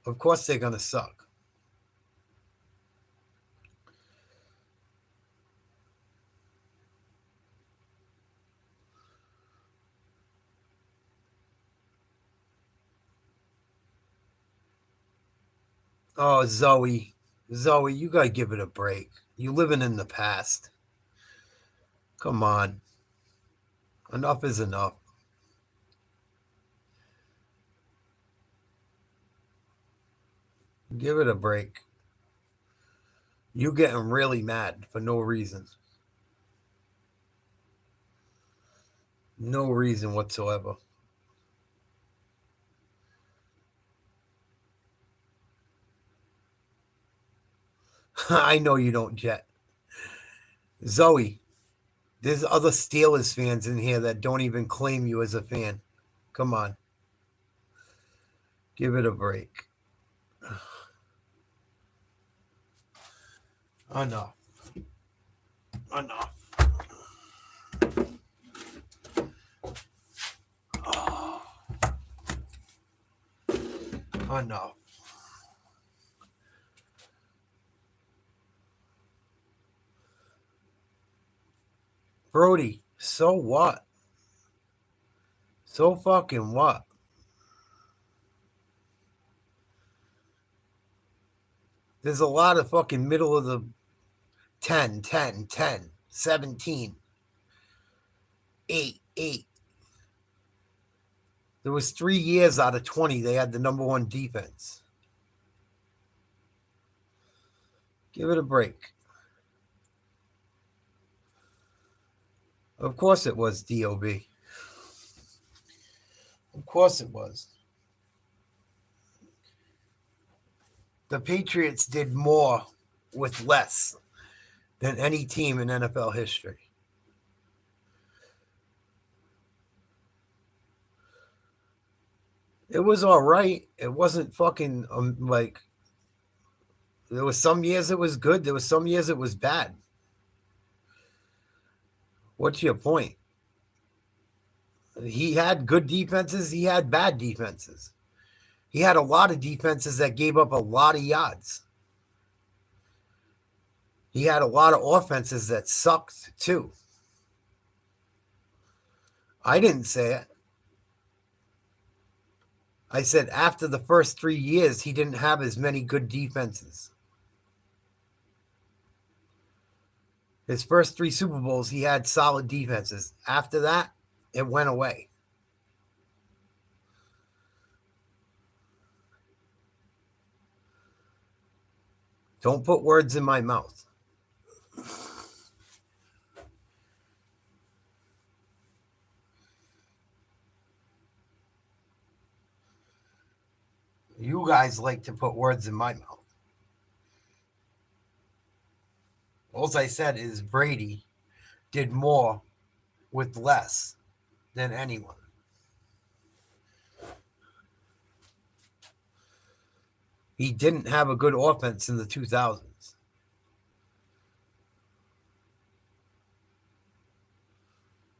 Of course they're going to suck. Oh, Zoe, you got to give it a break. You're living in the past. Come on. Enough is enough. Give it a break. You getting really mad for no reason. No reason whatsoever. I know you don't, Jet. Zoe, there's other Steelers fans in here that don't even claim you as a fan. Come on. Give it a break. Enough. Enough. Oh. Enough. Brody, so what? So fucking what? There's a lot of fucking middle of the 10, 17, 8. There was 3 years out of 20 they had the number one defense. Give it a break. Of course it was, DOB. Of course it was. The Patriots did more with less than any team in NFL history. It was all right. It wasn't fucking like, there was some years it was good. There was some years it was bad. What's your point? He had good defenses. He had bad defenses. He had a lot of defenses that gave up a lot of yards. He had a lot of offenses that sucked too. I didn't say it. I said after the first 3 years, he didn't have as many good defenses. His first 3 Super Bowls, he had solid defenses. After that, it went away. Don't put words in my mouth. You guys like to put words in my mouth. All I said is Brady did more with less than anyone. He didn't have a good offense in the 2000s.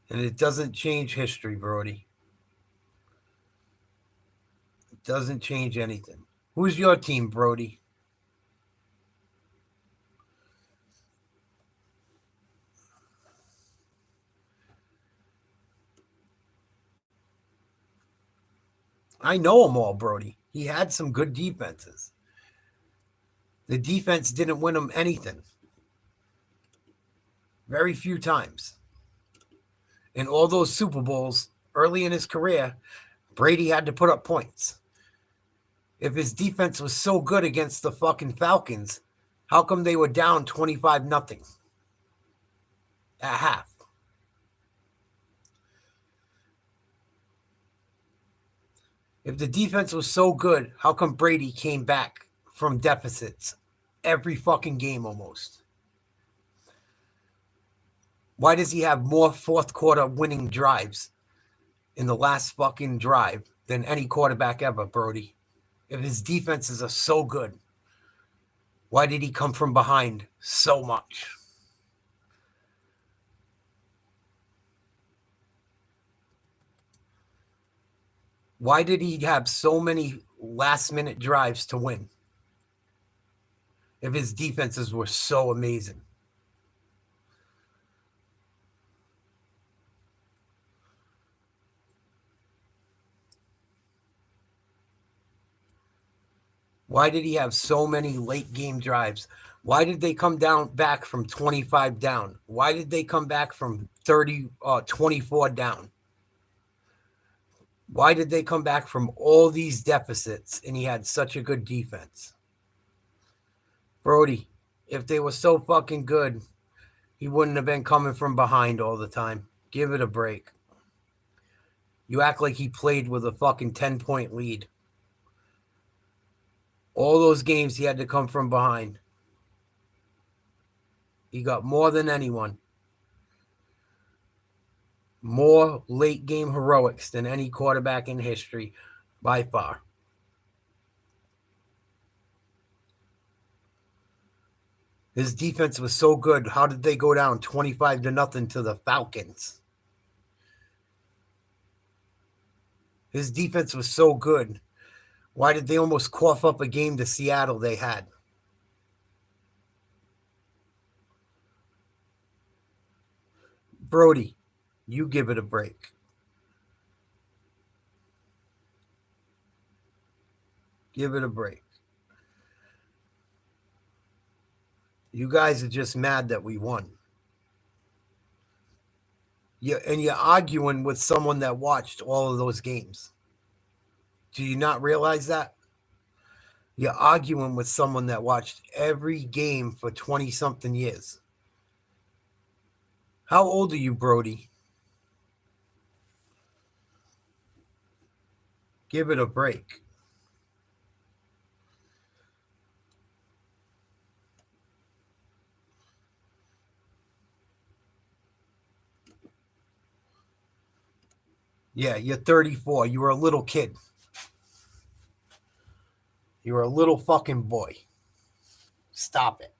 And it doesn't change history, Brody. It doesn't change anything. Who's your team, Brody? I know them all, Brody. He had some good defenses. The defense didn't win him anything. Very few times. In all those Super Bowls early in his career, Brady had to put up points. If his defense was so good against the fucking Falcons, how come they were down 25-0 at half? If the defense was so good, how come Brady came back from deficits every fucking game almost? Why does he have more fourth quarter winning drives in the last fucking drive than any quarterback ever, Brody? If his defenses are so good, why did he come from behind so much? Why did he have so many last-minute drives to win if his defenses were so amazing? Why did he have so many late-game drives? Why did they come back from 25 down? Why did they come back from 24 down? Why did they come back from all these deficits and he had such a good defense? Brody, if they were so fucking good, he wouldn't have been coming from behind all the time. Give it a break. You act like he played with a fucking 10-point lead. All those games he had to come from behind. He got more than anyone. More late game heroics than any quarterback in history by far. His defense was so good. How did they go down 25-0 to the Falcons? His defense was so good. Why did they almost cough up a game to Seattle they had? Brody, you give it a break. Give it a break. You guys are just mad that we won. And you're arguing with someone that watched all of those games. Do you not realize that? You're arguing with someone that watched every game for 20-something years. How old are you, Brody? Give it a break. Yeah, you're 34. You were a little kid. You were a little fucking boy. Stop it.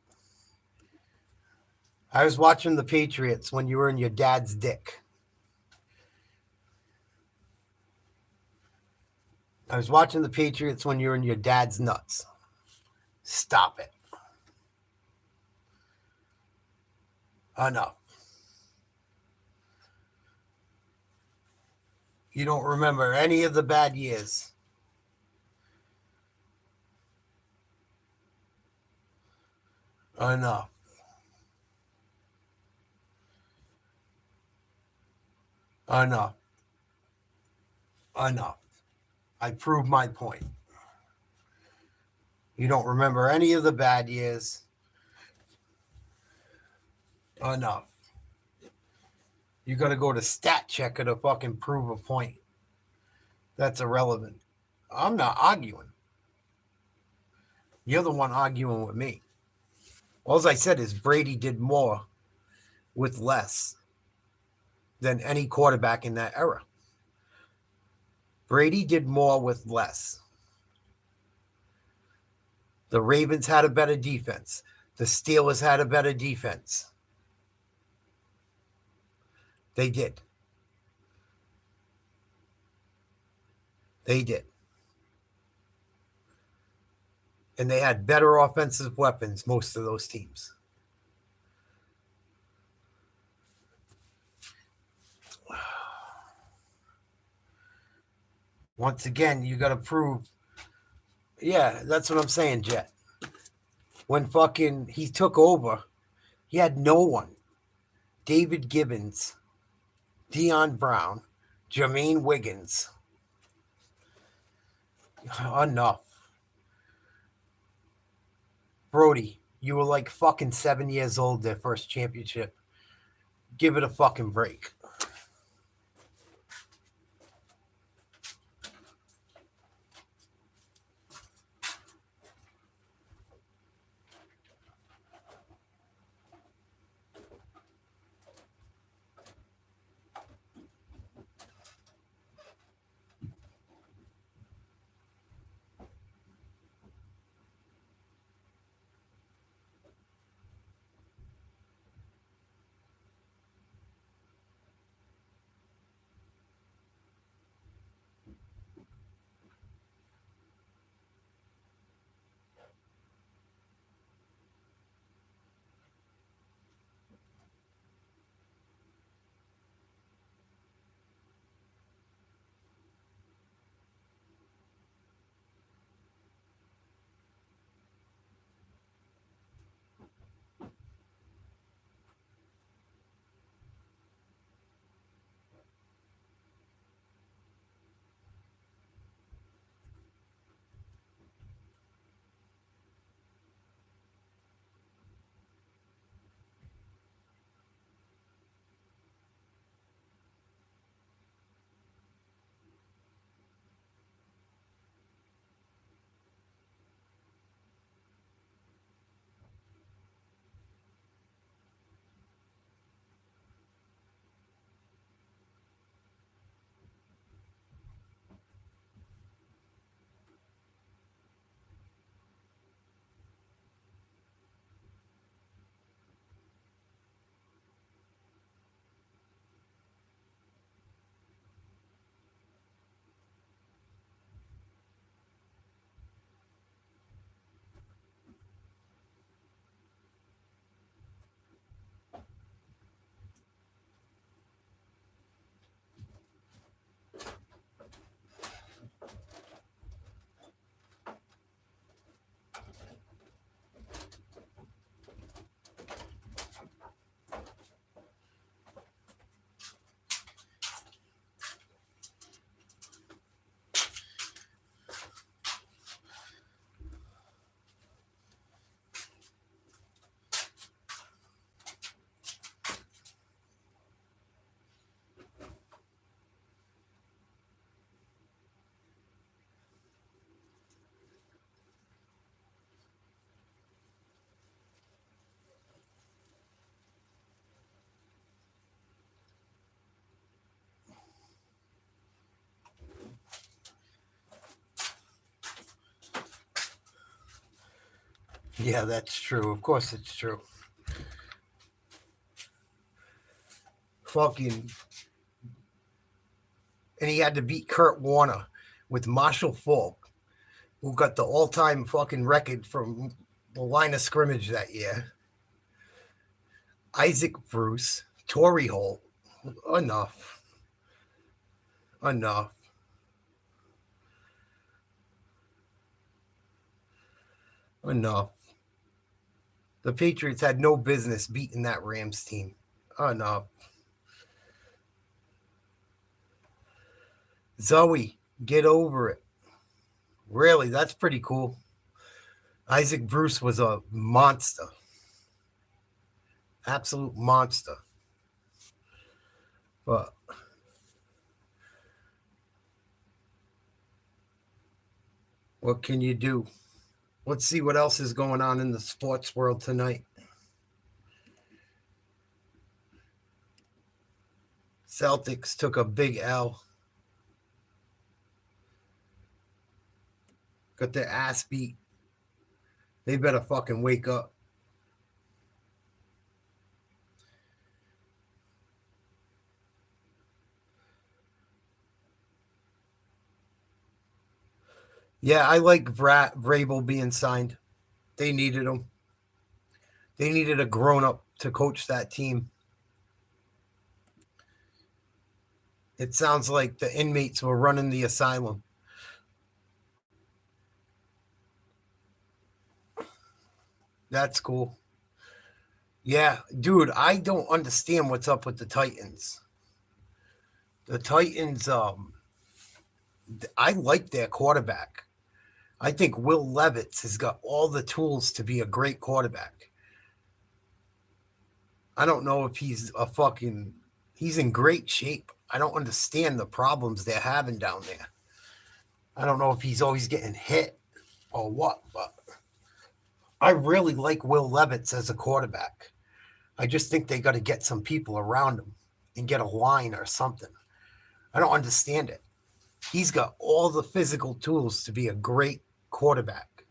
I was watching the Patriots when you were in your dad's dick. I was watching the Patriots when you were in your dad's nuts. Stop it. Enough. You don't remember any of the bad years. Enough. Enough. Enough. I proved my point. You don't remember any of the bad years. Enough. You got to go to stat checker to fucking prove a point. That's irrelevant. I'm not arguing. You're the one arguing with me. All I said is Brady did more with less than any quarterback in that era. Brady did more with less. The Ravens had a better defense. The Steelers had a better defense. They did. They did. And they had better offensive weapons, most of those teams. Once again, you got to prove. Yeah, that's what I'm saying, Jet. When fucking he took over, he had no one. David Gibbons, Deion Brown, Jermaine Wiggins. Enough. Brody, you were like fucking 7 years old their first championship. Give it a fucking break. Yeah, that's true. Of course it's true. Fucking. And he had to beat Kurt Warner with Marshall Falk, who got the all-time fucking record from the line of scrimmage that year. Isaac Bruce, Torrey Holt. Enough. Enough. Enough. The Patriots had no business beating that Rams team. Enough. Zoe, get over it. Really, that's pretty cool. Isaac Bruce was a monster. Absolute monster. But what can you do? Let's see what else is going on in the sports world tonight. Celtics took a big L. Got their ass beat. They better fucking wake up. Yeah, I like Vrabel being signed. They needed him. They needed a grown-up to coach that team. It sounds like the inmates were running the asylum. That's cool. Yeah, dude, I don't understand what's up with the Titans. The Titans, I like their quarterback. I think Will Levis has got all the tools to be a great quarterback. I don't know if he's in great shape. I don't understand the problems they're having down there. I don't know if he's always getting hit or what, but I really like Will Levis as a quarterback. I just think they got to get some people around him and get a line or something. I don't understand it. He's got all the physical tools to be a great quarterback.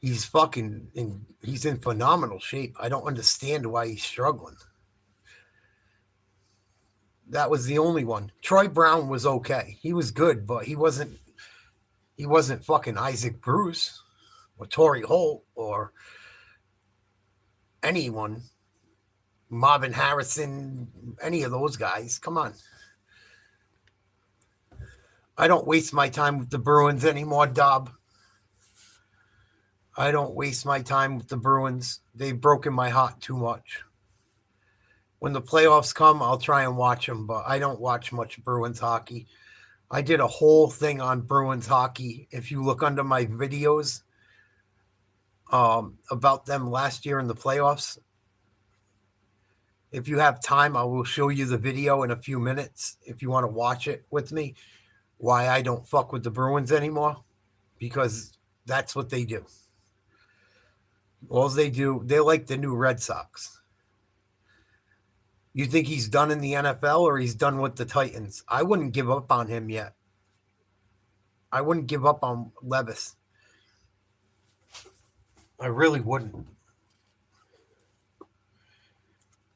He's in phenomenal shape. I don't understand why he's struggling. That was the only one. Troy Brown was okay. He was good, but he wasn't fucking Isaac Bruce or Torrey Holt or anyone. Marvin Harrison, any of those guys. Come on. I don't waste my time with the Bruins anymore, Dob. I don't waste my time with the Bruins. They've broken my heart too much. When the playoffs come, I'll try and watch them, but I don't watch much Bruins hockey. I did a whole thing on Bruins hockey. If you look under my videos about them last year in the playoffs, if you have time, I will show you the video in a few minutes if you want to watch it with me, why I don't fuck with the Bruins anymore, because that's what they do. All they do, they're like the new Red Sox. You think he's done in the NFL or he's done with the Titans? I wouldn't give up on him yet. I wouldn't give up on Levis. I really wouldn't.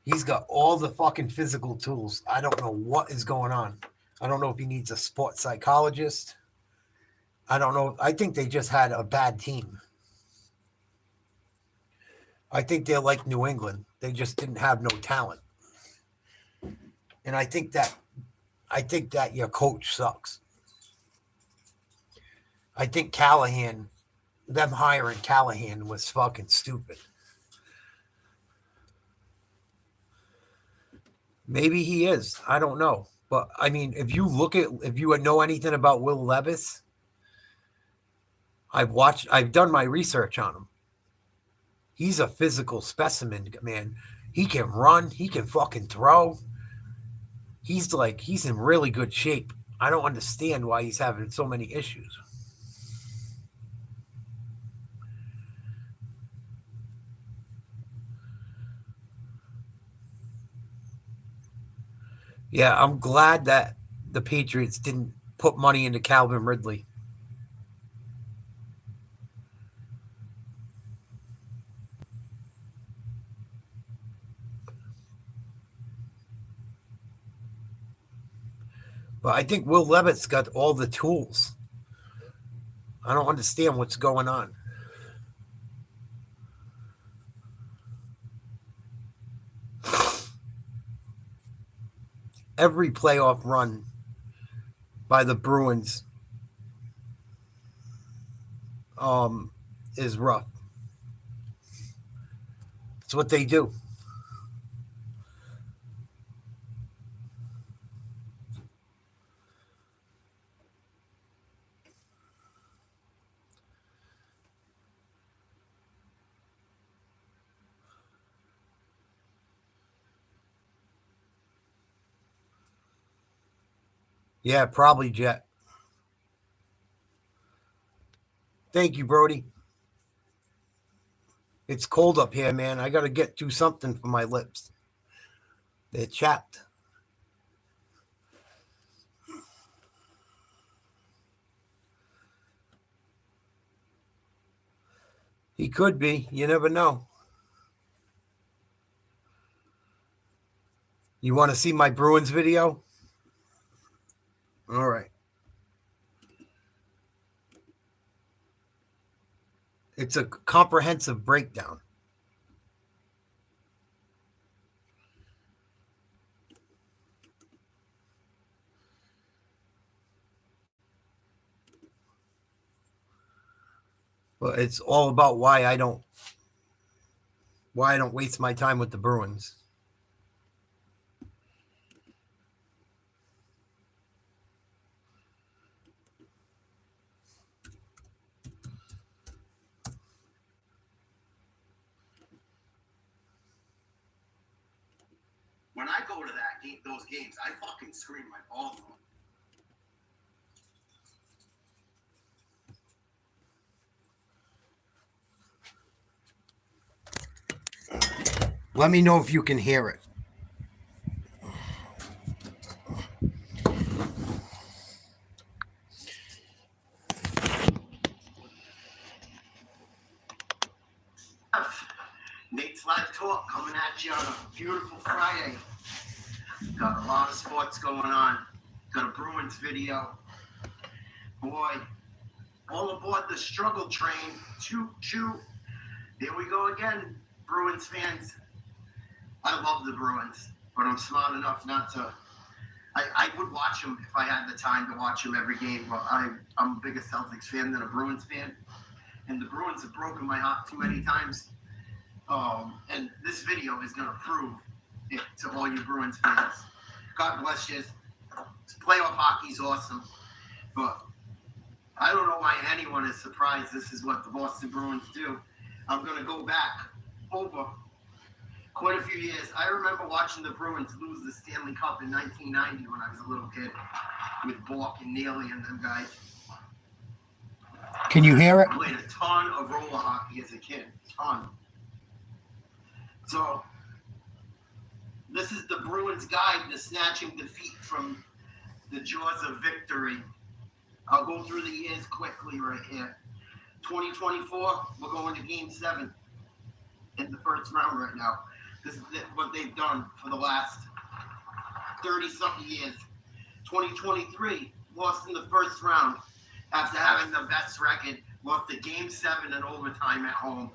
He's got all the fucking physical tools. I don't know what is going on. I don't know if he needs a sports psychologist. I don't know. I think they just had a bad team. I think they're like New England. They just didn't have no talent. And I think that your coach sucks. I think Callahan, them hiring Callahan was fucking stupid. Maybe he is. I don't know. But I mean, if you know anything about Will Levis, I've done my research on him. He's a physical specimen, man. He can run. He can fucking throw. He's in really good shape. I don't understand why he's having so many issues. Yeah, I'm glad that the Patriots didn't put money into Calvin Ridley. But I think Will Levis got all the tools. I don't understand what's going on. Every playoff run by the Bruins is rough. It's what they do. Yeah, probably Jet. Thank you, Brody. It's cold up here, man. I got to get do something for my lips. They're chapped. He could be. You never know. You want to see my Bruins video? All right. It's a comprehensive breakdown. But it's all about why I don't waste my time with the Bruins. when I go to those games, I fucking scream my balls off. Let me know if you can hear it. Nate's Live Talk coming at you on a beautiful Friday. Got a lot of sports going on. Got a Bruins video. Boy, all aboard the struggle train. Choo choo. Here we go again, Bruins fans. I love the Bruins, but I'm smart enough not to. I would watch them if I had the time to watch them every game, but I'm a bigger Celtics fan than a Bruins fan. And the Bruins have broken my heart too many times. And this video is going to prove it to all you Bruins fans. God bless you. Playoff hockey's awesome. But I don't know why anyone is surprised this is what the Boston Bruins do. I'm going to go back over quite a few years. I remember watching the Bruins lose the Stanley Cup in 1990 when I was a little kid with Bork and Neely and them guys. Can you hear it? I played a ton of roller hockey as a kid. Ton. So, this is the Bruins guide to snatching defeat from the jaws of victory. I'll go through the years quickly right here. 2024, we're going to Game 7 in the first round right now. This is what they've done for the last 30-something years. 2023, lost in the first round after having the best record, lost to Game 7 in overtime at home.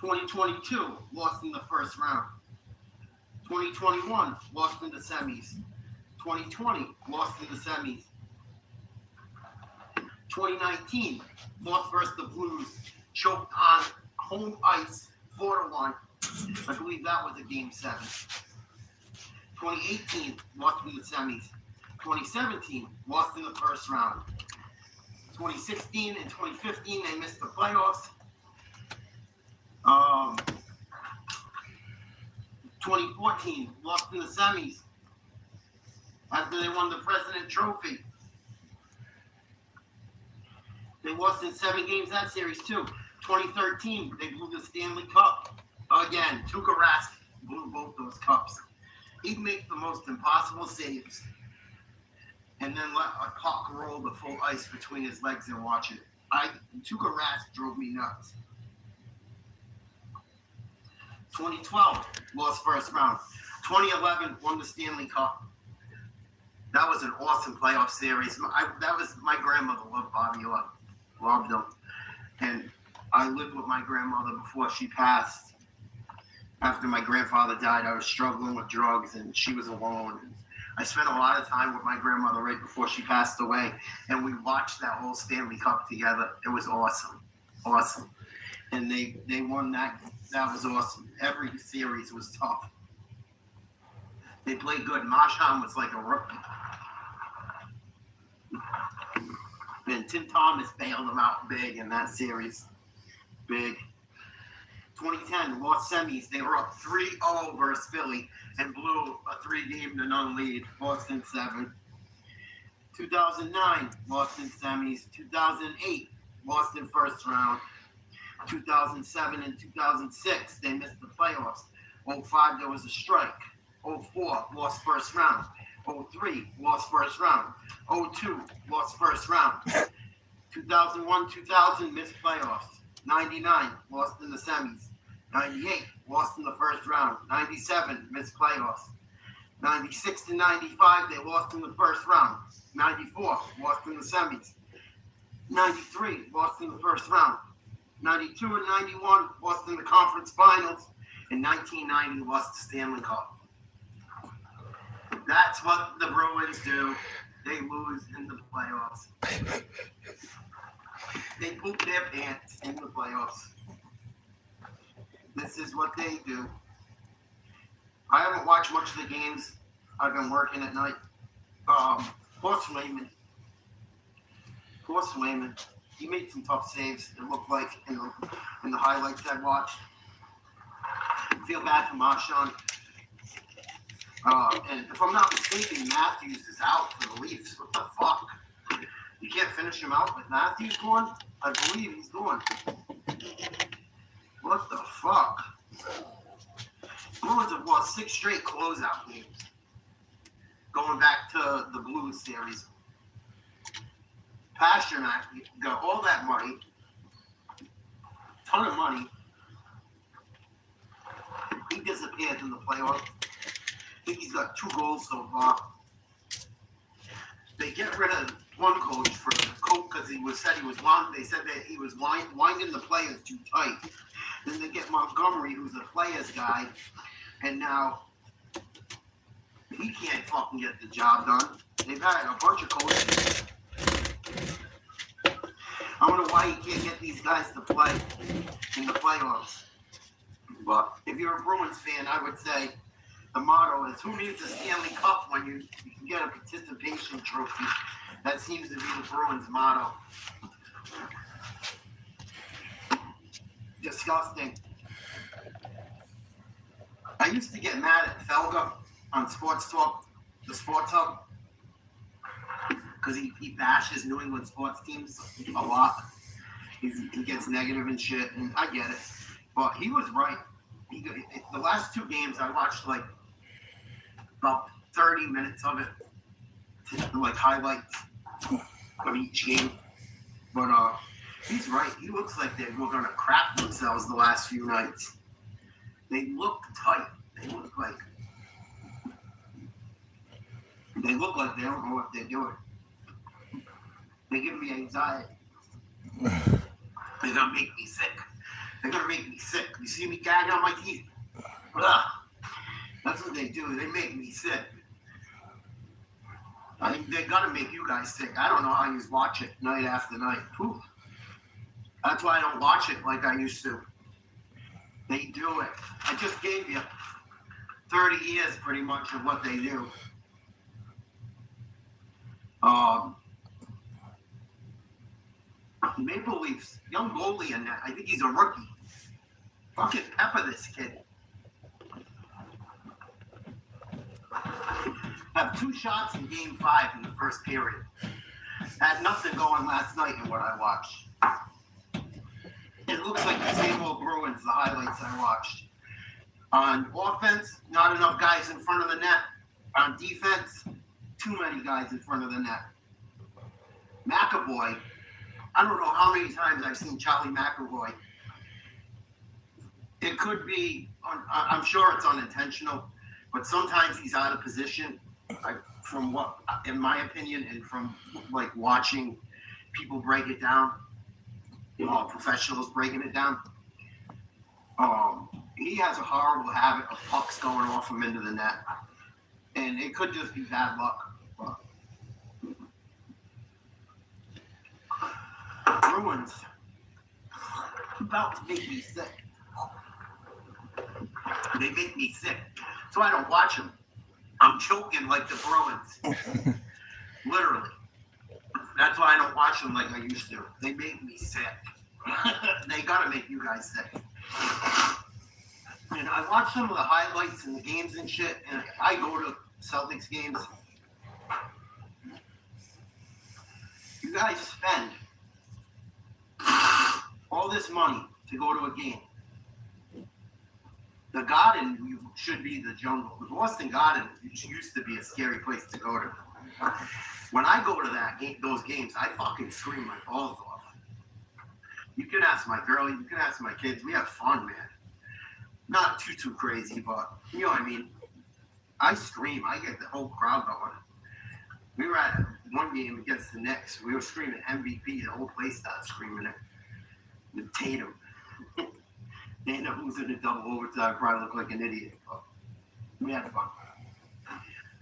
2022, lost in the first round. 2021, lost in the semis. 2020, lost in the semis. 2019, lost versus the Blues, choked on home ice 4-1. I believe that was a Game 7. 2018, lost in the semis. 2017, lost in the first round. 2016 and 2015, they missed the playoffs. 2014, lost in the semis after they won the President Trophy. They lost in 7 games that series too. 2013, they blew the Stanley Cup. Again, Tuukka Rask blew both those cups. He'd make the most impossible saves and then let a puck roll the full ice between his legs and watch it. Tuukka Rask drove me nuts. 2012, lost first round. 2011, won the Stanley Cup. That was an awesome playoff series. My grandmother loved Bobby Orr. Loved him. And I lived with my grandmother before she passed. After my grandfather died, I was struggling with drugs, and she was alone. And I spent a lot of time with my grandmother right before she passed away, and we watched that whole Stanley Cup together. It was awesome. Awesome. And they won that. That was awesome. Every series was tough. They played good. Marchand was like a rookie. And Tim Thomas bailed them out big in that series. Big. 2010, lost semis. They were up 3-0 versus Philly and blew a 3-0 lead. Lost in 7. 2009, lost in semis. 2008, lost in first round. 2007 and 2006, they missed the playoffs. 05, there was a strike. 04, lost first round. 03, lost first round. 02, lost first round. 2001, 2000, missed playoffs. 99, lost in the semis. 98, lost in the first round. 97, missed playoffs. 96 to 95, they lost in the first round. 94, lost in the semis. 93, lost in the first round. 92 and 91, lost in the conference finals. In 1990, lost the Stanley Cup. That's what the Bruins do. They lose in the playoffs. They poop their pants in the playoffs. This is what they do. I haven't watched much of the games. I've been working at night. Horst Wayman. He made some tough saves, it looked like, in the highlights I watched. Feel bad for Marshawn. And if I'm not mistaken, Matthews is out for the Leafs. What the fuck? You can't finish him out with Matthews going? I believe he's going. What the fuck? Bruins have lost 6 straight closeout games. Going back to the Blues series. Pasternak got all that money. Ton of money. He disappeared in the playoffs. I think he's got 2 goals so far. They get rid of one coach for the coach because they said that he was winding the players too tight. Then they get Montgomery, who's a players guy, and now he can't fucking get the job done. They've had a bunch of coaches. I don't know why you can't get these guys to play in the playoffs. But if you're a Bruins fan, I would say the motto is, who needs a Stanley Cup when you can get a participation trophy? That seems to be the Bruins motto. Disgusting. I used to get mad at Felga on Sports Talk, the Sports Hub, because he bashes New England sports teams a lot. He gets negative and shit, and I get it. But he was right. The last 2 games, I watched like about 30 minutes of it, like highlights of each game. But he's right. He looks like they were going to crap themselves the last few nights. They look tight. They look like they don't know what they're doing. They give me anxiety. They're gonna make me sick. They're gonna make me sick. You see me gagging on my teeth? Ugh. That's what they do. They make me sick. I think they're gonna make you guys sick. I don't know how you watch it night after night. Whew. That's why I don't watch it like I used to. They do it. I just gave you 30 years pretty much of what they do. Maple Leafs, young goalie in that. I think he's a rookie. Fucking pepper this kid. Have 2 shots in game 5 in the first period. Had nothing going last night in what I watched. It looks like the same old Bruins, the highlights I watched. On offense, not enough guys in front of the net. On defense, too many guys in front of the net. McAvoy, I don't know how many times I've seen Charlie McAvoy. It could be, I'm sure it's unintentional, but sometimes he's out of position. From what, in my opinion, and from like watching people break it down, professionals breaking it down, he has a horrible habit of pucks going off him into the net, and it could just be bad luck. But Bruins about to make me sick. They make me sick, so I don't watch them. I'm choking like the Bruins. Literally. That's why I don't watch them like I used to. They make me sick. They gotta make you guys sick. And I watch some of the highlights and the games and shit, and I go to Celtics games. You guys spend all this money to go to a game. The Garden should be the jungle. The Boston Garden used to be a scary place to go to. When I go to those games, I fucking scream my balls off. You can ask my girl, you can ask my kids. We have fun, man. Not too crazy, but you know what I mean. I scream. I get the whole crowd going. We were at one game against the Knicks. We were screaming MVP. The whole place started screaming it. With Tatum. They ended up losing a double overtime. Probably look like an idiot. But we had fun.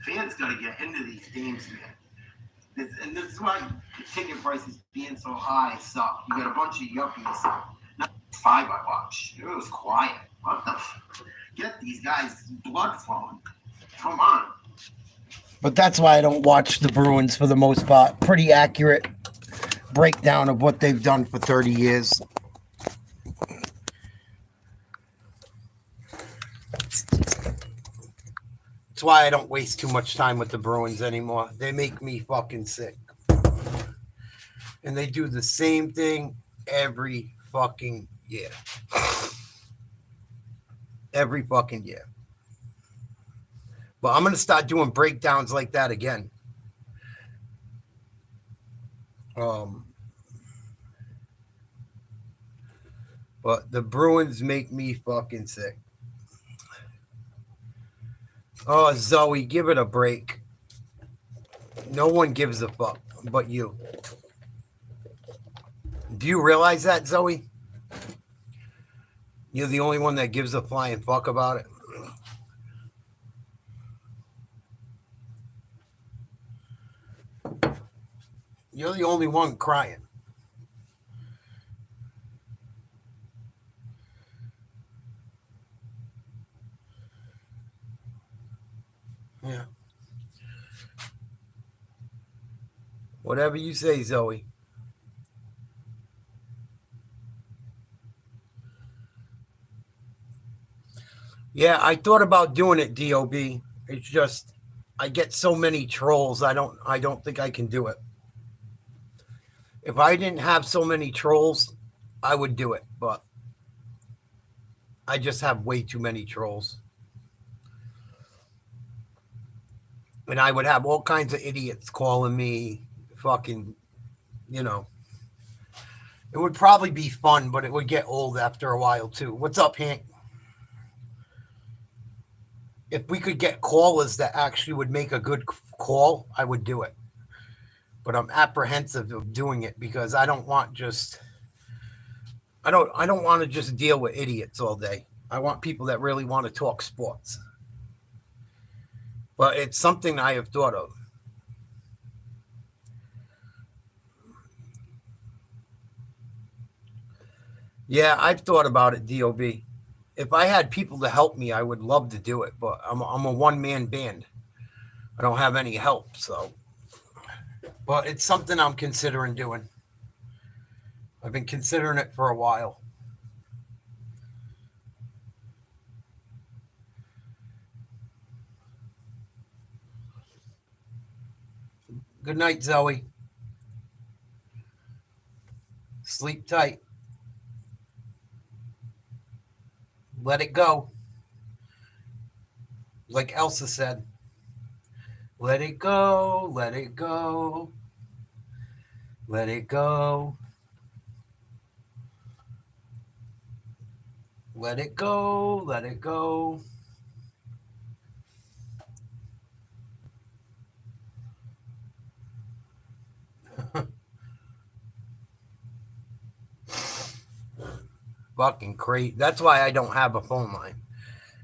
Fans got to get into these games, man. And this is why ticket prices being so high suck. You got a bunch of yuppies. Not 5 I watched. It was quiet. What the get these guys blood flowing. Come on. But that's why I don't watch the Bruins for the most part. Pretty accurate breakdown of what they've done for 30 years. That's why I don't waste too much time with the Bruins anymore. They make me fucking sick. And they do the same thing every fucking year. Every fucking year. But I'm going to start doing breakdowns like that again. But the Bruins make me fucking sick. Oh, Zoe, give it a break. No one gives a fuck but you. Do you realize that, Zoe? You're the only one that gives a flying fuck about it. You're the only one crying. Yeah. Whatever you say, Zoe. Yeah, I thought about doing it, DOB. It's just I get so many trolls. I don't think I can do it. If I didn't have so many trolls, I would do it, but I just have way too many trolls. And I would have all kinds of idiots calling me fucking, you know. It would probably be fun, but it would get old after a while too. What's up, Hank? If we could get callers that actually would make a good call, I would do it. But I'm apprehensive of doing it because I don't want to just deal with idiots all day. I want people that really want to talk sports. But it's something I have thought of. Yeah, I've thought about it, DOB. If I had people to help me, I would love to do it, but I'm a one-man band. I don't have any help, so. But it's something I'm considering doing. I've been considering it for a while. Good night, Zoe. Sleep tight. Let it go. Like Elsa said. Let it go, let it go. Let it go. Let it go, let it go. Fucking crazy. That's why I don't have a phone line.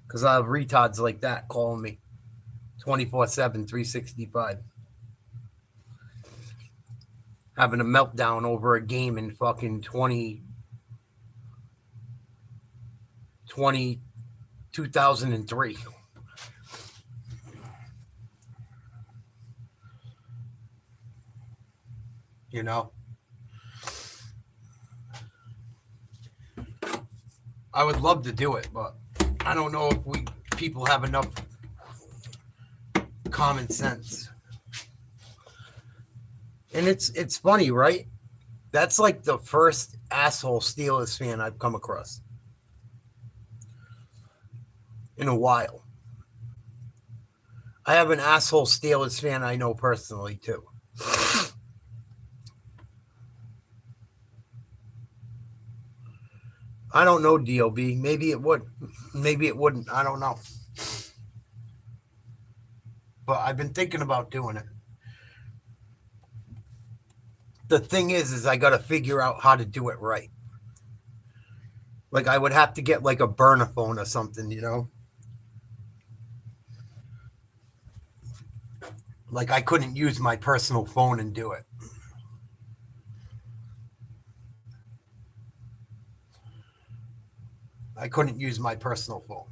Because I have retards like that calling me 24/7, 365. Having a meltdown over a game in fucking 2003. You know? I would love to do it, but I don't know if people have enough common sense. And it's funny, right? That's like the first asshole Steelers fan I've come across in a while. I have an asshole Steelers fan I know personally too. I don't know, DOB. Maybe it would. Maybe it wouldn't. I don't know. But I've been thinking about doing it. The thing is I got to figure out how to do it right. Like I would have to get like a burner phone or something, you know? Like I couldn't use my personal phone and do it. I couldn't use my personal phone.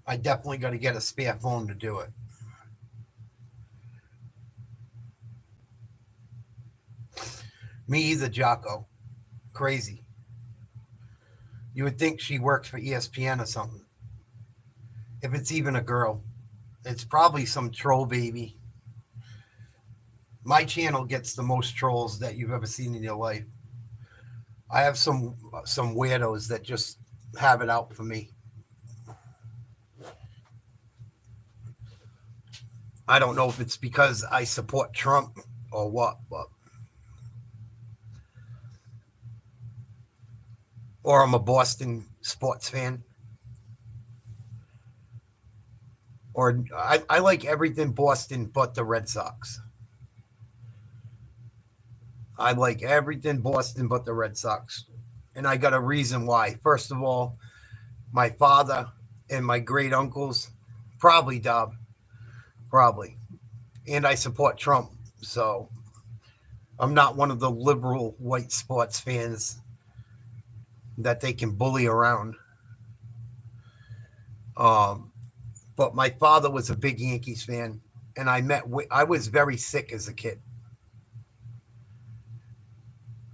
I definitely got to get a spare phone to do it. Me either, Jocko. Crazy. You would think she works for ESPN or something. If it's even a girl, it's probably some troll baby. My channel gets the most trolls that you've ever seen in your life. I have some weirdos that just have it out for me. I don't know if it's because I support Trump or what, but or I'm a Boston sports fan. Or I like everything Boston but the Red Sox. I like everything Boston but the Red Sox. And I got a reason why. First of all, my father and my great uncles, probably Dob, probably. And I support Trump. So I'm not one of the liberal white sports fans that they can bully around. But my father was a big Yankees fan, and I was very sick as a kid.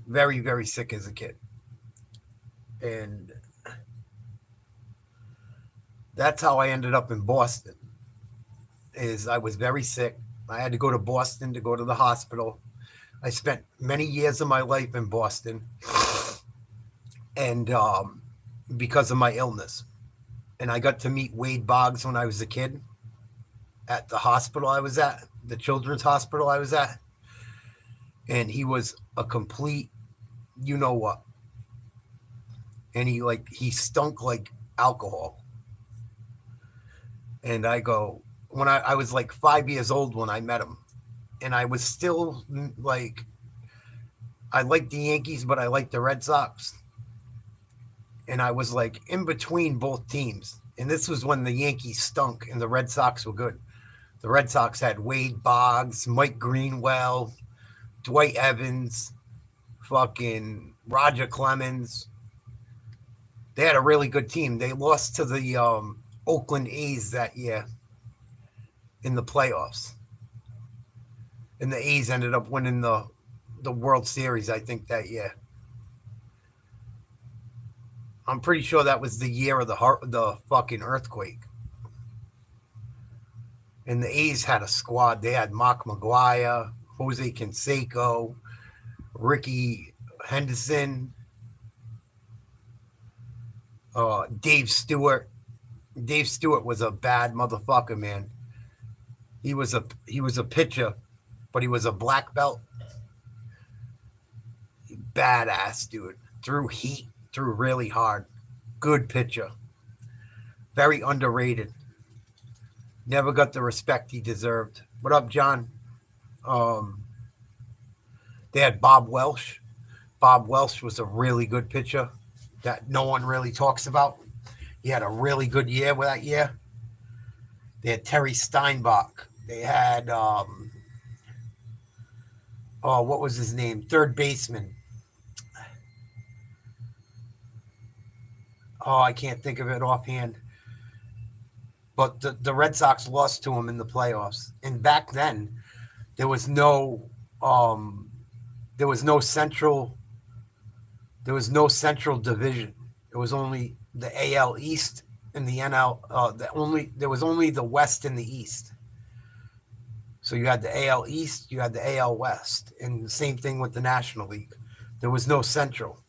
Very, very sick as a kid. And that's how I ended up in Boston, is I was very sick. I had to go to Boston to go to the hospital. I spent many years of my life in Boston, and because of my illness. And I got to meet Wade Boggs when I was a kid at the hospital I was at, the children's hospital I was at. And he was a complete, you know what. And he stunk like alcohol. And I go, when I was like 5 years old when I met him. And I was still like, I liked the Yankees, but I liked the Red Sox. And I was like in between both teams. And this was when the Yankees stunk and the Red Sox were good. The Red Sox had Wade Boggs, Mike Greenwell, Dwight Evans, fucking Roger Clemens. They had a really good team. They lost to the Oakland A's that year in the playoffs. And the A's ended up winning the World Series, I think, that year. I'm pretty sure that was the year of the fucking earthquake. And the A's had a squad. They had Mark McGuire, Jose Canseco, Ricky Henderson, Dave Stewart. Dave Stewart was a bad motherfucker, man. He was a pitcher, but he was a black belt. Badass dude. Threw heat. Threw really hard. Good pitcher. Very underrated. Never got the respect he deserved. What up, John? They had Bob Welsh. Bob Welsh was a really good pitcher that no one really talks about. He had a really good year with that year. They had Terry Steinbach. They had, what was his name? Third baseman. I can't think of it offhand. But the Red Sox lost to him in the playoffs. And back then, there was no central division. It was only the AL East and the NL. There was only the West and the East. So you had the AL East, you had the AL West, and the same thing with the National League. There was no Central.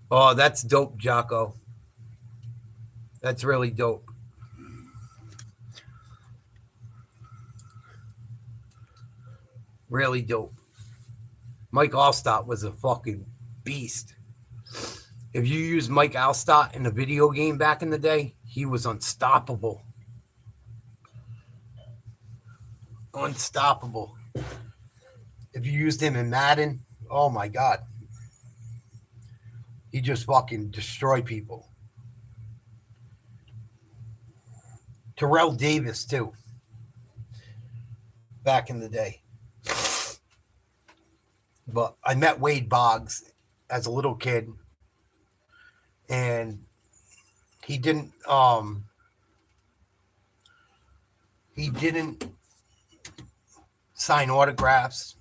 Oh, that's dope, Jocko. That's really dope. Really dope. Mike Allstott was a fucking beast. If you used Mike Allstott in a video game back in the day, he was unstoppable. Unstoppable. If you used him in Madden, oh my God. He just fucking destroyed people. Terrell Davis, too. Back in the day. But I met Wade Boggs as a little kid. And he didn't sign autographs.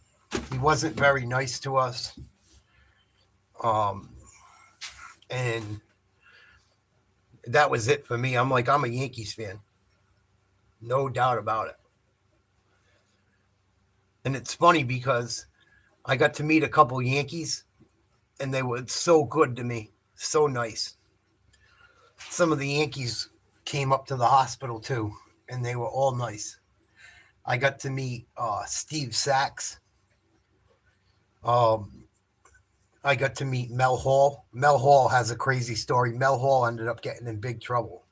He wasn't very nice to us. And that was it for me. I'm a Yankees fan. No doubt about it. And it's funny because I got to meet a couple Yankees and they were so good to me. So nice. Some of the Yankees came up to the hospital too, and they were all nice. I got to meet Steve Sachs. I got to meet Mel Hall. Mel Hall has a crazy story. Mel Hall ended up getting in big trouble.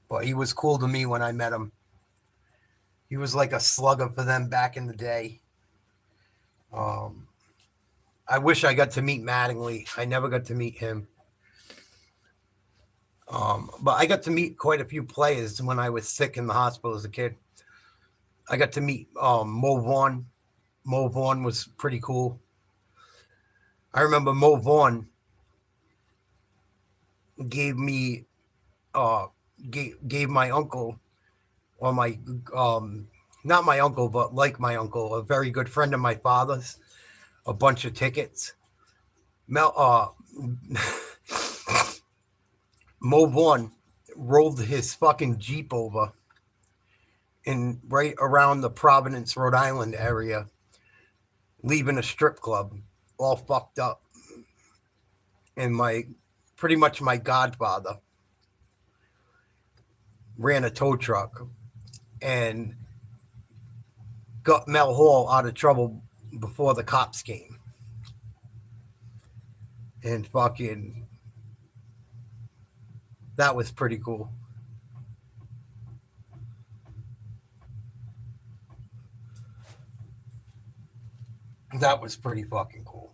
But he was cool to me when I met him. He was like a slugger for them back in the day. I wish I got to meet Mattingly. I never got to meet him. But I got to meet quite a few players when I was sick in the hospital as a kid. I got to meet Mo Vaughn. Mo Vaughn was pretty cool. I remember Mo Vaughn gave me gave my uncle, or my not my uncle, but like my uncle, a very good friend of my father's, a bunch of tickets. Mo Vaughn rolled his fucking Jeep over in right around the Providence, Rhode Island area, leaving a strip club, all fucked up. And pretty much my godfather ran a tow truck and got Mel Hall out of trouble before the cops came. And fucking, that was pretty cool. That was pretty fucking cool.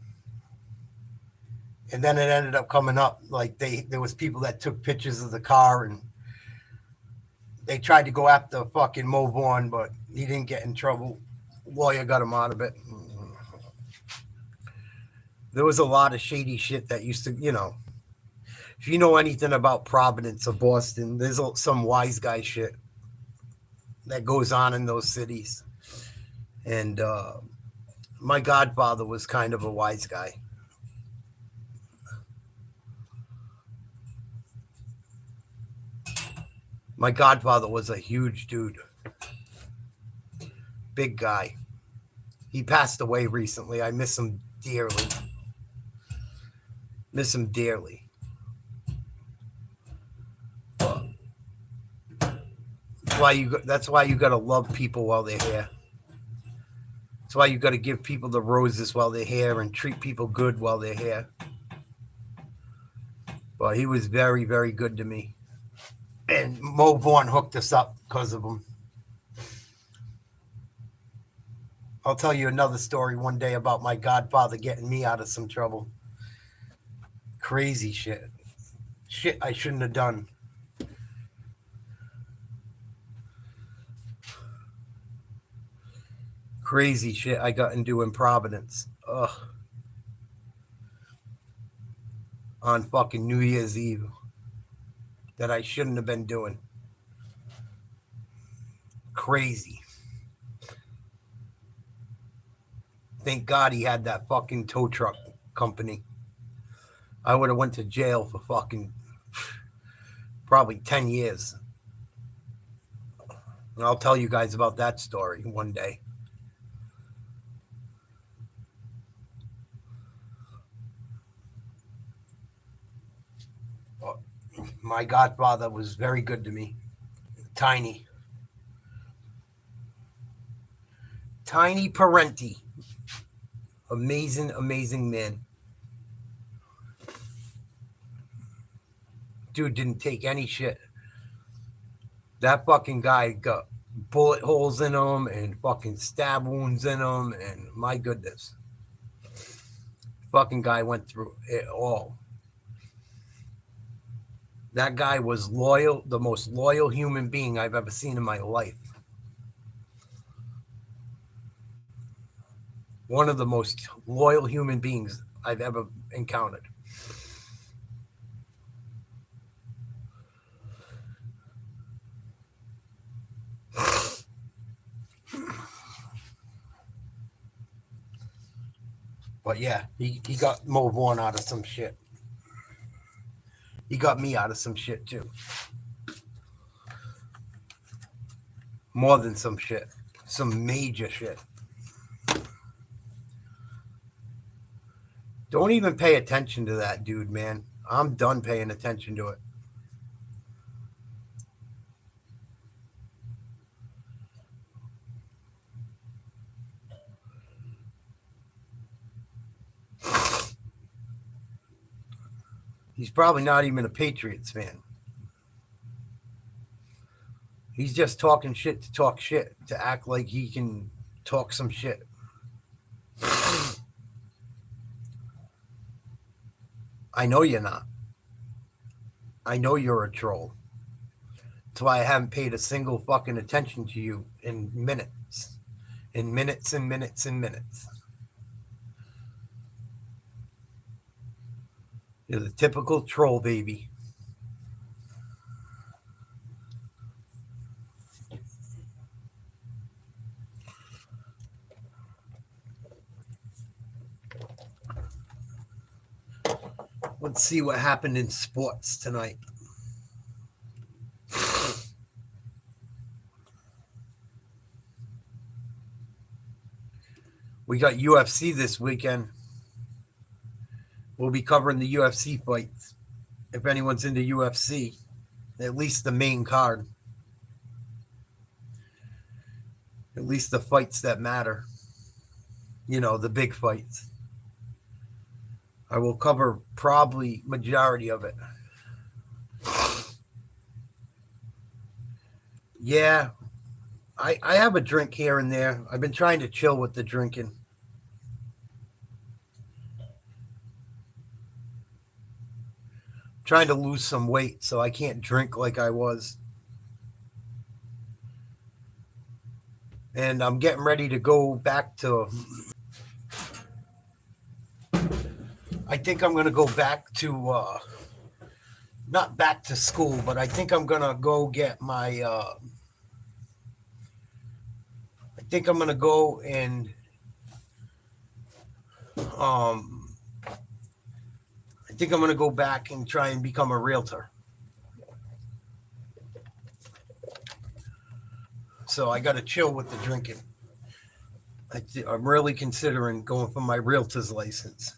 And then it ended up coming up like there was people that took pictures of the car and they tried to go after fucking Mo Vaughn, but he didn't get in trouble. Lawyer got him out of it. There was a lot of shady shit that used to, if you know anything about Providence or Boston, there's some wise guy shit that goes on in those cities. And my godfather was kind of a wise guy. My godfather was a huge dude. Big guy. He passed away recently. I miss him dearly. Miss him dearly. That's why you got to love people while they're here. That's why you got to give people the roses while they're here and treat people good while they're here. But he was very, very good to me. And Mo Vaughn hooked us up because of him. I'll tell you another story one day about my godfather getting me out of some trouble. Crazy shit. Shit I shouldn't have done. Crazy shit I got into in Providence. Ugh. On fucking New Year's Eve. That I shouldn't have been doing. Crazy. Thank God he had that fucking tow truck company. I would have went to jail for fucking probably 10 years. And I'll tell you guys about that story one day. My godfather was very good to me. Tiny Parenti. Amazing, amazing man. Dude didn't take any shit. That fucking guy got bullet holes in him and fucking stab wounds in him, and my goodness. Fucking guy went through it all. That guy was loyal, the most loyal human being I've ever seen in my life. One of the most loyal human beings I've ever encountered. But yeah, he got Mo Vaughn out of some shit. He got me out of some shit too. More than some shit. Some major shit. Don't even pay attention to that dude, man. I'm done paying attention to it. He's probably not even a Patriots fan. He's just talking shit to talk shit, to act like he can talk some shit. I know you're not. I know you're a troll. That's why I haven't paid a single fucking attention to you in minutes. In minutes and minutes and minutes. You're the typical troll, baby. Let's see what happened in sports tonight. We got UFC this weekend. We'll be covering the UFC fights. If anyone's into UFC, at least the main card. At least the fights that matter. You know, the big fights. I will cover probably majority of it. Yeah, I have a drink here and there. I've been trying to chill with the drinking. Trying to lose some weight so I can't drink like I was. And I'm getting ready to go back to... I think I'm going to go back to... not back to school, but I think I'm going to go get my... I think I'm going to go and... I think I'm going to go back and try and become a realtor. So I got to chill with the drinking. I'm really considering going for my realtor's license.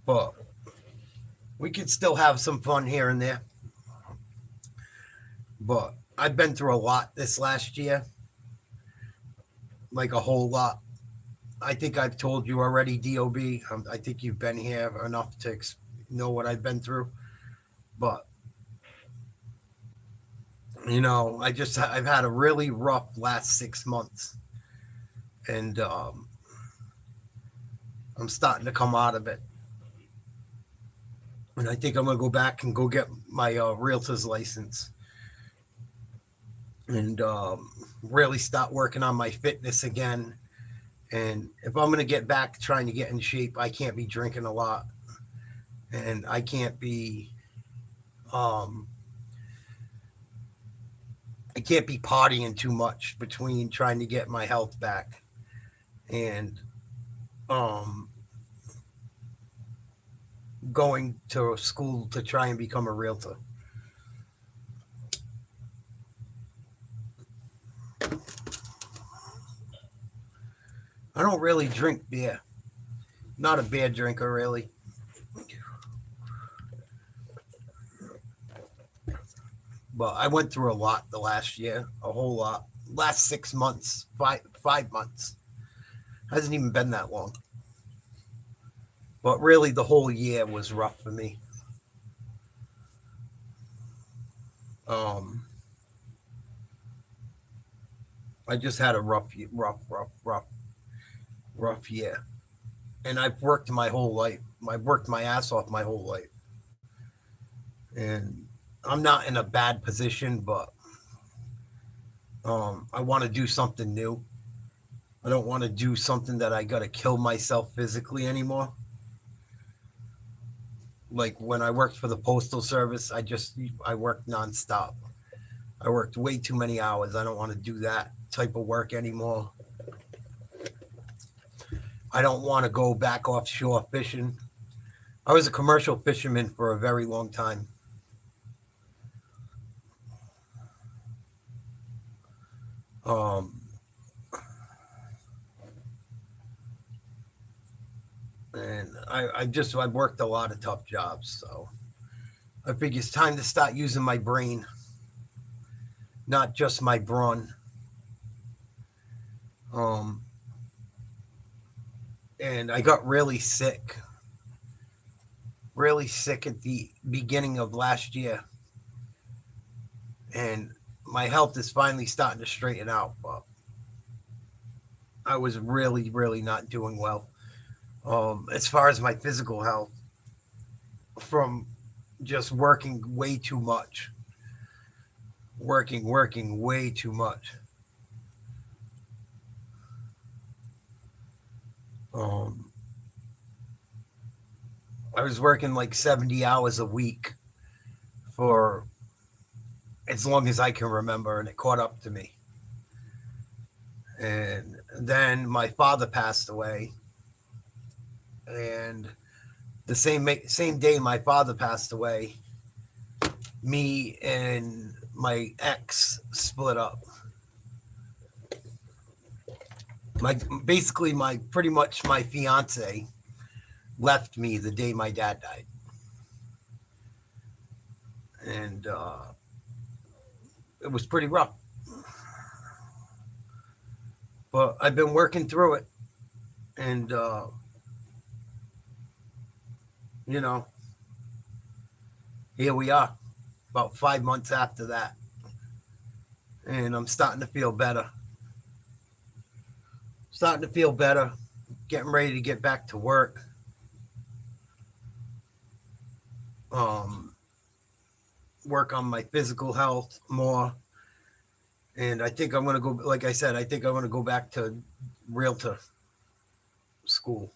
But we could still have some fun here and there. But I've been through a lot this last year. Like a whole lot. I think I've told you already, DOB. I think you've been here enough to know what I've been through. But, you know, I've had a really rough last 6 months. And I'm starting to come out of it. And I think I'm going to go back and go get my realtor's license. And really start working on my fitness again. And if I'm going to get back trying to get in shape, I can't be drinking a lot. And I can't be partying too much between trying to get my health back and going to school to try and become a realtor. I don't really drink beer. Not a beer drinker, really. But I went through a lot the last year, a whole lot. Last 6 months, five months. Hasn't even been that long. But really, the whole year was rough for me. I just had a rough year. And I've worked my whole life. I've worked my ass off my whole life. And I'm not in a bad position, but I want to do something new. I don't want to do something that I got to kill myself physically anymore. like when I worked for the Postal Service, I worked nonstop. I worked way too many hours. I don't want to do that type of work anymore. I don't want to go back offshore fishing. I was a commercial fisherman for a very long time. And I've worked a lot of tough jobs, so I think it's time to start using my brain, not just my brawn. And I got really sick at the beginning of last year, and my health is finally starting to straighten out, but I was really, really not doing well. As far as my physical health, from just working way too much. Working way too much. I was working like 70 hours a week for as long as I can remember, and it caught up to me. And then my father passed away. And the same day my father passed away, me and my ex split up. My pretty much my fiance left me the day my dad died. And it was pretty rough. But I've been working through it. And here we are, about 5 months after that. And I'm starting to feel better. Getting ready to get back to work. Work on my physical health more. And I think I'm going to go, like I said, I think I'm going to go back to realtor school.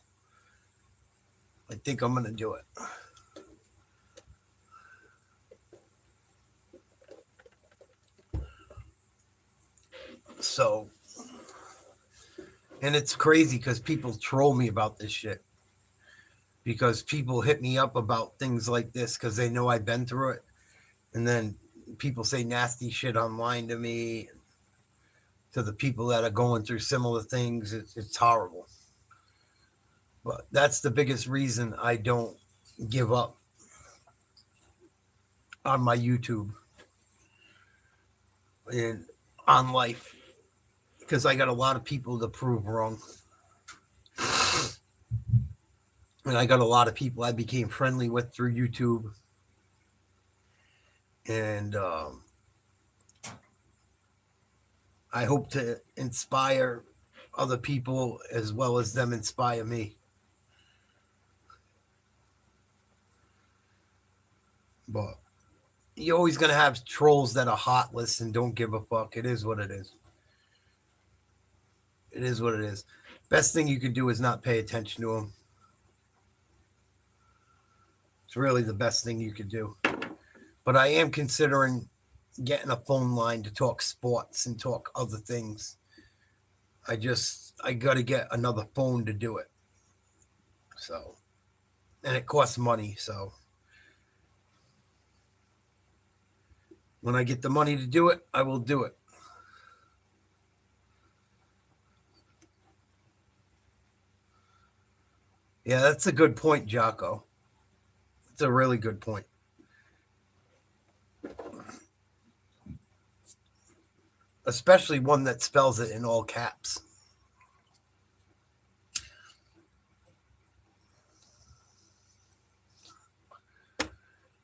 I think I'm going to do it. So, and it's crazy because people troll me about this shit. Because people hit me up about things like this because they know I've been through it. And then people say nasty shit online to me, to the people that are going through similar things. It's horrible. But that's the biggest reason I don't give up on my YouTube and on life, because I got a lot of people to prove wrong. And I got a lot of people I became friendly with through YouTube. And I hope to inspire other people as well as them inspire me. But you're always going to have trolls that are heartless and don't give a fuck. It is what it is. It is what it is. Best thing you can do is not pay attention to them. It's really the best thing you could do. But I am considering getting a phone line to talk sports and talk other things. I got to get another phone to do it. So, and it costs money. So when I get the money to do it, I will do it. Yeah, that's a good point, Jocko. It's a really good point. Especially one that spells it in all caps.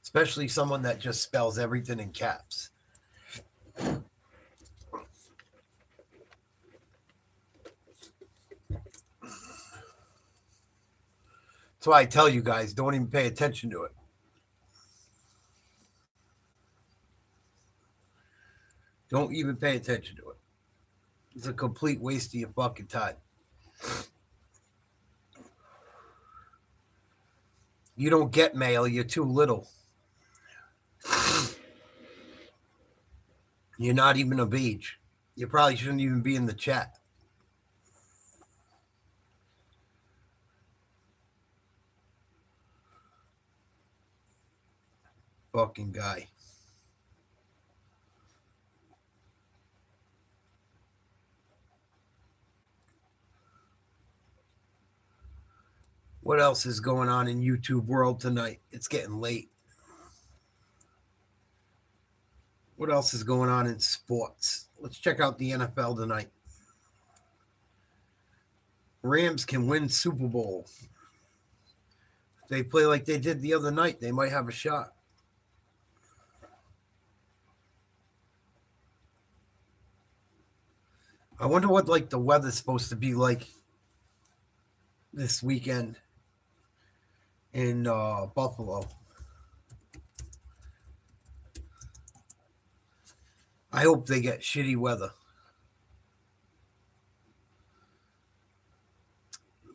Especially someone that just spells everything in caps. That's why I tell you guys, don't even pay attention to it. Don't even pay attention to it. It's a complete waste of your fucking time. You don't get mail. You're too little. You're not even of age. You probably shouldn't even be in the chat. Fucking guy. What else is going on in YouTube world tonight? It's getting late. What else is going on in sports? Let's check out the NFL tonight. Rams can win Super Bowl. If they play like they did the other night, they might have a shot. I wonder what like the weather's supposed to be like this weekend in Buffalo. I hope they get shitty weather.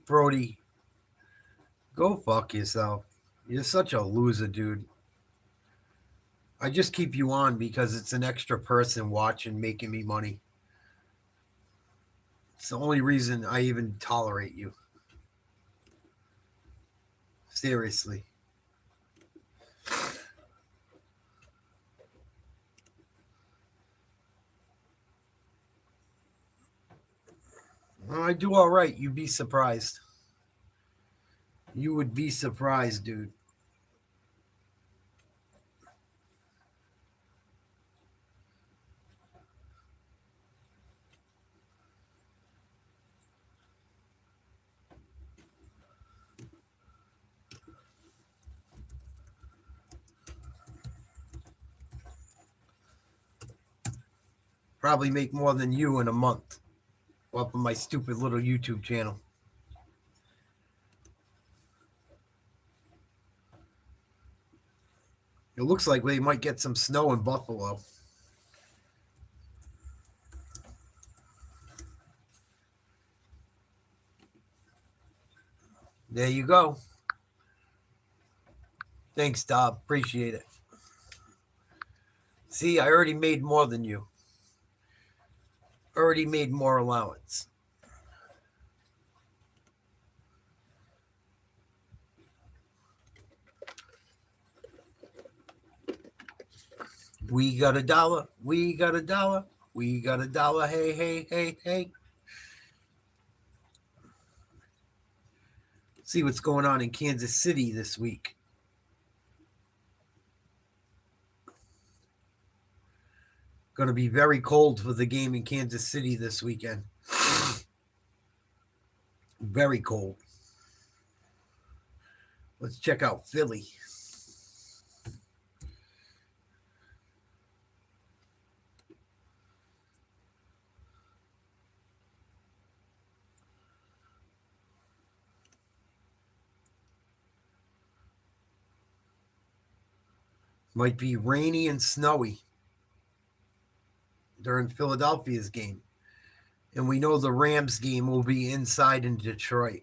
Brody, go fuck yourself. You're such a loser, dude. I just keep you on because it's an extra person watching, making me money. It's the only reason I even tolerate you. Seriously. Well, I do all right. You'd be surprised. You would be surprised, dude. Probably make more than you in a month off of my stupid little YouTube channel. It looks like we might get some snow in Buffalo. There you go. Thanks, Dob. Appreciate it. See, I already made more than you. Already made more allowance. We got $1. We got $1. We got $1. Hey, hey, hey, hey. See what's going on in Kansas City this week. Going to be very cold for the game in Kansas City this weekend. Very cold. Let's check out Philly. Might be rainy and snowy during Philadelphia's game. And we know the Rams game will be inside in Detroit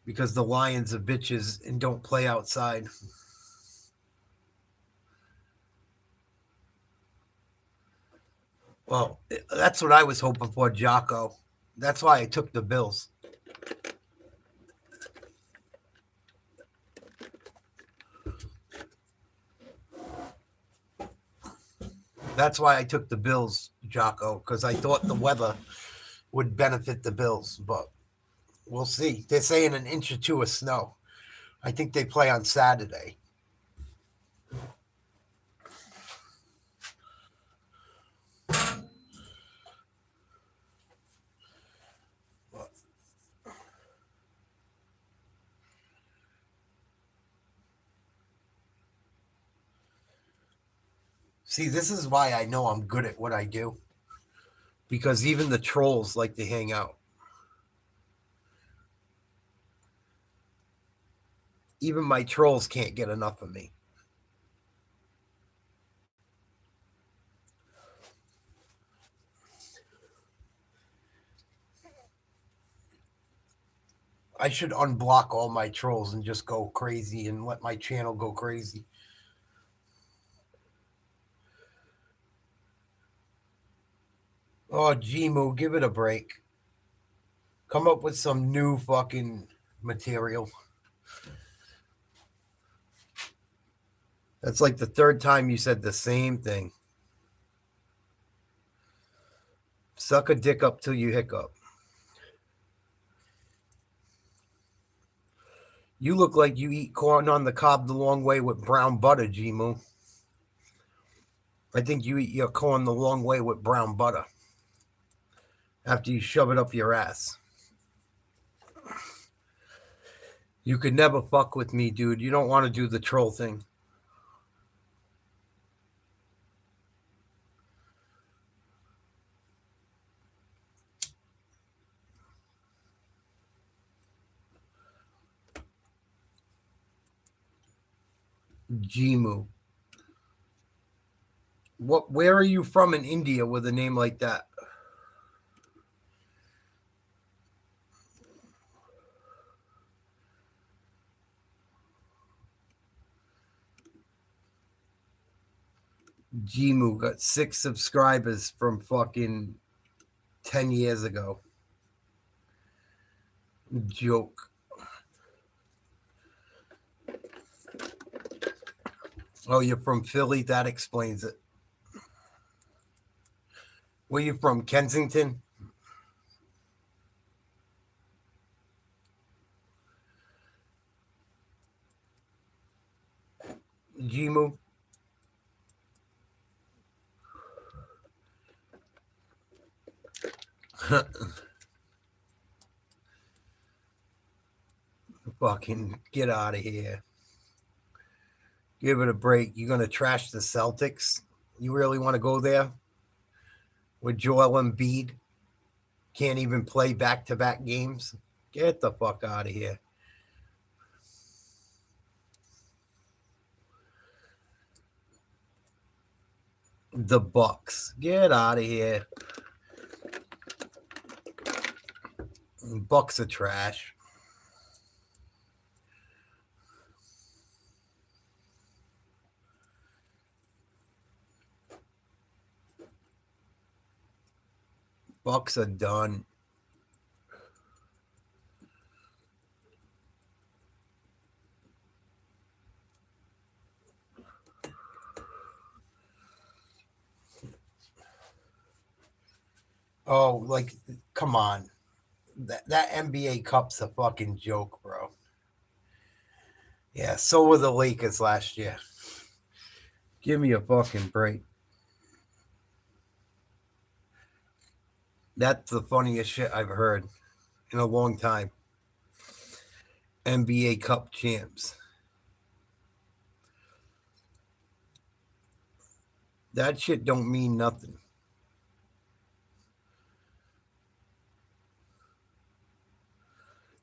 because the Lions are bitches and don't play outside. Well, that's what I was hoping for, Jocko. That's why I took the Bills. That's why I took the Bills, Jocko, because I thought the weather would benefit the Bills, but we'll see. They're saying an inch or two of snow. I think they play on Saturday. See, this is why I know I'm good at what I do. Because even the trolls like to hang out. Even my trolls can't get enough of me. I should unblock all my trolls and just go crazy and let my channel go crazy. Oh, Gmu, give it a break. Come up with some new fucking material. That's like the third time you said the same thing. Suck a dick up till you hiccup. You look like you eat corn on the cob the long way with brown butter, Gmu. I think you eat your corn the long way with brown butter after you shove it up your ass. You could never fuck with me, dude. You don't want to do the troll thing. Gmu. Where are you from in India with a name like that? Gmu got 6 subscribers from fucking 10 years ago. Joke. Oh, you're from Philly? That explains it. Where you from? Kensington? Gmu? Fucking get out of here. Give it a break. You're going to trash the Celtics? You really want to go there? With Joel Embiid? Can't even play back-to-back games? Get the fuck out of here. The Bucks. Get out of here. Bucks are trash. Bucks are done. Oh, like, come on. That NBA Cup's a fucking joke, bro. Yeah, so were the Lakers last year. Give me a fucking break. That's the funniest shit I've heard in a long time. NBA Cup champs. That shit don't mean nothing.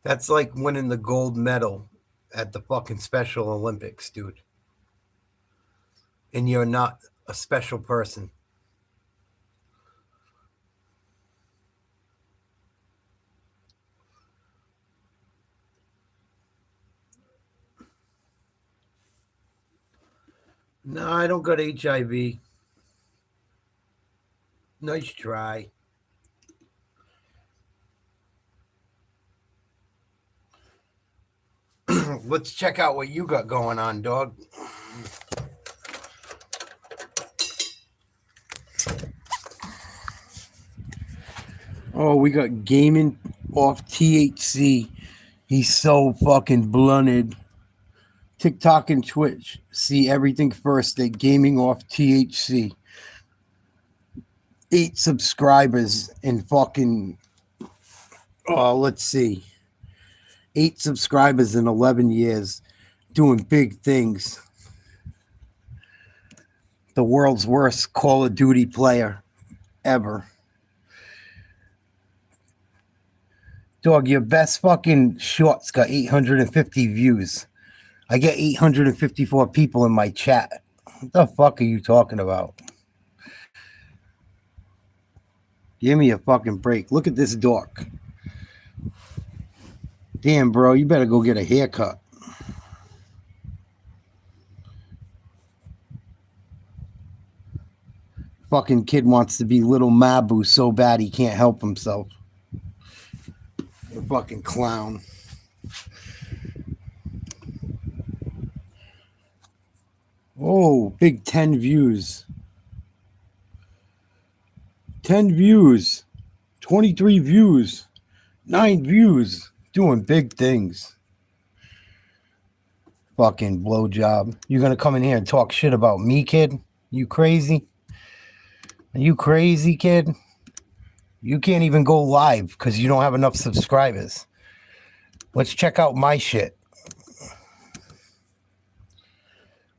That's like winning the gold medal at the fucking Special Olympics, dude. And you're not a special person. No, I don't got HIV. Nice try. Let's check out what you got going on, dog. Oh, we got gaming off THC. He's so fucking blunted. TikTok and Twitch. See everything first at Gaming Off THC. 8 subscribers in fucking... Oh, let's see. 8 subscribers in 11 years. Doing big things. The world's worst Call of Duty player ever. Dog, your best fucking shorts got 850 views. I get 854 people in my chat. What the fuck are you talking about? Give me a fucking break. Look at this dork. Damn, bro, you better go get a haircut. Fucking kid wants to be little Mabu so bad he can't help himself. A fucking clown. Oh, big 10 views. 10 views. 23 views. 9 views. Doing big things. Fucking blowjob. You're gonna come in here and talk shit about me, kid? You crazy? Are you crazy, kid? You can't even go live because you don't have enough subscribers. Let's check out my shit.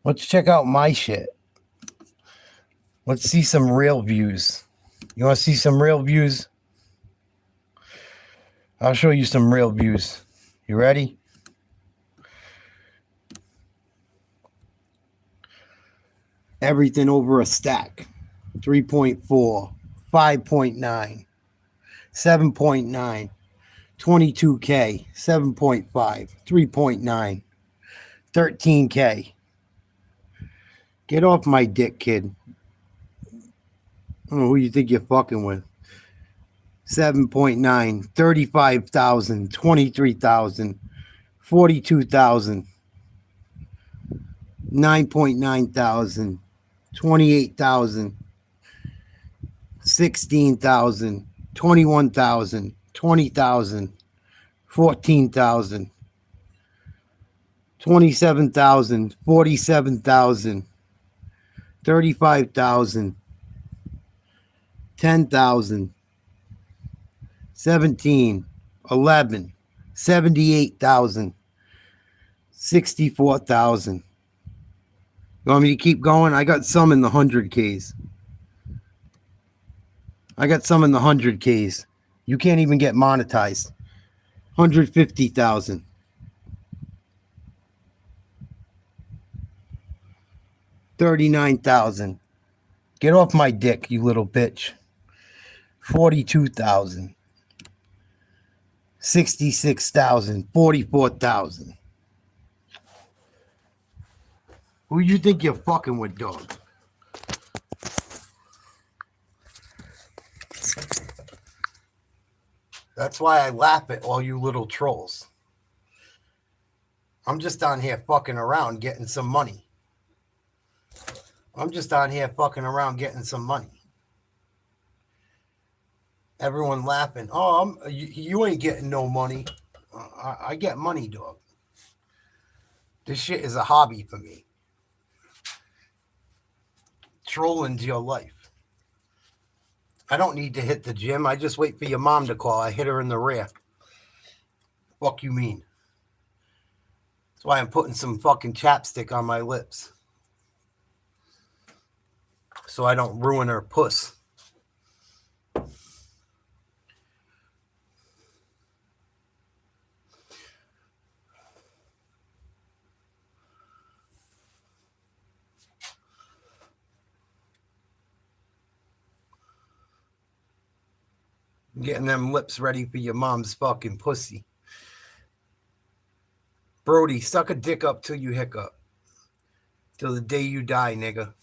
Let's check out my shit. Let's see some real views. You want to see some real views? I'll show you some real views. You ready? Everything over a stack. 3.4, 5.9, 7.9, 22K, 7.5, 3.9, 13K. Get off my dick, kid. I don't know who you think you're fucking with. 7.9, 35,000, 23,000, 42,000, 9.9 thousand, 28,000, 16,000, 21,000, 20,000, 14,000, 27,000, 47,000, 35,000, 10,000, 17, 11, 78,000, 64,000. You want me to keep going? I got some in the 100Ks. I got some in the 100Ks. You can't even get monetized. 150,000. 39,000. Get off my dick, you little bitch. 42,000. 66,000. 44,000. Who you think you're fucking with, dog? That's why I laugh at all you little trolls. I'm just on here fucking around getting some money. I'm just on here fucking around getting some money. Everyone laughing. Oh, you ain't getting no money. I get money, dog. This shit is a hobby for me. Trolling's your life. I don't need to hit the gym. I just wait for your mom to call. I hit her in the rear. Fuck you mean? That's why I'm putting some fucking chapstick on my lips. So I don't ruin her puss. Getting them lips ready for your mom's fucking pussy. Brody, suck a dick up till you hiccup. Till the day you die, nigga.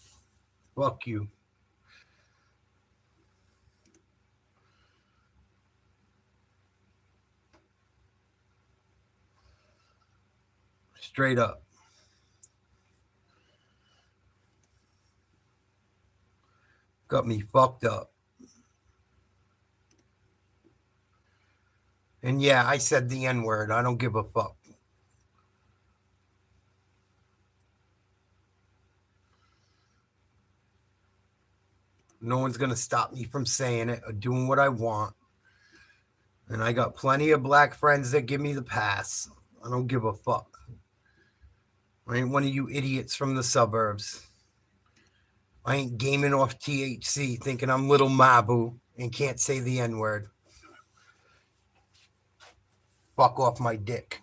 Fuck you. Straight up. Got me fucked up. And yeah, I said the N-word. I don't give a fuck. No one's going to stop me from saying it or doing what I want. And I got plenty of black friends that give me the pass. I don't give a fuck. I ain't one of you idiots from the suburbs. I ain't gaming off THC thinking I'm little Mabu and can't say the N-word. Fuck off my dick.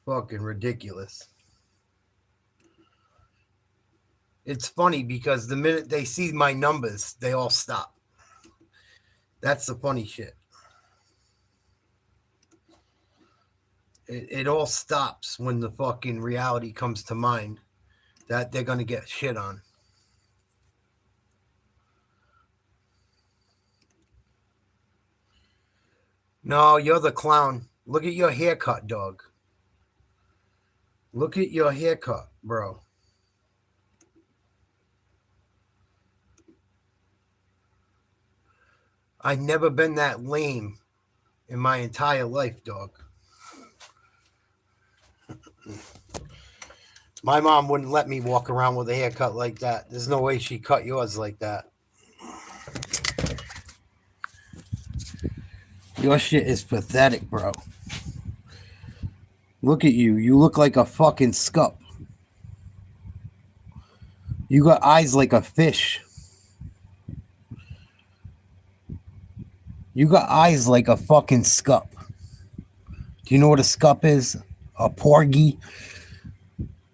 Fucking ridiculous. It's funny because the minute they see my numbers, they all stop. That's the funny shit. It all stops when the fucking reality comes to mind that they're going to get shit on. No, you're the clown. Look at your haircut, dog. Look at your haircut, bro. I've never been that lame in my entire life, dog. My mom wouldn't let me walk around with a haircut like that. There's no way she cut yours like that. Your shit is pathetic, bro. Look at you. You look like a fucking scup. You got eyes like a fish. You got eyes like a fucking scup. Do you know what a scup is? A porgy?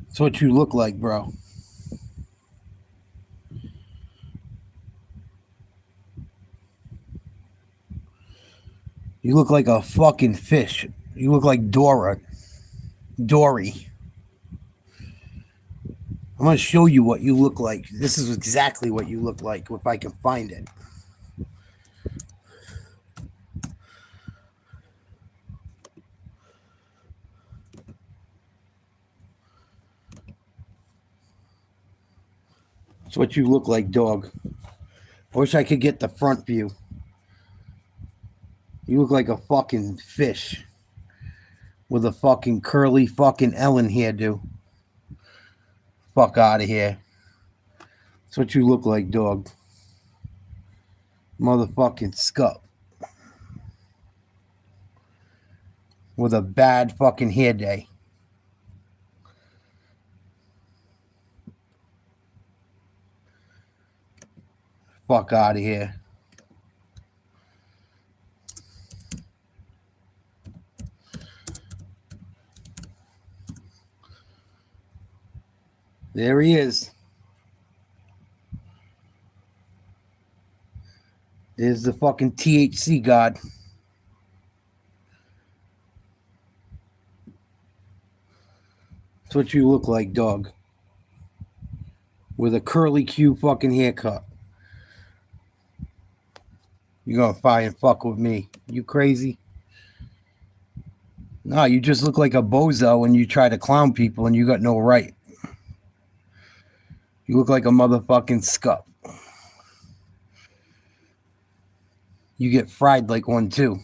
That's what you look like, bro. You look like a fucking fish. You look like Dory. I'm going to show you what you look like. This is exactly what you look like if I can find it. That's what you look like, dog. I wish I could get the front view. You look like a fucking fish with a fucking curly fucking Ellen hairdo. Fuck out of here. That's what you look like, dog. Motherfucking scup. With a bad fucking hair day. Fuck out of here. There he is. There's the fucking THC god. That's what you look like, dog. With a curly Q fucking haircut. You gonna fight and fuck with me? You crazy? No, you just look like a bozo and you try to clown people and you got no right. You look like a motherfucking scup. You get fried like one too.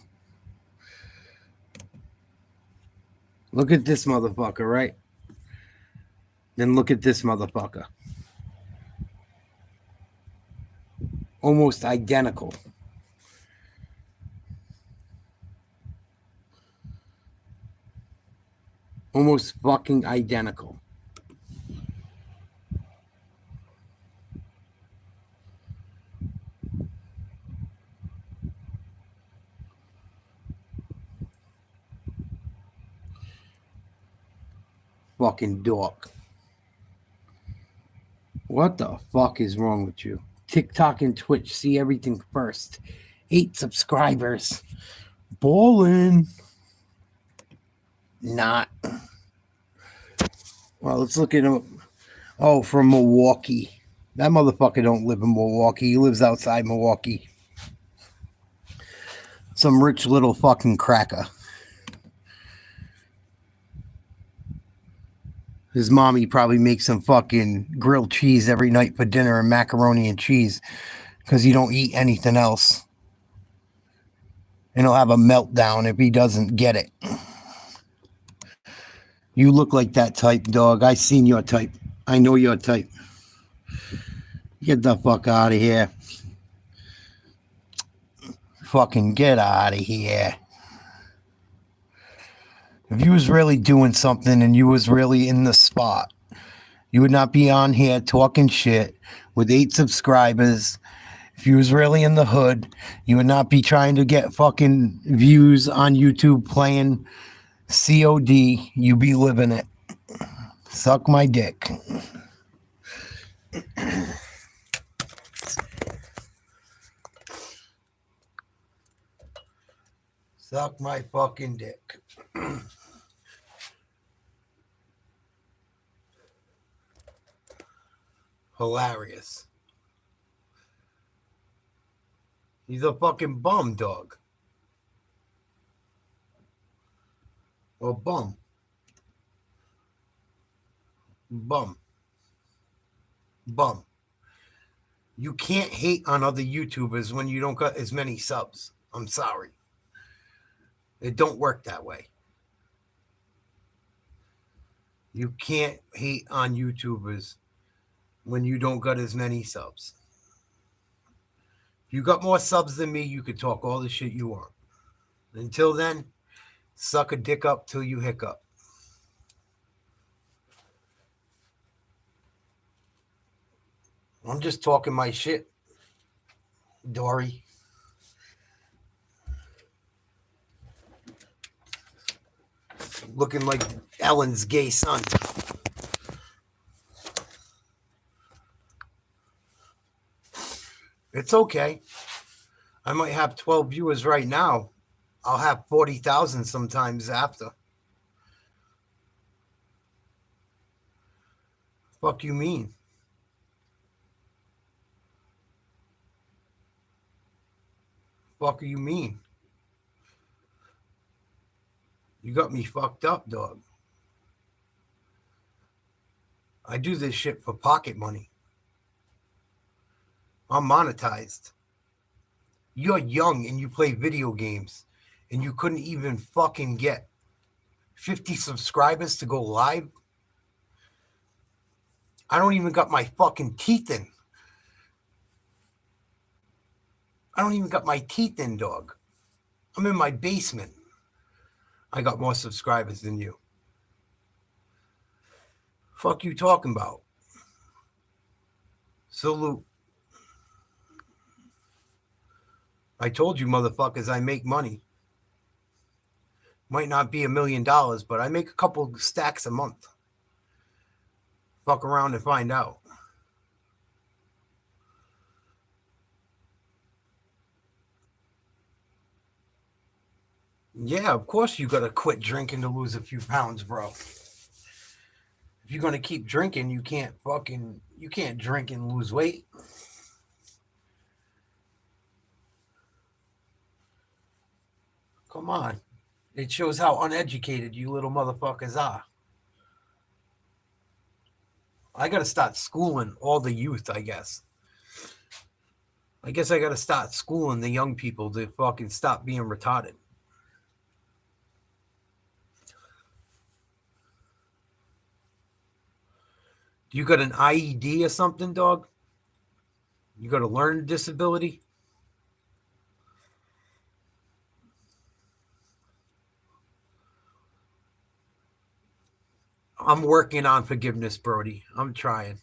Look at this motherfucker, right? Then look at this motherfucker. Almost identical. Almost fucking identical. Fucking dork. What the fuck is wrong with you? TikTok and Twitch, see everything first. 8 subscribers. Ballin'. Not. Well, let's look at him. Oh, from Milwaukee. That motherfucker don't live in Milwaukee. He lives outside Milwaukee. Some rich little fucking cracker. His mommy probably makes him fucking grilled cheese every night for dinner and macaroni and cheese because he don't eat anything else. And he'll have a meltdown if he doesn't get it. You look like that type, dog. I seen your type. I know your type. Get the fuck out of here. Fucking get out of here. If you was really doing something and you was really in the spot, you would not be on here talking shit with 8 subscribers. If you was really in the hood, you would not be trying to get fucking views on YouTube playing COD, you be living it. Suck my dick. Suck my fucking dick. Hilarious. He's a fucking bum, dog. Or bum. Bum. Bum. You can't hate on other YouTubers when you don't got as many subs. I'm sorry. It don't work that way. You can't hate on YouTubers when you don't got as many subs. If you got more subs than me, you could talk all the shit you want. Until then, suck a dick up till you hiccup. I'm just talking my shit, Dory. Looking like Ellen's gay son. It's okay. I might have 12 viewers right now. I'll have 40,000 sometimes after. Fuck you mean? Fuck you mean? You got me fucked up, dog. I do this shit for pocket money. I'm monetized. You're young and you play video games and you couldn't even fucking get 50 subscribers to go live. I don't even got my fucking teeth in. I don't even got my teeth in, dog. I'm in my basement. I got more subscribers than you. Fuck you talking about? Salute. I told you motherfuckers I make money. Might not be $1 million, but I make a couple stacks a month. Fuck around and find out. Yeah, of course you gotta quit drinking to lose a few pounds, bro. If you're gonna keep drinking, you can't drink and lose weight. Come on. It shows how uneducated you little motherfuckers are. I gotta start schooling all the youth, I guess. I guess I gotta start schooling the young people to fucking stop being retarded. You got an IED or something, dog? You got a learning disability? I'm working on forgiveness, Brody. I'm trying.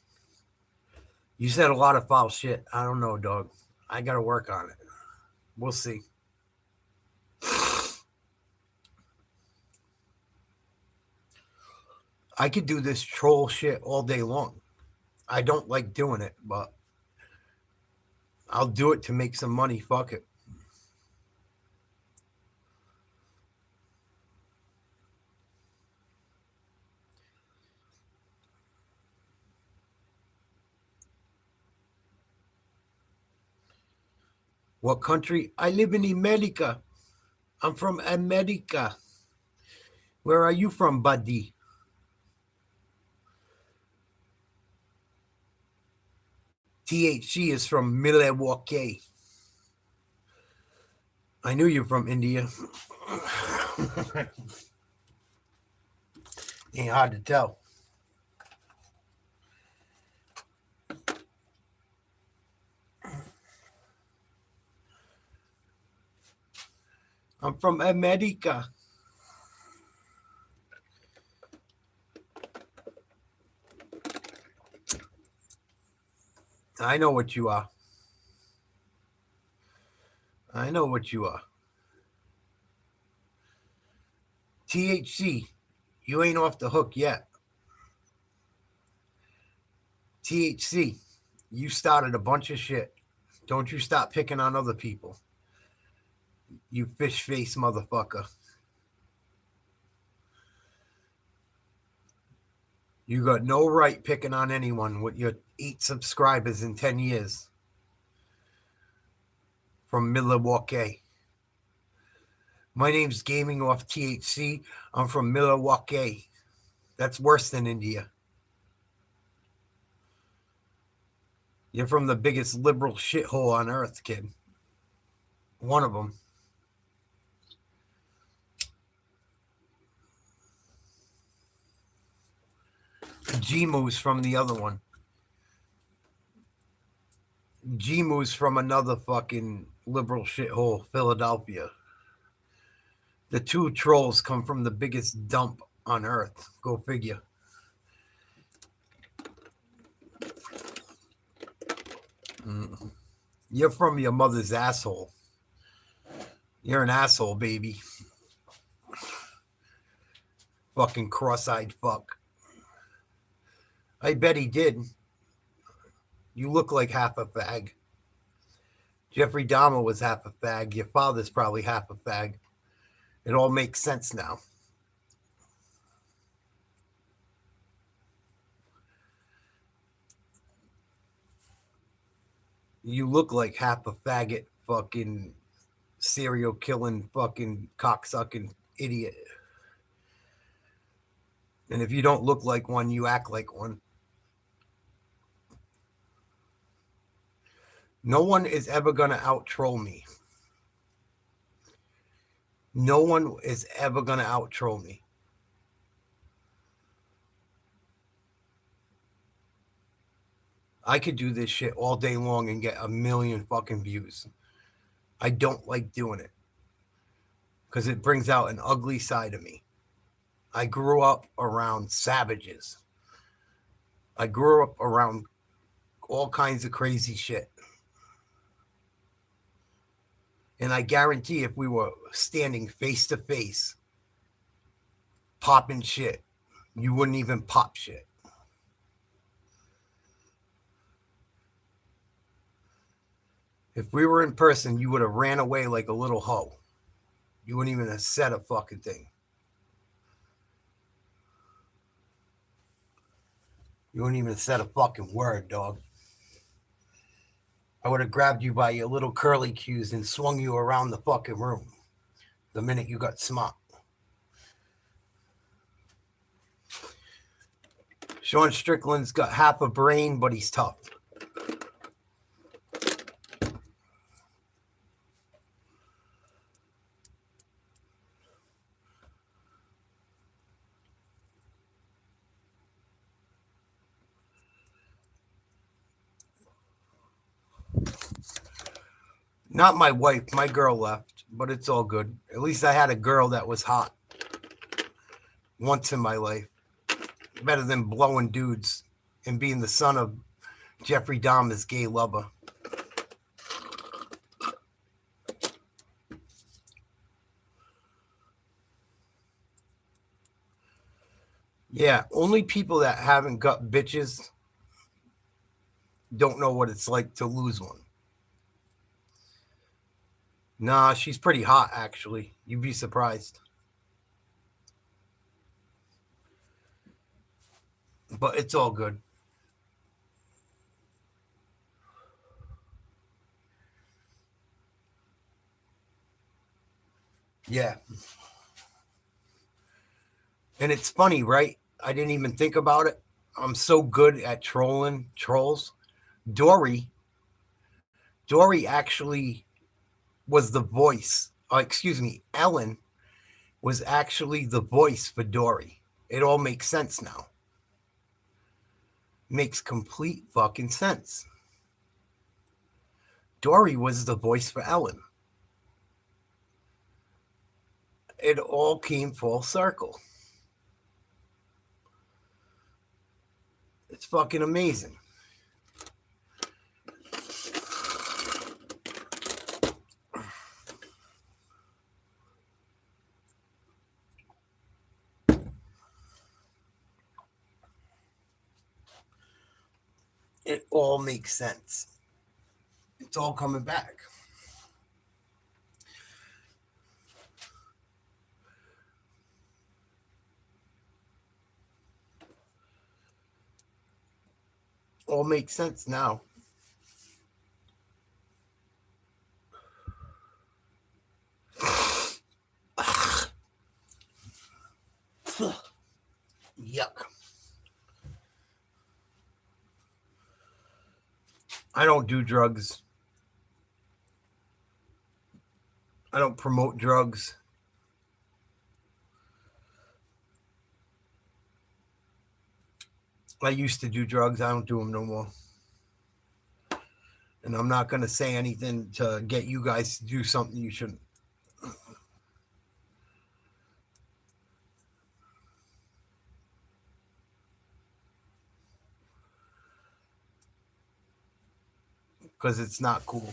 You said a lot of foul shit. I don't know, dog. I got to work on it. We'll see. I could do this troll shit all day long. I don't like doing it, but I'll do it to make some money. Fuck it. What country? I live in America. I'm from America. Where are you from, buddy? THC is from Milwaukee. I knew you're from India. Ain't hard to tell. I'm from America. I know what you are. I know what you are. THC, you ain't off the hook yet. THC, you started a bunch of shit. Don't you stop picking on other people. You fish face motherfucker. You got no right picking on anyone with your 8 subscribers in 10 years. From Milwaukee. My name's Gaming Off THC. I'm from Milwaukee. That's worse than India. You're from the biggest liberal shithole on earth, kid. One of them. G-Moose from the other one. G-Moose from another fucking liberal shithole, Philadelphia. The 2 trolls come from the biggest dump on earth. Go figure. You're from your mother's asshole. You're an asshole, baby. Fucking cross-eyed fuck. I bet he did. You look like half a fag. Jeffrey Dahmer was half a fag. Your father's probably half a fag. It all makes sense now. You look like half a faggot, fucking serial killing, fucking cocksucking idiot. And if you don't look like one, you act like one. No one is ever going to out-troll me. No one is ever going to out-troll me. I could do this shit all day long and get 1 million fucking views. I don't like doing it because it brings out an ugly side of me. I grew up around savages. I grew up around all kinds of crazy shit. And I guarantee if we were standing face to face, popping shit, you wouldn't even pop shit. If we were in person, you would have ran away like a little hoe. You wouldn't even have said a fucking thing. You wouldn't even have said a fucking word, dog. I would have grabbed you by your little curly cues and swung you around the fucking room the minute you got smart. Sean Strickland's got half a brain, but he's tough. Not my wife. My girl left, but it's all good. At least I had a girl that was hot once in my life. Better than blowing dudes and being the son of Jeffrey Dahmer's gay lover. Yeah, only people that haven't got bitches don't know what it's like to lose one. Nah, she's pretty hot, actually. You'd be surprised. But it's all good. Yeah. And it's funny, right? I didn't even think about it. I'm so good at trolling trolls. Dory actually was the voice. Ellen was actually the voice for Dory. It all makes sense now. Makes complete fucking sense. Dory was the voice for Ellen. It all came full circle. It's fucking amazing. It all makes sense. It's all coming back. All makes sense now. Yuck. I don't do drugs. I don't promote drugs. I used to do drugs. I don't do them no more. And I'm not going to say anything to get you guys to do something you shouldn't. Because it's not cool.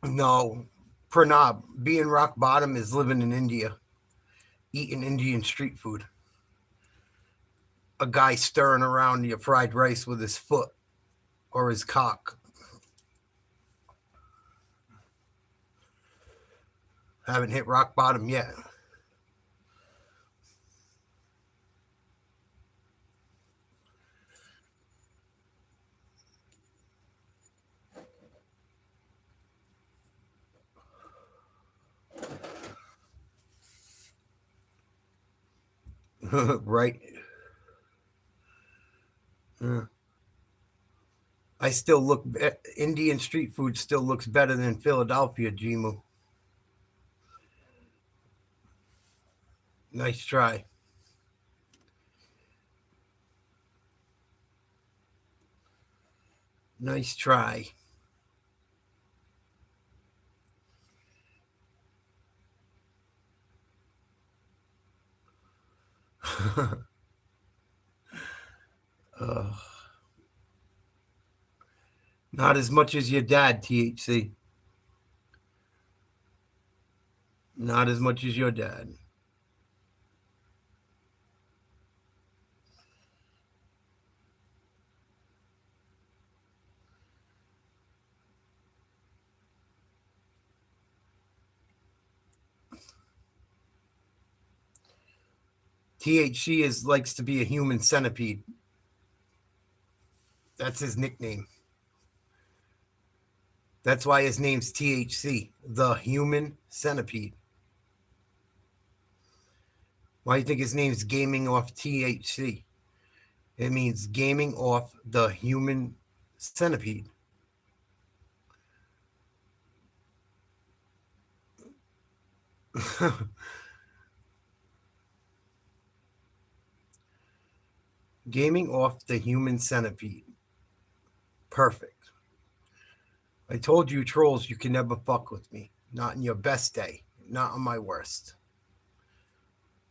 No, Pranab, being rock bottom is living in India, eating Indian street food. A guy stirring around your fried rice with his foot or his cock. Haven't hit rock bottom yet. Right. I still look, Indian street food still looks better than Philadelphia, Jimu. Nice try. Nice try. Not as much as your dad, THC. Not as much as your dad. THC likes to be a human centipede. That's his nickname. That's why his name's THC, the human centipede. Why do you think his name's gaming off THC? It means gaming off the human centipede. Gaming off the human centipede. Perfect. I told you, trolls, you can never fuck with me. Not in your best day. Not on my worst.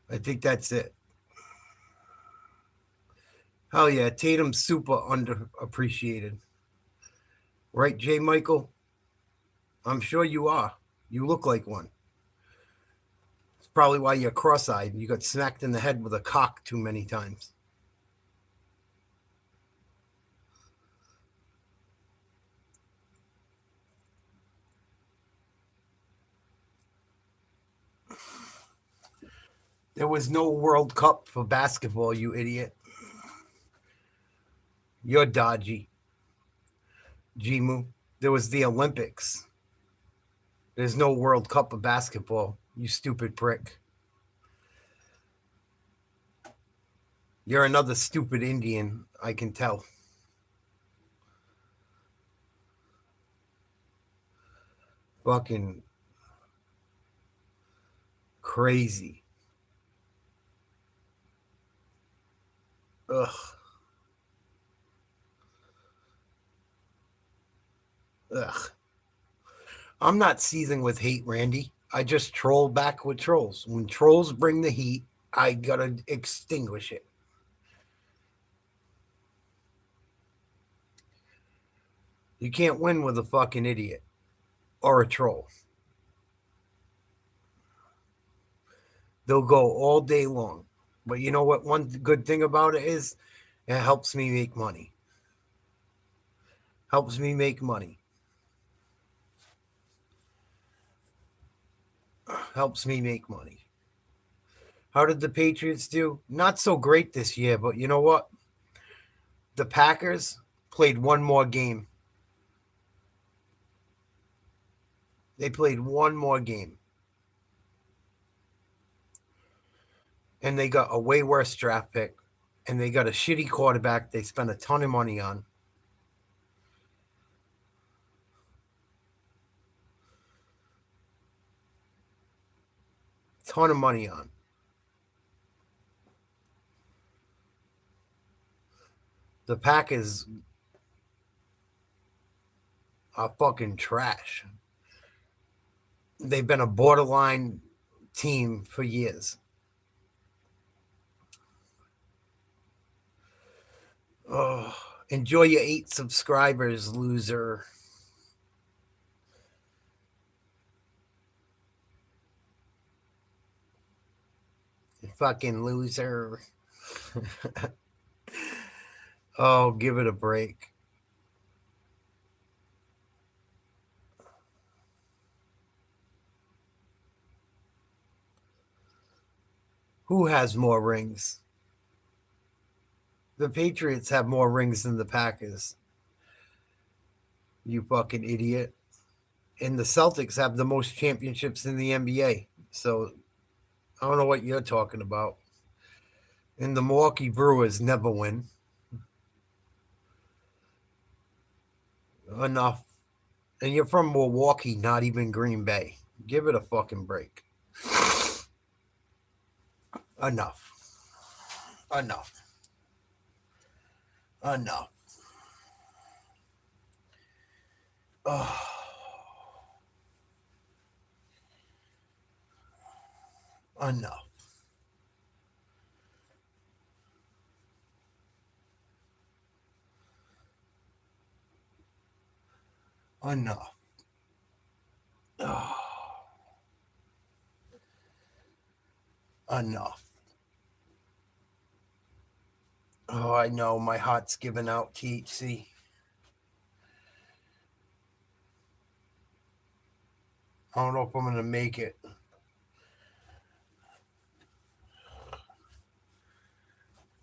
I think that's it. Hell yeah, Tatum's super underappreciated. Right, J. Michael? I'm sure you are. You look like one. It's probably why you're cross-eyed. You got smacked in the head with a cock too many times. There was no World Cup for basketball, you idiot. You're dodgy. Jimu. There was the Olympics. There's no World Cup of basketball, you stupid prick. You're another stupid Indian, I can tell. Fucking crazy. Ugh. Ugh. I'm not seething with hate, Randy. I just troll back with trolls. When trolls bring the heat, I gotta extinguish it. You can't win with a fucking idiot or a troll. They'll go all day long. But you know what? One good thing about it is it helps me make money. Helps me make money. Helps me make money. How did the Patriots do? Not so great this year, but you know what? The Packers played one more game. They played one more game. And they got a way worse draft pick. And they got a shitty quarterback they spent a ton of money on. Ton of money on. The Packers are fucking trash. They've been a borderline team for years. Oh, enjoy your 8 subscribers, loser. You fucking loser. Oh, give it a break. Who has more rings? The Patriots have more rings than the Packers. You fucking idiot. And the Celtics have the most championships in the NBA. So I don't know what you're talking about. And the Milwaukee Brewers never win. Enough. And you're from Milwaukee, not even Green Bay. Give it a fucking break. Enough. Enough. Enough. Oh. Enough. Enough. Oh. Enough. Oh, I know. My heart's giving out THC. I don't know if I'm going to make it.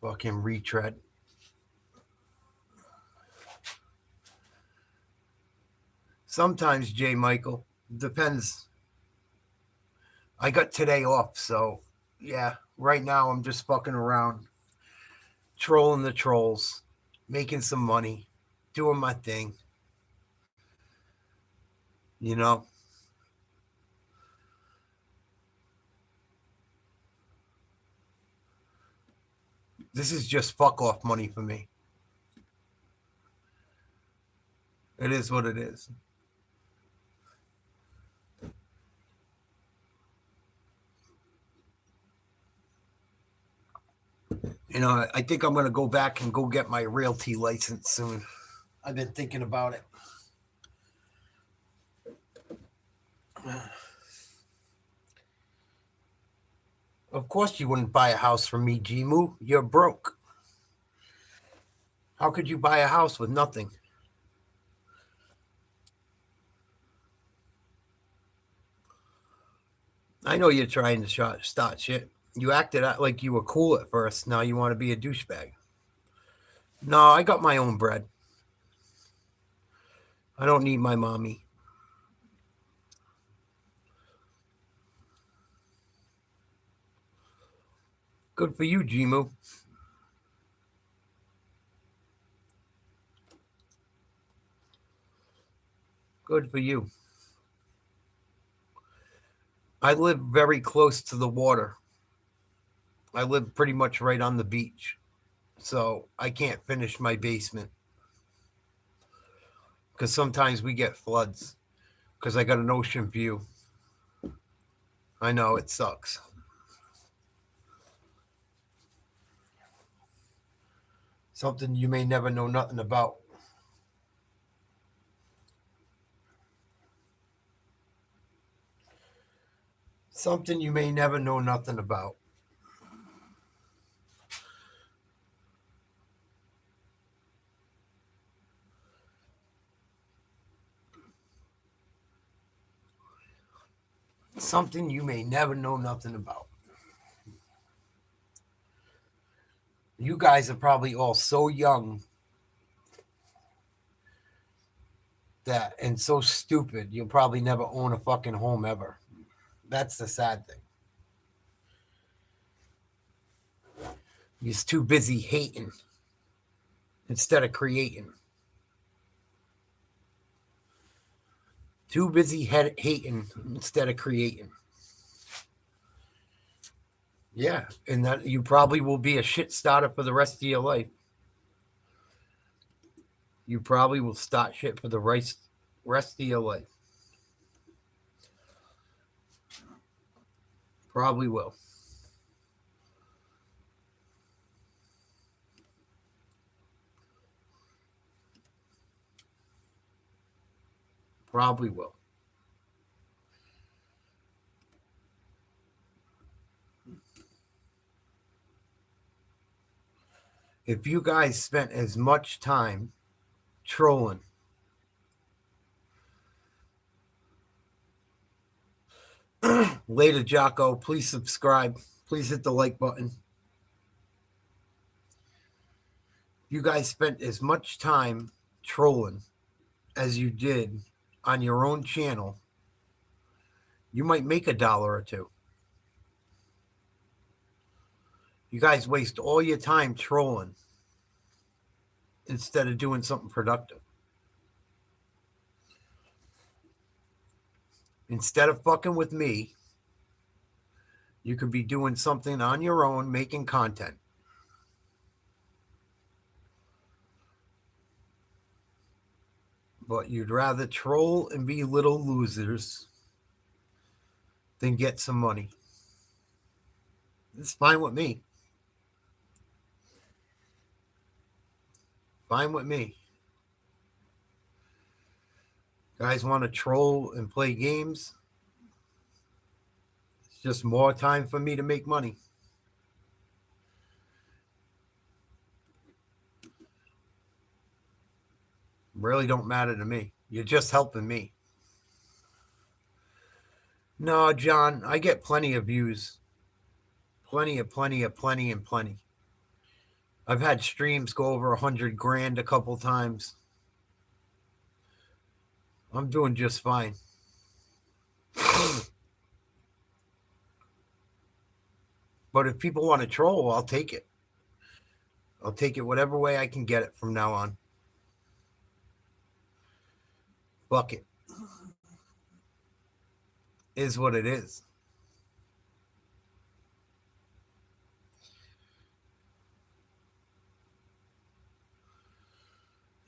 Fucking retread. Sometimes, J. Michael. Depends. I got today off, so yeah. Right now, I'm just fucking around. Trolling the trolls. Making some money. Doing my thing. You know? This is just fuck off money for me. It is what it is. You know, I think I'm going to go back and go get my realty license soon. I've been thinking about it. Of course you wouldn't buy a house from me, Jimu. You're broke. How could you buy a house with nothing? I know you're trying to start shit. You acted like you were cool at first. Now you want to be a douchebag. No, I got my own bread. I don't need my mommy. Good for you, Jimu. Good for you. I live very close to the water. I live pretty much right on the beach. So I can't finish my basement. Because sometimes we get floods. Because I got an ocean view. I know, it sucks. Something you may never know nothing about. Something you may never know nothing about. Something you may never know nothing about. You guys are probably all so young that and so stupid you'll probably never own a fucking home ever. That's the sad thing. You're too busy hating instead of creating. Too busy hating instead of creating. Yeah, and that you probably will be a shit starter for the rest of your life. You probably will start shit for the rest of your life. Probably will. Probably will. If you guys spent as much time trolling later, Jocko, please subscribe. Please hit the like button. You guys spent as much time trolling as you did on your own channel, you might make $1 or $2. You guys waste all your time trolling instead of doing something productive. Instead of fucking with me, you could be doing something on your own, making content. But you'd rather troll and be little losers than get some money. It's fine with me. Fine with me. Guys want to troll and play games? It's just more time for me to make money. Really don't matter to me. You're just helping me. No, John, I get plenty of views. Plenty. I've had streams go over 100 grand a couple times. I'm doing just fine. But if people want to troll, I'll take it. I'll take it whatever way I can get it from now on. Fuck it. Is what it is.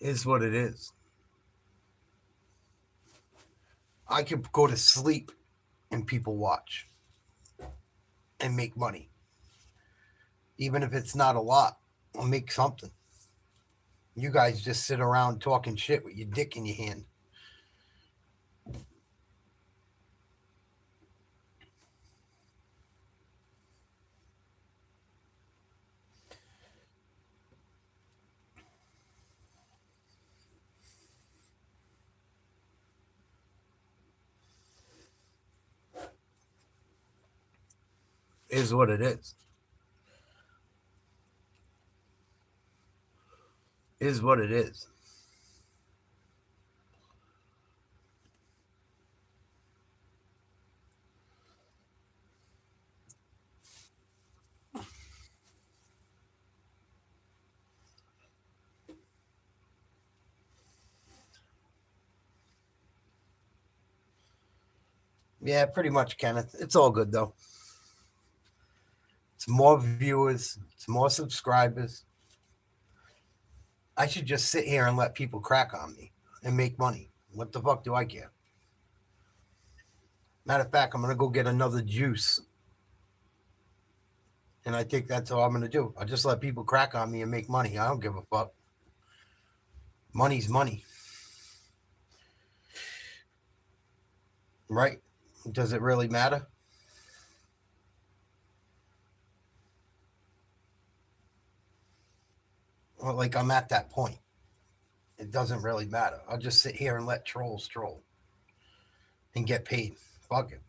Is what it is. I could go to sleep and people watch and make money. Even if it's not a lot, I'll make something. You guys just sit around talking shit with your dick in your hand. is what it is. Is what it is. Yeah, pretty much, Kenneth. It's all good, though. It's more viewers. It's more subscribers. I should just sit here and let people crack on me and make money. What the fuck do I care? Matter of fact, I'm going to go get another juice. And I think that's all I'm going to do. I'll just let people crack on me and make money. I don't give a fuck. Money's money. Right? Does it really matter? Well, like, I'm at that point. It doesn't really matter. I'll just sit here and let trolls troll and get paid. Fuck it.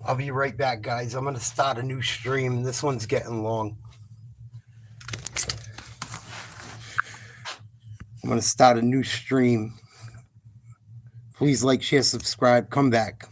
I'll be right back, guys. I'm going to start a new stream. This one's getting long. I'm going to start a new stream. Please like, share, subscribe. Come back.